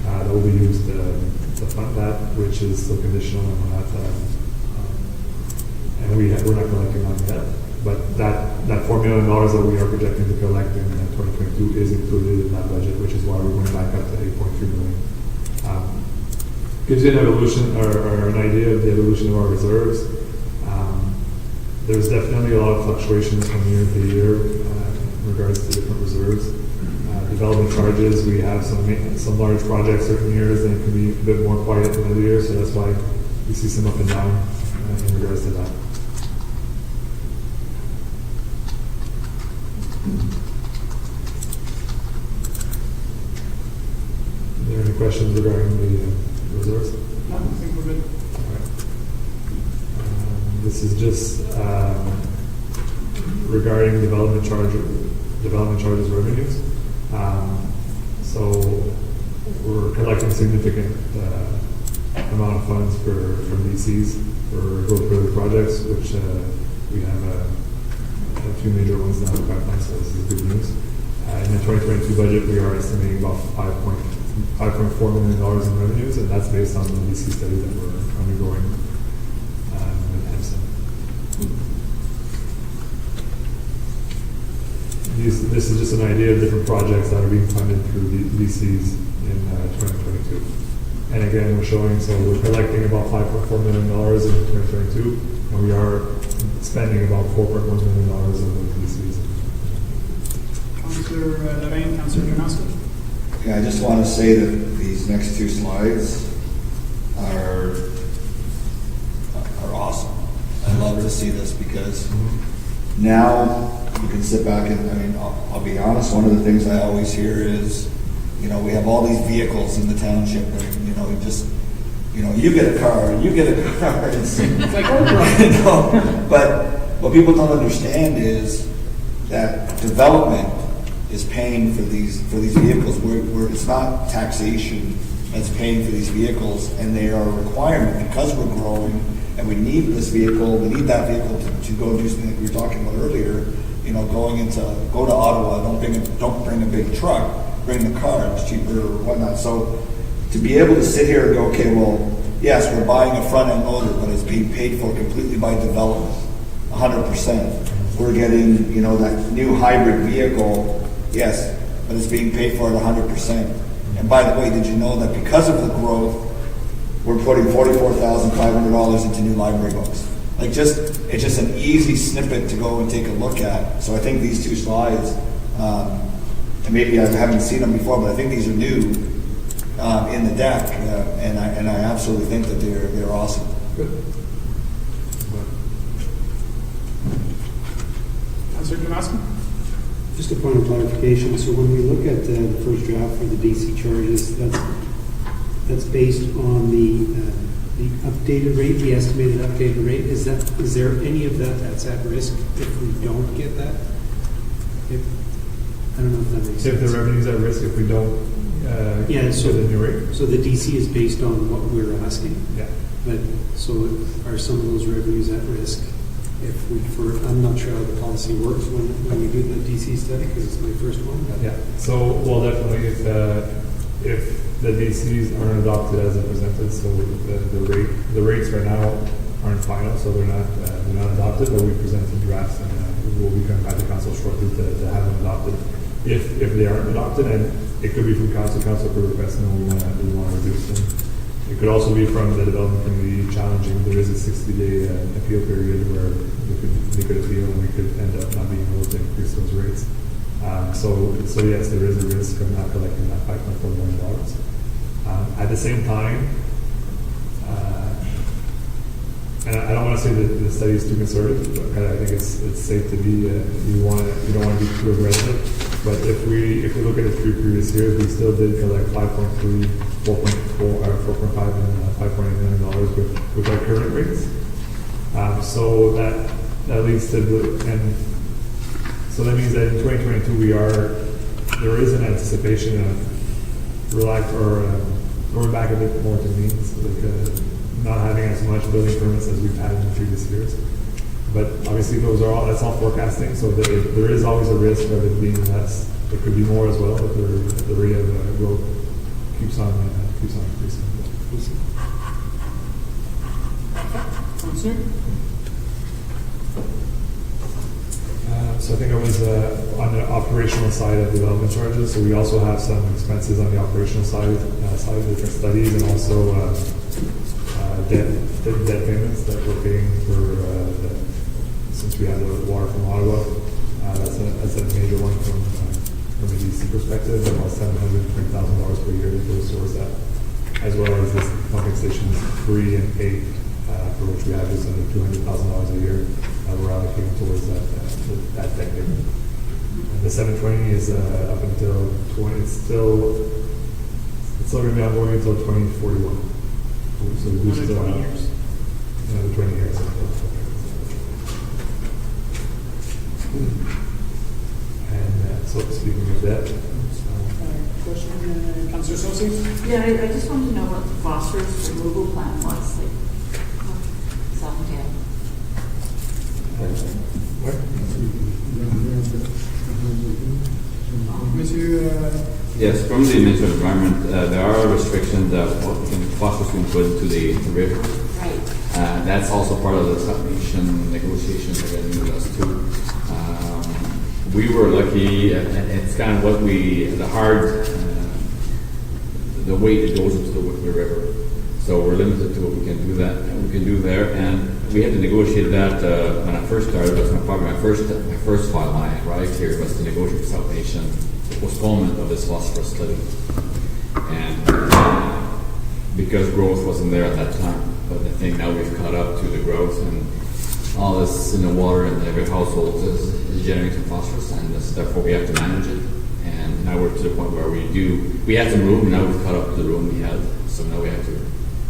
that will be used to fund that, which is still conditional on that. And we're not collecting on yet. But that $4 million that we are projecting to collect in 2022 is included in that budget, which is why we're going back up to 8.3 million. Gives you an evolution or an idea of the evolution of our reserves. There's definitely a lot of fluctuations from year to year in regards to different reserves. Development charges, we have some large projects certain years, and it can be a bit more quiet in other years, so that's why you see some up and down in regards to that. Are there any questions regarding the reserves? No, I think we're good. All right. This is just regarding development charges revenues. So we're collecting significant amount of funds from DCs for growth projects, which we have a few major ones now in the pipeline, so this is good news. In the 2022 budget, we are estimating about $5.4 million in revenues, and that's based on the DC study that we're undergoing in Hempstead. This is just an idea of different projects that are being funded through the DCs in 2022. And again, we're showing, so we're collecting about $5.4 million in 2022, and we are spending about $4.1 million on those DCs. Councillor Levin, Councillor Janowski. Yeah, I just want to say that these next two slides are to see this because now you can sit back and, I mean, I'll be honest, one of the things I always hear is, you know, we have all these vehicles in the township and, you know, you get a car, and you get a car. It's like Oprah. you know, but what people don't understand is that development is paying for these vehicles, where it's not taxation that's paying for these vehicles, and they are a requirement because we're growing and we need this vehicle, we need that vehicle to go and do something like we were talking about earlier. You know, go to Ottawa, don't bring a big truck, bring the car, it's cheaper or whatnot. So to be able to sit here and go, okay, well, yes, we're buying a front end loader, but it's being paid for completely by development, 100%. We're getting, you know, that new hybrid vehicle, yes, but it's being paid for at 100%. And by the way, did you know that because of the growth, we're putting $44,500 into new library books? Like it's just an easy snippet to go and take a look at. So I think these two slides, and maybe I haven't seen them before, but I think these are new in the deck, and I absolutely think that they're awesome. Good. Councilor Jamasky? Just a point of clarification, so when we look at the first draft for the DC charges, that's based on the updated rate, the estimated updated rate. Is there any of that that's at risk if we don't get that? I don't know if that makes sense. If the revenue's at risk, if we don't so the new rate? So the DC is based on what we're asking? Yeah. But so are some of those revenues at risk? I'm not sure how the policy works when we do the DC study, because it's my first one. Yeah, so, well, definitely, if the DCs aren't adopted as presented, so the rates right now aren't final, so they're not adopted, but we presented drafts, and we'll be coming back to council shortly to have them adopted. If they aren't adopted, and it could be from council per request, and we want to reduce them. It could also be from the development committee challenging. There is a 60-day appeal period where they could appeal, and we could end up not being able to increase those rates. So yes, there is a risk of not collecting that $5.4 million. At the same time, and I don't want to say that the study is too conservative, but I think it's safe to be. You don't want to be too aggressive. But if we look at the 3 previous years, we still did collect 5.3, 4.4, 4.5, and $5.8 million with our current rates. So that leads to so that means that in 2022 there is an anticipation of going back a bit more to means, like not having as much building permits as we've had in the previous years. But obviously that's all forecasting, so there is always a risk of it being less. It could be more as well, but the rate of growth keeps on increasing. Councilor? So I think I was on the operational side of development charges. So we also have some expenses on the operational side of different studies, and also debt payments that we're paying for since we have the water from Ottawa. That's a major one from a DC perspective, about $720,000 per year that goes towards that, as well as this pumping stations 3 and 8, for which we have just under $200,000 a year. We're allocating towards that debt payment. And the 720 is up until 20. It's still going to be ongoing until 2041. So we still have 20 years. Another 20 years. And so speaking of that, Question, Councilor Sosi? Yeah, I just wanted to know what the phosphorus removal plan was, like, someday. Monsieur? Yes, from the Ministry of Environment, there are restrictions that phosphorus can put into the river. Right. That's also part of the submission negotiations that are with us too. We were lucky, and it's kind of what the weight that goes into the river. So we're limited to what we can do there, and we had to negotiate that when I first started. That's probably my first file line right here was to negotiate with South Nation the postponement of this phosphorus study, and because growth wasn't there at that time. But I think now we've caught up to the growth, and all this in the water in every household is generating some phosphorus, and therefore we have to manage it. And now we're to the point where we had some room, now we've cut up the room we had, so now we have to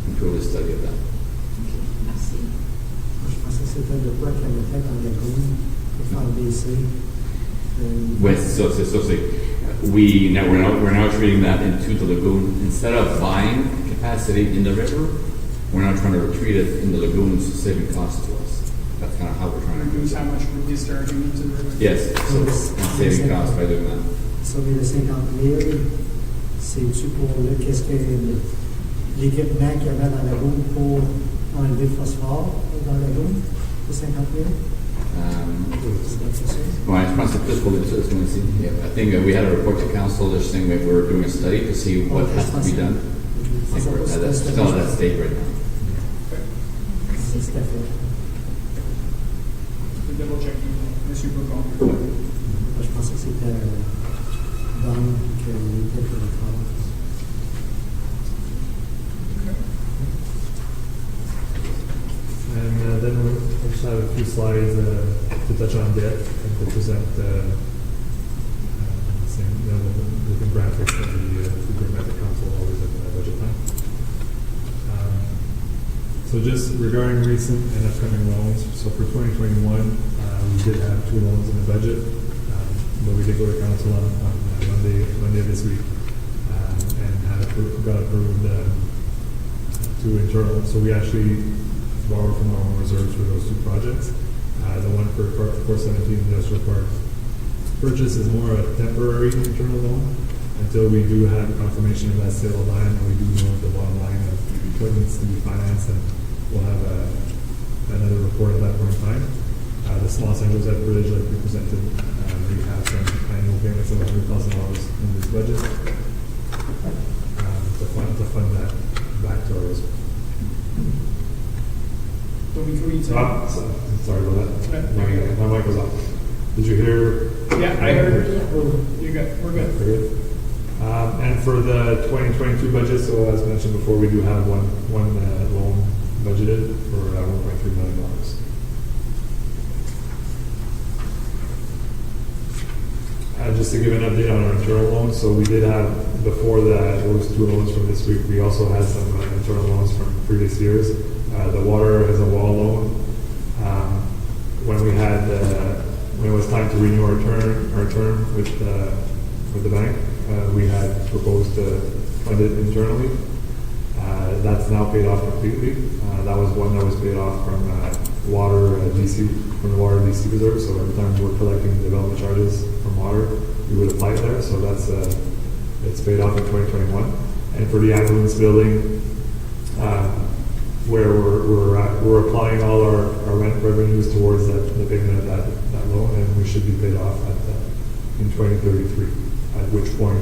improve the study of that. Merci. Je pensais que c'était de quoi qu'elle avait fait dans la commune pour faire baisser. We're now treating that into the lagoon. Instead of buying capacity in the river, we're now trying to retreat it in the lagoons, saving costs to us. That's kind of how we're trying to do Reduce it. how much we're discharging into the river. Yes, so it's saving costs by doing that. Sur les 50 000, c'est-tu pour qu'est-ce que l'équipement qu'il y avait dans la lagoon pour enlever le phosphore dans la lagoon, pour 50 000? Right, je pense que c'est plus pour le c'est ce mois-ci. Yeah, I think we had a report to council just saying that we're doing a study to see what has to be done. I think we're still at that stage right now. C'est ce qu'elle fait. The double checking, Monsieur Boucon. Je pensais que c'était Don qui était pour le travail. And then we'll just have a few slides to touch on debt and to present the graphics that we bring back to council always at the budget time. So just regarding recent and upcoming loans, so for 2021, we did have 2 loans in the budget, but we did go to council on Monday of this week and got approved 2 internal. So we actually borrowed from our own reserves for those 2 projects. The one for 417 Industrial Park purchase is more a temporary internal loan until we do have confirmation of that sale of land, and we do know the bottom line of what needs to be financed, and we'll have another report at that point in time. The small centers at Bridge, like we presented, we have some annual payments of $100,000 in this budget to fund that back to our reserve. Sorry about that. My mic was off. Did you hear? Yeah, I heard. You're good. We're good. We're good. And for the 2022 budget, so as mentioned before, we do have one loan budgeted for $1.3 million. Just to give an update on our internal loans, so we did have, before those 2 loans from this week, we also had some internal loans from previous years. The water is a wall loan. When it was time to renew our term with the bank, we had proposed to fund it internally. That's now paid off completely. That was one that was paid off from the water DC reserve. So every time we're collecting development charges from water, we would apply it there. So that's it's paid off in 2021. And for the ambulance building, where we're applying all our rent revenues towards the payment of that loan, and we should be paid off in 2033. At which point,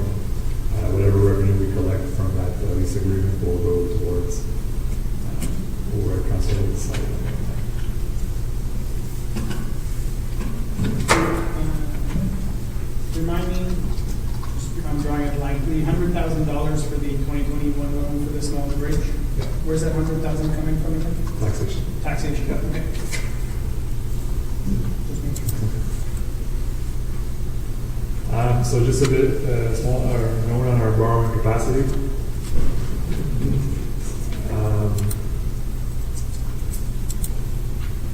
whatever revenue we collect from that lease agreement will go towards where council will decide. Remind me, if I'm drawing a blank, the $100,000 for the 2021 loan for the smaller bridge. Yeah. Where's that $100,000 coming from again? Taxation. Taxation. Yeah. Okay. Just make sure. So just a bit small note on our borrowing capacity.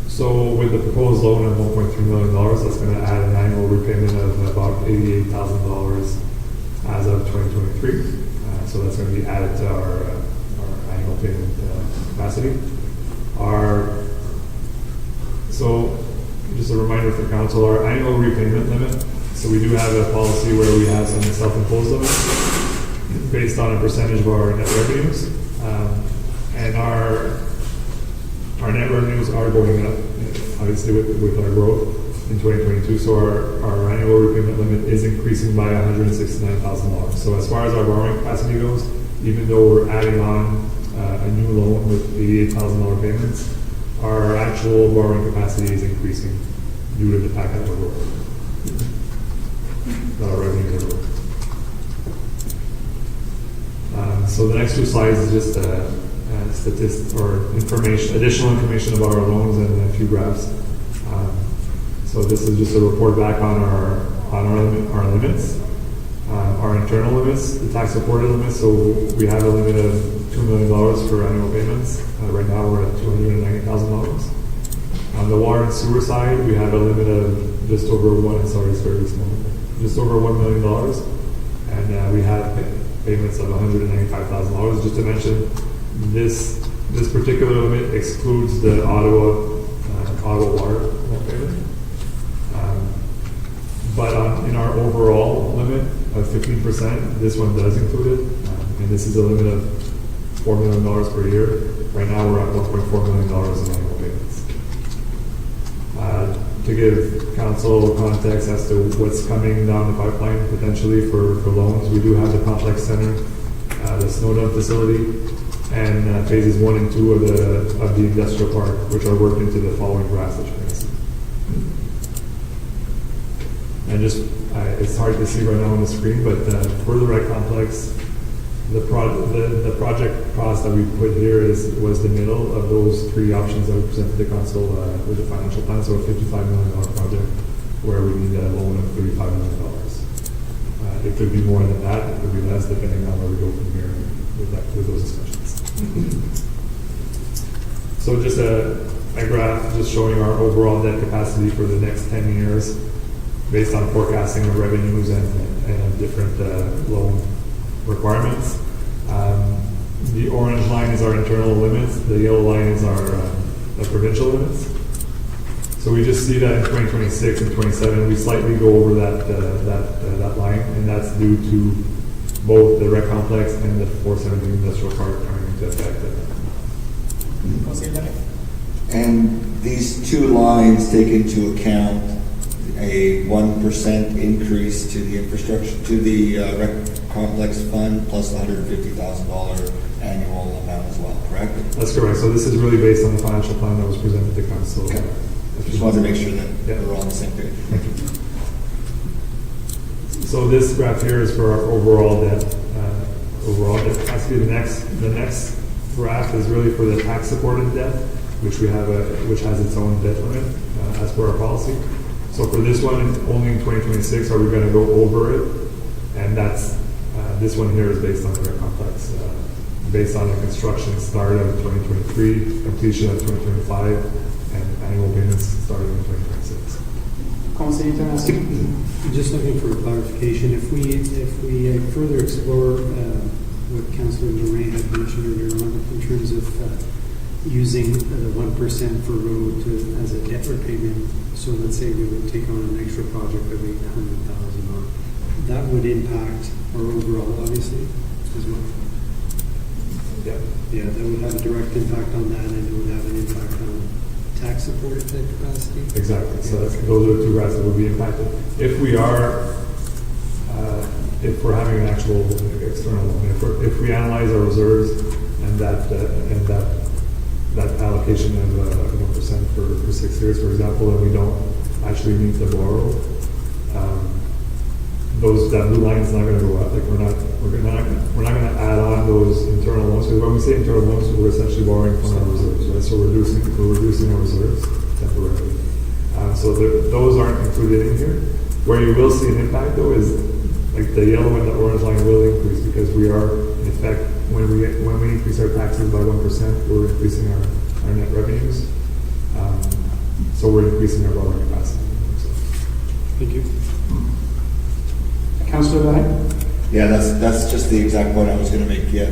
So with the proposed loan of $1.3 million, that's going to add an annual repayment of about $88,000 as of 2023. So that's going to be added to our annual payment capacity. So just a reminder for council, our annual repayment limit. So we do have a policy where we have some self-imposed limits based on a percentage of our net revenues, and our net revenues are going up, obviously with our growth in 2022. So our annual repayment limit is increasing by $169,000. So as far as our borrowing capacity goes, even though we're adding on a new loan with $88,000 payments, our actual borrowing capacity is increasing due to the fact that we're growing. That our revenues are growing. So the next 2 slides is just additional information about our loans and a few graphs. So this is just a report back on our limits, our internal limits, the tax supported limits. So we have a limit of $2 million for annual payments. Right now we're at $290,000. On the water and sewer side, we have a limit of just over $1 million, and we have payments of $195,000. Just to mention, this particular limit excludes the Ottawa water payment. But in our overall limit of 15%, this one does include it, and this is a limit of $4 million per year. Right now, we're at $1.4 million in annual payments. To give council context as to what's coming down the pipeline potentially for loans, we do have the complex center, the Snowdon facility, and phases 1 and 2 of the industrial park, which are worked into the following graphs that you're going to see. And just, it's hard to see right now on the screen, but for the rec complex, the project cost that we put here was the middle of those three options that we presented to council with the financial plan. So a $55 million project where we need a loan of $35 million. It could be more than that, it could be less, depending on where we go from here with those discussions. So just a graph just showing our overall debt capacity for the next 10 years based on forecasting of revenues and different loan requirements. The orange line is our internal limits. The yellow line is our provincial limits. So we just see that in 2026 and 27, we slightly go over that line, and that's due to both the rec complex and the 417 industrial park coming into effect. And these two lines take into account a 1% increase to the infrastructure, to the rec complex fund, plus $150,000 annual amount as well, correct? That's correct. So this is really based on the financial plan that was presented to council. Okay. Just wanted to make sure that we're all on the same page. Thank you. So this graph here is for our overall debt. Capacity. The next graph is really for the tax supported debt, which has its own debt limit as per our policy. So for this one, only in 2026 are we going to go over it, and that's this one here is based on the rec complex, based on the construction start of 2023, completion of 2025, and annual payments starting in 2026. Just looking for clarification, if we further explore what Councillor Morin had mentioned earlier on in terms of using the 1% for road as a debt repayment, so let's say we would take on an extra project of $800,000, that would impact our overall, obviously, as well. Yeah, that would have a direct impact on that, and it would have an impact on tax supported debt capacity. Exactly. So those are the two graphs that would be impacted. If we're having an actual external loan, if we analyze our reserves and that allocation of 1% for 6 years, for example, and we don't actually need to borrow, that blue line is not going to go up. Like we're not going to add on those internal loans. Because when we say internal loans, we're essentially borrowing from our reserves, right? So we're reducing our reserves temporarily. So those aren't included in here. Where you will see an impact though is like the yellow and the orange line will increase because we are in effect when we increase our taxes by 1%, we're increasing our net revenues. So we're increasing our borrowing capacity. Thank you. Councillor Lane? Yeah, that's just the exact point I was going to make. Yeah,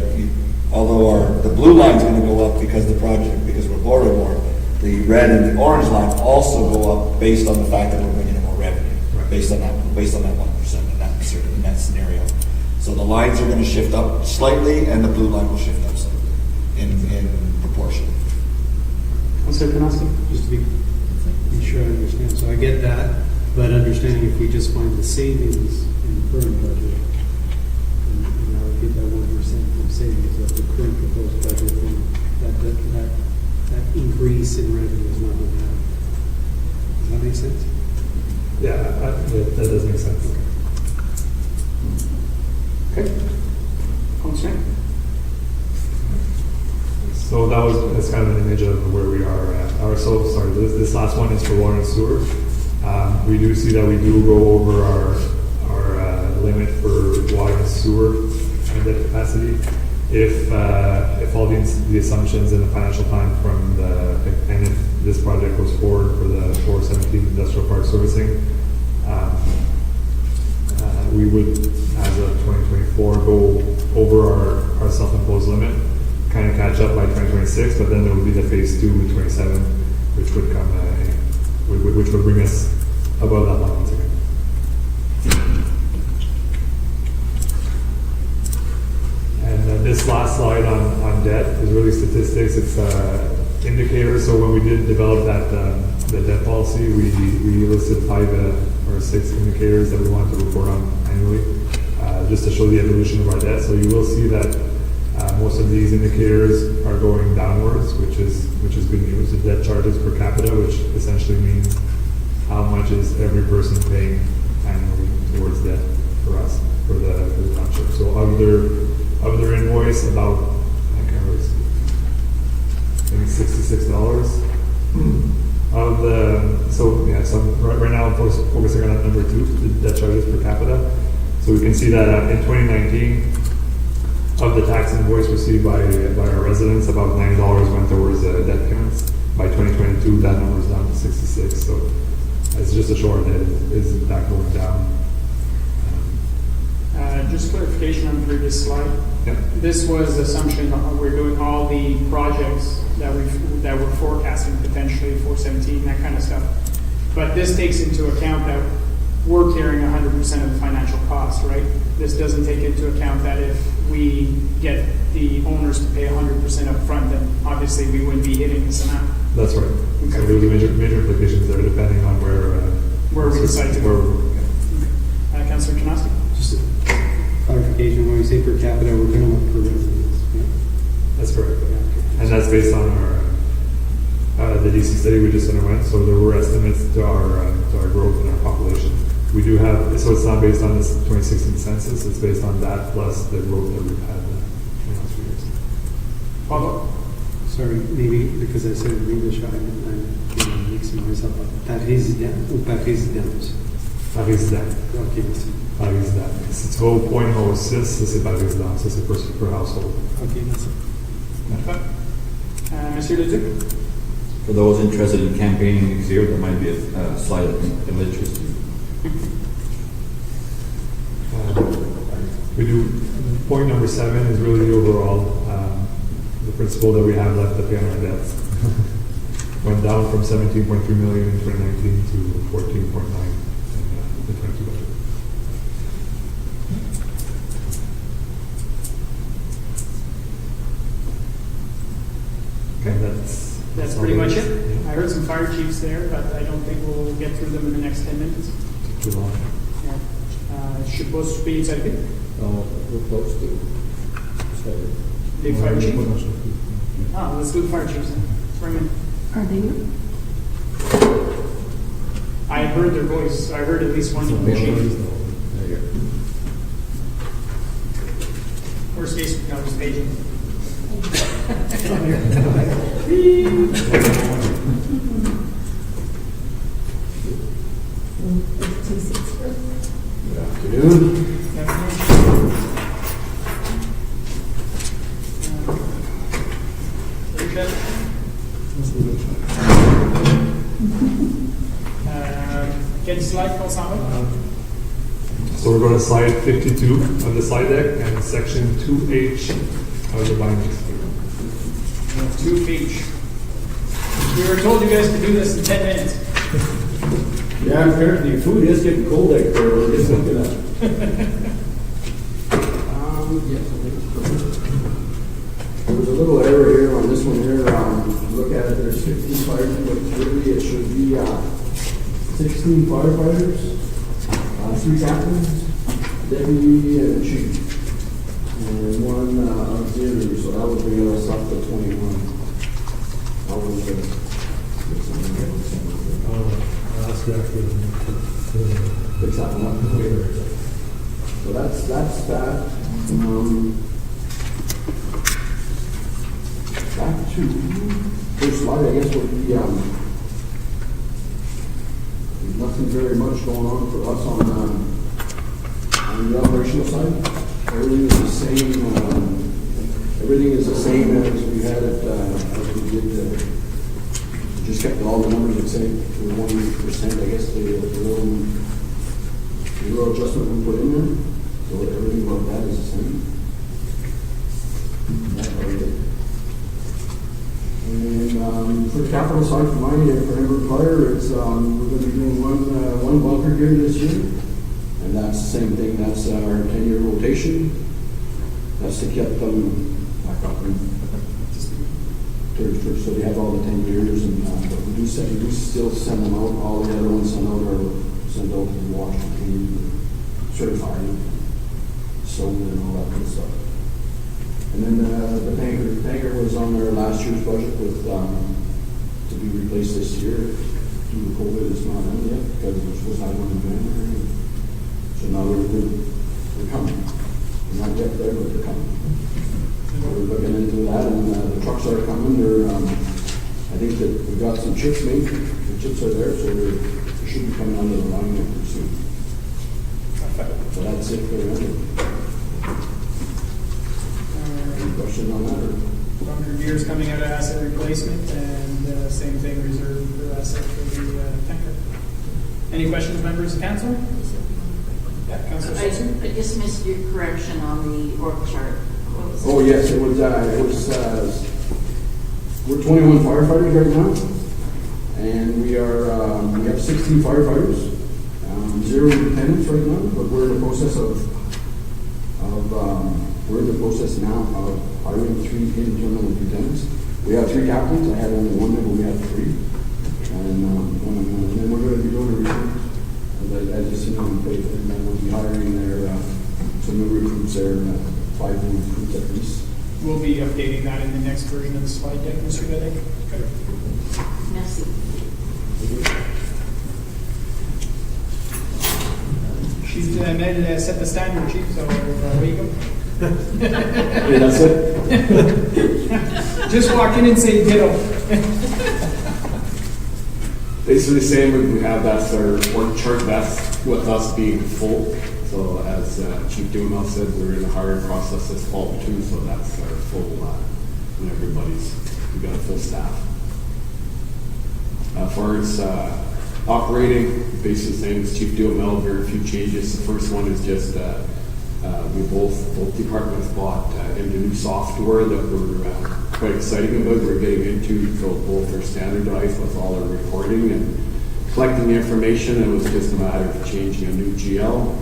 although the blue line is going to go up because we're borrowing more, the red and the orange line also go up based on the fact that we're bringing in more revenue, right. based on that 1% in that scenario. So the lines are going to shift up slightly, and the blue line will shift up slightly in proportion. Councillor Kanaski? Just to be sure I understand. So I get that, but understanding if we just find the savings in the current budget, and allocate that 1% from savings of the current proposed budget, then that increase in revenue is not going to happen. Does that make sense? Yeah, that does make sense. Okay. Councillor? So So that's kind of an image of where we are at. This last one is for water and sewer. We do see that we do go over our limit for water and sewer and debt capacity. If all the assumptions in the financial plan and if this project goes forward for the 417 industrial park servicing, we would, as of 2024, go over our self-imposed limit, kind of catch up by 2026, but then there would be the phase 2 in 27, which would come, which would bring us above that level once again. And this last slide on debt is really statistics. It's indicators. So when we did develop the debt policy, we listed 5 or 6 indicators that we wanted to report on annually, just to show the evolution of our debt. So you will see that most of these indicators are going downwards, which is good news. The debt charges per capita, which essentially means how much is every person paying annually towards debt for us, for the township. So of their invoice, about, I can't really see, maybe $66. So right now I'm focusing on number 2, the debt charges per capita. So we can see that in 2019, of the tax invoice received by our residents, about $9 went towards debt payments. By 2022, that number is down to 66. So it's just a short debt is in fact going down. Just clarification on the previous slide. Yeah. This was assumption we're doing all the projects that we're forecasting potentially 417, that kind of stuff. But this takes into account that we're carrying 100% of the financial cost, right? This doesn't take into account that if we get the owners to pay 100% up front, then obviously we wouldn't be hitting this amount. That's right. Okay. So there's major implications there depending on where we decide to go. Yeah. Councillor Chinaski? Just a clarification, when we say per capita, we're going to look per residence, right? That's correct. Yeah, okay. And that's based on the DC study we just underwent. So there were estimates to our growth in our population. We do have, so it's not based on this 2016 census, it's based on that plus the growth that we've had in the last few years. Follow? Sorry, maybe because I said it in English, I'm mixing myself up. Par résident ou par résidence? Par résident. Ok, merci. Par résident. Si tu vas au point numéro 6, ça c'est par résident, ça c'est per household. Ok, merci. Monsieur Leduc? For those interested in campaigning next year, there might be a slide of electricity. We do, point number 7 is really the overall, the principle that we have left to pay on our debts. Went down from 17.3 million in 2019 to 14.9 in the 22 budget. Okay. That's pretty much it. Yeah. I heard some fire chiefs there, but I don't think we'll get through them in the next 10 minutes. Too long. Yeah. Je sais pas si je peux y saluer. We're close to. The fire chief? Let's do the fire chiefs then. Let's bring them in. Are they here? I heard their voice. I heard at least one from the chief. Worst case, no, just paging. Good afternoon. Quel slide qu'on s'en va? So we're going to slide 52 of the slide deck and section 2H of the bindings. 2H. We were told you guys to do this in 10 minutes. Yeah, apparently food is getting cold out there. We're just looking at it. Yes, I think it's correct. There was a little error here on this one here. Look at it, there's 15 fires, but really it should be 16 firefighters, 3 captains, deputy, and chief, and 1 auxiliary. So that would bring us up to 21. I was fix that one up later. So that's that. That First slide, I guess, would be, nothing very much going on for us on the operational side. Everything is the same, as we had it, as we did, just kept all the numbers the same, for 1%, I guess, the little adjustment we put in there. So everything about that is the same. And for the capital side, for mine and for Ember Fire, it's we're going to be doing one bunker here this year, and that's the same thing. That's our 10-year rotation. That's to get them back up in 31st, so they have all the 10 years, and but we do still send them out. All the other ones sent out to Washington, certified, sold, and all that good stuff. And then the tanker was on their last year's budget with to be replaced this year. Due to COVID, it's not done yet because we're supposed to have one in January. So now they're coming. They're not yet there, but they're coming. So we're looking into that, and the trucks are coming. They're I think that we've got some chips made. The chips are there, so they should be coming onto the line pretty soon. So that's it for the question on that? Bunker gears coming out of asset replacement, and same thing reserved for asset for the tanker. Any questions, members of council? Yeah, Councilor Solson? I just missed your correction on the org chart. Oh yes, it was we're 21 firefighters right now, and we have 16 firefighters, 0 lieutenants right now, but we're in the process now of hiring 3 internal lieutenants. We have 3 captains. I had only 1, but we have 3. And then we're going to be doing a recruit, as you see on the page, and then we'll be hiring some new recruits there, 5 new recruits at least. We'll be updating that in the next version of the slide deck, Mr. Gooding. Merci. She's set the standard, Chief, so there you go. Yeah, that's it. Just walk in and say ditto. Basically the same, we have that's our org chart, that's with us being full. So as Chief Duhamel said, we're in the hiring process this fall too, so that's our full, and we've got a full staff. As far as operating, basically the same as Chief Duhamel, very few changes. The first one is just we both departments bought into new software that we're quite excited about. We're getting into, so both are standardized with all our reporting and collecting the information. It was just a matter of changing a new GL.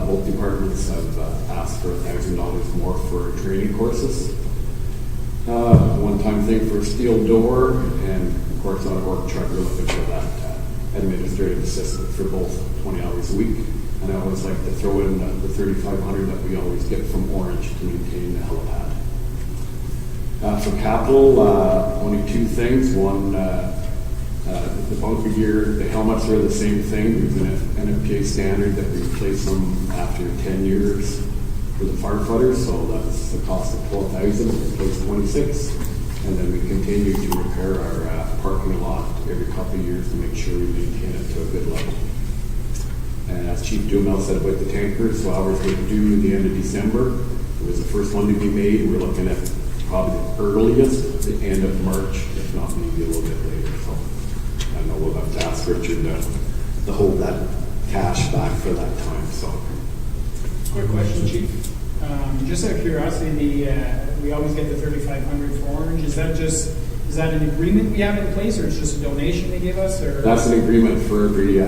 Both departments have asked for $1,000 more for training courses. One-time thing for steel door, and of course on our work chart we're looking for that administrative assistant for both 20 hours a week. And I always like to throw in the $3,500 that we always get from Orange to maintain the helipad. For capital, only 2 things. One, the bunker gear, the helmets are the same thing. There's an NFPA standard that we replace them after 10 years for the firefighters, so that's the cost of $12,000, replace 26. And then we continue to repair our parking lot every couple of years to make sure we maintain it to a good level. And as Chief Duhamel said about the tankers, so ours was due at the end of December. It was the first one to be made. We're looking at probably the earliest, the end of March, if not maybe a little bit later. So I know we'll have to ask Richard to hold that cash back for that time. So, Quick question, Chief. Just out of curiosity, we always get the $3,500 for Orange. Is that an agreement we have in place, or it's just a donation they give us? Or that's an agreement for every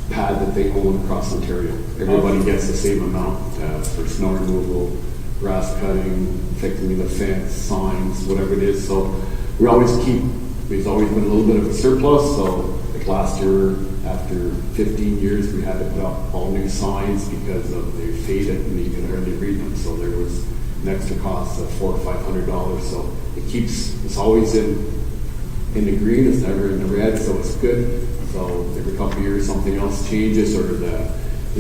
pad that they own across Ontario. Everybody gets the same amount for snow removal, grass cutting, fixing the fence, signs, whatever it is. So there's always been a little bit of a surplus. So like last year, after 15 years, we had to put up all new signs because they faded and you can hardly read them. So there was an extra cost of $400 or $500. So it's always in the green, it's never in the red, so it's good. So every couple of years something else changes, or the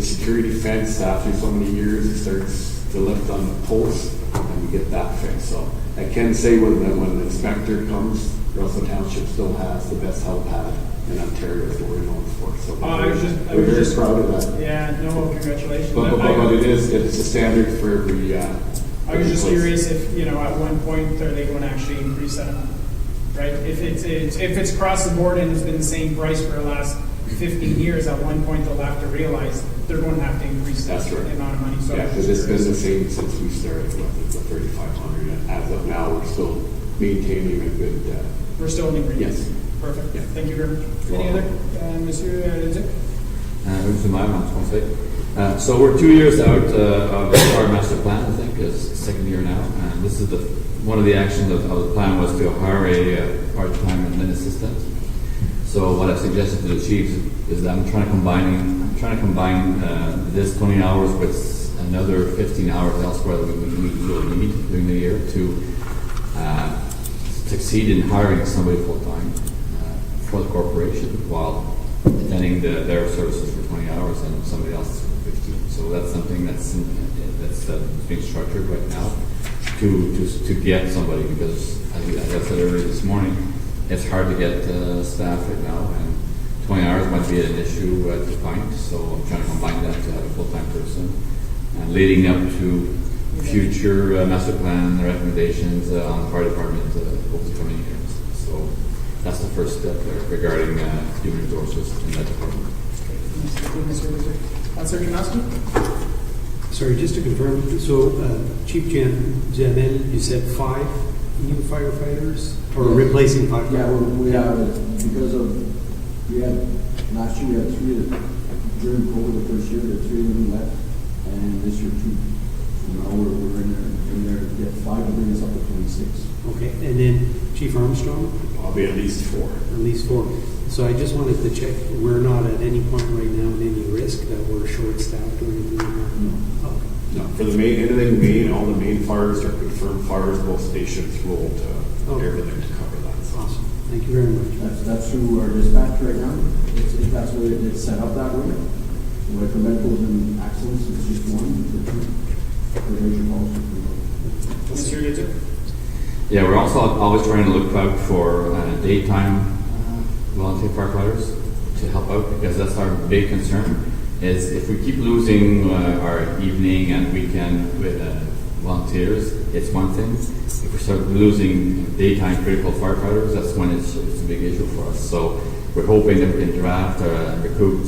security fence after so many years it starts to lift on the post, and we get that fixed. So, I can say when the inspector comes, Russell Township still has the best helipad in Ontario, is what we're known for. So we're very proud of that. Yeah, no, well, congratulations. But it's a standard for every. I was just curious if, at one point, are they going to actually increase that amount? Right? If it's across the board and it's been the same price for the last 15 years, at one point they'll have to realize they're going to have to increase the amount of money. So yeah, because it's been the same since we started with the 3,500. And as of now, we're still maintaining a good. We're still in agreement. Yes. Perfect. Yeah. Thank you very much. Any other, Monsieur Leduc? So we're 2 years out of our master plan, I think, is second year now. And this is one of the actions of the plan was to hire a part-time admin assistant. So what I suggested to the chiefs is that I'm trying to combine this 20 hours with another 15 hours elsewhere that we will need during the year to succeed in hiring somebody full-time for the corporation while attending their services for 20 hours and somebody else for 15. So that's something that's being structured right now to get somebody, because as I said earlier this morning, it's hard to get staff right now, and 20 hours might be an issue to find. So I'm trying to combine that to have a full-time person, and leading up to future master plan recommendations on the fire department over the coming years. So that's the first step there regarding human resources in that department. Councilor Janowski? Sorry, just to confirm, so Chief Jamel, you said 5 new firefighters, or replacing 5? Yeah, we have, because last year we had 3 during COVID the first year, the 3 of them left, and this year 2. So now we're in there to get 5 to bring us up to 26. Okay, and then Chief Armstrong? Probably at least 4. At least 4. So I just wanted to check, we're not at any point right now in any risk that we're short-staffed or anything like that? No. Okay. No, for the anything main, all the main fires are confirmed fires, both stations rolled everything to cover that. So. Awesome. Thank you very much. That's through our dispatch right now. That's the way it's set up that way. So like preventivals and accidents, it's just one. For major calls. Monsieur Leduc? Yeah, we're also always trying to look out for daytime volunteer firefighters to help out, because that's our big concern. Is if we keep losing our evening and weekend with volunteers, it's one thing. If we start losing daytime critical firefighters, that's when it's a big issue for us. So we're hoping that we can draft and recruit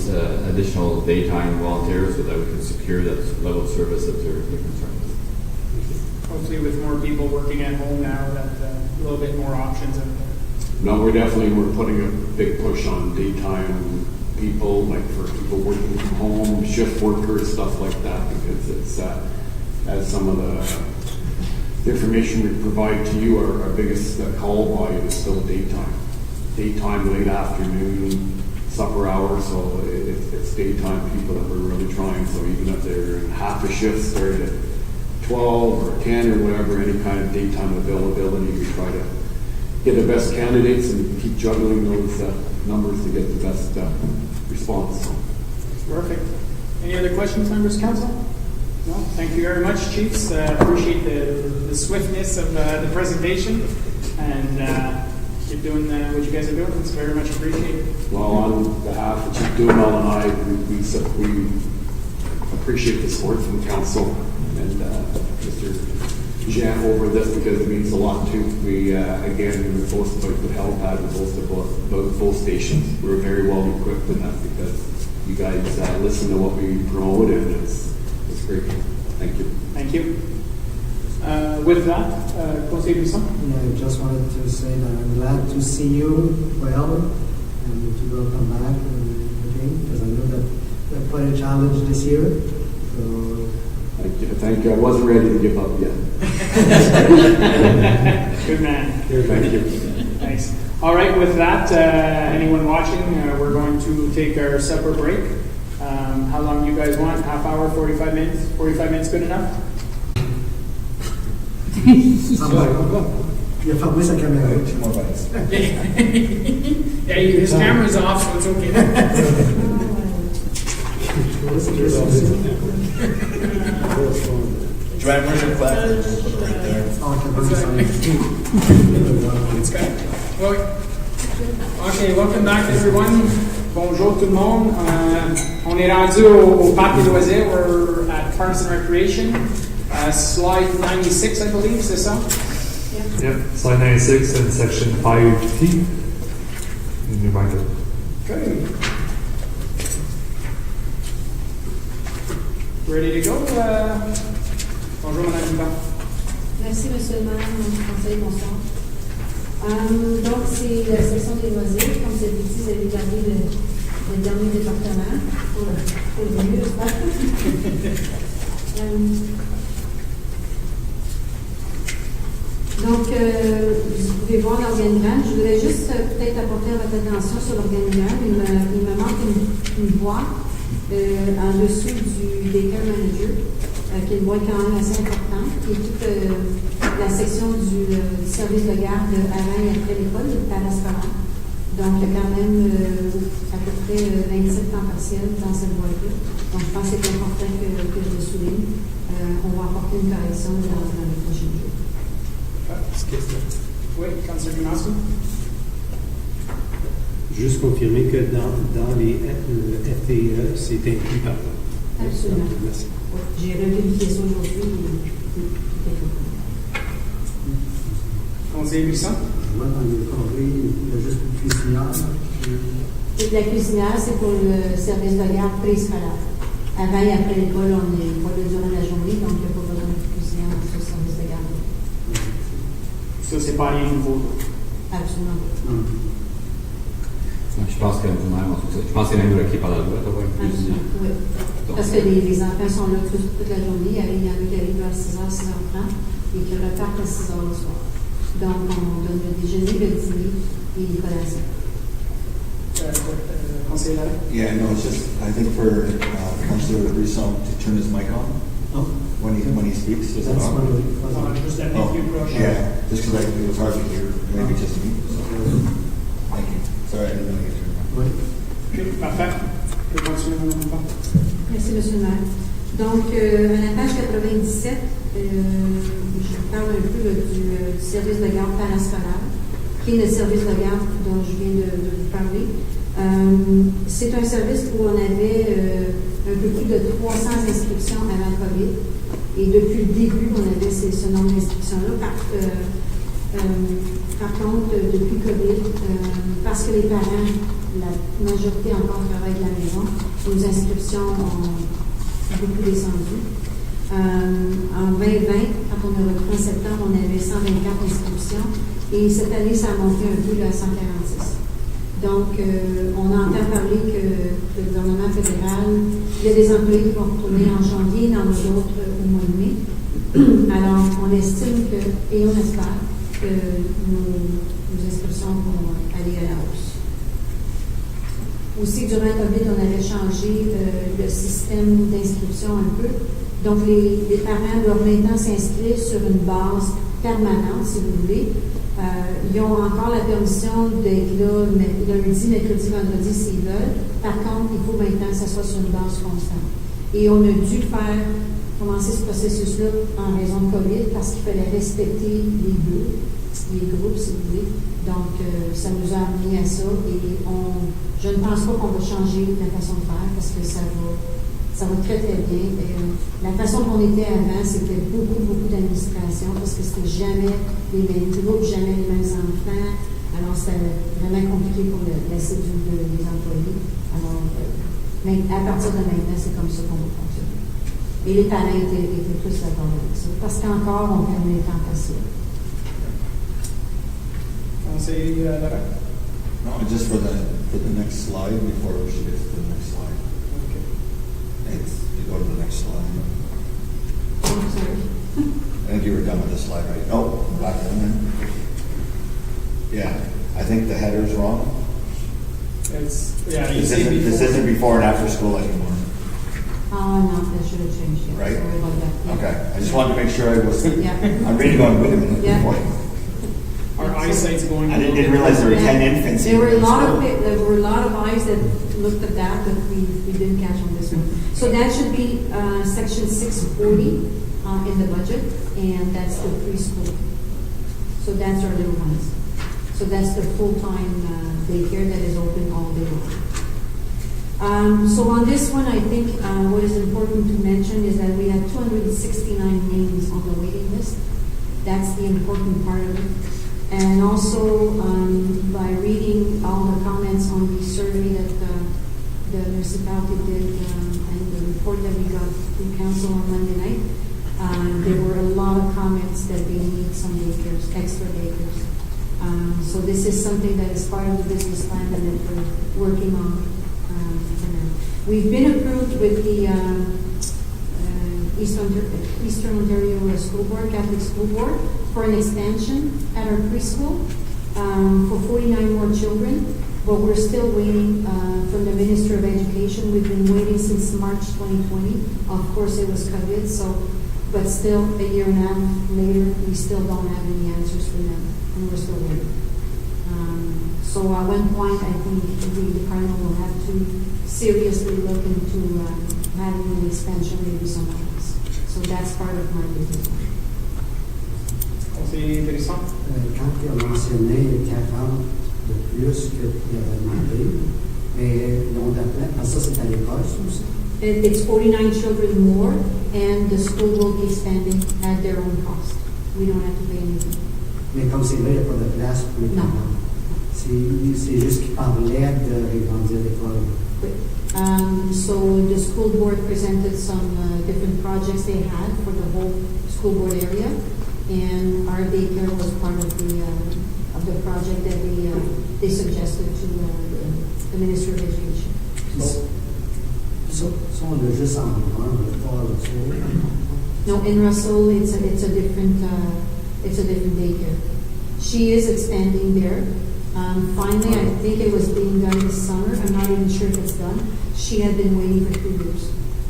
additional daytime volunteers so that we can secure that level of service that they're concerned with. Hopefully with more people working at home now, that a little bit more options out there. No, we're putting a big push on daytime people, like for people working from home, shift workers, stuff like that, because it's as some of the information we provide to you, our biggest call volume is still daytime, late afternoon, supper hours. So it's daytime people that we're really trying. So even if they're in half a shift, started at 12 or 10 or whatever, any kind of daytime availability, we try to get the best candidates and keep juggling those numbers to get the best response. Perfect. Any other questions, members of council? No? Thank you very much, chiefs. Appreciate the swiftness of the presentation, and keep doing what you guys are doing. It's very much appreciated. Well, on behalf of Chief Duhamel and I, we appreciate the support from council and Mr. Jean over this, because it means a lot too. We again, we both like the helipad, we both stations. We're very well equipped in that, because you guys listen to what we promote, and it's great. Thank you. Thank you. With that, Conseil Buisson? I just wanted to say that I'm glad to see you well and to welcome back again, because I know that you have quite a challenge this year. So Thank you. I wasn't ready to give up yet. Good man. Thank you. Thanks. All right, with that, anyone watching, we're going to take our supper break. How long do you guys want? Half hour, 45 minutes? 45 minutes good enough? Il a fermé sa caméra. Yeah, his camera's off, so it's okay. Joanne, where's your platform? We'll put it right there. It's good. Well, okay, welcome back everyone. Bonjour tout le monde. On est rendu au parc des loisirs. We're at Parks and Recreation. Slide 96, I believe, c'est ça? Yep, slide 96 and section 5T in your market. Okay. Ready to go? Bonjour, Madame Dupin. Merci, Monsieur le maire, conseil, bonsoir. Donc, c'est la section des loisirs. Comme c'est dit, vous avez gardé le dernier département pour le mieux, j'espère. Donc, vous pouvez voir l'organigramme. Je voudrais juste peut-être apporter votre attention sur l'organigramme. Il me manque une boîte en dessous du Daycare Manager, qui est une boîte quand même assez importante, qui est toute la section du service de garde avant et après l'école, le parascolaire. Donc, il y a quand même à peu près 27 temps partiels dans cette boîte-là. Donc, je pense que c'est important que je le souligne. On va apporter une correction dans les prochains jours. Oui, Councilor Dumasco. Juste confirmer que dans les FTE, c'est inclus par là. Absolument. Merci. Oui, j'ai revérifié ça aujourd'hui. Conseiller Buisson. Je vois dans le carré, il y a juste une cuisinière. La cuisinière, c'est pour le service de garde préscolaire. Avant et après l'école, on n'est pas là durant la journée, donc il n'y a pas besoin de cuisinière dans ce service de garde. Ça, c'est pas rien de nouveau. Absolument. Je pense que même qui par la loi, d'avoir une cuisinière. Oui. Parce que les enfants sont là toute la journée. Il y en a qui arrivent vers 6h, 6h30 et qui repartent à 6h le soir. Donc, on donne le déjeuner, le dîner et les collations. Conseiller Lallet. Yeah, no, it's just, I think for Councilor Brisson to turn his mic on when he speaks. Is it That's on? one of the. Just that Oh, you brush. yeah, just because it was hard to hear, maybe just me. So. Thank you. Sorry, I didn't know you turned it on. Oui. Ok, parfait. Je vais continuer, Madame Dupin. Merci, M. le maire. Donc, à la page 97, je parle un peu du service de garde parascolaire, qui est le service de garde dont je viens de vous parler. C'est un service où on avait un peu plus de 300 inscriptions avant COVID. Et depuis le début, on avait ce nombre d'inscriptions-là. Par contre, depuis COVID, parce que les parents, la majorité encore travaillent de la maison, nos inscriptions ont beaucoup descendu. En 2020, quand on a repris en septembre, on avait 124 inscriptions. Et cette année, ça a monté un peu à 146. Donc, on entend parler que le gouvernement fédéral, il y a des employés qui vont retourner en janvier, dans d'autres au mois de mai. Alors, on estime que, et on espère, que nos inscriptions vont aller à la hausse. Aussi, durant le COVID, on avait changé le système d'inscription un peu. Donc, les parents doivent maintenant s'inscrire sur une base permanente, si vous voulez. Ils ont encore la permission d'être là lundi, mercredi, vendredi s'ils veulent. Par contre, il faut maintenant que ça soit sur une base constante. Et on a dû commencer ce processus-là en raison de COVID parce qu'il fallait respecter les groupes, si vous voulez. Donc, ça nous a amené à ça et je ne pense pas qu'on va changer la façon de faire parce que ça va très, très bien. La façon dont on était avant, c'était beaucoup d'administration parce que c'était jamais les mêmes groupes, jamais les mêmes enfants. Alors, c'était vraiment compliqué pour la cédule des employés. Alors, mais à partir de maintenant, c'est comme ça qu'on va fonctionner. Et les parents étaient tous d'accord avec ça parce qu'encore, on permet les temps partiels. Conseiller Lallet. No, just for the next slide before we should get to the next slide. Okay. You go to the next slide. Oh, sorry. I think you were done with this slide, right? Oh, back in. Yeah, I think the header's wrong. This isn't before and after school anymore. Oh, no, that should have changed. Yeah. Right? Sorry about that. Yeah. Okay, I just wanted to make sure I was. Yeah. I'm reading on wait a minute. Yeah. Our eyesight's going. I didn't realize there were 10 infants. There were a in lot school. of eyes that looked at that, but we didn't catch on this one. So that should be section 640. in the budget, and that's the preschool. So that's our little ones. So that's the full-time daycare that is open all day long. So on this one, I think what is important to mention is that we had 269 names on the waiting list. That's the important part of it. And also, by reading all the comments on the survey that the municipality did and the report that we got from council on Monday night, there were a lot of comments that they need some daycares, extra daycares. So this is something that is part of the business plan that we're working on for now. We've been approved with the Eastern Ontario School Board, Catholic School Board, for an expansion at our preschool for 49 more children, but we're still waiting from the Minister of Education. We've been waiting since March 2020. Of course, it was COVID, but still a year and a half later, we still don't have any answers from them, and we're still waiting. So at one point, I think the department will have to seriously look into having an expansion maybe somewhere else. So that's part of my business plan. Conseiller Brisson? Quand il a mentionné 40 de plus qu'il avait demandé, mais on a plein, parce que ça c'est à l'école, ça aussi. It's 49 children more, and the school will be expanding at their own cost. We don't have to pay anything. Mais comme c'est là, il n'y a pas de place pour les Non. parents. C'est juste qu'il parlait de rebondir l'école. So the school board presented some different projects they had for the whole school board area, and our daycare was part of the project that they suggested to the Minister of Education. Ça, on a juste en un, le pas Russell. No, in Russell, it's a different daycare. She is expanding there. Finally, I think it was being done this summer. I'm not even sure if it's done. She had been waiting for 2 years.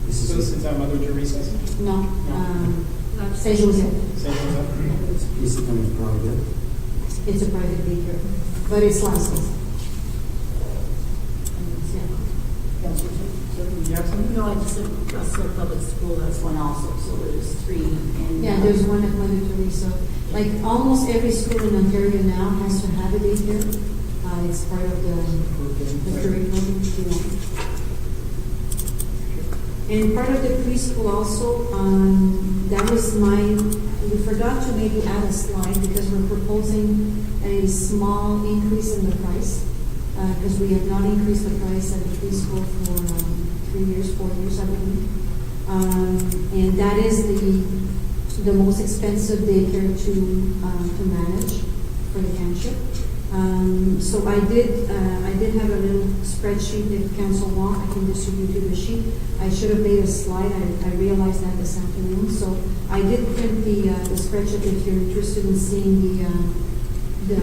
So this is Mother Teresa? No, Saint Joseph. Saint Joseph? It's a private. It's a private daycare, but it's licensed. You have something? No, I just said Russell Public School, that's one also, so there's 3 in. Yeah, there's one at Mother Teresa. Like almost every school in Ontario now has to have a daycare. It's part of the curriculum, you know. And part of the preschool also, that was we forgot to maybe add a slide because we're proposing a small increase in the price because we have not increased the price at the preschool for 4 years, I believe. And that is the most expensive daycare to manage for the township. So I did have a little spreadsheet. If council want, I can distribute you the sheet. I should have made a slide. I realized that this afternoon. So I did print the spreadsheet if you're interested in seeing the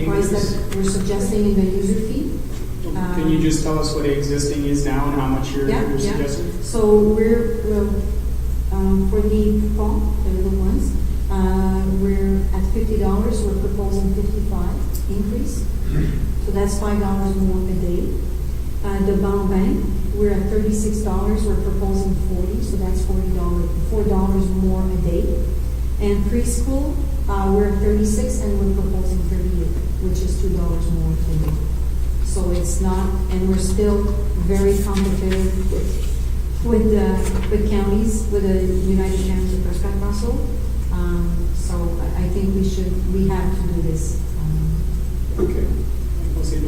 price that we're suggesting in the user fee. Can you just tell us what existing is now and how much you're suggesting? So we're for the pump, the little ones, we're at $50. We're proposing $55 increase. So that's $5 more a day. The bond bank, we're at $36. We're proposing $40. So that's $4 more a day. And preschool, we're at $36 and we're proposing $38, which is $2 more a day. So it's not, and we're still very competitive with counties, with the United Counties of Prescott Russell. So I think we have to do this. Okay. C'est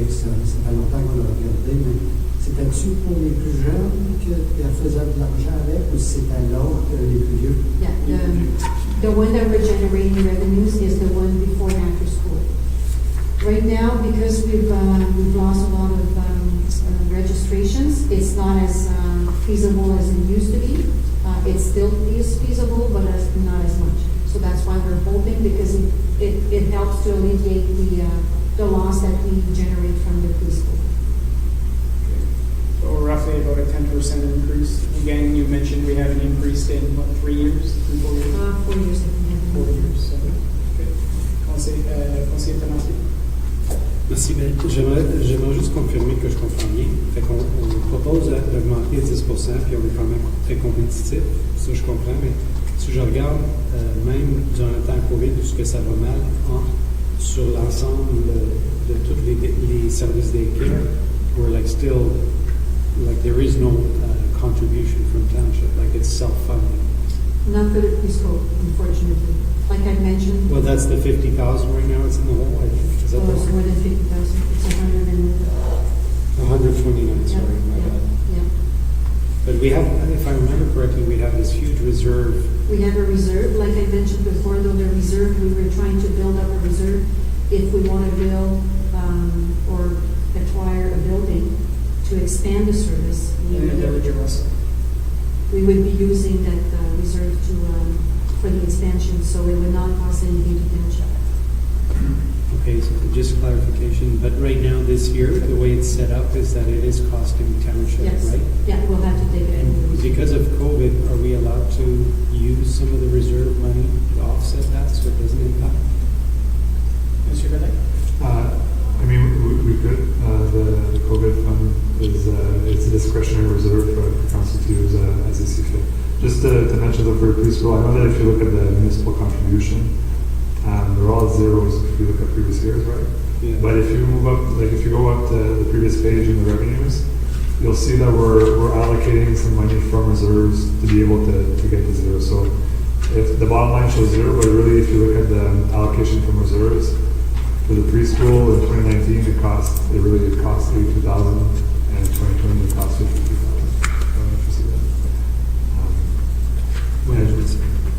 excellent. Ça fait longtemps qu'on l'a regardé, mais c'était-tu pour les plus jeunes qu'elle faisait de l'argent avec ou c'était l'autre, les plus vieux? Yeah, the one that we're generating revenues is the one before and after school. Right now, because we've lost a lot of registrations, it's not as feasible as it used to be. It still is feasible, but not as much. So that's why we're hoping, because it helps to alleviate the loss that we generate from the preschool. So roughly about a 10% increase. Again, you mentioned we haven't increased in, 3 years? 4 years? 4 years. 4 years. So, okay. Conseiller Tenantier? Merci. Ben, j'aimerais juste confirmer que je comprends bien. Fait qu'on on propose d'augmenter à 10 puis on est quand même très compétitif. Ça, je comprends, mais si je regarde, même durant le temps COVID, où ce que ça va mal, sur l'ensemble de tous les services daycare, we're like still, like there is no contribution from township, like it's self-funding. Not for the preschool, unfortunately. Like I mentioned, Well, that's the 50,000 right now, it's in the hole, I think. Is that well, it's the more than 50,000. It's 129, sorry, my bad. Yeah. But we have, if I remember correctly, we have this huge reserve. We have a reserve, like I mentioned before, though the reserve, we were trying to build up a reserve if we want to build or acquire a building to expand the service. In the village of Russell. We would be using that reserve to for the expansion, so it would not cost anything to township. Okay, so just clarification, but right now, this year, the way it's set up is that it is costing township, Yes. right? Yeah, we'll have to take it And in. because of COVID, are we allowed to use some of the reserve money to offset that so it doesn't impact? Monsieur Bellec? I mean, we could, the COVID fund is, it's a discretionary reserve for council to use as they see fit. Just to mention though for preschool, I know that if you look at the municipal contribution, they're all zeros if you look at previous years, right? Yeah. But if you move up, like if you go up to the previous page in the revenues, you'll see that we're allocating some money from reserves to be able to get to zero. So if the bottom line shows zero, but really if you look at the allocation from reserves, for the preschool in 2019, it cost 82,000, and in 2020 it cost 52,000. I don't know if you see that.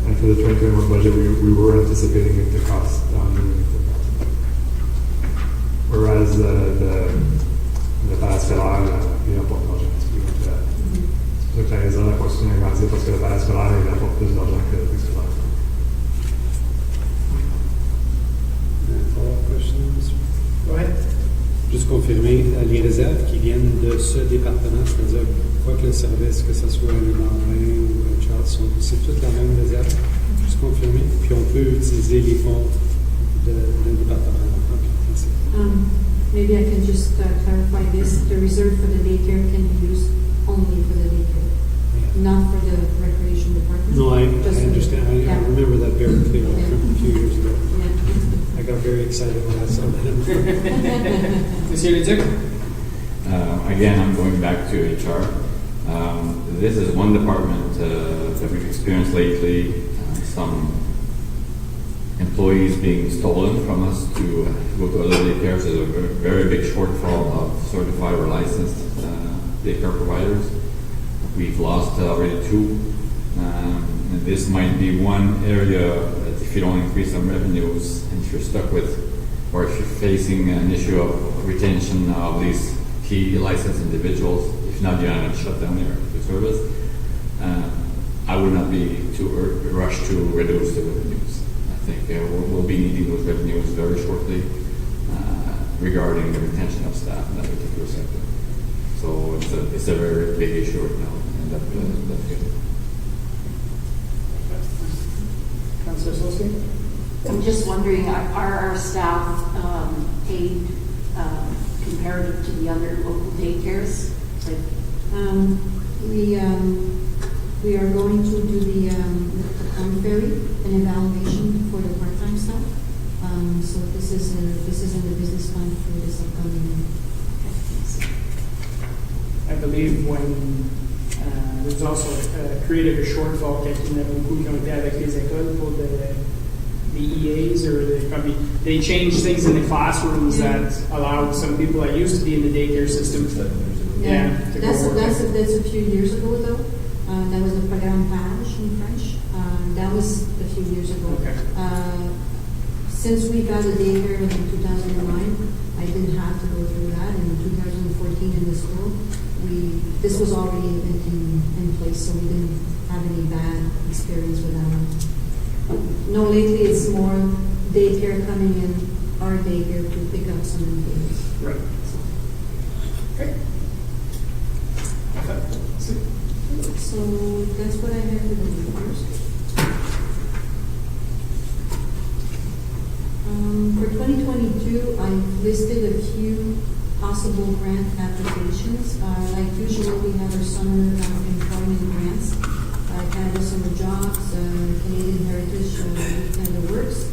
And for the 2021 budget, we were anticipating it to cost 150,000. Whereas the parascolaire, il apporte de l'argent. C'est pour ça que la raison de la question est grandie, parce que le parascolaire, il apporte plus d'argent que le préscolaire. Follow-up questions? Go ahead. Juste confirmer, les réserves qui viennent de ce département, c'est-à-dire quoi que le service, que ce soit le lendemain ou Charles, c'est toute la même réserve. Juste confirmer. Puis on peut utiliser les fonds de département. Ok, merci. Maybe I can just clarify this. The reserve for the daycare can be used only for the daycare, not for the recreation department. No, I Just for the- understand. I yeah. remember that very clearly Yeah. from a few years ago. Yeah. I got very excited when I saw that. Monsieur Leduc? Again, I'm going back to HR. This is one department that we've experienced lately, some employees being stolen from us to go to other daycares. There's a very big shortfall of certified or licensed daycare providers. We've lost already 2. And this might be one area that if you don't increase some revenues, and if you're stuck with, or if you're facing an issue of retention of these key licensed individuals, if not, you're going to shut down your service. I would not be too rushed to reduce the revenues. I think we'll be needing those revenues very shortly regarding the retention of staff in that particular sector. So it's a very big issue right now, and that's good. Councilor Solsky? I'm just wondering, are our staff paid comparative to the other local daycares? Like, We are going to do the ferry, an evaluation for the part-time staff. So this is in the business plan for this upcoming. I believe when there's also created a shortfall, quelqu'un a beaucoup qui ont été avec les écoles pour the EAs or they changed things in the classrooms that allowed some people that used to be in the daycare system to That's go work. a few years ago though. That was the programme Page in French. That was a few years ago. Okay. Since we got a daycare in 2009, I didn't have to go through that. In 2014 in the school, this was already in place, so we didn't have any bad experience with that one. No, lately it's more daycare coming in our daycare to pick up some employees. Right. Okay. So that's what I have for the first. For 2022, I I've listed a few possible grant applications. Like usually we have our summer employment grants, Canada Summer Jobs, Canadian Heritage Canada Works,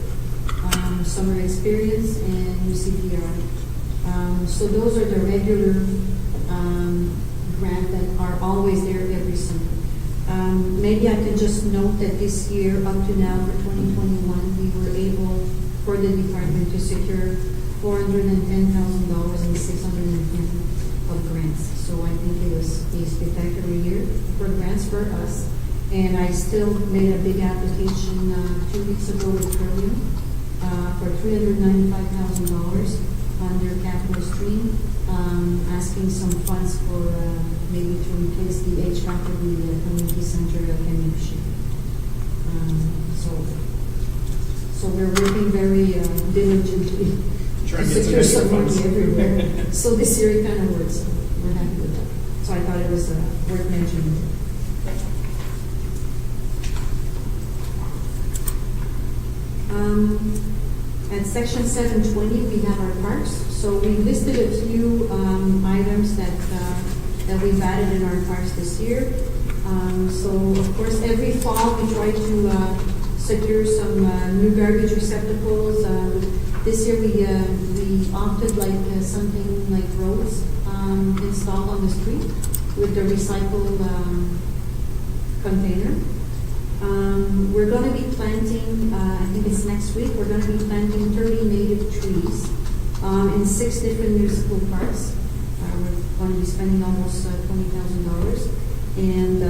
Summer Experience, and UCPR. So those are the regular grants that are always there every summer. Maybe I can just note that this year, up to now for 2021, we were able, for the department, to secure $410,000 and 610 of grants. So I think it was a spectacular year for grants for us. And I still made a big application 2 weeks ago with Trillium for $395,000 under capital stream, asking some funds for maybe to replace the HVAC of the community center of Kamiushi. So we're working very diligently Trying to to get secure some some money extra funds. everywhere. So this year it kind of works. So we're happy with that. So I thought it was worth mentioning. At section 720, we have our parks. So we listed a few items that we've added in our parks this year. So of course, every fall we try to secure some new garbage receptacles. This year we opted like something like roads installed on the street with the recycled container. We're going to be planting, I think it's next week, we're going to be planting 30 native trees in 6 different municipal parks. We're going to be spending almost $20,000. And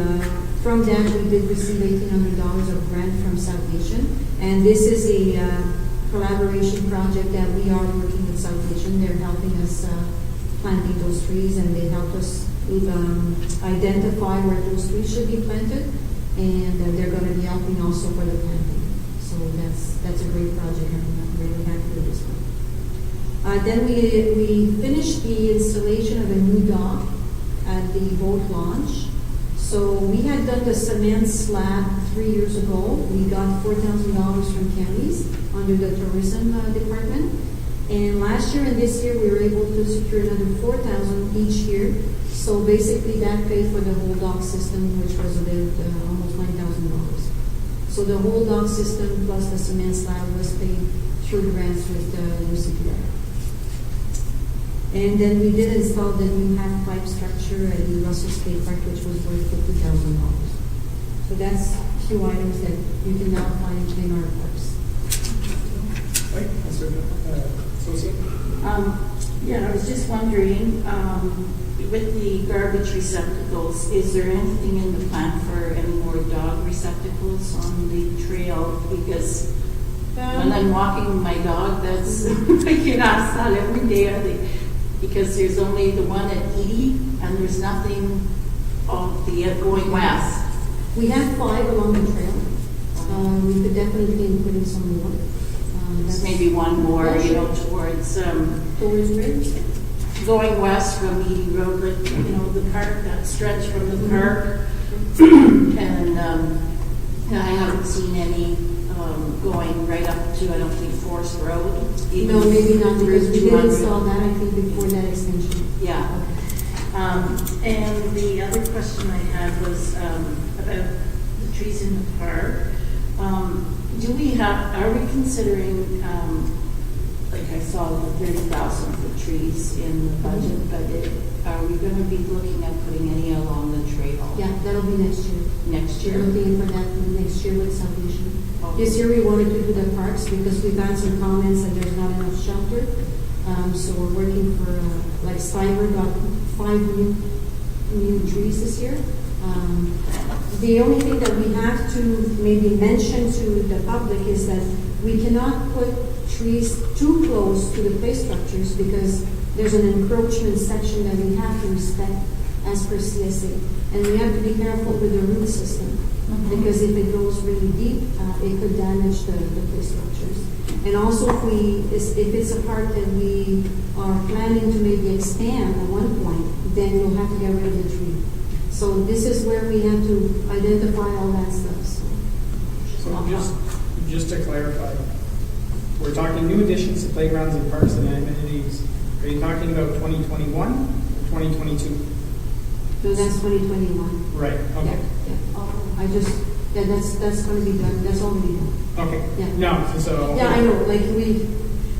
from that, we did receive $1,800 of grant from South Asian. And this is a collaboration project that we are working with South Asian. They're helping us planting those trees, and they helped us identify where those trees should be planted. And they're going to be helping also for the planting. So that's a great project. I'm really happy with this one. Then we finished the installation of a new dock at the boat launch. So we had done the cement slab 3 years ago. We got $4,000 from counties under the tourism department. And last year and this year we were able to secure another $4,000 each year. So basically that paid for the whole dock system, which was about almost $9,000. So the whole dock system plus the cement slab was paid through grants with the UCPR. And then we did install the new half-pipe structure at the Russell Skate Park, which was worth $50,000. So that's a few items that you can now find in our parks. Right, Associate? Yeah, I was just wondering, with the garbage receptacles, is there anything in the plan for any more dog receptacles on the trail? Because when I'm walking my dog, that's I cannot sell every day. Because there's only the one at Edie, and there's nothing of the going west. We have 5 along the trail. We could definitely put in some more. Maybe one more, towards where? Going west from Edie Road, like, the park, that stretch from the park. And I haven't seen any going right up to, I don't think, Forest Road. No, maybe not, because we did install that, I think, before that extension. Yeah. Okay. And the other question I had was about the trees in the park. Are we considering, like I saw the 30,000 for trees in the budget, but are we going to be looking at putting any along the trail? Yeah, that'll be next year. Next year? We're looking for that next year with Salvation. Okay. This year we wanted to do the parks because we've had some comments that there's not enough shelter. So we're working for, like Cyber got 5 new trees this year. The only thing that we have to maybe mention to the public is that we cannot put trees too close to the play structures because there's an encroachment section that we have to respect as per CSA. And we have to be careful with the root system because if it goes really deep, it could damage the play structures. And also if it's a part that we are planning to maybe expand at one point, then we'll have to get rid of the tree. So this is where we have to identify all that stuff. So just to clarify, we're talking new additions to playgrounds and parks and amenities. Are you talking about 2021 or 2022? So that's 2021. Right, Yeah, okay. yeah. That's going to be done. That's already done. Okay. Yeah. No, so. Yeah, I know, like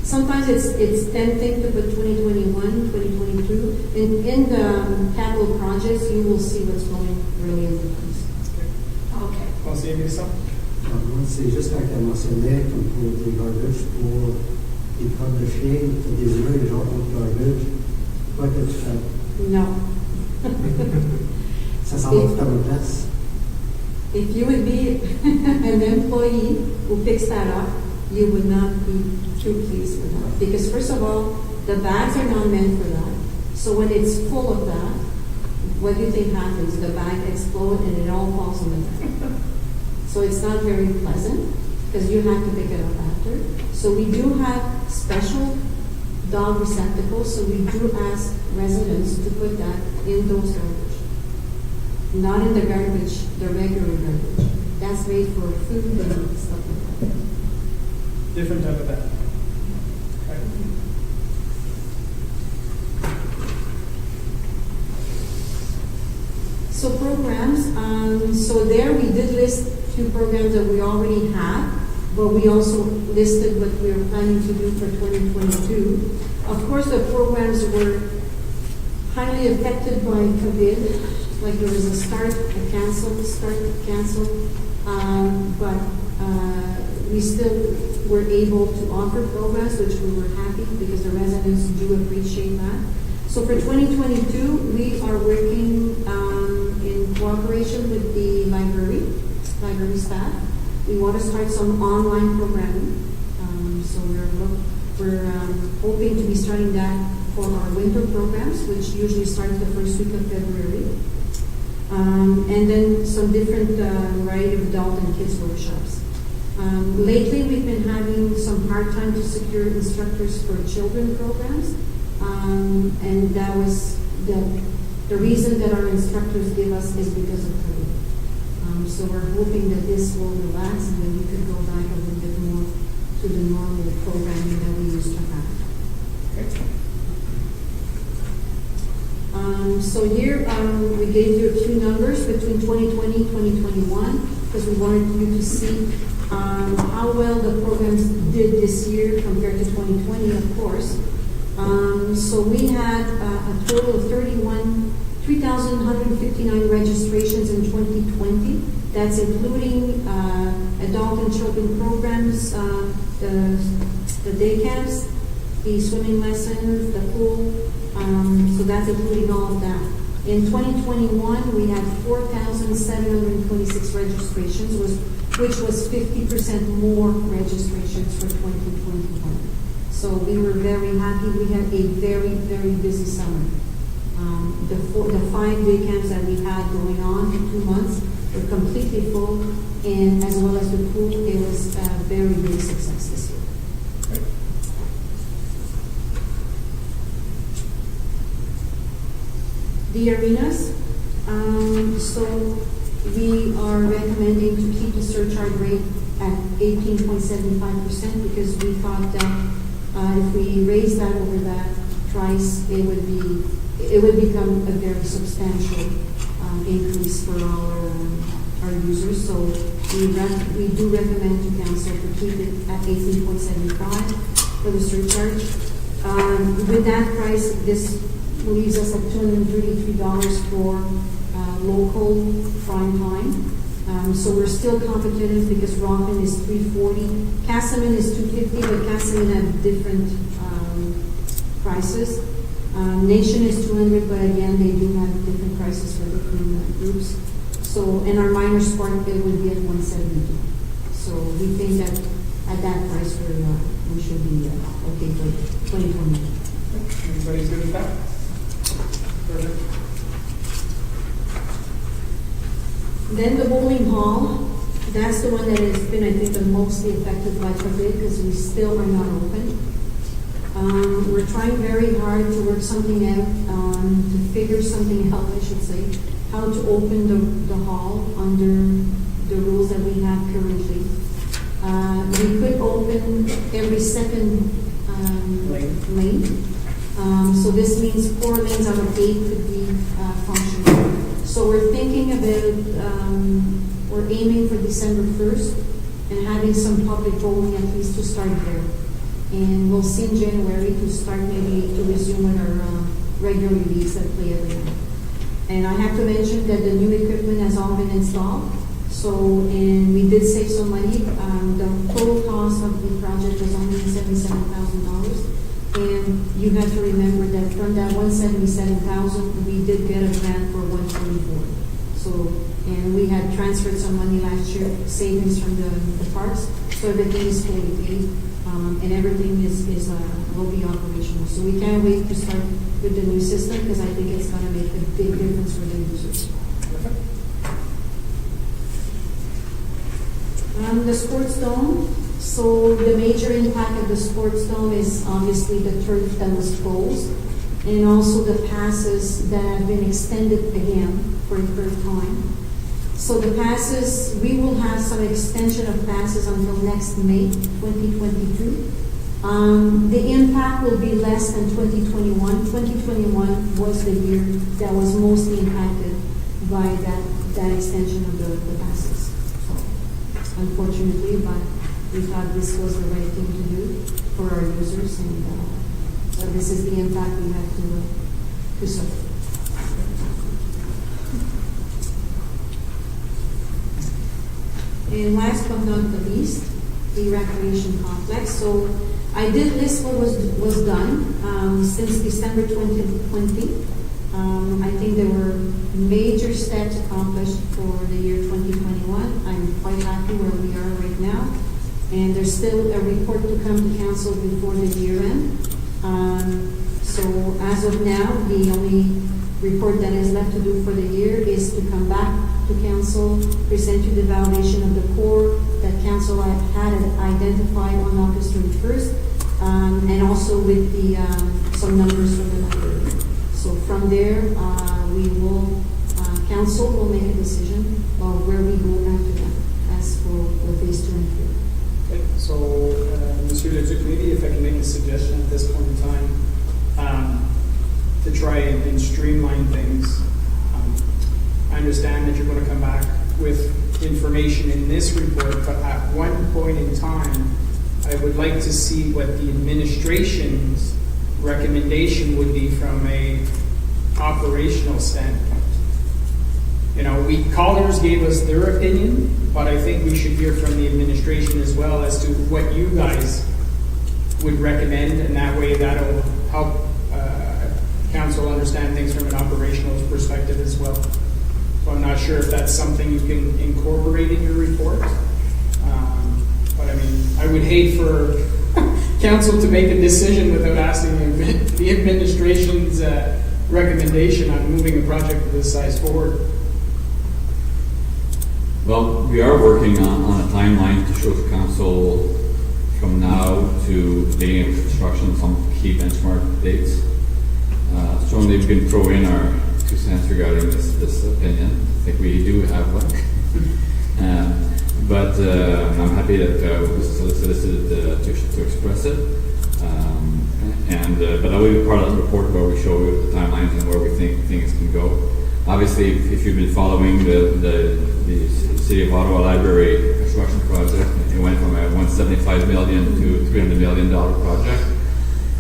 sometimes it's tempting to put 2021, 2022. In the capital projects, you will see what's going really in the place. Okay. Conseiller Grissom? Moi, c'est juste quand elle mentionnait, comme pour des garbage, pour des crottes de chien, tu as des yeux, genre contre garbage. Quoi que tu fais? No. Ça s'en va tout à ma place. If you would be an employee who picks that up, you would not be too pleased with that. Because first of all, the bags are not meant for that. So when it's full of that, what do you think happens? The bag explodes and it all falls on the bag. So it's not very pleasant because you have to pick it up after. So we do have special dog receptacles, so we do ask residents to put that in those garbage. Not in the garbage, the regular garbage. That's made for food and stuff like that. Different type of bag. Okay. So programs, so there we did list a few programs that we already have, but we also listed what we are planning to do for 2022. Of course, the programs were highly affected by COVID. Like there was a start, a cancel, but we still were able to offer programs, which we were happy because the residents do appreciate that. So for 2022, we are working in cooperation with the library staff. We want to start some online programming. So we're hoping to be starting that for our winter programs, which usually starts the first week of February. And then some different variety of adult and kids workshops. Lately, we've been having some hard time to secure instructors for children programs, and that was the reason that our instructors give us is because of COVID. So we're hoping that this will relax and then we could go back a little bit more to the normal programming that we used to have. Okay. So here we gave you a few numbers between 2020 and 2021 because we wanted you to see how well the programs did this year compared to 2020, of course. So we had a total of 3,159 registrations in 2020. That's including adult and children programs, the day camps, the swimming lessons, the pool. So that's including all of that. In 2021, we had 4,726 registrations, which was 50% more registrations for 2021. So we were very happy. We had a very, very busy summer. The 5 day camps that we had going on for 2 months were completely full, and as well as the pool, it was a very big success this year. The arenas, so we are recommending to keep the surcharge rate at 18.75% because we thought that if we raise that over that price, it would become a very substantial increase for our users. So we do recommend to council to keep it at 18.75 for the surcharge. With that price, this leaves us at $233 for local prime time. So we're still competitive because Rockland is $340, Casselman is $250, but Casselman have different prices. Nation is $200, but again they do have different prices for different groups. So and our minor sport it would be at $172. So we think that at that price we should be okay for 2020. Everybody's good with that? Perfect. Then the bowling hall, that's the one that has been, I think, the mostly affected by COVID because we still are not open. We're trying very hard to work something out, to figure something out, I should say, how to open the hall under the rules that we have currently. we could open every second lane. So this means 4 lanes out of 8 could be functional. So we're thinking about, we're aiming for December 1st and having some public voting at least to start there. And we'll see in January to start maybe to resume with our regular release that play every night. And I have to mention that the new equipment has all been installed. So, and we did save some money. The total cost of the project was only $77,000. And you have to remember that from that $177,000, we did get a grant for $124,000. So, and we had transferred some money last year, savings from the parks. So everything is fully paid, and everything will be operational. So we can't wait to start with the new system because I think it's going to make a big difference for the users. The sports dome. So the major impact of the sports dome is obviously the turf that was closed, and also the passes that have been extended again for a third time. So the passes, we will have some extension of passes until next May 2022. The impact will be less than 2021. 2021 was the year that was mostly impacted by that extension of the passes. So, unfortunately, but we thought this was the right thing to do for our users, and so this is the impact we have to suffer. And last but not the least, the recreation complex. So I did list what was done since December 2020. I think there were major steps accomplished for the year 2021. I'm quite happy where we are right now. And there's still a report to come to council before the year end. So as of now, the only report that is left to do for the year is to come back to council, present you the validation of the core that council had identified on August 31st, and also with the some numbers from the library. So from there, council will make a decision of where we go after that, as for phase 2 and 3. Okay, so Monsieur Leduc, maybe if I can make a suggestion at this point in time, to try and streamline things. I understand that you're going to come back with information in this report, but at one point in time, I would like to see what the administration's recommendation would be from a operational standpoint. You know, callers gave us their opinion, but I think we should hear from the administration as well as to what you guys would recommend, and that way that'll help council understand things from an operational perspective as well. So I'm not sure if that's something you can incorporate in your report. But I mean, I would hate for council to make a decision without asking the administration's recommendation on moving a project of this size forward. Well, we are working on a timeline to show the council from now to the beginning of construction some key benchmark dates. Certainly we can throw in our 2 cents regarding this opinion. I think we do have one. But I'm happy that we was solicited to express it. But that will be part of the report where we show the timelines and where we think things can go. Obviously, if you've been following the City of Ottawa Library construction project, it went from a $175 million to $300 million project,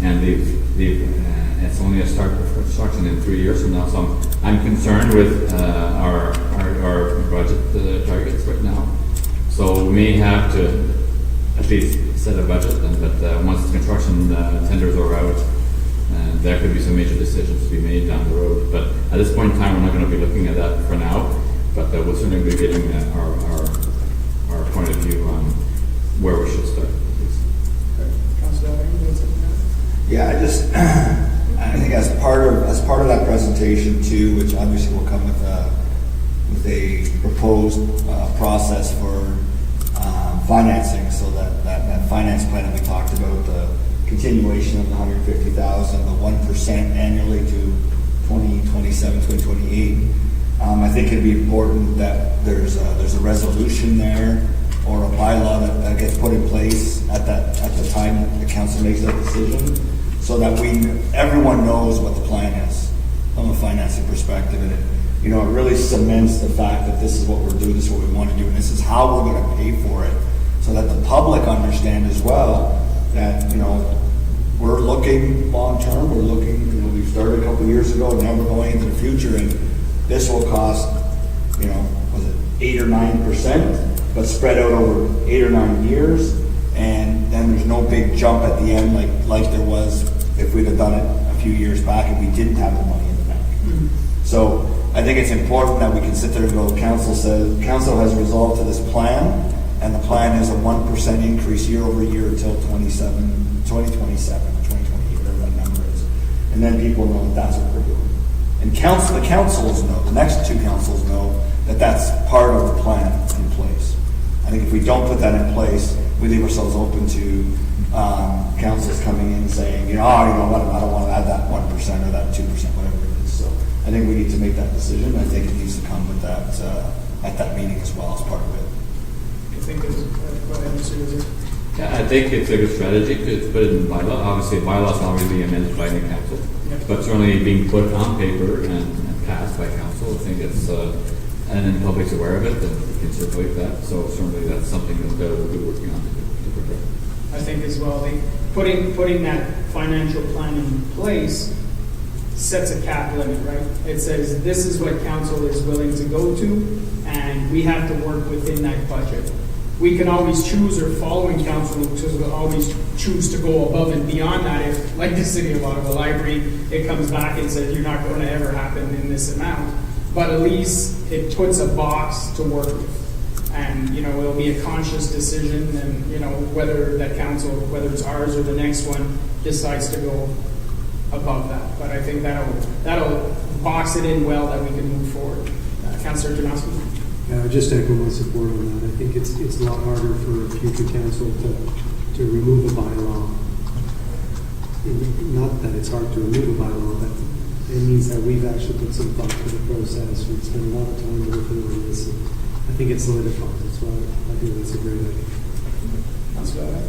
and it's only a start of construction in 3 years from now. So I'm concerned with our budget targets right now. So we may have to at least set a budget, but once the construction tenders are out, there could be some major decisions to be made down the road. But at this point in time, we're not going to be looking at that for now. But we'll certainly be getting our point of view on where we should start. Yeah, I think as part of that presentation too, which obviously will come with a proposed process for financing, so that finance plan that we talked about, the continuation of the $150,000, the 1% annually to 2027, 2028. I think it'd be important that there's a resolution there or a bylaw that gets put in place at the time that the council makes that decision, so that everyone knows what the plan is from a financing perspective, and it really cements the fact that this is what we're doing, this is what we want to do, and this is how we're going to pay for it, so that the public understand as well that, we're looking long-term, we're looking, we started a couple of years ago, and now we're going into the future, and this will cost, was it 8 or 9%, but spread out over 8 or 9 years, and then there's no big jump at the end like there was if we'd have done it a few years back and we didn't have the money in the bank. Mm-hmm. So I think it's important that we can sit there and go, council has resolved to this plan, and the plan is a 1% increase year over year until 2027, 2028, whatever that number is. And then people know that that's what we're doing. And the councils know, the next two councils know that that's part of the plan in place. I think if we don't put that in place, we leave ourselves open to councils coming in saying, what, I don't want to add that 1% or that 2%, whatever it is. So I think we need to make that decision. I think it needs to come with that at that meeting as well as part of it. I think it's, go ahead, Mr. Wizard. Yeah, I think it's a good strategy to put it in bylaw. Obviously, bylaws already being amended by the council, but certainly being put on paper and passed by council. I think it's and then the public's aware of it, and we can circulate that. So certainly that's something that we'll be working on to prepare. I think as well, putting that financial plan in place sets a cap limit, right? It says this is what council is willing to go to, and we have to work within that budget. We can always choose, or following council will always choose to go above and beyond that. If, like the City of Ottawa Library, it comes back and says you're not going to ever happen in this amount. But at least it puts a box to work with. And, it'll be a conscious decision, and, whether that council, whether it's ours or the next one, decides to go above that. But I think that'll box it in well that we can move forward. Councillor Janowski? Yeah, I just echo my support on that. I think it's a lot harder for a future council to remove a bylaw. Not that it's hard to remove a bylaw, but it means that we've actually put some thought to the process. We've spent a lot of time working on this. And I think it solidifies. So I think that's a great idea. That's good.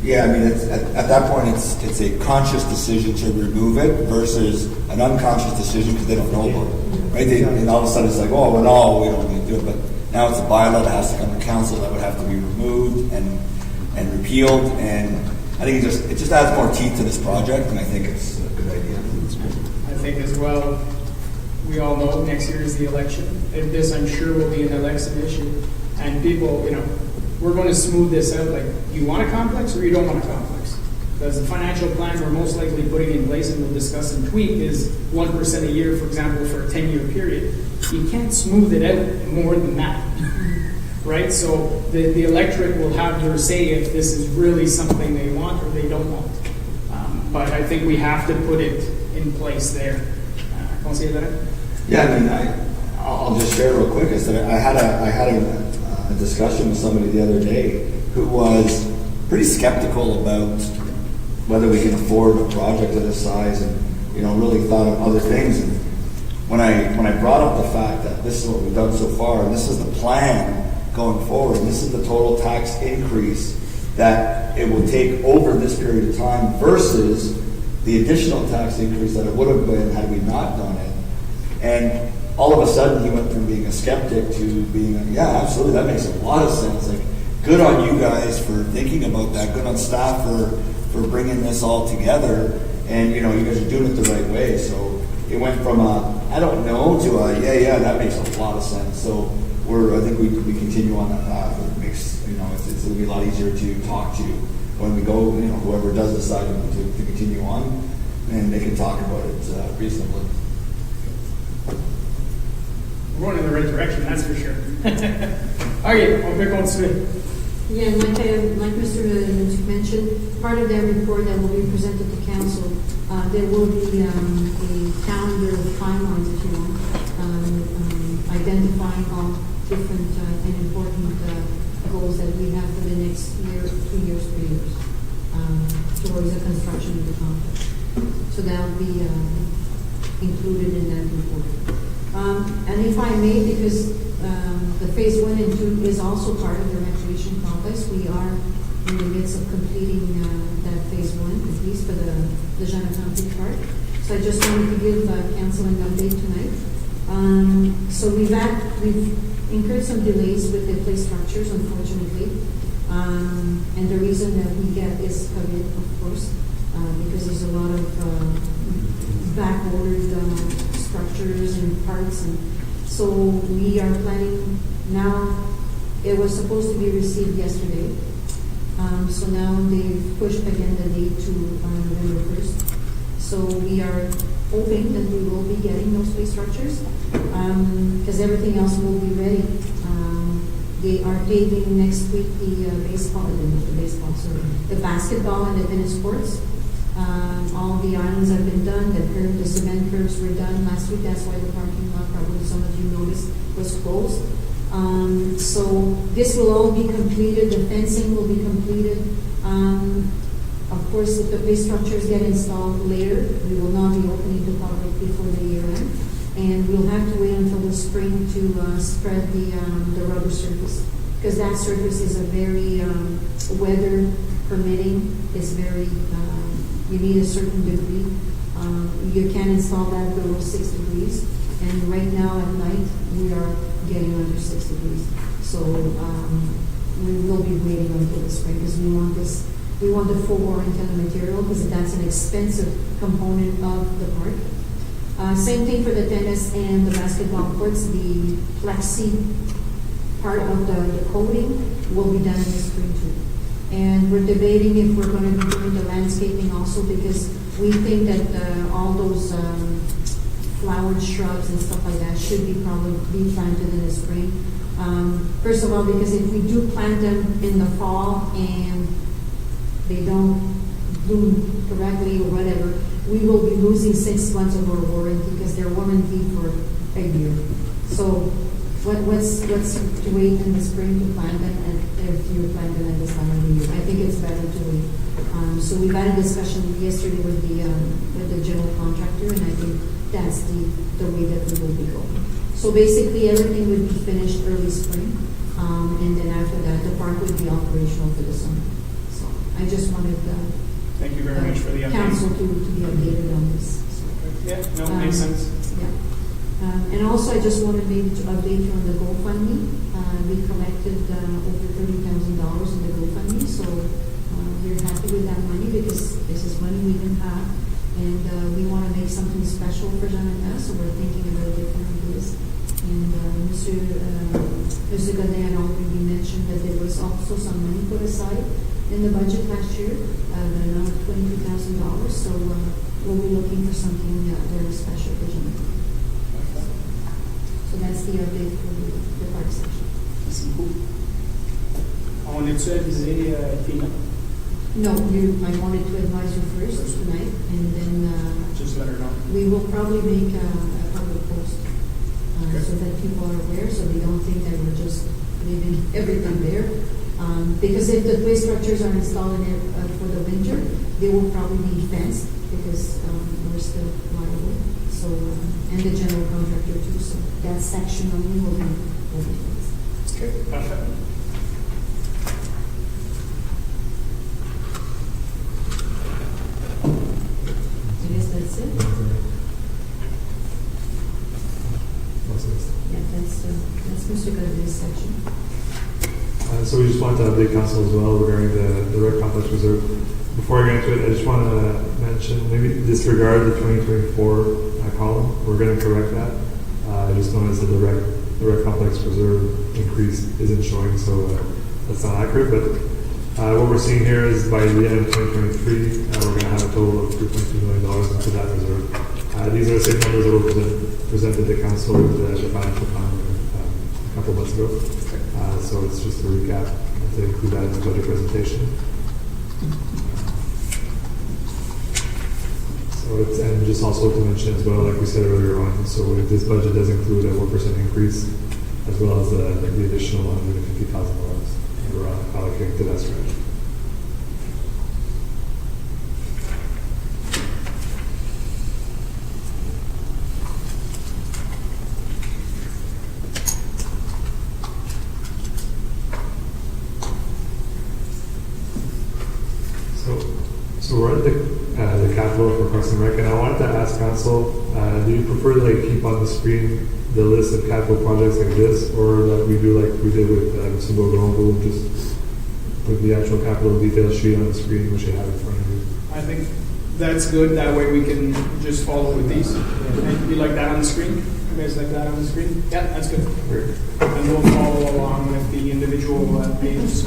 Yeah, I mean, at that point, it's a conscious decision to remove it versus an unconscious decision because they don't know about it, right? And all of a sudden, it's like, oh, no, we don't need to do it. But now it's a bylaw that has to come to council that would have to be removed and repealed. And I think it just adds more teeth to this project, and I think it's a good idea. I think as well, we all know next year is the election. And this, I'm sure, will be an election issue. And people, we're going to smooth this out. Like, you want a complex or you don't want a complex? Because the financial plan we're most likely putting in place, and we'll discuss and tweak, is 1% a year, for example, for a 10-year period. You can't smooth it out more than that, right? So the electorate will have their say if this is really something they want or they don't want. But I think we have to put it in place there. Yeah, I mean, I'll just share real quick. Is that I had a discussion with somebody the other day who was pretty skeptical about whether we can afford a project of this size, and really thought of other things. And when I brought up the fact that this is what we've done so far, and this is the plan going forward, and this is the total tax increase that it will take over this period of time versus the additional tax increase that it would have been had we not done it. And all of a sudden he went from being a skeptic to being yeah, absolutely, that makes a lot of sense. Like, good on you guys for thinking about that. Good on staff for bringing this all together. And, you guys are doing it the right way. So it went from I don't know to yeah, that makes a lot of sense. So I think we continue on that path. It makes, it'll be a lot easier to talk to when we go, whoever does decide to continue on, and they can talk about it reasonably. We're going in the right direction, that's for sure. Okay, I'll pick on Smith. Yeah, like Mr. Leduc mentioned, part of that report that will be presented to council, there will be a calendar of timelines, if you want, identifying all different and important goals that we have for the next year, 2 years, 3 years, towards the construction of the complex. So that will be included in that report. And if I may, because the phase 1 and 2 is also part of the recreation complex, we are in the midst of completing that phase 1, at least for the Jean Atlantic part. So I just wanted to give council an update tonight. So we've incurred some delays with the play structures, unfortunately. And the reason that we get is COVID, of course, because there's a lot of back-ordered structures and parts. And so we are planning now, it was supposed to be received yesterday. So now they've pushed again the date to November 1st. So we are hoping that we will be getting those play structures because everything else will be ready. They are paving next week the basketball and the tennis courts. All the islands have been done. The cement curbs were done last week. That's why the parking lot, probably some of you noticed, was closed. So this will all be completed. The fencing will be completed. Of course, if the play structures get installed later, we will not be opening to public before the year end. And we'll have to wait until the spring to spread the rubber surface, because that surface is a very weather permitting. It's very you need a certain degree. You can install that below 6 degrees, and right now at night we are getting under 6 degrees. So we will be waiting until the spring because we want this. We want the full warranty on the material because that's an expensive component of the park. Same thing for the tennis and the basketball courts. The plexi part of the coating will be done in the spring too. And we're debating if we're going to be doing the landscaping also, because we think that all those flowered shrubs and stuff like that should be probably be planted in the spring. First of all, because if we do plant them in the fall and they don't bloom correctly or whatever, we will be losing 6 months of our warranty because they're warranted for a year. So what's to wait in the spring to plant them, and if you plant them at this time of the year? I think it's better to wait. So we've had a discussion yesterday with the general contractor, and I think that's the way that we will be going. So basically everything would be finished early spring, and then after that the park would be operational for the summer. So I just wanted thank you very much for the update. Council to be updated on this. So, Yeah, no, it makes sense. Yeah. And also, I just wanted maybe to update you on the GoFundMe. We collected over $30,000 in the GoFundMe, so we're happy with that money because this is money we didn't have, and we want to make something special for Jonathan, so we're thinking about different ideas. And Mr. Godin had already mentioned that there was also some money put aside in the budget last year, the amount of $22,000. So we'll be looking for something very special for Jonathan. So that's the update for the park section. Merci beaucoup. On est-tu avisé, Tina? No, I wanted to advise you first tonight, and then Just let her know. we will probably make a public post so that people are aware, so they don't think that we're just leaving everything there. Because if the play structures are installed in for the winter, they will probably be fenced because we're still liable. So and the general contractor too. So that section only will be fenced. Okay, perfect. I guess that's it. Yeah, that's Mr. Godin's section. So we just want to update council as well regarding the rec complex reserve. Before I get into it, I just want to mention, maybe disregard the 2024 column. We're going to correct that. I just noticed that the rec complex reserve increase isn't showing, so that's not accurate. But what we're seeing here is by the end of 2023, we're going to have a total of $3.2 million into that reserve. These are the same numbers that were presented to council with the financial plan a couple months ago. So it's just a recap to include that in the budget presentation. So it's, and just also to mention as well, like we said earlier on, so if this budget does include a 1% increase, as well as the additional $150,000 we're allocating to that strategy. So we're at the capital for Parks and Rec, and I wanted to ask council, do you prefer to like keep on the screen the list of capital projects like this, or that we do like we did with Mr. Beaugrand, we'll just put the actual capital detail sheet on the screen, which you have in front of you? I think that's good. That way we can just follow with these. And you like that on the screen? You guys like that on the screen? Yeah, that's good. Great. And we'll follow along with the individual pages.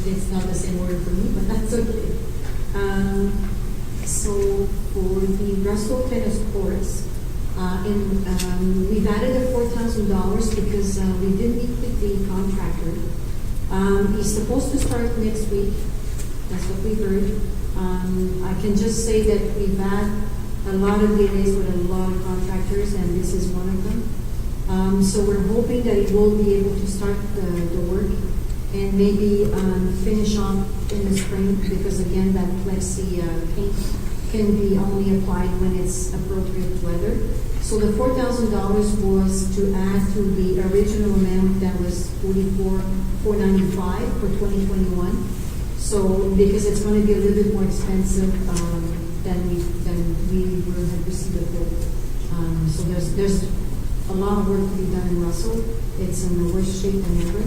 It's not the same word for me, but that's okay. So for the Russell Tennis Courts, we've added a $4,000 because we did meet with the contractor. He's supposed to start next week. That's what we heard. I can just say that we've had a lot of delays with a lot of contractors, and this is one of them. So we're hoping that he will be able to start the work and maybe finish off in the spring, because again, that plexi paint can be only applied when it's appropriate weather. So the $4,000 was to add to the original amount that was $44,495 for 2021. So because it's going to be a little bit more expensive than we would have received a quote. So there's a lot of work to be done in Russell. It's in the worst shape than ever.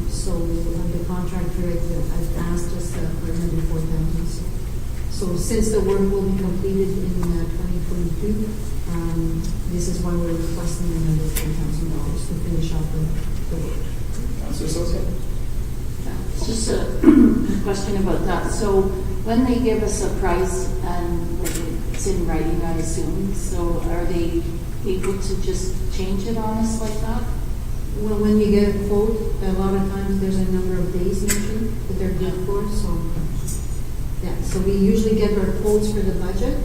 So the contractor has asked us for another $4,000. So since the work will be completed in 2022, this is why we're requesting another $4,000 to finish off the work. Councilor Sosa? Just a question about that. So when they give us a price, and it's in writing, I assume, so are they able to just change it on us like that? Well, when you get a quote, a lot of times there's a number of days mentioned that they're good for. So, yeah. So we usually get our quotes for the budget.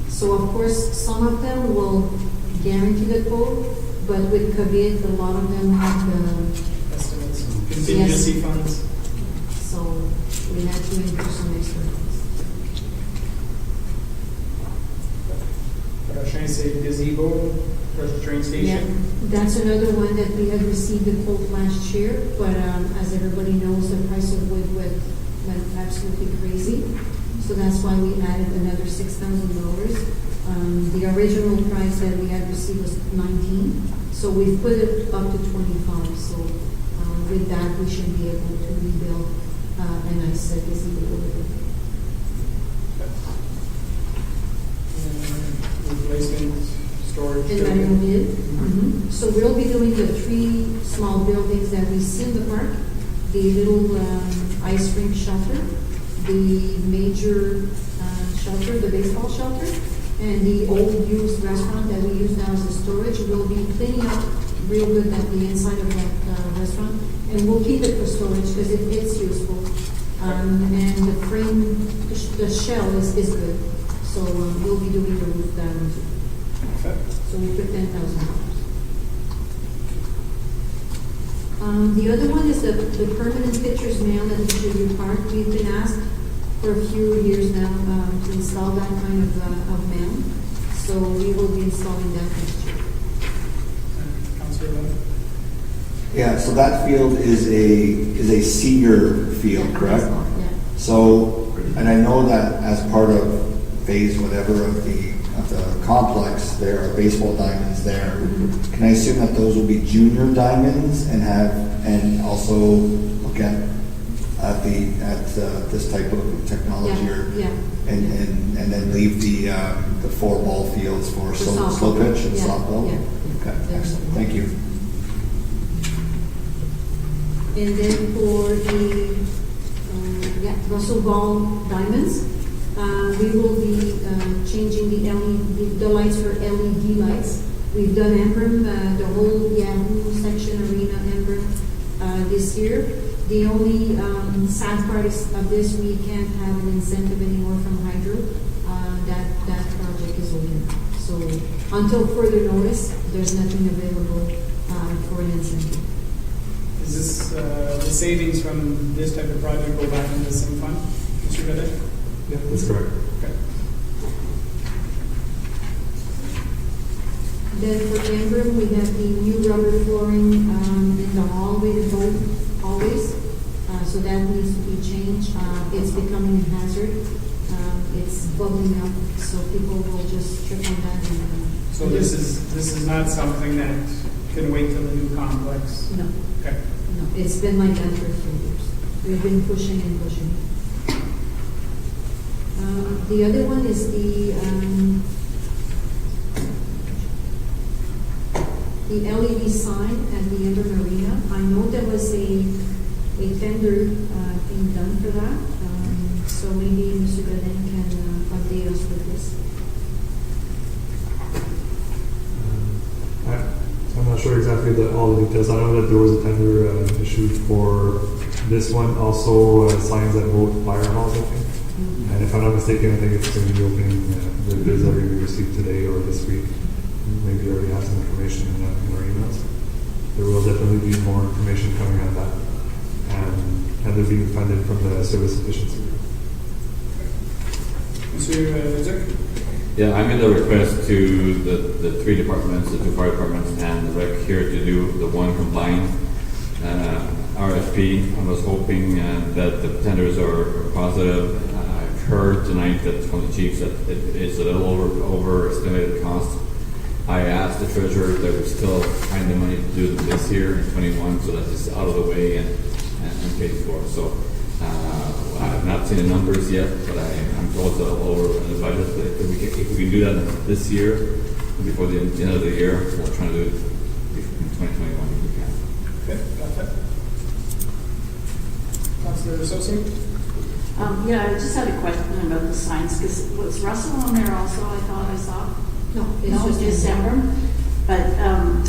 So of course, some of them will guarantee the quote, but with COVID, a lot of them have the estimates, contingency funds. So we had to increase some extra funds. Trying to say gazebo, train station. Yeah, that's another one that we had received a quote last year, but as everybody knows, the price of wood went absolutely crazy. So that's why we added another $6,000. The original price that we had received was $19,000, so we've put it up to $25,000. So with that, we should be able to rebuild a nice gazebo over there. Replacement storage. And that we did. Mm-hmm. So we'll be doing the 3 small buildings that we see in the park: the little ice rink shelter, the major shelter, the baseball shelter, and the old used restaurant that we use now as a storage. We'll be cleaning up real good at the inside of that restaurant, and we'll keep it for storage because it's useful. And the frame, the shell is good. So we'll be doing the roof down too. Okay. So we put $10,000. The other one is the permanent pictures mail at the Park. We've been asked for a few years now to install that kind of mail. So we will be installing that next year. Councilor Lynn? Yeah, so that field is a cedar field, correct? Yeah. So, and I know that as part of phase whatever of the complex, there are baseball diamonds there. Mm-hmm. Can I assume that those will be junior diamonds and also look at this type of technology, Yeah. and then leave the 4 ball fields for slow pitch and softball? Yeah. Okay, excellent. Thank you. And then for the Russell Ball diamonds, we will be changing the lights for LED lights. We've done Emblem, the whole Yahoo section arena Emblem this year. The only sad part of this, we can't have an incentive anymore from Hydro. That project is over. So until further notice, there's nothing available for an incentive. Is this the savings from this type of project go back into the same fund, Mr. Goodrich? Yeah, that's correct. Okay. Then for Emblem, we have the new rubber flooring in the hallway, the hallways. So that needs to be changed. It's becoming a hazard. It's bubbling up, so people will just trip on that. So this is not something that can wait till the new complex? No. Okay. No, it's been like that for 3 years. We've been pushing and pushing. The other one is the LED sign at the Inter Marina. I know there was a tender being done for that. So maybe Mr. Godin can update us with this. I'm not sure exactly all the details. I know that there was a tender issued for this one, also signs at both fire halls, I think. And if I'm not mistaken, I think it's going to be opening, the bids are going to be received today or this week. Maybe you already have some information in our emails. There will definitely be more information coming on that. And they're being funded from the service efficiency group. Mr. Zuk? Yeah, I made a request to the three departments, the two fire departments and the rec here to do the one combined RFP. I was hoping that the tenders are positive. I've heard tonight that from the chiefs that it is a little overestimated cost. I asked the treasurer that we still find the money to do them this year in 21, so that it's out of the way and paid for. So I have not seen the numbers yet, but I'm told it's a little over in the budget. But if we can do that this year, before the end of the year, we'll try to do it in 2021 if we can. Okay, got that. Councilor Associate? Yeah, I just had a question about the signs, because was Russell on there also, I thought I saw? No, No, it's December. But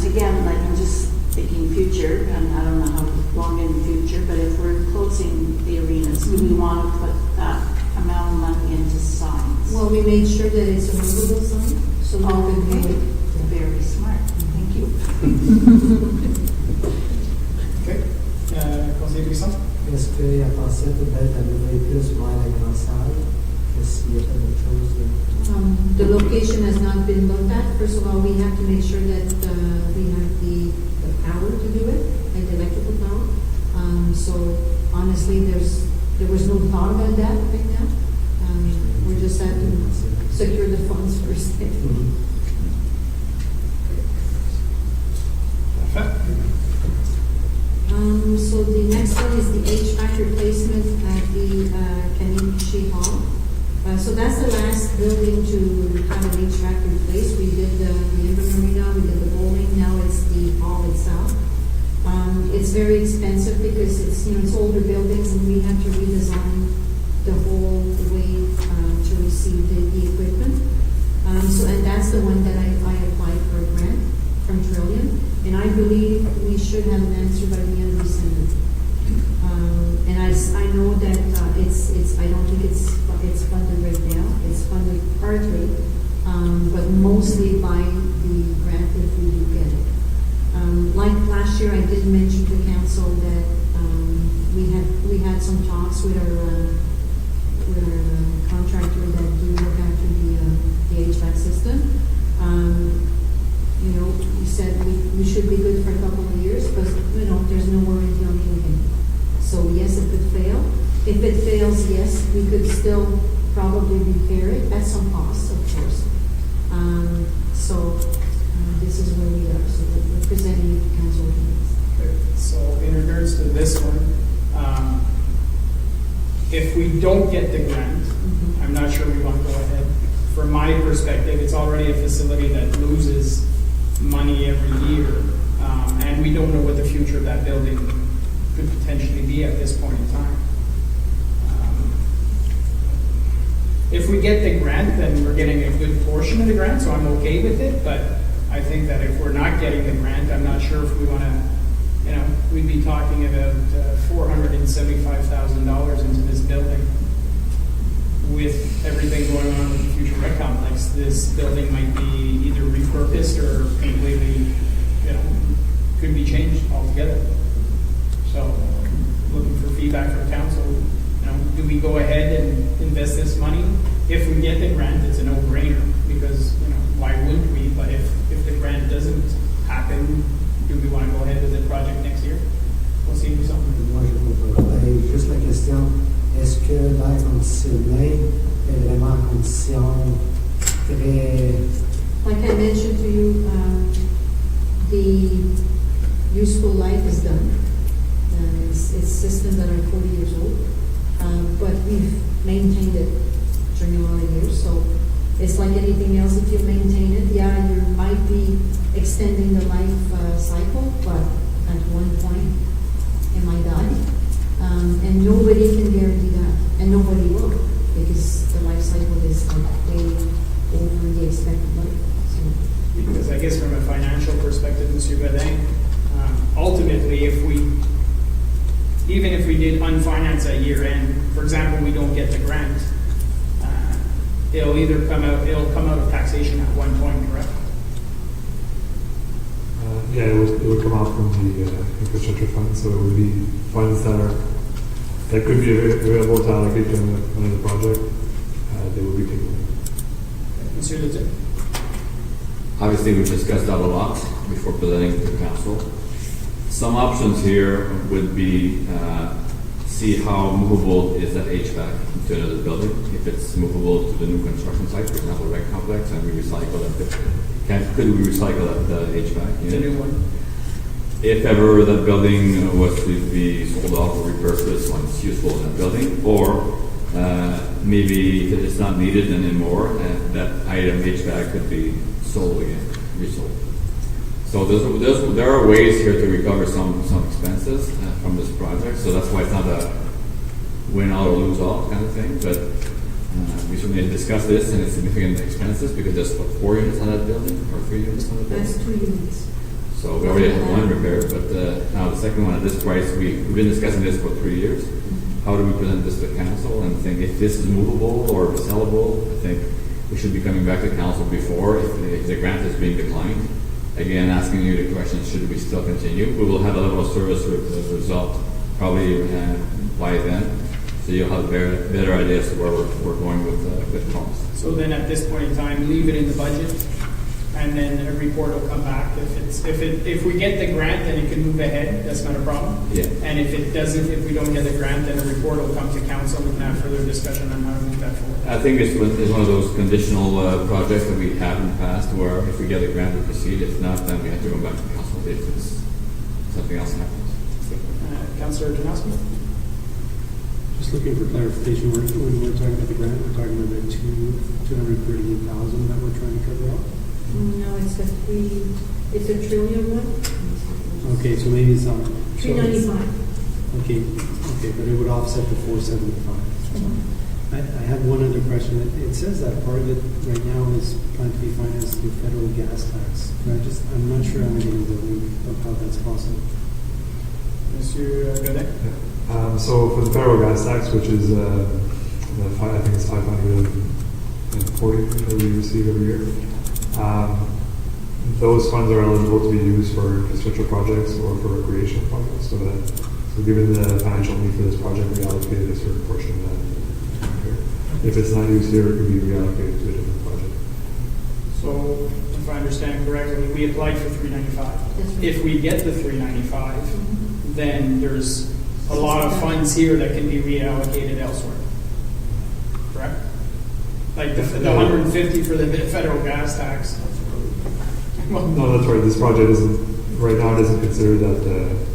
again, like I'm just thinking future, and I don't know how long in the future, but if we're closing the arenas, do we want to put that amount of money into signs? Well, we made sure that it's a movable sign, so we could do it. Very smart. Thank you. Okay. Conseiller Brisson? Est-ce qu'il y a pensé peut-être à l'ouvrir plus vers la grande salle? Est-ce qu'il y a pas d'autre chose? The location has not been looked at. First of all, we have to make sure that we have the power to do it, and the electrical power. So honestly, there was no thought about that right now. We just have to secure the funds first. So the next one is the HVAC replacement at the Kanichi Hall. So that's the last building to have an HVAC replaced. We did the Inter Marina, we did the bowling, now it's the hall itself. It's very expensive because it's older buildings and we have to redesign the whole way to receive the equipment. And that's the one that I applied for a grant from Trillium, and I believe we should have an answer by the end of December. And I know that I don't think it's funded right now. It's funded partly, but mostly by the grant if we do get it. Like last year, I did mention to council that we had some talks with our contractor that do look after the HVAC system. We said we should be good for a couple of years, but there's no warranty on anything. So yes, it could fail. If it fails, yes, we could still probably repair it at some cost, of course. This is where we are. So we're presenting it to council. Okay. So in regards to this one, if we don't get the grant, I'm not sure we want to go ahead. From my perspective, it's already a facility that loses money every year, and we don't know what the future of that building could potentially be at this point in time. If we get the grant, then we're getting a good portion of the grant, so I'm okay with it, but I think that if we're not getting the grant, I'm not sure if we want to, we'd be talking about $475,000 into this building. With everything going on with the future rec complex, this building might be either repurposed or completely, could be changed altogether. So, looking for feedback from council. Do we go ahead and invest this money? If we get the grant, it's a no-brainer because why wouldn't we? But if the grant doesn't happen, do we want to go ahead with the project next year? We'll see something. Moi, je comprends. Juste que l'air conditionné est vraiment en condition très... Like I mentioned to you, the useful life is done. It's systems that are 40 years old, but we've maintained it during a lot of years. So it's like anything else. If you maintain it, yeah, you might be extending the life cycle, but at one point it might die. And nobody can guarantee that, and nobody will, because the life cycle is like way over the expected life. So. Because I guess from a financial perspective, Monsieur Bedin, ultimately, even if we did unfinance at year end, for example, we don't get the grant, it'll come out of taxation at one point, correct? Yeah, it would come out from the infrastructure fund, so it would be funds that could be available to allocate to another project. They would be taken. Monsieur Leduc? Obviously, we've discussed that a lot before presenting to the council. Some options here would be see how movable is that HVAC to another building. If it's movable to the new construction site, for example, rec complex, and we recycle that. Could we recycle that HVAC? The new one. If ever that building was to be sold off or repurposed when it's useful in that building, or maybe if it's not needed anymore, that item HVAC could be sold again, resold. So there are ways here to recover some expenses from this project. So that's why it's not a win all or lose all kind of thing. But we certainly discussed this and its significant expenses because there's 4 units on that building or 3 units on that building. That's 2 units. So we already have one repaired, but now the second one at this price, we've been discussing this for 3 years. How do we present this to council and think if this is movable or sellable? I think we should be coming back to council before if the grant is being declined. Again, asking you the question, should we still continue? We will have a level of service result probably by then, so you'll have a better idea as to where we're going with costs. So then at this point in time, leave it in the budget, and then a report will come back. If we get the grant, then it can move ahead. That's not a problem. Yeah. And if it doesn't, if we don't get the grant, then a report will come to council. We can have further discussion on how to move that forward. I think it's one of those conditional projects that we have in the past where if we get a grant, we proceed. If not, then we have to go back to council if it's something else happens. Councillor Janowski? Just looking for clarification, when we're talking about the grant, we're talking about the 238,000 that we're trying to cover up? No, it's a trillion one. Okay, so maybe it's on. 395. Okay, but it would offset the 475. I have one other question. It says that part of it right now is planned to be financed through federal gas tax. I'm not sure I'm getting the link of how that's possible. Monsieur Godet? So for the federal gas tax, which is I think it's 540 that we receive every year. Those funds are eligible to be used for infrastructure projects or for recreation projects. So given the financial need for this project, we allocated a certain portion of that. If it's not used here, it could be reallocated to a different project. So if I understand correctly, we applied for 395. Right. If we get the 395, then there's a lot of funds here that can be reallocated elsewhere. Correct? Like the 150 for the federal gas tax. No, that's right. This project right now it isn't considered that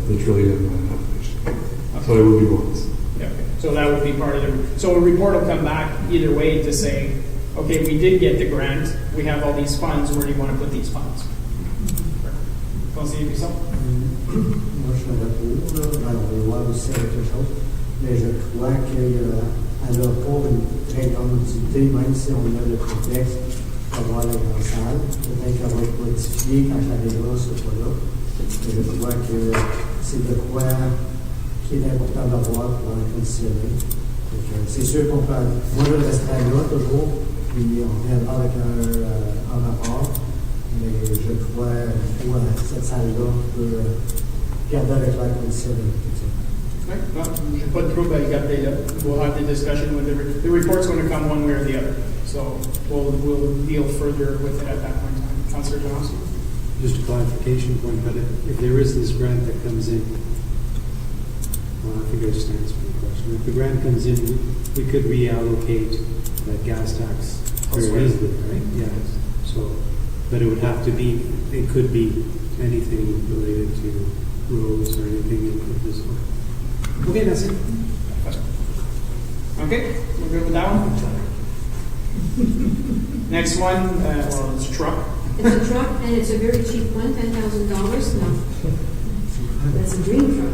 the trillion application. So it would be bonus. Yeah, okay. So that would be part of the. So a report will come back either way to say, okay, we did get the grant. We have all these funds. Where do you want to put these funds? Conseiller Bisson? Moi, je suis d'accord. Alors, on va voir aussi quelque chose. Mais je crois qu'elle n'a pas une très grande utilité, même si on a le prétexte d'avoir la grande salle. Peut-être qu'elle va être modifiée quand la caméra ne sera pas là. Mais je crois que c'est de quoi qui est important d'avoir pour un conditionné. C'est sûr qu'on peut. Moi, je resterai là toujours, puis on reviendra avec un rapport. Mais je crois que cette salle-là peut garder avec l'air conditionné. Right. Well, j'ai pas de trouble à garder là. We'll have the discussion with the report's going to come one way or the other. So we'll deal further with it at that point in time. Councillor Johnson? Just a clarification point, but if there is this grant that comes in, Well, I think I just answered the question. If the grant comes in, we could reallocate that gas tax very Elsewhere. easily, right? Yeah. So, but it would have to be, it could be anything related to roads or anything. Okay, that's it. Okay, we're good with that one? Next one, well, it's a truck. It's a truck, and it's a very cheap one, $10,000. No, that's a dream truck.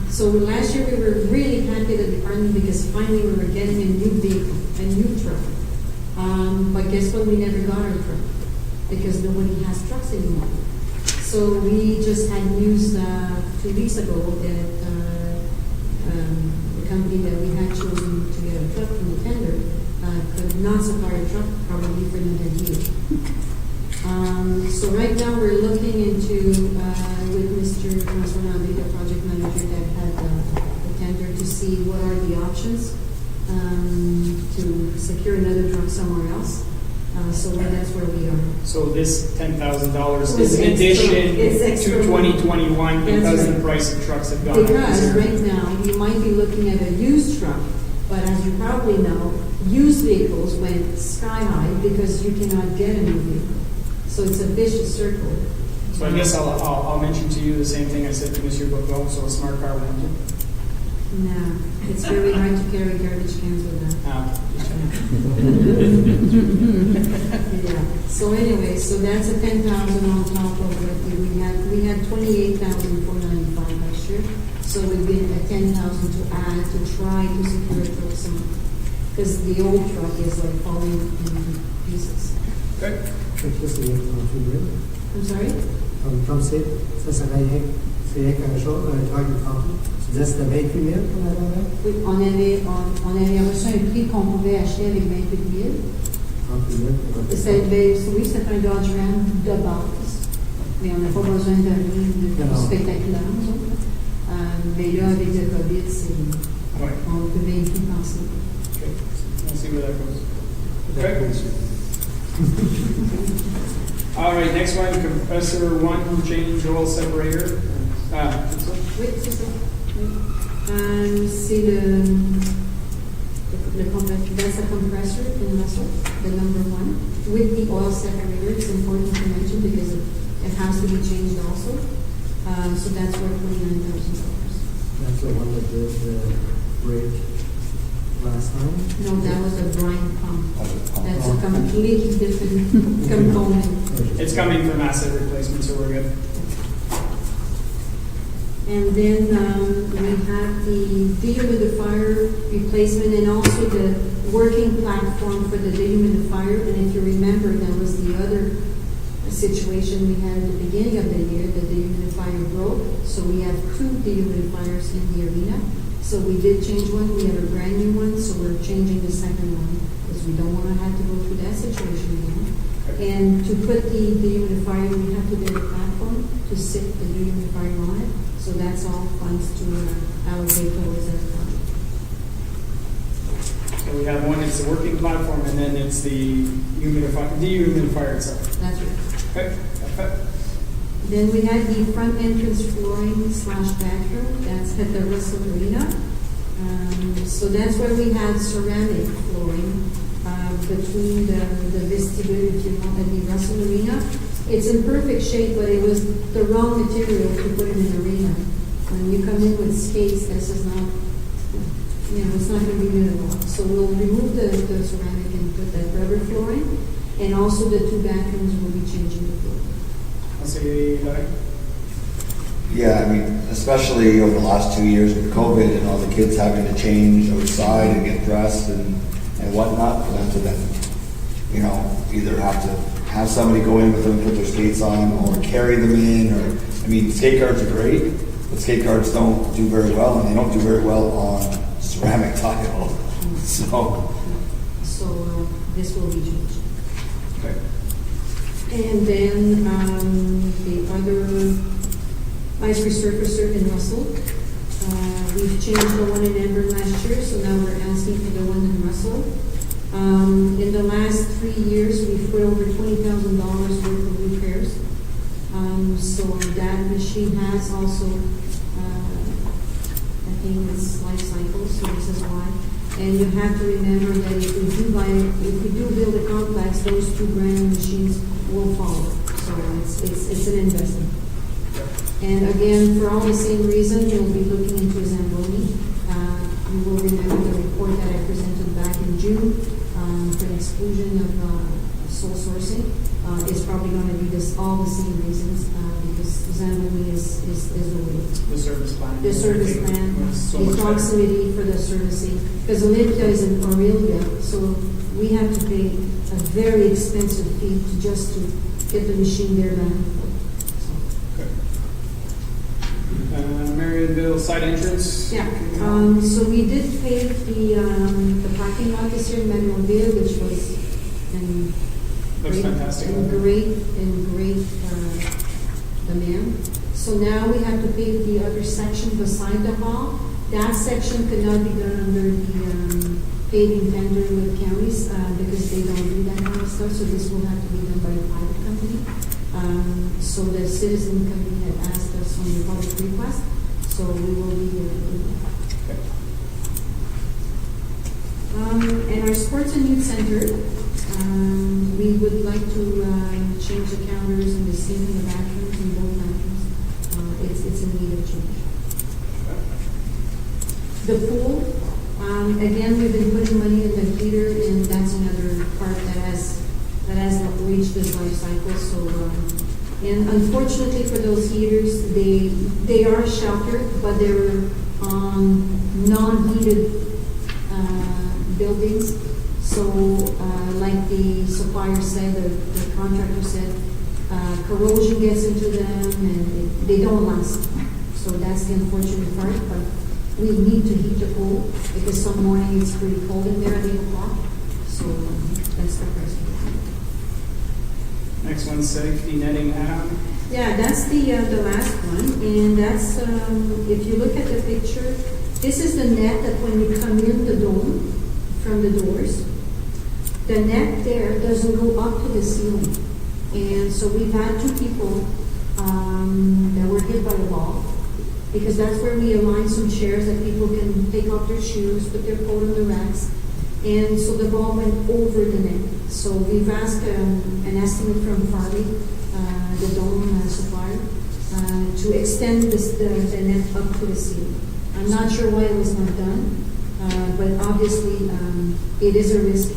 So last year we were really happy at the department because finally we were getting a new vehicle, a new truck. But guess what? We never got our truck because nobody has trucks anymore. So we just had news 2 weeks ago that the company that we had chosen to get a truck from the tender could not supply a truck probably for another year. So right now we're looking into, with Mr. François, the project manager that had the tender, to see what are the options to secure another truck somewhere else. So that's where we are. So this $10,000 So is it's in addition it's extra to 2021 because That's the right. price of trucks have gone up. Because right now, you might be looking at a used truck, but as you probably know, used vehicles went sky high because you cannot get a new vehicle. So it's a vicious circle. So I guess I'll mention to you the same thing I said to Monsieur Bourgault, so a smart car rental. No, it's very hard to carry garbage cans with that. Yeah. So anyway, so that's a 10,000 on top of what we had. We had 28,495 last year. So we've been at 10,000 to add to try to secure a truck some, because the old truck is like falling into pieces. Okay. Fait que là, c'est rien que 38 000. I'm sorry? Comme c'est, ça serait rien, c'est rien qu'un truck de 30 000. Tu disais que c'était 28 000 qu'on avait là? Oui, on avait reçu un prix qu'on pouvait acheter avec 28 000. 38 000. Oui, c'est un Dodge Ram de base, mais on n'a pas besoin de rien de spectaculaire. nous autres. Mais là, avec le COVID, Ouais. on peut bien plus penser. Okay. We'll see where that goes. Okay. All right, next one, compressor 1 change oil separator. C'est ça? Oui, c'est ça. Oui. C'est le compressor, that's a compressor in muscle, the number 1. With the oil separator, it's important to mention because it has to be changed also. So that's worth $29,000. That's the one that did the break last time? No, that was a brine pump. That's a completely different component. It's coming from asset replacement, so we're good. And then we have the dehumidifier replacement and also the working platform for the dehumidifier. And if you remember, that was the other situation we had at the beginning of the year. The dehumidifier broke, so we have 2 dehumidifiers in the arena. So we did change one. We have a brand new one, so we're changing the second one because we don't want to have to go through that situation again. And to put the dehumidifier, we have to get a platform to sit the dehumidifier on it. So that's all funds to allocate towards that project. So we have one, it's the working platform, and then it's the dehumidifier itself. That's right. Okay. Perfect. Then we had the front entrance flooring / bathroom. That's at the Russell Arena. So that's where we had ceramic flooring between the vestibule, if you want, and the Russell Arena. It's in perfect shape, but it was the wrong material to put in an arena. When you come in with skates, this is not, it's not going to be good at all. So we'll remove the ceramic and put that rubber flooring, and also the 2 bathrooms will be changing the floor. I'll say, Yeah, I mean, especially over the last 2 years with COVID and all the kids having to change outside and get dressed and whatnot, for them to then, either have to have somebody go in with them, put their skates on, or carry them in, or, skate guards are great, but skate guards don't do very well, and they don't do very well on ceramic tile. So This will be changed. okay. And then the other ice resurfacer in Russell. We've changed the one in Denver last year, so now we're asking for the one in Russell. In the last 3 years, we've put over $20,000 worth of repairs. So that machine has also affecting its life cycle, so this is why. And you have to remember that if we do build a complex, those 2 brand new machines will follow. So it's an investment. And again, for all the same reason, we'll be looking into Zamboni. You will remember the report that I presented back in June for the exclusion of sole sourcing. It's probably going to be all the same reasons because Zamboni is the way. The service plan. The service plan, was so the much better. proximity for the servicing. Because Olympia is in Aurelia, so we have to pay a very expensive fee just to get the machine there back and forth. Marionville side entrance. Yeah, so we did pave the parking lot this year in Marionville, which was in Looks fantastic. in great demand. So now we have to pave the other section beside the hall. That section could not be done under the paving tender with counties because they don't do that kind of stuff. So this will have to be done by a private company. So the citizen company had asked us on the public request. So we will be doing that. And our sports and youth center, we would like to change the counters and the sink in the bathrooms in both bathrooms. It's in need of change. The pool, again, we've been putting money in the heater, and that's another part that has not reached this life cycle. So, and unfortunately for those heaters, they are sheltered, but they're on non-heated buildings. So, like the supplier said, the contractor said, corrosion gets into them and they don't last. So that's the unfortunate part. But we need to heat the pool because some morning it's pretty cold in there at 8 o'clock. So that's the price. Next one, safety netting. Yeah, that's the last one, and that's if you look at the picture, this is the net that when you come in the dome from the doors, the net there doesn't go up to the ceiling, and so we've had 2 people that were hit by a ball because that's where we align some chairs that people can take off their shoes, put their coat on the racks. And so the ball went over the net. So we've asked an estimate from Farley, the dome supplier, to extend the net up to the ceiling. I'm not sure why it was not done, but obviously it is a risk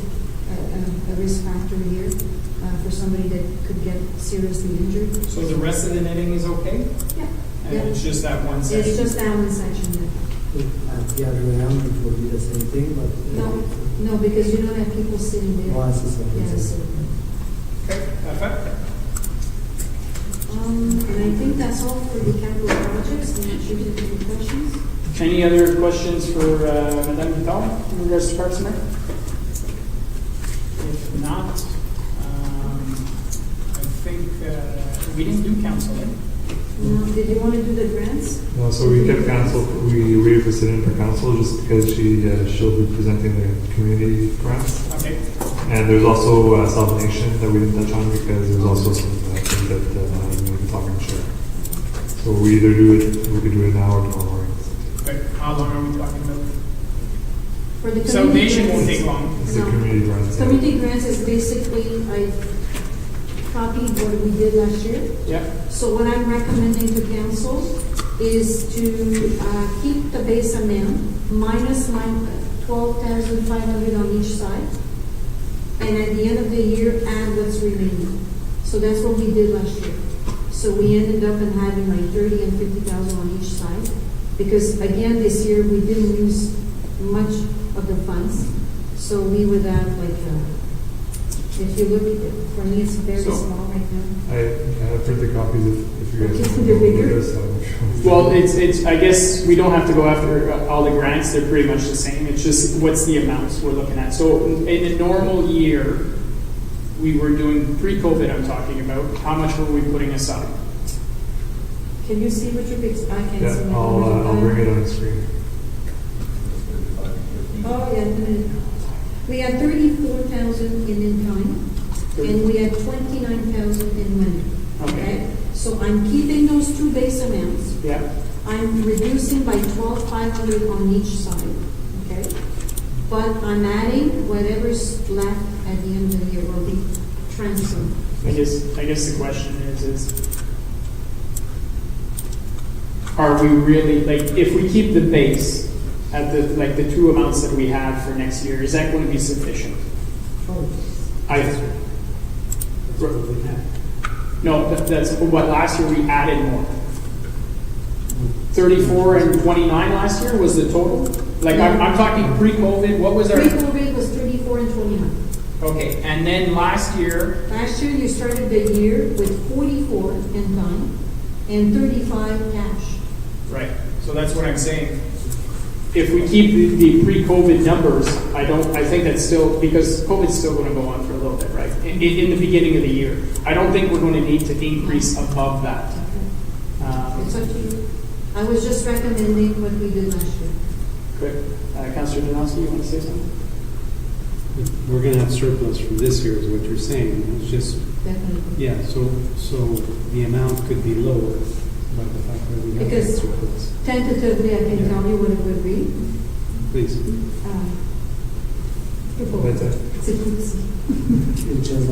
factor here for somebody that could get seriously injured. So the rest of the netting is okay? Yeah. And it's just that one section? It's just that one section. At the other end, it will be the same thing, but... No, because you don't have people sitting there. Oh, I see something. Yes. Okay, perfect. And I think that's all for the capital projects. I'm not sure if you have any questions. Any other questions for Madame Vital in regards to Parks and Rec? If not, I think we didn't do council, right? No, did you want to do the grants? No, so we kept council, we waited for sit-in for council just because she'll be presenting the community grants. Okay. And there's also South Nation that we didn't touch on because there's also some things that we can talk and share. So we either we could do it now or tomorrow morning. Okay. How long are we talking about? For the South community Nation won't grants. take long. It's the community grants. Community grants is basically, I copied what we did last year. Yeah. So what I'm recommending to council is to keep the base amount minus 12,500 on each side, and at the end of the year add what's remaining. So that's what we did last year. So we ended up in having like 30 and 50,000 on each side, because again this year we didn't use much of the funds. So we would have like. If you look at it, for me it's very small right now. I printed copies if you guys Okay, they're bigger? Well, it's. I guess we don't have to go after all the grants. They're pretty much the same. It's just what's the amounts we're looking at. So in a normal year, we were doing pre-COVID. I'm talking about. How much were we putting aside? Can you see what your big? I can't see. Yeah, I'll bring it on the screen. Oh yeah. We had 34,000 in time, and we had 29,000 in money. Okay. So I'm keeping those 2 base amounts. Yeah. I'm reducing by 12,500 on each side, okay? But I'm adding whatever's left at the end of the year will be transferred. I guess the question is are we really, like, if we keep the base at the two amounts that we have for next year, is that going to be sufficient? No, that's what last year we added more. 34 and 29 last year was the total? Like, I'm talking pre-COVID, what was our? Pre-COVID was 34 and 29. Okay, and then last year? Last year, you started the year with 44 in kind and 35 cash. Right, so that's what I'm saying. If we keep the pre-COVID numbers, I think that's still, because COVID's still going to go on for a little bit, right? In the beginning of the year. I don't think we're going to need to increase above that. It's up to you. I was just recommending what we did last year. Good. Councillor Donowski, you want to say something? We're going to have surplus from this year, is what you're saying. It's just, Definitely. yeah, so the amount could be lower by the fact that we have Because surplus. tentatively, I can tell you what it would be. Please. That's it. C'est tout petit. It just,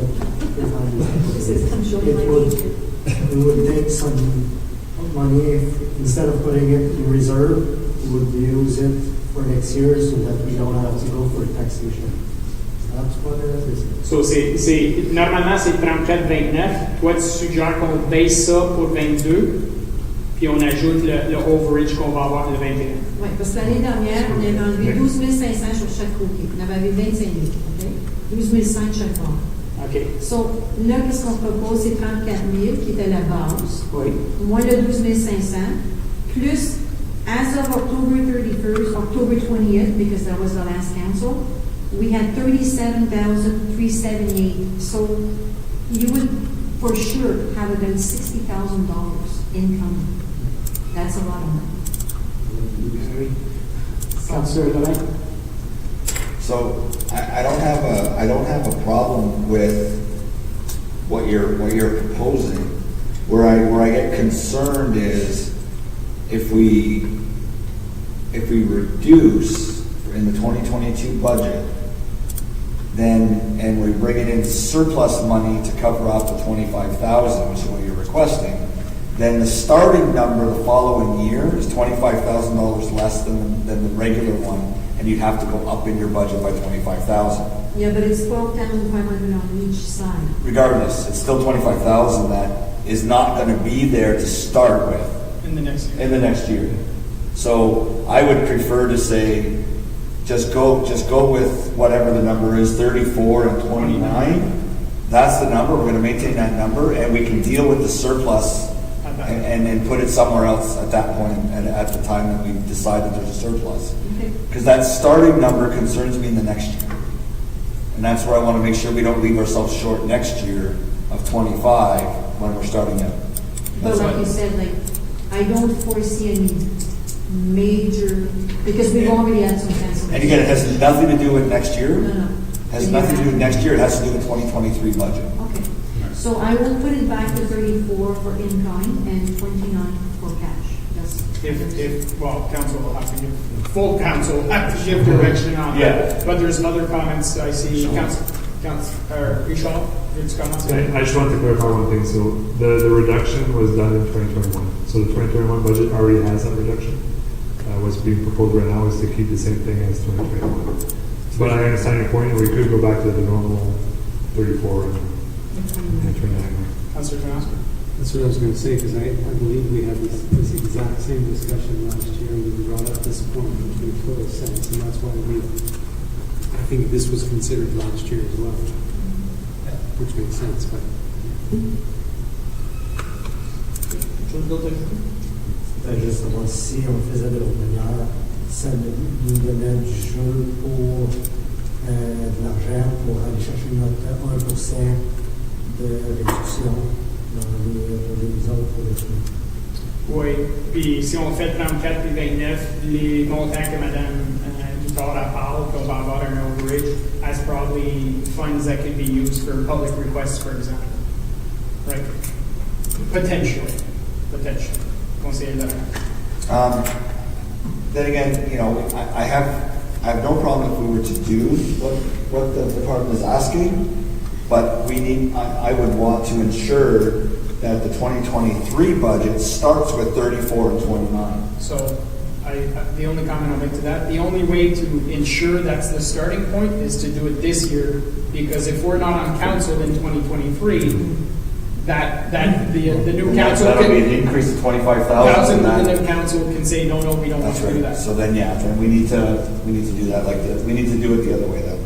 I'm sure you might need it. it would take some money, if, instead of putting it in reserve, we would use it for next year so that we don't have to go for taxation. That's what it is. So, normalement, c'est 34,29. Toi, tu suggères qu'on baisse ça pour 22, puis on ajoute le overage qu'on va avoir le 21. Oui, parce que l'année dernière, on avait enlevé 12 500 sur chaque côté. On avait 25 000, OK? 12 500 chaque fois. OK. So, là, qu'est-ce qu'on propose? C'est 34 000 qui était la base. Oui. Moins le 12 500, plus, as of October 31st, October 20th, because that was the last council, we had 37,378. So, you would for sure have about $60,000 income. That's a lot of money. Councillor Lorraine? So I don't have a problem with what you're proposing. Where I get concerned is if we reduce in the 2022 budget, and we bring it in surplus money to cover up the 25,000, which is what you're requesting, then the starting number the following year is $25,000 less than the regular one, and you'd have to go up in your budget by 25,000. Yeah, but it's 12,500 on each side. Regardless, it's still 25,000 that is not going to be there to start with In the next year. in the next year. So I would prefer to say, just go with whatever the number is, 34 and 29. That's the number. We're going to maintain that number, and we can deal with the surplus and put it somewhere else at that point and at the time that we decide that there's a surplus. Because that starting number concerns me in the next year. And that's where I want to make sure we don't leave ourselves short next year of 25 when we're starting out. But like you said, like, I don't foresee any major, because we've already had some cancellations. And again, it has nothing to do with next year. No. Has nothing to do with next year. It has to do with 2023 budget. Okay. So I will put it back to 34 for in-kind and 29 for cash. That's Well, council will have to give, full council will have to give direction on that. But there's other comments I see. Richard, it's comments. I just wanted to clarify one thing. So the reduction was done in 2021. So the 2021 budget already has that reduction. What's being proposed right now is to keep the same thing as 2021. But I understand your point, and we could go back to the normal 34 and 29. Councillor Donowski? That's what I was going to say, because I believe we had this exact same discussion last year, and we brought up this point, which made total sense, and that's why I think this was considered last year as well, which makes sense, but. Juste savoir si on faisait de l'autre manière, ça nous donnait du jeu pour de l'argent pour aller chercher notre 1% de réduction dans les autres régimes. Oui, puis si on fait 34 et 29, les montants que Mme Guitard parle, qu'on va avoir un overage, that's probably funds that could be used for public requests, for example. Right? Potentially. Conseiller de la Then again, you know, I have no problem if we were to do what the department is asking, but I would want to ensure that the 2023 budget starts with 34 and 29. So, the only comment I'll make to that, the only way to ensure that's the starting point is to do it this year, because if we're not on council in 2023, the new council That'll be an can, increase of 25,000. the new council can say, no, we don't want That's to do right. that. So then, yeah, then we need to do that we need to do it the other way then.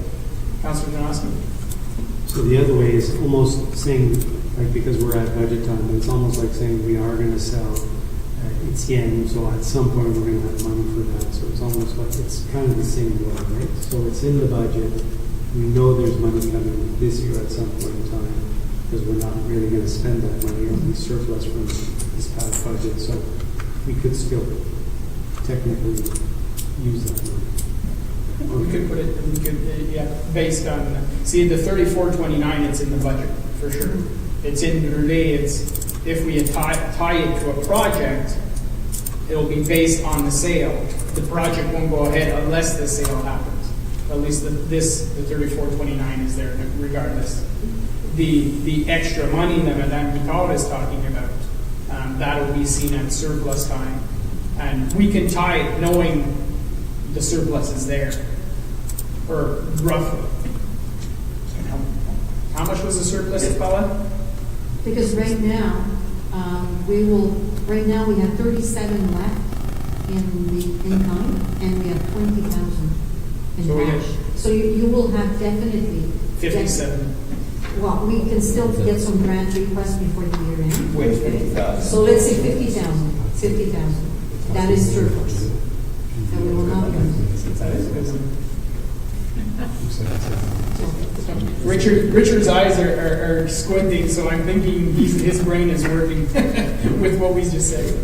Councilor Janoski? So the other way is almost saying, like, because we're at budget time, it's almost like saying we are going to sell Etienne, so at some point we're going to have money for that. So it's almost like, it's kind of the same way, right? So it's in the budget. We know there's money coming this year at some point in time, because we're not really going to spend that money. It'll be surplus from this past budget, so we could still technically use that money. We could put it, yeah, based on, see, the 3429, it's in the budget, for sure. It's in relay, if we tie it to a project, it'll be based on the sale. The project won't go ahead unless the sale happens. At least the 3429 is there regardless. The extra money that Madame Vital is talking about, that'll be seen at surplus time. And we can tie it knowing the surplus is there, or roughly. How much was the surplus, Bella? Because right now, right now we have 37 left in the income, and we have 20,000 in So we cash. have- So you will have definitely. 57. Well, we can still get some grant requests before the year end. With 50,000. So let's say 50,000, 50,000. That is surplus. That we will not use. That is a good one. Richard's eyes are squinting, so I'm thinking his brain is working with what we just said.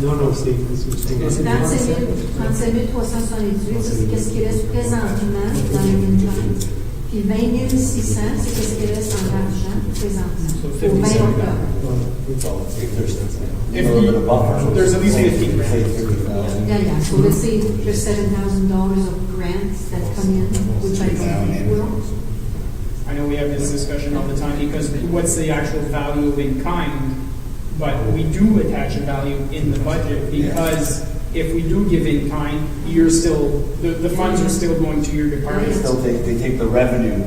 Non, c'est... Dans ces 35 378, ça, c'est qu'est-ce qui reste présentement dans le income. Puis 20 600, c'est qu'est-ce qui reste en argent présentement. Au 20 octobre. There's at least 50 grand. Yeah. So let's say there's $7,000 of grants that come in, which I don't think will. I know we have this discussion all the time because what's the actual value in kind? But we do attach a value in the budget because if we do give in kind, you're still, the funds are still going to your department. They take the revenue.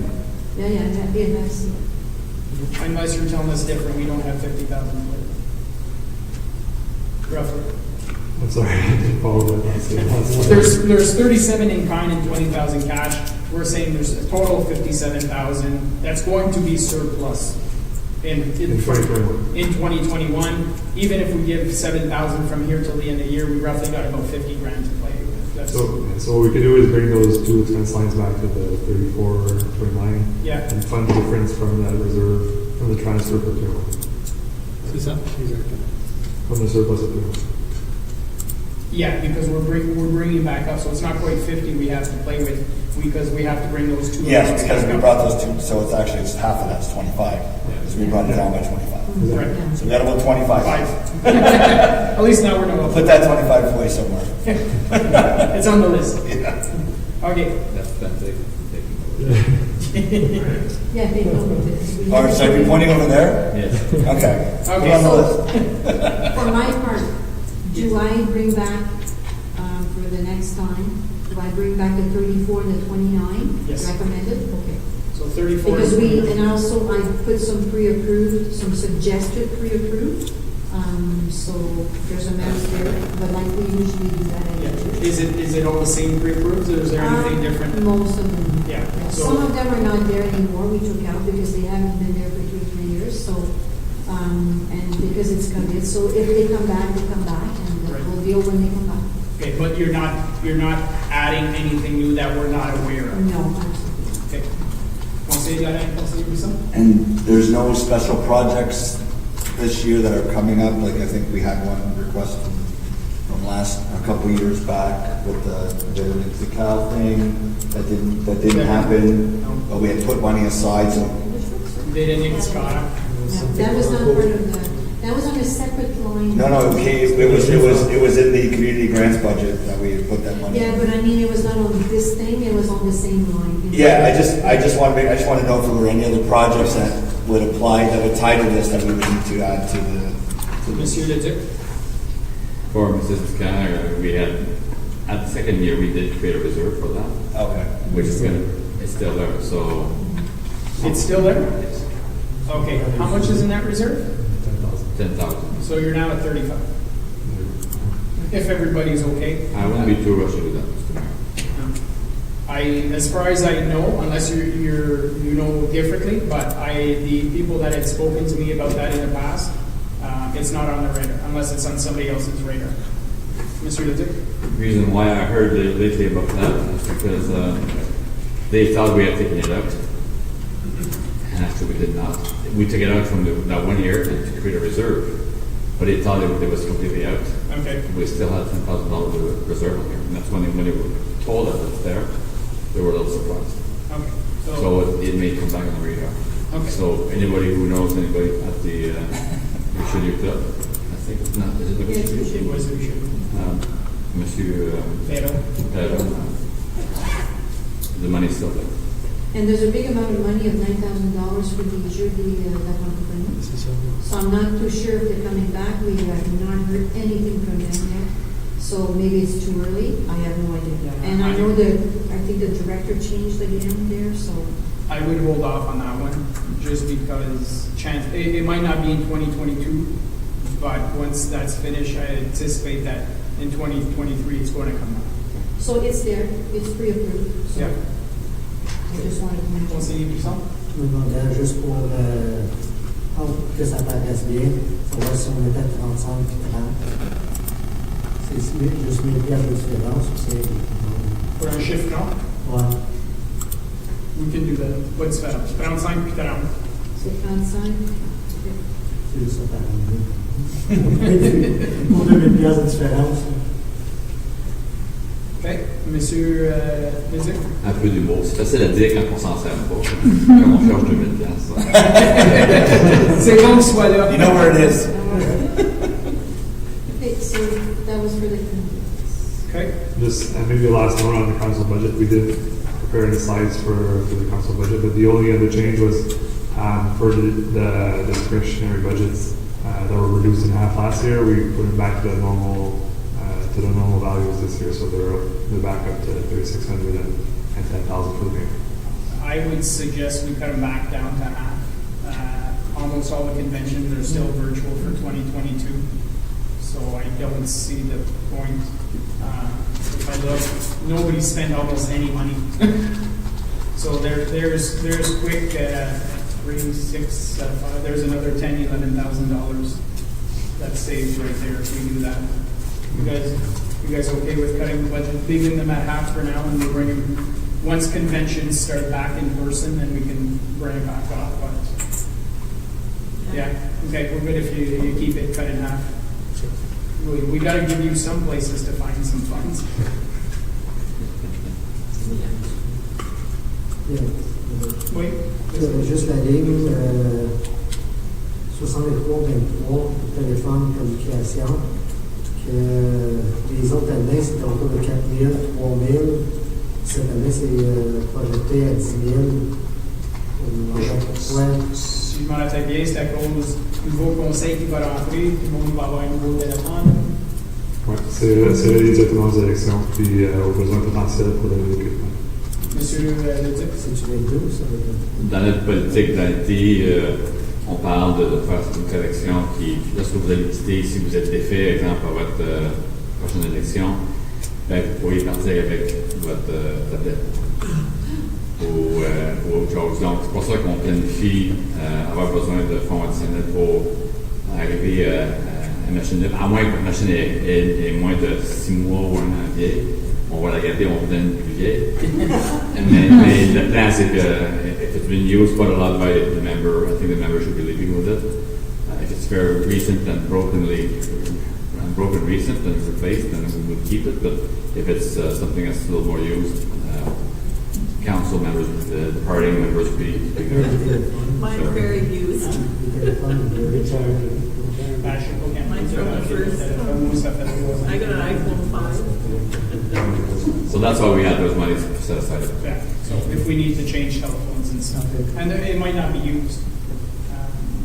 Yeah, that's it. Unless you're telling us different, we don't have 50,000 roughly. I'm sorry, I didn't follow that. There's 37 in kind and 20,000 cash. We're saying there's a total of 57,000 that's going to be surplus in 2021. Even if we give 7,000 from here till the end of the year, we roughly got about 50 grand to play with. So what we could do is bring those two expense lines back to the 3429. Yeah. And fund the difference from that reserve, from the transfer for payroll. C'est ça, exactement. From the surplus of payroll. Yeah, because we're bringing back up, so it's not quite 50 we have to play with, because we have to bring those two. Yes, amounts because back we up. brought those two, so it's actually half of that's 25. Because we brought it down by 25. Right. So we got about 25. At least now we're not. Put that 25 away somewhere. It's on the list. Yeah. Okay. That's it. Yeah, they know. Or should I be pointing over there? Yes. Okay. Put Okay, on the so- list. For my part, do I bring back, for the next time, do I bring back the 34 and the 29? Yes. Recommended? Okay. So 34. Because and also I put some pre-approved, some suggested pre-approved. So there's amounts there, but like we usually do that Yeah. anyway. Is it all the same pre-approved, or is there anything different? Most of them. Yeah. Some So of them are not there anymore. We took out because they haven't been there for 2 or 3 years. So, and because it's coming. So if they come back, they come back, and Right. we'll deal when they come back. okay, but you're not adding anything new that we're not aware of. No. Okay. Conseil Brisson? And there's no special projects this year that are coming up, like I think we had one request from a couple years back with the cow thing that didn't happen, but we had put money aside, so. They didn't even Scott. That was not part of that was on a separate line. No, it was in the community grants budget that we had put that money. Yeah, but I mean, it was not on this thing, it was on the same line. Yeah, I just want to know if there were any other projects that would apply, that would title this, that we would need to add to the. Monsieur Leduc? For Mrs. Scanner, we had, at the second year, we did create a reserve for that. Okay. Which is it's still there, so. It's still there? Okay, how much is in that reserve? 10,000. So you're now at 35. If everybody's okay. I won't be too rushed to do that, Mr. Mayor. As far as I know, unless you know differently, but the people that had spoken to me about that in the past, it's not on the radar, unless it's on somebody else's radar. Mr. Leduc? The reason why I heard lately about that is because they thought we had taken it out. And actually we did not. We took it out from that 1 year to create a reserve. But they thought it was completely out. Okay. We still had $10,000 reserve on here. And that's when they were told that it's there, they were a little surprised. Okay. So it may come back on the radar. Okay. So anybody who knows anybody at the Richelieu Club, I think it's not, is it the Richelieu? It was Richelieu. Monsieur Perron, the money's still there. And there's a big amount of money of $9,000 for the Jeux de la Francophonie. So I'm not too sure if they're coming back. We have not heard anything from them yet. So maybe it's too early. I have no idea. And I know I think the director changed again there, so. I would hold off on that one, just because it might not be in 2022, but once that's finished, I anticipate that in 2023 it's going to come up. So it's there. It's pre-approved. So. Yeah. I just wanted to mention. Conseiller Bisson? Je me demandais juste pour que ça paraisse bien, savoir si on était à 35 et 30. C'est juste 1000 piastres de différence. Pour un chiffre, non? Ouais. We can do that. What's that? 35 puis 40. C'est 35. C'est juste ça paraît. Pour 2000 piastres de différence. OK. Monsieur Leduc? Un peu d'humour. C'est facile à dire quand on s'en sert pas. Quand on charge 2000 piastres. C'est bon qu'il soit là. You know where it is. Okay, so that was for the. Okay. Just maybe the last note on the council budget. We did prepare the slides for the council budget, but the only other change was for the discretionary budgets that were reduced in half last year. We put them back to the normal values this year, so they're back up to 3,600 and 10,000 for the mayor. I would suggest we cut them back down to half. Almost all the conventions are still virtual for 2022, so I don't see the point. If I look, nobody spent almost any money. So there's quick 3, 6, 5. There's another $10,000, $11,000 that saves right there if we do that. You guys okay with cutting the budget, leaving them at half for now, and we bring them once conventions start back in person, then we can bring it back up. But yeah, okay, we're good if you keep it cut in half. We got to give you some places to find some funds. Oui. Juste la ligne 63-23, téléphone, communication, que les autres années, c'était autour de 4 000 à 3 000. Cette année, c'est projeté à 10 000. Pourquoi? Si je m'en rappelle bien, c'est à cause du nouveau conseil qui va rentrer, tout le monde va avoir un nouveau téléphone. Oui, c'est exactement aux élections, puis aux besoins potentiels pour l'équipement. Monsieur Leduc? C'est-tu les deux, ça? Dans notre politique d'IT, on parle de faire une correction qui, lorsque vous allez quitter, si vous êtes défait, exemple, à votre prochaine élection, ben, vous pourriez partir avec votre tablette ou autre chose. Donc, c'est pour ça qu'on planifie avoir besoin de fonds additionnels pour arriver à machine neuve, à moins que votre machine ait moins de 6 mois ou 1 an vieille. On va la garder, on vous donne une plus vieille. mais le plan, c'est que if it's been used quite a lot by the member, I think the member should be leaving with it. if it's very recent and broken recent and replaced, then we would keep it. But if it's something that's a little more used, council members, departing members would be Mine's very used. Mine's from the first. I got an iPhone 5. So that's why we had those monies set aside. Yeah, so if we need to change telephones and stuff, and it might not be used,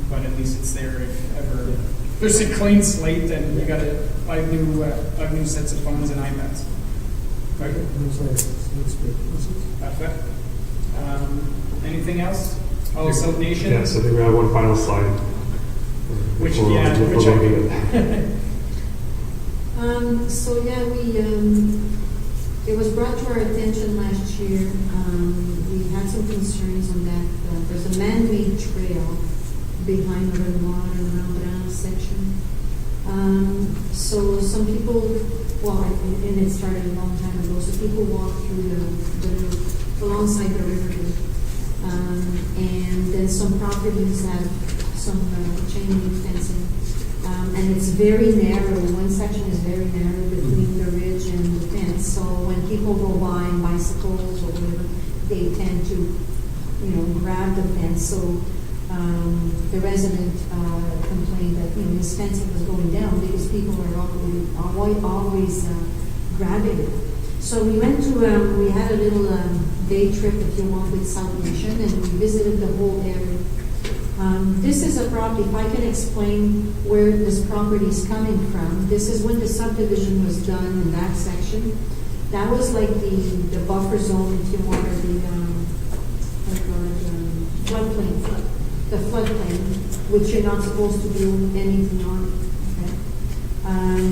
but at least it's there if ever there's a clean slate, then you got 5 new sets of phones and iPads. Right? Perfect. Anything else? Oh, South Nation? Yes, I think we have one final slide. Which, before- yeah, before which we get- So yeah, it was brought to our attention last year. We had some concerns on that. There's a man-made trail behind the Renoir and Rembrandt section. So some people, and it started a long time ago, so people walk through alongside the river. And then some properties have some chain link fencing. And it's very narrow. One section is very narrow between the ridge and the fence. So when people go by on bicycles or whatever, they tend to, grab the fence. So the resident complained that this fencing was going down because people are always grabbing it. So we went to we had a little day trip, if you want, with South Nation, and we visited the whole area. This is a property, if I can explain where this property is coming from. This is when the subdivision was done in that section. That was like the buffer zone, if you want, or the floodplain. The floodplain, which you're not supposed to do anything on. Okay?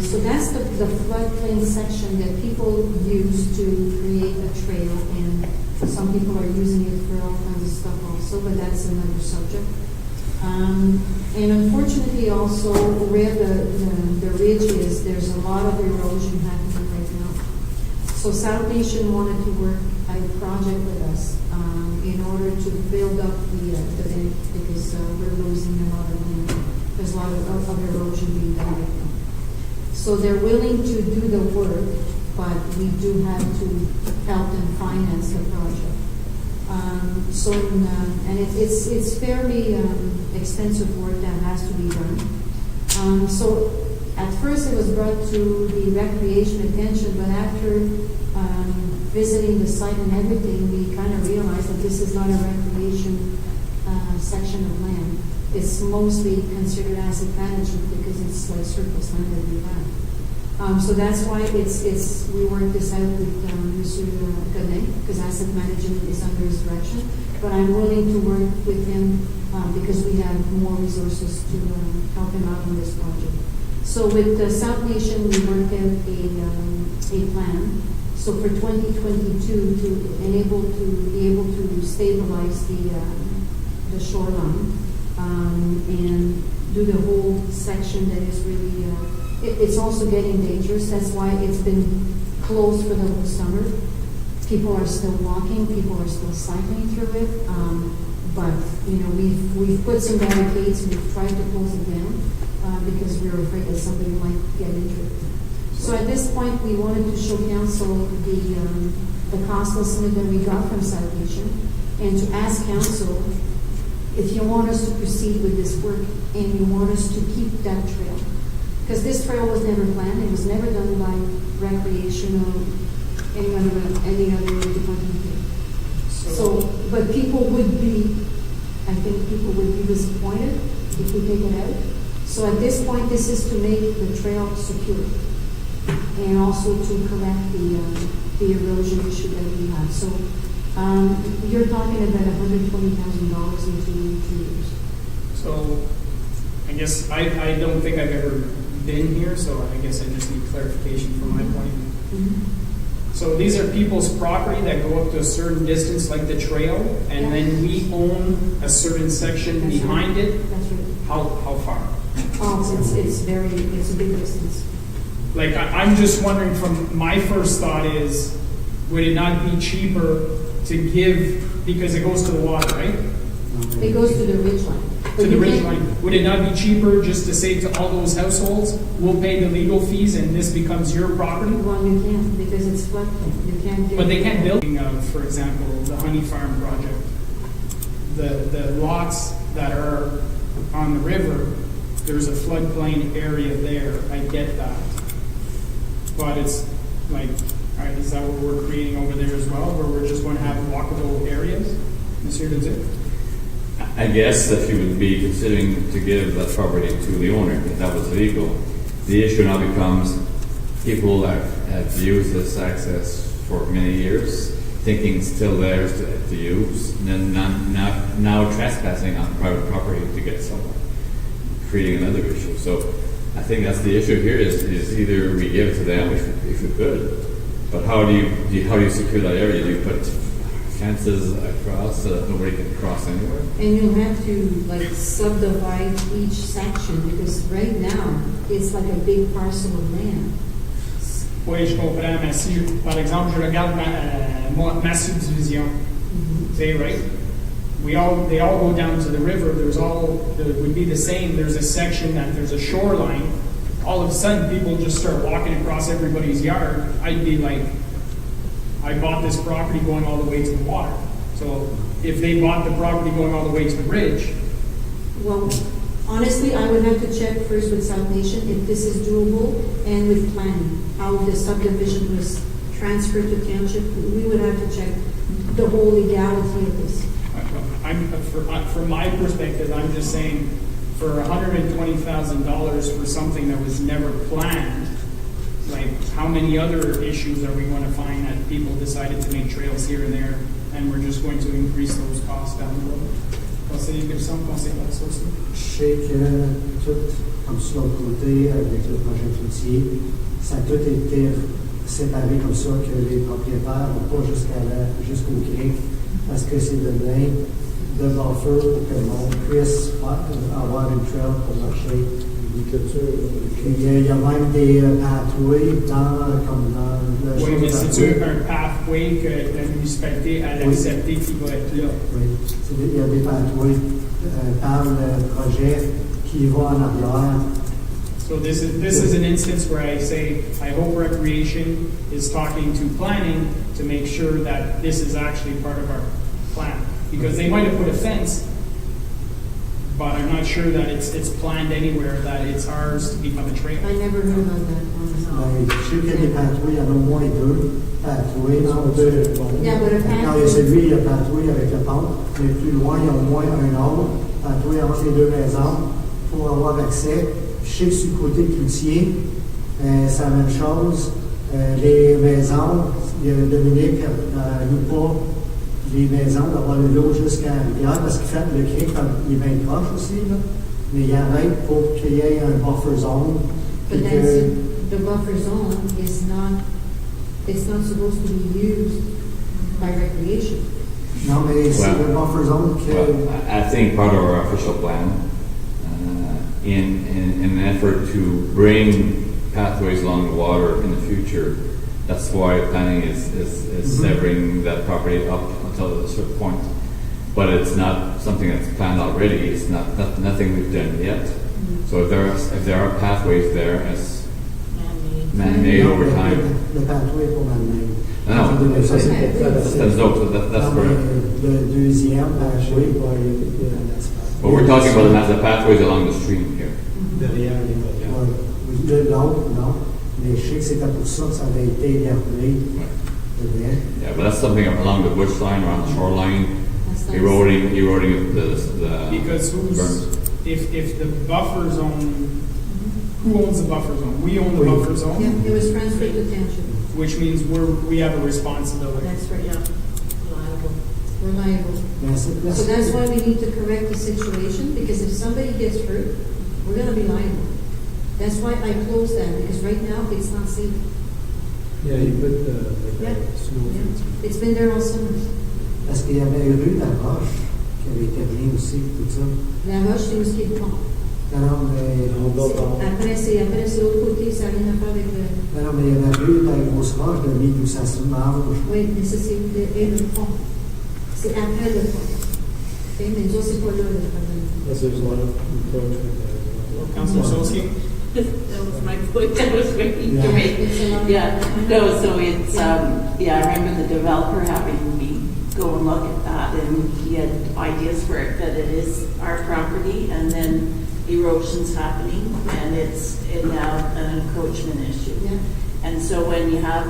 So that's the floodplain section that people use to create a trail, and some people are using it for all kinds of stuff also, but that's another subject. And unfortunately also where the ridge is, there's a lot of erosion happening right now. So South Nation wanted to work a project with us in order to build up the bank, because we're losing a lot of land. There's a lot of erosion being done right now. So they're willing to do the work, but we do have to help them finance the project. And it's fairly extensive work that has to be done. So at first it was brought to the recreation attention, but after visiting the site and everything, we kind of realized that this is not a recreation section of land. It's mostly considered asset management because it's like surplus land that we have. So that's why we worked this out with Monsieur Godet, because asset management is under his direction. But I'm willing to work with him because we have more resources to help him out on this project. So with the South Nation, we worked out a plan. So for 2022, to be able to stabilize the shoreline and do the whole section that is really. It's also getting dangerous. That's why it's been closed for the whole summer. People are still walking. People are still cycling through it. But we've put some barricades. We've tried to close it down because we're afraid that somebody might get injured. So at this point, we wanted to show council the cost estimate that we got from South Nation, and to ask council if you want us to proceed with this work and you want us to keep that trail. Because this trail was never planned, it was never done by recreation or any other department. But people would be, I think people would be disappointed if we take it out. So at this point, this is to make the trail secure and also to correct the erosion issue that we have. So you're talking about $120,000 in 2 years. So I guess I don't think I've ever been here, so I guess I just need clarification from my point of view. Mm-hmm. So these are people's property that go up to a certain distance, like the trail, and then we own a certain section behind it. That's right. How far? Oh, it's a big distance. Like I'm just wondering. From my first thought is, would it not be cheaper to give, because it goes to the water, right? It goes to the ridge line. to the ridge line. Would it not be cheaper just to say to all those households, we'll pay the legal fees and this becomes your property? Well, you can't, because it's floodplain, you can't do. But they can't build, for example, the honey farm project. The lots that are on the river, there's a floodplain area there, I get that. But it's like, all right, is that what we're creating over there as well, where we're just going to have walkable areas? Monsieur Leduc? I guess if you would be considering to give that property to the owner, if that was legal, the issue now becomes people that have used this access for many years, thinking it's still theirs to use, and then now trespassing on private property to get somewhere, creating another issue. So I think that's the issue here is either we give it to them if we could, but how do you secure that area? Do you put fences across so that nobody can cross anywhere? And you'll have to like subdivide each section, because right now, it's like a big parcel of land. Oui, je comprends, mais si, par exemple, je regarde ma subdivision, say, right? They all go down to the river. It would be the same. There's a section that there's a shoreline. All of a sudden, people just start walking across everybody's yard. I'd be like, I bought this property going all the way to the water. So if they bought the property going all the way to the ridge. Well, honestly, I would have to check first with South Nation if this is doable, and with planning, how the subdivision was transferred to township. We would have to check the whole legality of this. From my perspective, I'm just saying, for $120,000 for something that was never planned, like how many other issues are we going to find that people decided to make trails here and there, and we're just going to increase those costs down the road? Conseiller Gibson, conseiller de la Sauce. Je sais que tout, comme sur l'autre côté, avec le projet routier, ça a tout été séparé comme ça, que les propriétaires n'ont pas jusqu'au cric, parce que c'est donné de buffer pour que le monde puisse avoir une trail pour marcher. Puis il y a même des pathways comme dans le Oui, mais c'est un pathway que la municipalité a accepté qui va être là. Oui, il y a des pathways par le projet qui va en arrière. So this is an instance where I say, I hope Recreation is talking to planning to make sure that this is actually part of our plan. Because they might have put a fence, but I'm not sure that it's planned anywhere that it's ours to become a trail. I never heard of that on the Ben, je sais qu'il y a des pathways, il y en a au moins deux pathways. Yeah, but a Quand il y a celui, il y a pathway avec le pont, mais plus loin, il y a au moins un autre pathway entre les deux maisons pour avoir accès. Je sais que sur le côté cloutier, c'est la même chose. Les maisons, Dominique loue pas les maisons d'avoir de l'eau jusqu'à la rivière, parce qu'il fait le cric, il est bien proche aussi, là. Mais il arrête pour qu'il y ait un buffer zone. But the buffer zone is not, it's not supposed to be used by recreation. Non, mais c'est le buffer zone que... Well, I think part of our official plan, in an effort to bring pathways along the water in the future, that's why planning is severing that property up until a certain point. But it's not something that's planned already. It's nothing we've done yet. So if there are pathways there as man-made over time. Le pathway pour man-made. No, Ça, c'est pour faire that's correct. Le deuxième pathway, But we're talking about the pathways along the stream here. derrière les l'autre, non. Mais je sais que c'était pour ça que ça avait été gardé. Yeah, but that's something along the bush line, around the shoreline, eroding the Because berms. if the buffer zone, who owns the buffer zone? We own the buffer zone. Yeah, it was transferred to township. Which means we have a responsibility. That's right, yeah. Reliable. So that's why we need to correct the situation, because if somebody gets hurt, we're gonna be liable. That's why I closed that, because right now, it's not safe. Yeah, you put the snow Yeah. fence. It's been there all summer. Parce qu'il y avait une rue, la Roche, qui avait été bien aussi, tout ça. La roche, c'est où ce qui est le pont. Non, mais... Après, c'est l'autre côté, ça n'a rien à faire avec le... Non, mais il y a la rue, la grosse roche, de l'île où ça se mange. Oui, mais ça, c'est le pont. C'est après le pont. Okay, mais nous autres, c'est pas là le problème. Unless there's a lot of encroachment there. Councilor Solsky? That was my point I was making to make. It's a lot. Yeah, no, so it's, yeah, I remember the developer having me go and look at that, and he had ideas for it, that it is our property, and then erosion's happening, and it's now an encroachment issue. Yeah. And so when you have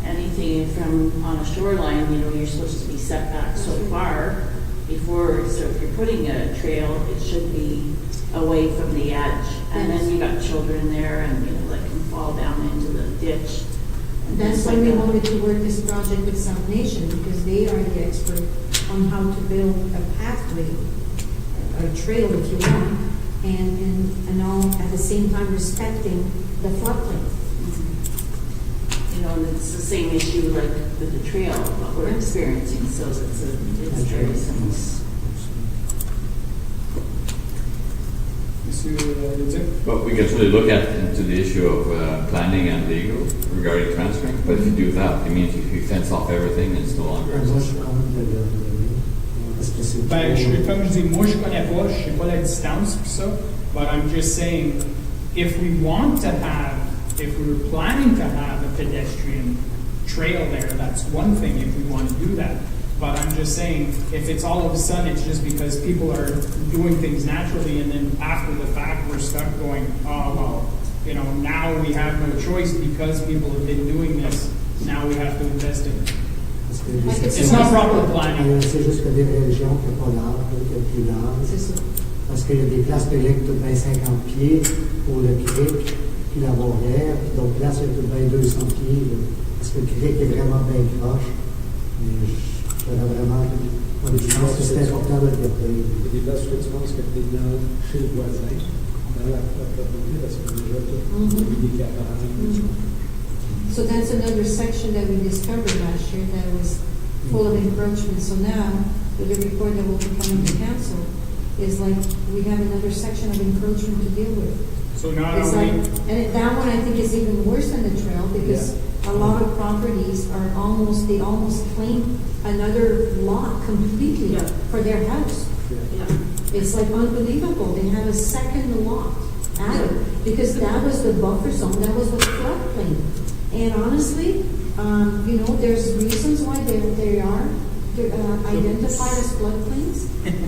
anything from, on a shoreline, you know, you're supposed to be set back so far before, so if you're putting a trail, it should be away from the edge. And then you got children there, and, you know, that can fall down into the ditch. And That's things why like we that. wanted to work this project with South Nation, because they are the expert on how to build a pathway, a trail if you want, and all at the same time respecting the floodplain. You know, and it's the same issue like with the trail, what we're experiencing, so it's very similar. Monsieur Leduc? But we can certainly look into the issue of planning and legal regarding transferring, but if you do that, it means if you fence off everything, it's no longer. Moi, je suis quand même de leur donner. Parce que c'est Ben, trop- comme je dis, moi je connais pas, je sais pas la distance pour ça, but I'm just saying, if we want to have, if we were planning to have a pedestrian trail there, that's one thing if we want to do that. But I'm just saying, if it's all of a sudden, it's just because people are doing things naturally, and then after the fact, we're stuck going, oh, well, you know, now we have no choice because people have been doing this, now we have to invest in it. Parce que It's not proper planning. C'est juste que des régions qui n'ont pas large, d'autres qui ont plus large. C'est ça. Parce qu'il y a des places qui ont tout bien 50 pieds pour le cric, puis la barrière, puis d'autres places qui ont tout bien 200 pieds. Là. Parce que le cric est vraiment bien proche. Mais je pense que c'est important de le garder. Il y a des places où tu penses que tu es dans, chez le voisin, dans la propriété, parce que déjà, tu as des cabanes. So that's another section that we discovered last year that was full of encroachment. So now, with the report that will be coming to council, is like, we have another section of encroachment to deal with. So not It's like, only, that one I think is even worse than the trail, because a lot of properties are almost, they almost claim another lot completely Yeah. for their house. Yeah. It's like unbelievable. They have a second lot added, because that was the buffer zone, that was the floodplain. And honestly, you know, there's reasons why they are identified as floodplains.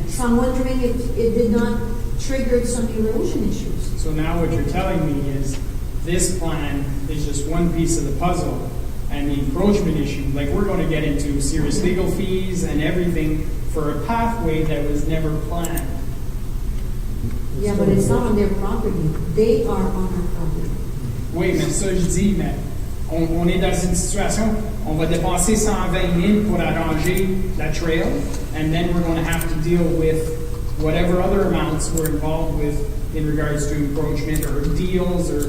So I'm wondering if it did not trigger some erosion issues. so now what you're telling me is, this plan is just one piece of the puzzle, and the encroachment issue, like, we're gonna get into serious legal fees and everything for a pathway that was never planned. Yeah, but it's not on their property. They are on our property. Oui, mais ça, je dis, mais on est dans une situation, on va dépenser 120 000 pour arranger la trail, and then we're going to have to deal with whatever other amounts we're involved with in regards to encroachment or deals or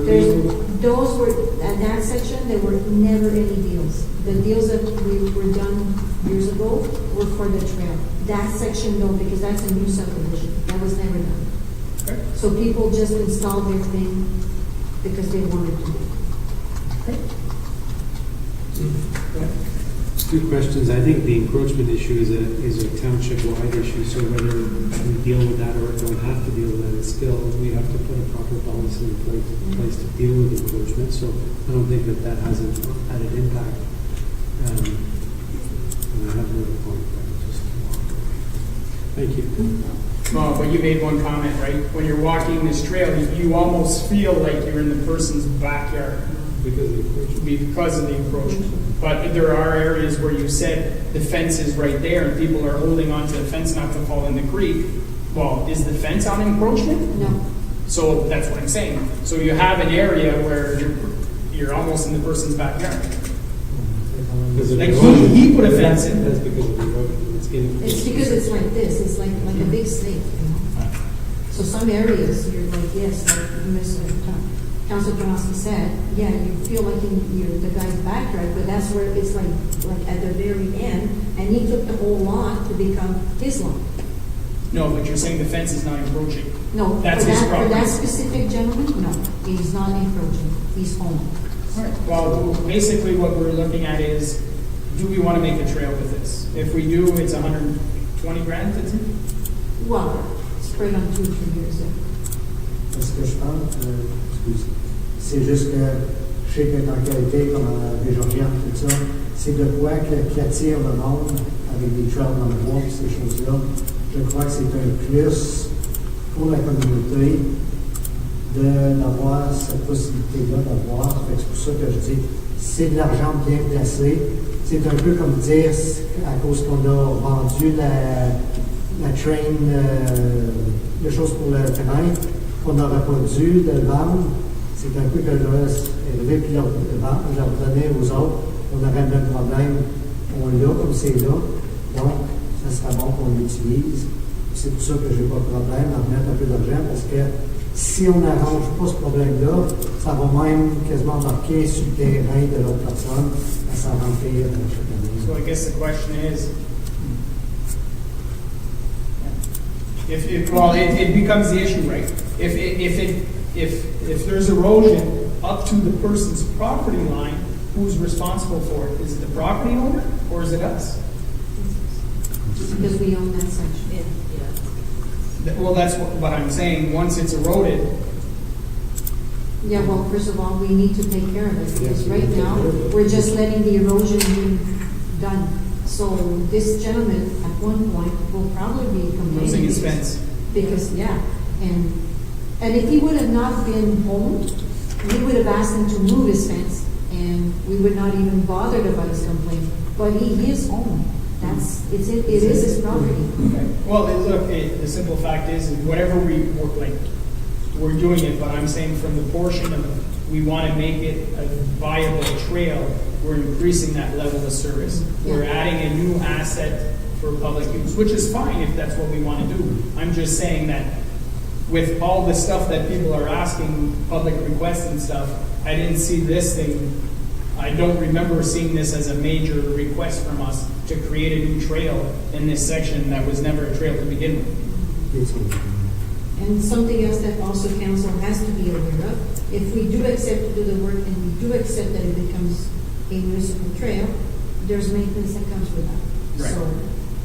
legal. Those were, at that section, there were never any deals. The deals that we were done years ago were for the trail. That section, no, because that's a new subdivision. That was never done. Okay. So people just installed their thing because they wanted to. Two questions. I think the encroachment issue is a township-wide issue, so whether we deal with that or don't have to deal with that, it's still, we have to put a proper policy in place to deal with encroachment, so I don't think that has an added impact. And I have another point, but I'll just walk away. Thank you. Oh, but you made one comment, right? When you're walking this trail, you almost feel like you're in the person's backyard because of the encroachment. But there are areas where you said the fence is right there and people are holding onto the fence not to fall in the creek. Well, is the fence on encroachment? No. So that's what I'm saying. So you have an area where you're almost in the person's backyard. Like he put a fence in. That's because of the erosion. It's because it's like this. It's like a big snake, you know. So some areas you're like, yes, like Mr. Councilor Johnson said, yeah, you feel like you're the guy's backyard, but that's where it's like at the very end, and he took the whole lot to become his lot. No, but you're saying the fence is not encroaching. No, That's for his that, property. for that specific gentleman, no, he's not encroaching. He's home. All right. Well, basically what we're looking at is, do we want to make a trail with this? If we do, it's 20 grand, is it? Well, spread on 2 or 3 years, yeah. Parce que je pense, excuse, c'est juste que je sais que dans qualité, comme des Georgiennes, tout ça, c'est de quoi qui attire le monde avec des trails dans le bois et ces choses-là. Je crois que c'est un plus pour la communauté d'avoir cette possibilité-là d'avoir. C'est pour ça que je dis, c'est de l'argent bien placé. C'est un peu comme dire, à cause qu'on a vendu la train, les choses pour le train, qu'on n'aurait pas dû le vendre. C'est un peu que j'aurais élevé puis leur donner aux autres. On aurait le même problème. On l'a comme c'est là. Donc, ça serait bon qu'on l'utilise. C'est pour ça que je n'ai pas de problème à remettre un peu d'argent parce que si on n'arrange pas ce problème-là, ça va même quasiment embarquer sur le terrain de l'autre personne. Ça va remplir chaque année. So I guess the question is, it becomes the issue, right? If there's erosion up to the person's property line, who's responsible for it? Is it the property owner or is it us? Because we own that section. Well, that's what I'm saying. Once it's eroded, Yeah, well, first of all, we need to take care of it, because right now, we're just letting the erosion be done. So this gentleman, at one point, will probably be complaining. losing his fence. Because, yeah, and if he would have not been owned, we would have asked him to move his fence, and we would not even bothered about his complaint. But he is owned. It is his property. Okay. Well, look, the simple fact is, whatever we're doing it, but I'm saying from the portion of, we want to make it a viable trail, we're increasing that level of service. We're adding a new asset for public use, which is fine if that's what we want to do. I'm just saying that with all the stuff that people are asking, public requests and stuff, I didn't see this thing. I don't remember seeing this as a major request from us to create a new trail in this section that was never a trail to begin with. And something else that also council has to be aware of, if we do accept to do the work and we do accept that it becomes a municipal trail, there's maintenance that comes with that. Right. So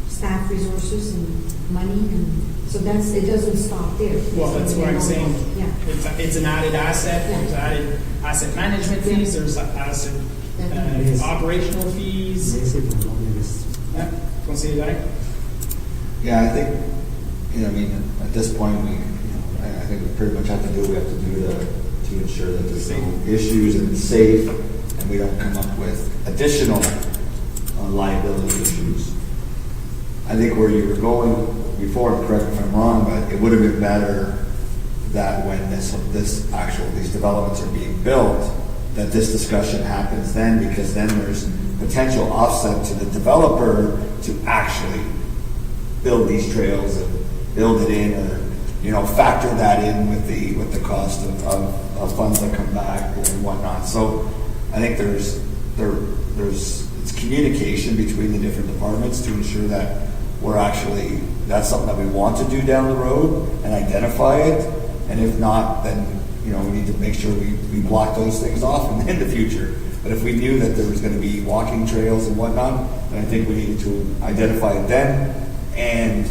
staff resources and money, and so it doesn't stop there. Well, that's what I'm saying. Yeah. It's an added asset. Yeah. There's added asset management fees. There's asset operational fees. Yeah. Conseiller Dye? Yeah, I think, at this point, I think we pretty much have to do what we have to do to ensure that there's no issues and it's safe, and we don't come up with additional liability issues. I think where you were going before, correct me if I'm wrong, but it would have been better that when these developments are being built, that this discussion happens then, because then there's potential offset to the developer to actually build these trails and build it in, or factor that in with the cost of funds that come back and whatnot. So I think there's it's communication between the different departments to ensure that that's something that we want to do down the road and identify it. And if not, then we need to make sure we block those things off in the future. But if we knew that there was going to be walking trails and whatnot, then I think we needed to identify it then. And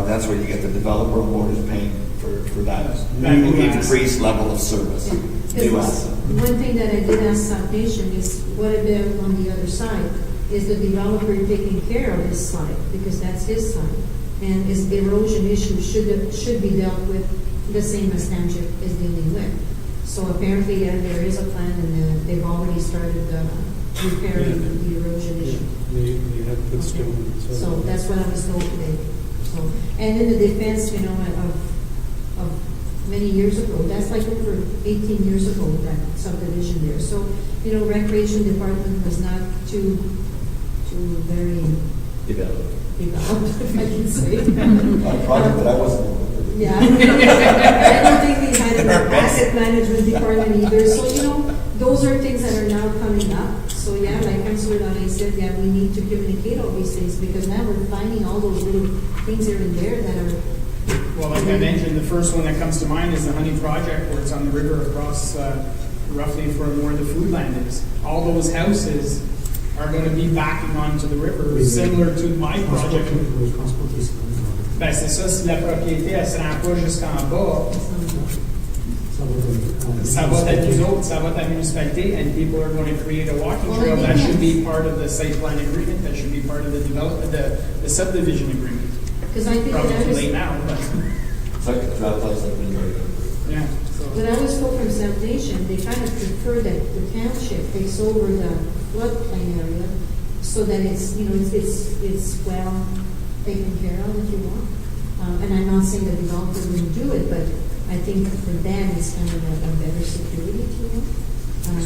that's where you get the developer on board is paying for that new increased level of service. New asset. One thing that I did ask Citation is, what about on the other side? Is the developer taking care of his side? Because that's his side. And is erosion issue should be dealt with the same as Township is dealing with. So apparently there is a plan, and they've already started repairing the erosion issue. They have put stone. So that's what I was told today. So, and in the defense, of many years ago, that's like over 18 years ago, that subdivision there. So, Recreation Department was not too very Developed, if I can say. A project that I wasn't. Yeah. I don't think we had an asset management department either. So, those are things that are now coming up. So, yeah, like Councilor Donay said, yeah, we need to communicate all these things, because now we're finding all those little things here and there that are. Well, like I mentioned, the first one that comes to mind is the Honey Project, where it's on the river across roughly from where the food land is. All those houses are going to be backing onto the river, similar to my project. Je pense pas qu'ils seront. Ben c'est ça, si la propriété elle se rend pas jusqu'en bas, ça va être nous autres, ça va être la municipalité, and people are going to create a walking trail. That should be part of the site plan agreement, that should be part of the development, the subdivision agreement. Because I think Probably that too is, late now, but, It's like a draft house I've been very good. yeah. when I was told from South Nation, they kind of prefer that the township takes over the floodplain area so that it's, you know, it's well taken care of, if you want. And I'm not saying the developer wouldn't do it, but I think for them it's kind of a better security, if you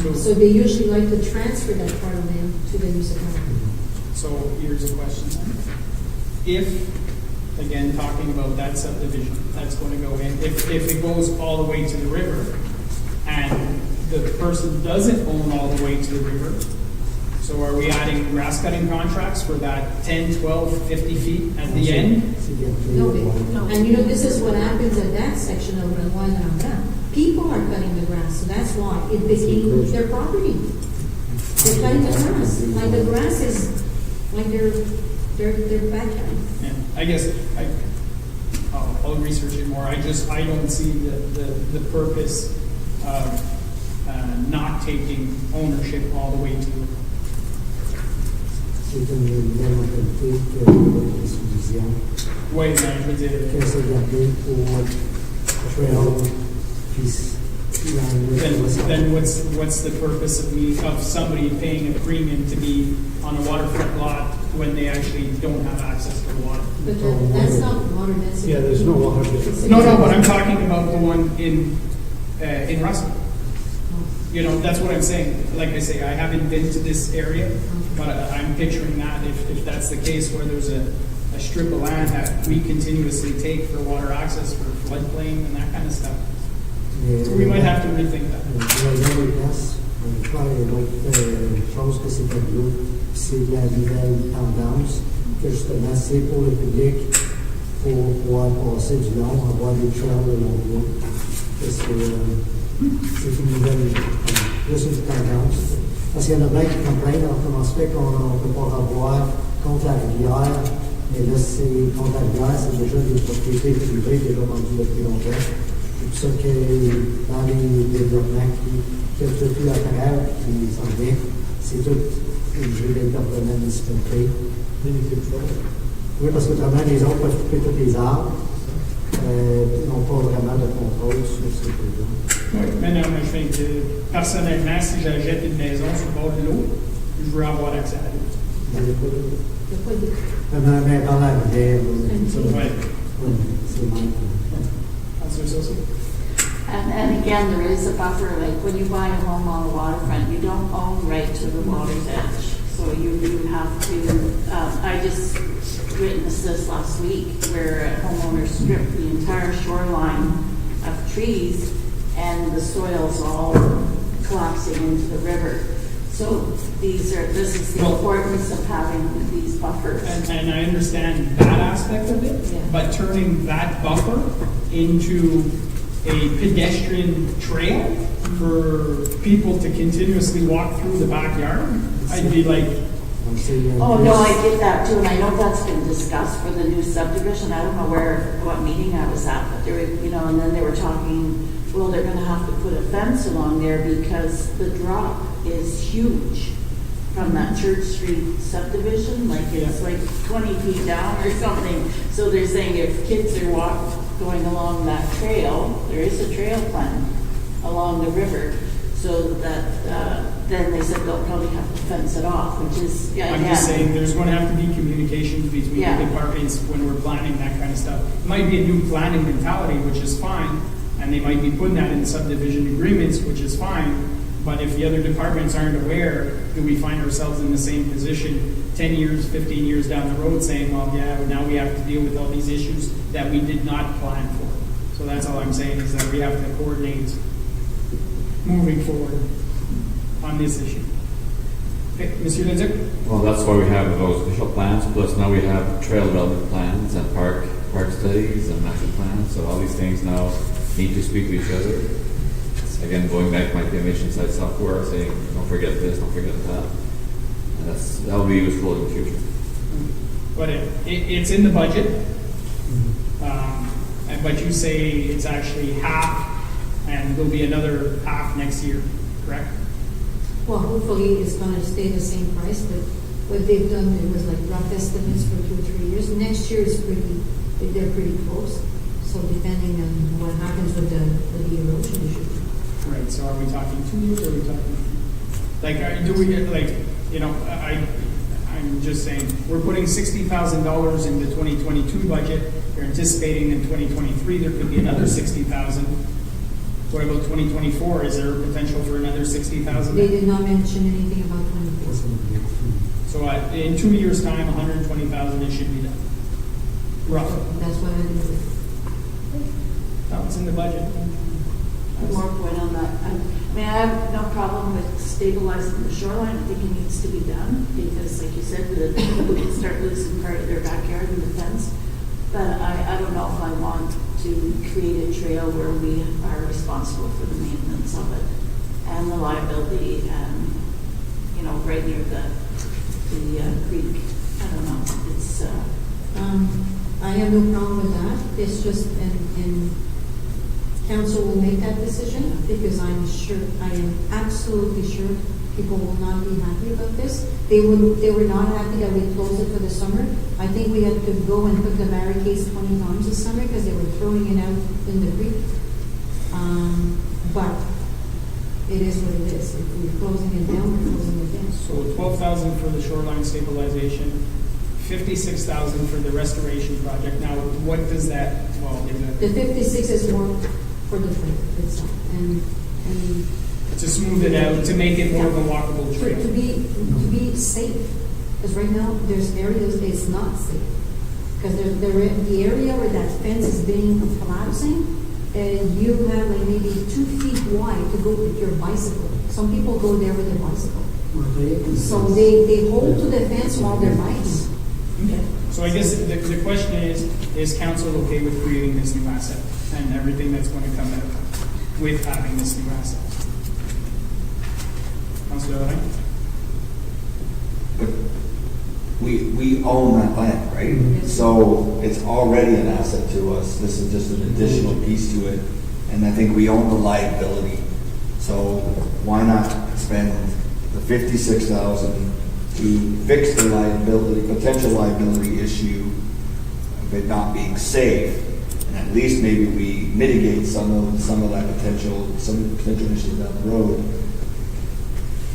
will. So they usually like to transfer that part of land to the municipality. So here's a question then. If, again, talking about that subdivision that's going to go in, if it goes all the way to the river and the person doesn't own all the way to the river, so are we adding grass cutting contracts for that 10, 12, 50 feet at the end? No, and you know, this is what happens at that section of the one down. People are cutting the grass, so that's why it became their property. They're cutting the grass. Like the grass is like their backyard. Yeah, I guess I'll research it more. I don't see the purpose of not taking ownership all the way to the river. C'est une nouvelle mentalité que les solutions. Oui, mais je veux dire. Que c'est gardé pour trail, puis Then what's the purpose of somebody paying a premium to be on a waterfront lot when they actually don't have access to the water? But that's not water, that's. Yeah, there's no water. No, but I'm talking about the one in Russell. You know, that's what I'm saying. Like I say, I haven't been to this area, but I'm picturing that if that's the case, where there's a strip of land that we continuously take for water access for floodplain and that kind of stuff. So we might have to rethink that. Les places, je crois qu'il y a d'autres choses que c'est comme l'eau, c'est la nouvelle tendance, que justement c'est pour le public, pour pouvoir passer du long, avoir des trails de long bois. C'est une nouvelle, plus une tendance. Parce qu'il y en a bien qui complainent, comment se fait qu'on ne peut pas revoir contre la rivière, mais là c'est contre la rivière, c'est déjà des propriétés privées déjà vendues depuis longtemps. C'est pour ça que dans les développements qui ont tout à travers, qui s'en viennent, c'est tout obligé d'être dans la municipalité. Oui, parce qu'autrement, les autres peuvent couper tous les arbres, n'ont pas vraiment de contrôle sur ces choses-là. Oui, mais non, mais je fais que personnellement, si j'achète une maison sur le bord de l'eau, je veux avoir accès à l'eau. Mais dans la rivière, Ouais. c'est mal. And again, there is a buffer, like when you buy a home on the waterfront, you don't own right to the water's edge. So you have to, I just witnessed this last week where a homeowner stripped the entire shoreline of trees and the soil's all collapsing into the river. So this is the importance of having these buffers. And I understand that aspect of it, Yeah. but turning that buffer into a pedestrian trail for people to continuously walk through the backyard, I'd be like, Oh, no, I get that too, and I know that's been discussed for the new subdivision. I don't know what meeting I was at, but they were, and then they were talking, well, they're gonna have to put a fence along there because the drop is huge from that Church Street subdivision, like it's like 20 feet down or something. So they're saying if kids are going along that trail, there is a trail plan along the river, so that then they said they'll probably have to fence it off, which is, I'm just saying, there's going to have to be communications between Yeah. the departments when we're planning that kind of stuff. It might be a new planning mentality, which is fine, and they might be putting that in subdivision agreements, which is fine, but if the other departments aren't aware, do we find ourselves in the same position 10 years, 15 years down the road saying, well, yeah, now we have to deal with all these issues that we did not plan for. So that's all I'm saying, is that we have to coordinate moving forward on this issue. Okay, Monsieur Leduc? Well, that's why we have those official plans, plus now we have trail development plans and park studies and master plans, so all these things now need to speak to each other. Again, going back to my information site software, saying, don't forget this, don't forget that. And that's that will be useful in the future. But it's in the budget. But you say it's actually half, and there'll be another half next year, correct? Well, hopefully it's going to stay the same price, but what they've done, it was like rough estimates for 2 or 3 years. Next year is they're pretty close. So depending on what happens with the erosion issue. Right, so are we talking 2 years, or are we talking, like, do we get, like, you know, I'm just saying, we're putting $60,000 in the 2022 budget. You're anticipating in 2023 there could be another 60,000. What about 2024? Is there a potential for another 60,000? They did not mention anything about 24. So in 2 years' time, 120,000 it should be done. Roughly. That's what I do. That's in the budget. One more point on that. I mean, I have no problem with stabilizing the shoreline. I think it needs to be done because, like you said, the people can start losing part of their backyard in the fence. But I don't know if I want to create a trail where we are responsible for the maintenance of it and the liability and, you know, right near the creek. I don't know. It's I have no problem with that. It's just, and council will make that decision because I am absolutely sure people will not be happy about this. They were not happy that we closed it for the summer. I think we had to go and put the barricades 20 times this summer because they were throwing it out in the creek. But it is what it is. If we're closing it down, we're closing it down. So 12,000 for the shoreline stabilization, 56,000 for the restoration project. Now, what does that, well, is that? The 56 is more for the trail itself. And to smooth it out, to make it more of a walkable trail. to be safe. Because right now, there's areas it's not safe. Because the area where that fence is being collapsing, you have like maybe 2 feet wide to go with your bicycle. Some people go there with their bicycle. So they hold to the fence while they're biking. Okay. So I guess the question is council okay with creating this new asset and everything that's going to come out with having this new asset? Councilor Lorraine? But we own that land, right? So it's already an asset to us. This is just an additional piece to it. And I think we own the liability. So why not spend the 56,000 to fix the potential liability issue of it not being safe, and at least maybe we mitigate some of that potential issues down the road.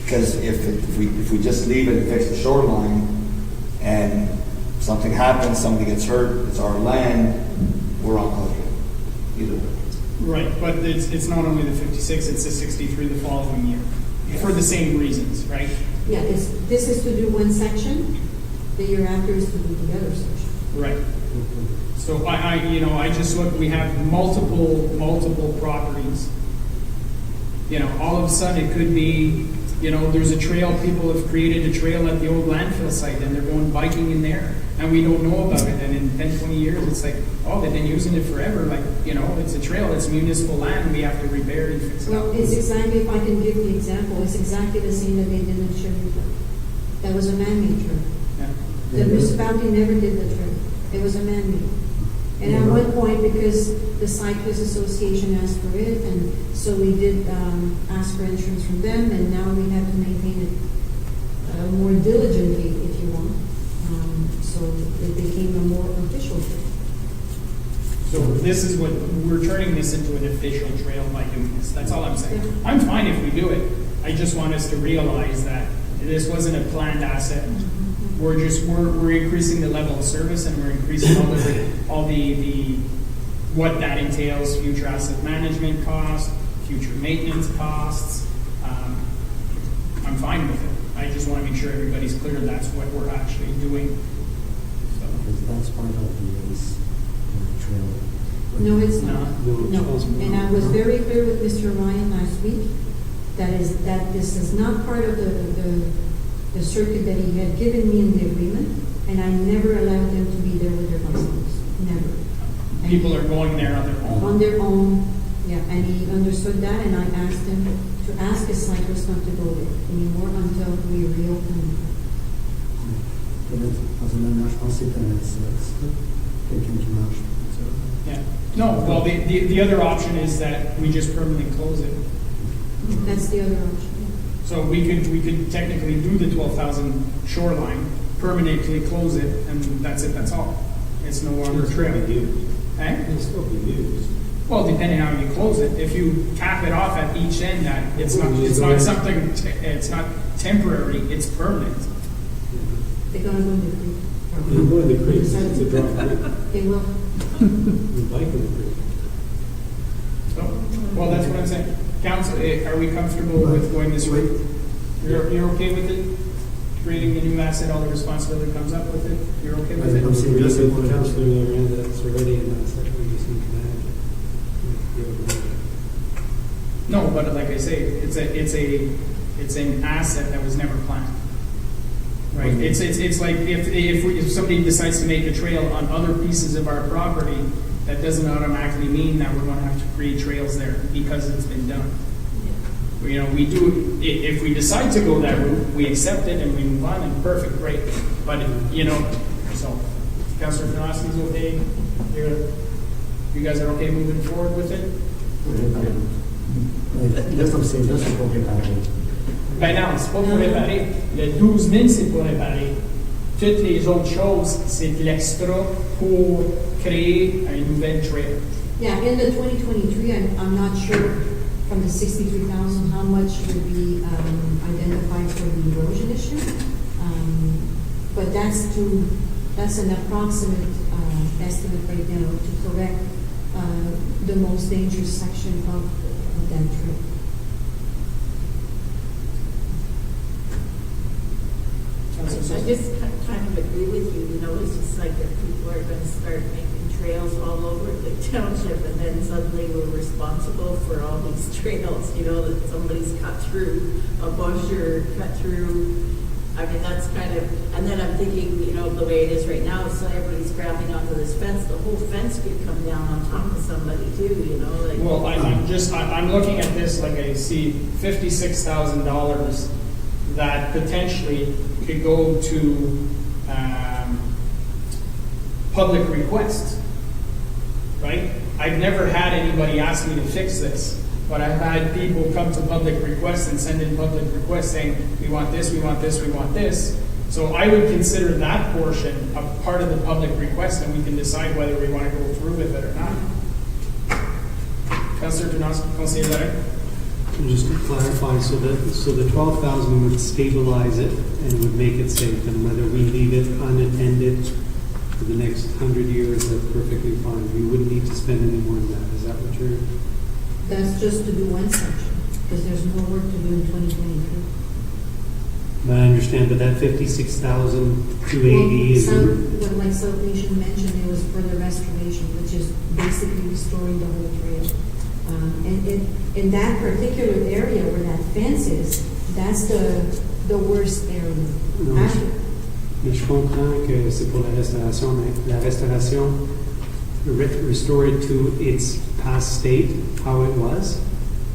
Because if we just leave it and fix the shoreline, and something happens, somebody gets hurt, it's our land, we're on closure. Either way. Right, but it's not only the 56, it's the 63 the following year. Yes. For the same reasons, right? Yeah, this is to do one section, the year after is to do the other section. Right. So I just look, we have multiple properties. All of a sudden it could be, there's a trail, people have created a trail at the old landfill site and they're going biking in there and we don't know about it. And in 10, 20 years, it's like, oh, they've been using it forever. Like, it's a trail, it's municipal land, we have to repair it and fix it. Well, it's exactly, if I can give the example, it's exactly the same that they did in Sherwood. That was a man-made trail. Yeah. The municipality never did the trail. It was a man-made. And at one point, because the Cyclist Association asked for it, and so we did ask for insurance from them, and now we have to maintain it more diligently, if you want. So it became a more official trail. So this is what, we're turning this into an official trail by doing this. That's all I'm saying. Yeah. I'm fine if we do it. I just want us to realize that this wasn't a planned asset. We're increasing the level of service and we're increasing all the what that entails, future asset management costs, future maintenance costs. I'm fine with it. I just want to make sure everybody's clear that's what we're actually doing. Because that's part of the trail. No, it's not. No. And I was very clear with Mr. Ryan last week that this is not part of the circuit that he had given me in the agreement, and I never allowed them to be there with their bicycles. Never. People are going there on their own. On their own, yeah, and he understood that, and I asked him to ask his cyclists not to go there anymore until we reopen. Personnellement, je pense que c'est un sexe, quelqu'un qui marche. Yeah. No, well, the other option is that we just permanently close it. That's the other option. So we could technically do the 12,000 shoreline, permanently close it, and that's it, that's all. It's no longer a trail. Eh? It'll still be used. Well, depending on how you close it, if you cap it off at each end, that it's not something, it's not temporary, it's permanent. They're gonna go in the creek. It'll go in the creek, it's a drop creek. They will. We bike in the creek. So, well, that's what I'm saying. Council, are we comfortable with going this route? You're okay with it? Creating a new asset, all the responsibility comes up with it? You're okay with it? Comme c'est bien, c'est pour Councillor Laurent, that's already an asset, we just need to manage it. No, but like I say, it's an asset that was never planned. Right? It's like if somebody decides to make a trail on other pieces of our property, that doesn't automatically mean that we're going to have to create trails there because it's been done. You know, we do, if we decide to go that route, we accept it and we move on, and perfect, great. But, you know, so, Councilor Finoski's okay, you guys are okay moving forward with it? Là, comme c'est là, c'est pour réparer. Ben non, c'est pas pour réparer. Le 12 000, c'est pour réparer. Toutes les autres choses, c'est de l'extra pour créer une nouvelle trail. Yeah, in the 2023, I'm not sure from the 63,000 how much would be identified for the erosion issue. But that's an approximate estimate right now to correct the most dangerous section of that trail. I just kind of agree with you, you know, it's just like if people are going to start making trails all over the township and then suddenly we're responsible for all these trails, you know, that somebody's cut through a bush or cut through, I mean, that's kind of, and then I'm thinking, you know, the way it is right now, so everybody's grabbing onto this fence, the whole fence could come down on top of somebody too, you know, like. Well, I'm looking at this like I see $56,000 that potentially could go to public request, right? I've never had anybody ask me to fix this, but I've had people come to public requests and send in public requests saying, we want this, we want this, we want this. So I would consider that portion a part of the public request, and we can decide whether we want to go through with it or not. Councillor Janoski, Conseiller Larry? Just to clarify, so the 12,000 would stabilize it and would make it safe, and whether we leave it unattended for the next 100 years, that's perfectly fine. We wouldn't need to spend any more than that. Is that what you're? That's just to do one section, because there's more work to do in 2023. But I understand, but that 56,280 is. Well, like South Nation mentioned, it was for the restoration, which is basically restoring the whole trail. And in that particular area where that fence is, that's the worst area. Non, mais je comprends que c'est pour la restauration, mais la restauration, restore it to its past state, how it was,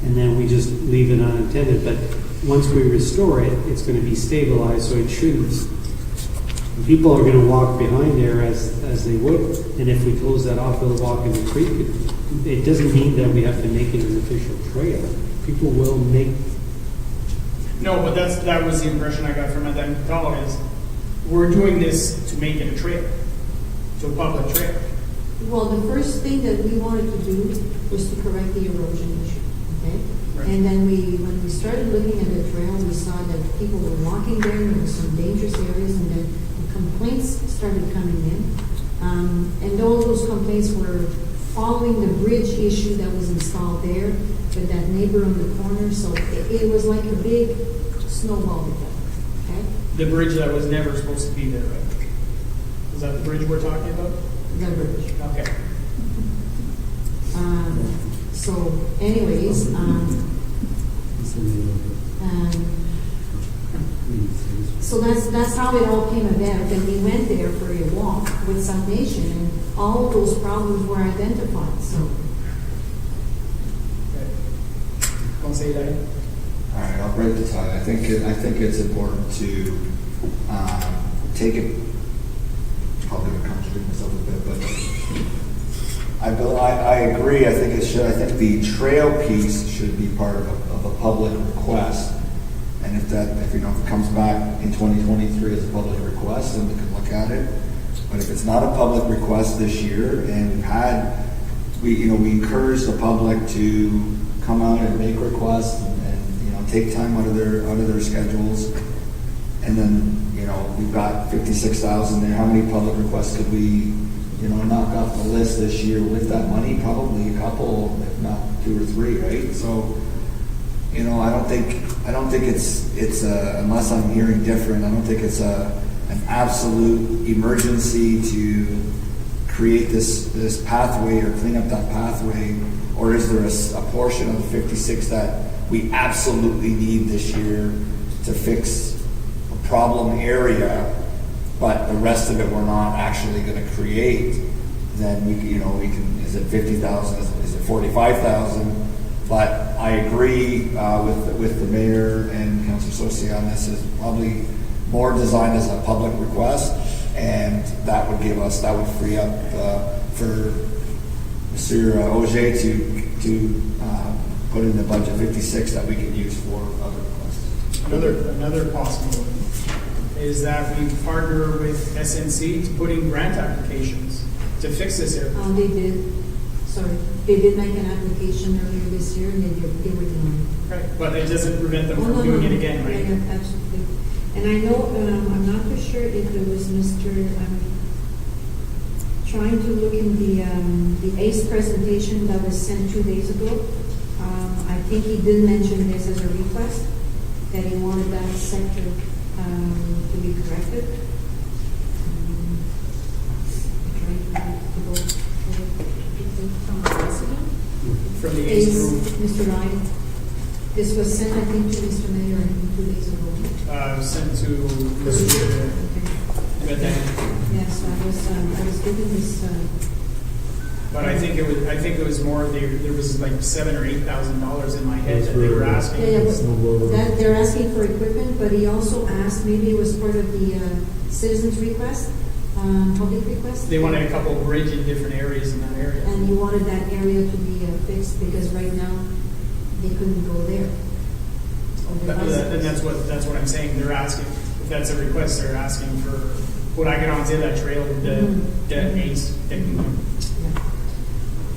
and then we just leave it unattended. But once we restore it, it's going to be stabilized, so it shouldn't. People are going to walk behind there as they would, and if we close that off, they'll walk in the creek. It doesn't mean that we have to make it an official trail. People will make. No, but that was the impression I got from Madame Vitale is we're doing this to make it a trail, to a public trail. Well, the first thing that we wanted to do was to correct the erosion issue, okay? Right. And then when we started looking at the trail, we saw that people were walking there, and there were some dangerous areas, and then the complaints started coming in. And all those complaints were following the bridge issue that was installed there with that neighbor on the corner. So it was like a big snowball effect, okay? The bridge that was never supposed to be there, right? Is that the bridge we're talking about? The bridge. Okay. So anyways, so that's how it all came about. And we went there for a walk with South Nation, and all those problems were identified. So. Conseiller. All right, I'll break the tie. I think it's important to take take it, probably going to contradict myself a bit, but I agree. I think it should. I think the trail piece should be part of a public request. And if it comes back in 2023 as a public request, then we can look at it. But if it's not a public request this year, and we encourage the public to come out and make requests and take time out of their schedules, and then we've got 56,000 there. How many public requests could we knock off the list this year with that money? Probably a couple, if not 2 or 3, right? So I don't think it's unless I'm hearing different. I don't think it's an absolute emergency to create this pathway or clean up that pathway, or is there a portion of the 56 that we absolutely need this year to fix a problem area, but the rest of it we're not actually going to create? Then we can. Is it 50,000? Is it 45,000? But I agree with the mayor and Councillor Sosi on this. Is probably more designed as a public request, and that would free up for Mr. Auger to put in the budget 56 that we can use for other requests. Another possibility is that we partner with SNC to put in grant applications to fix this area. They did make an application earlier this year, and they were denied. Right, but it doesn't prevent them from doing it again, right? Yeah, absolutely. And I know, I'm not for sure if there was I'm trying to look in the ACE presentation that was sent 2 days ago. I think he did mention this as a request, that he wanted that sector to be corrected. From the ACE group. Mr. Ryan. This was sent, I think, to Mr. Mayor, I think 2 days ago. Sent to Mr. Yes, I was given this. But I think it was more. There was like $7,000 or $8,000 in my head that they were asking. That they're asking for equipment, but he also asked, maybe it was part of the citizens' request, public request. They wanted a couple of bridge in different areas in that area. And he wanted that area to be fixed because right now they couldn't go there. And that's what I'm saying. They're asking, if that's a request, they're asking for what I get onto that trail, the ACE.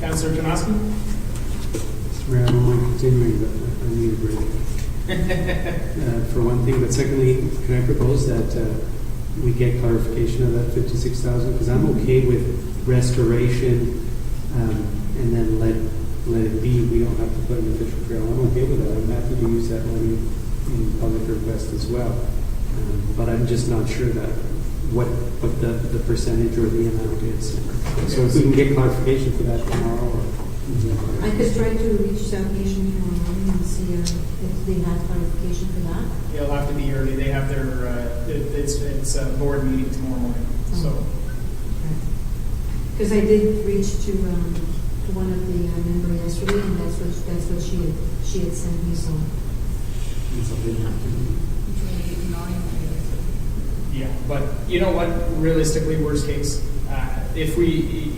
Councillor Janoski? Mr. Mayor, I don't mind continuing, but I need a break. For one thing, but secondly, can I propose that we get clarification of that 56,000? Because I'm okay with restoration and then let it be. We don't have to put an official trail. I'm okay with that. I'm happy to use that money in public request as well. But I'm just not sure that what the percentage or the amount is. So if we can get clarification for that tomorrow. I could try to reach that patient tomorrow morning and see if they have clarification for that. It'll have to be early. They have their it's a board meeting tomorrow morning. So because I did reach to one of the members yesterday, and that's what she had sent me. So yeah, but you know what? Realistically, worst case, if we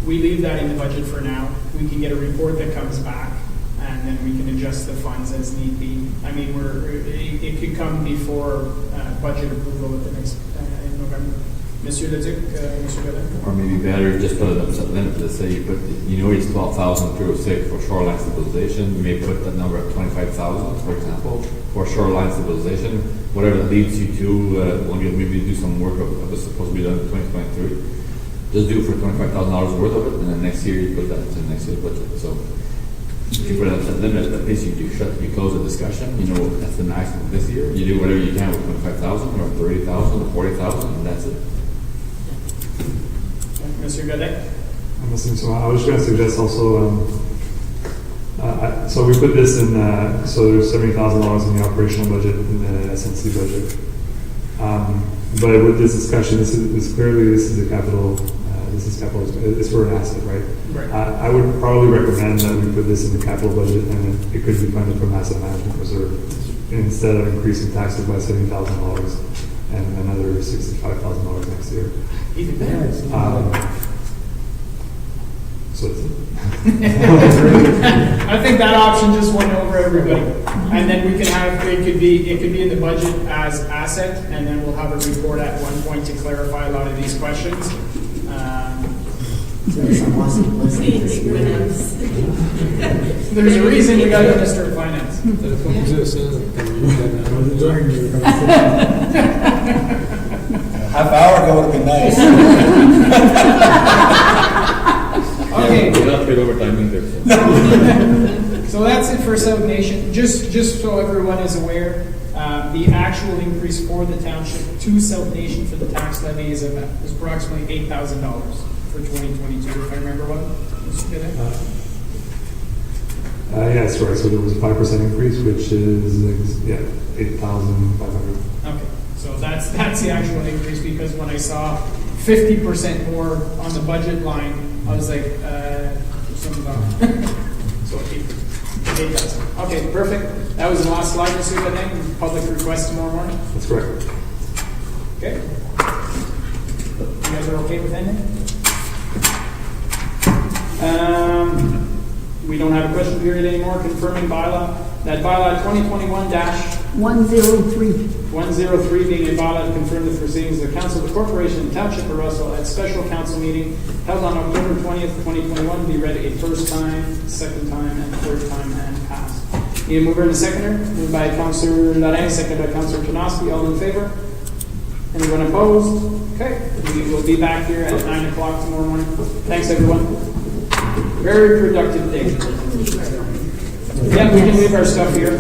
leave that in the budget for now, we can get a report that comes back, and then we can adjust the funds as need be. I mean, it could come before budget approval at the next in November. Monsieur Leduc, Monsieur Godin? Or maybe better, just put it up to the limit. Let's say you put, it's 12,306 for shoreline stabilization. You may put that number at 25,000, for example, for shoreline stabilization. Whatever that leads you to, when you maybe do some work that was supposed to be done in 2023, just do it for $25,000 worth of it, and then next year you put that to next year's budget. So if you put it at that limit, at least you close the discussion. That's the maximum this year. You do whatever you can with 25,000 or 30,000 or 40,000, and that's it. Mr. Godet? I'm listening. So I was just going to suggest also, so we put this in, so there's $70,000 in the operational budget, in the SNC budget. But with this discussion, this is a capital, it's for an asset, right? Right. I would probably recommend that we put this in the capital budget, and it could be funded from asset management reserve instead of increasing taxes by $70,000. and another $65,000 next year. Even better. So it's, I think that option just went over everybody. And then we can have, it could be in the budget as asset, and then we'll have a report at one point to clarify a lot of these questions. Savoir c'est quoi cette There's a reason we got a Minister of Finance. Half hour ago would have been nice. Okay. We're not paid overtime either. So that's it for South Nation. Just so everyone is aware, the actual increase for the township to South Nation for the tax levy is approximately $8,000 for 2022, if I remember well. yes, right. So there was a 5% increase, which is 8,500. Okay, so that's the actual increase, because when I saw 50% more on the budget line, I was like, something about so 8,000. Okay, perfect. That was the last slide, Mr. Benning. Public request tomorrow morning. That's correct. Okay. You guys are okay with ending? We don't have a question period anymore. Confirming bylaw. That bylaw 2021-103 being a bylaw to confirm the proceedings of the Council of the Corporation and Township of Russell at special council meeting held on October 20th, 2021 be read a first time, second time, and third time and passed. Need a mover and a seconder? Moved by Councillor Lorraine, seconded by Councillor Tonosky. All in favor? Anyone opposed? Okay. We will be back here at 9 o'clock tomorrow morning. Thanks, everyone. Very productive day. Yeah, we can leave our stuff here.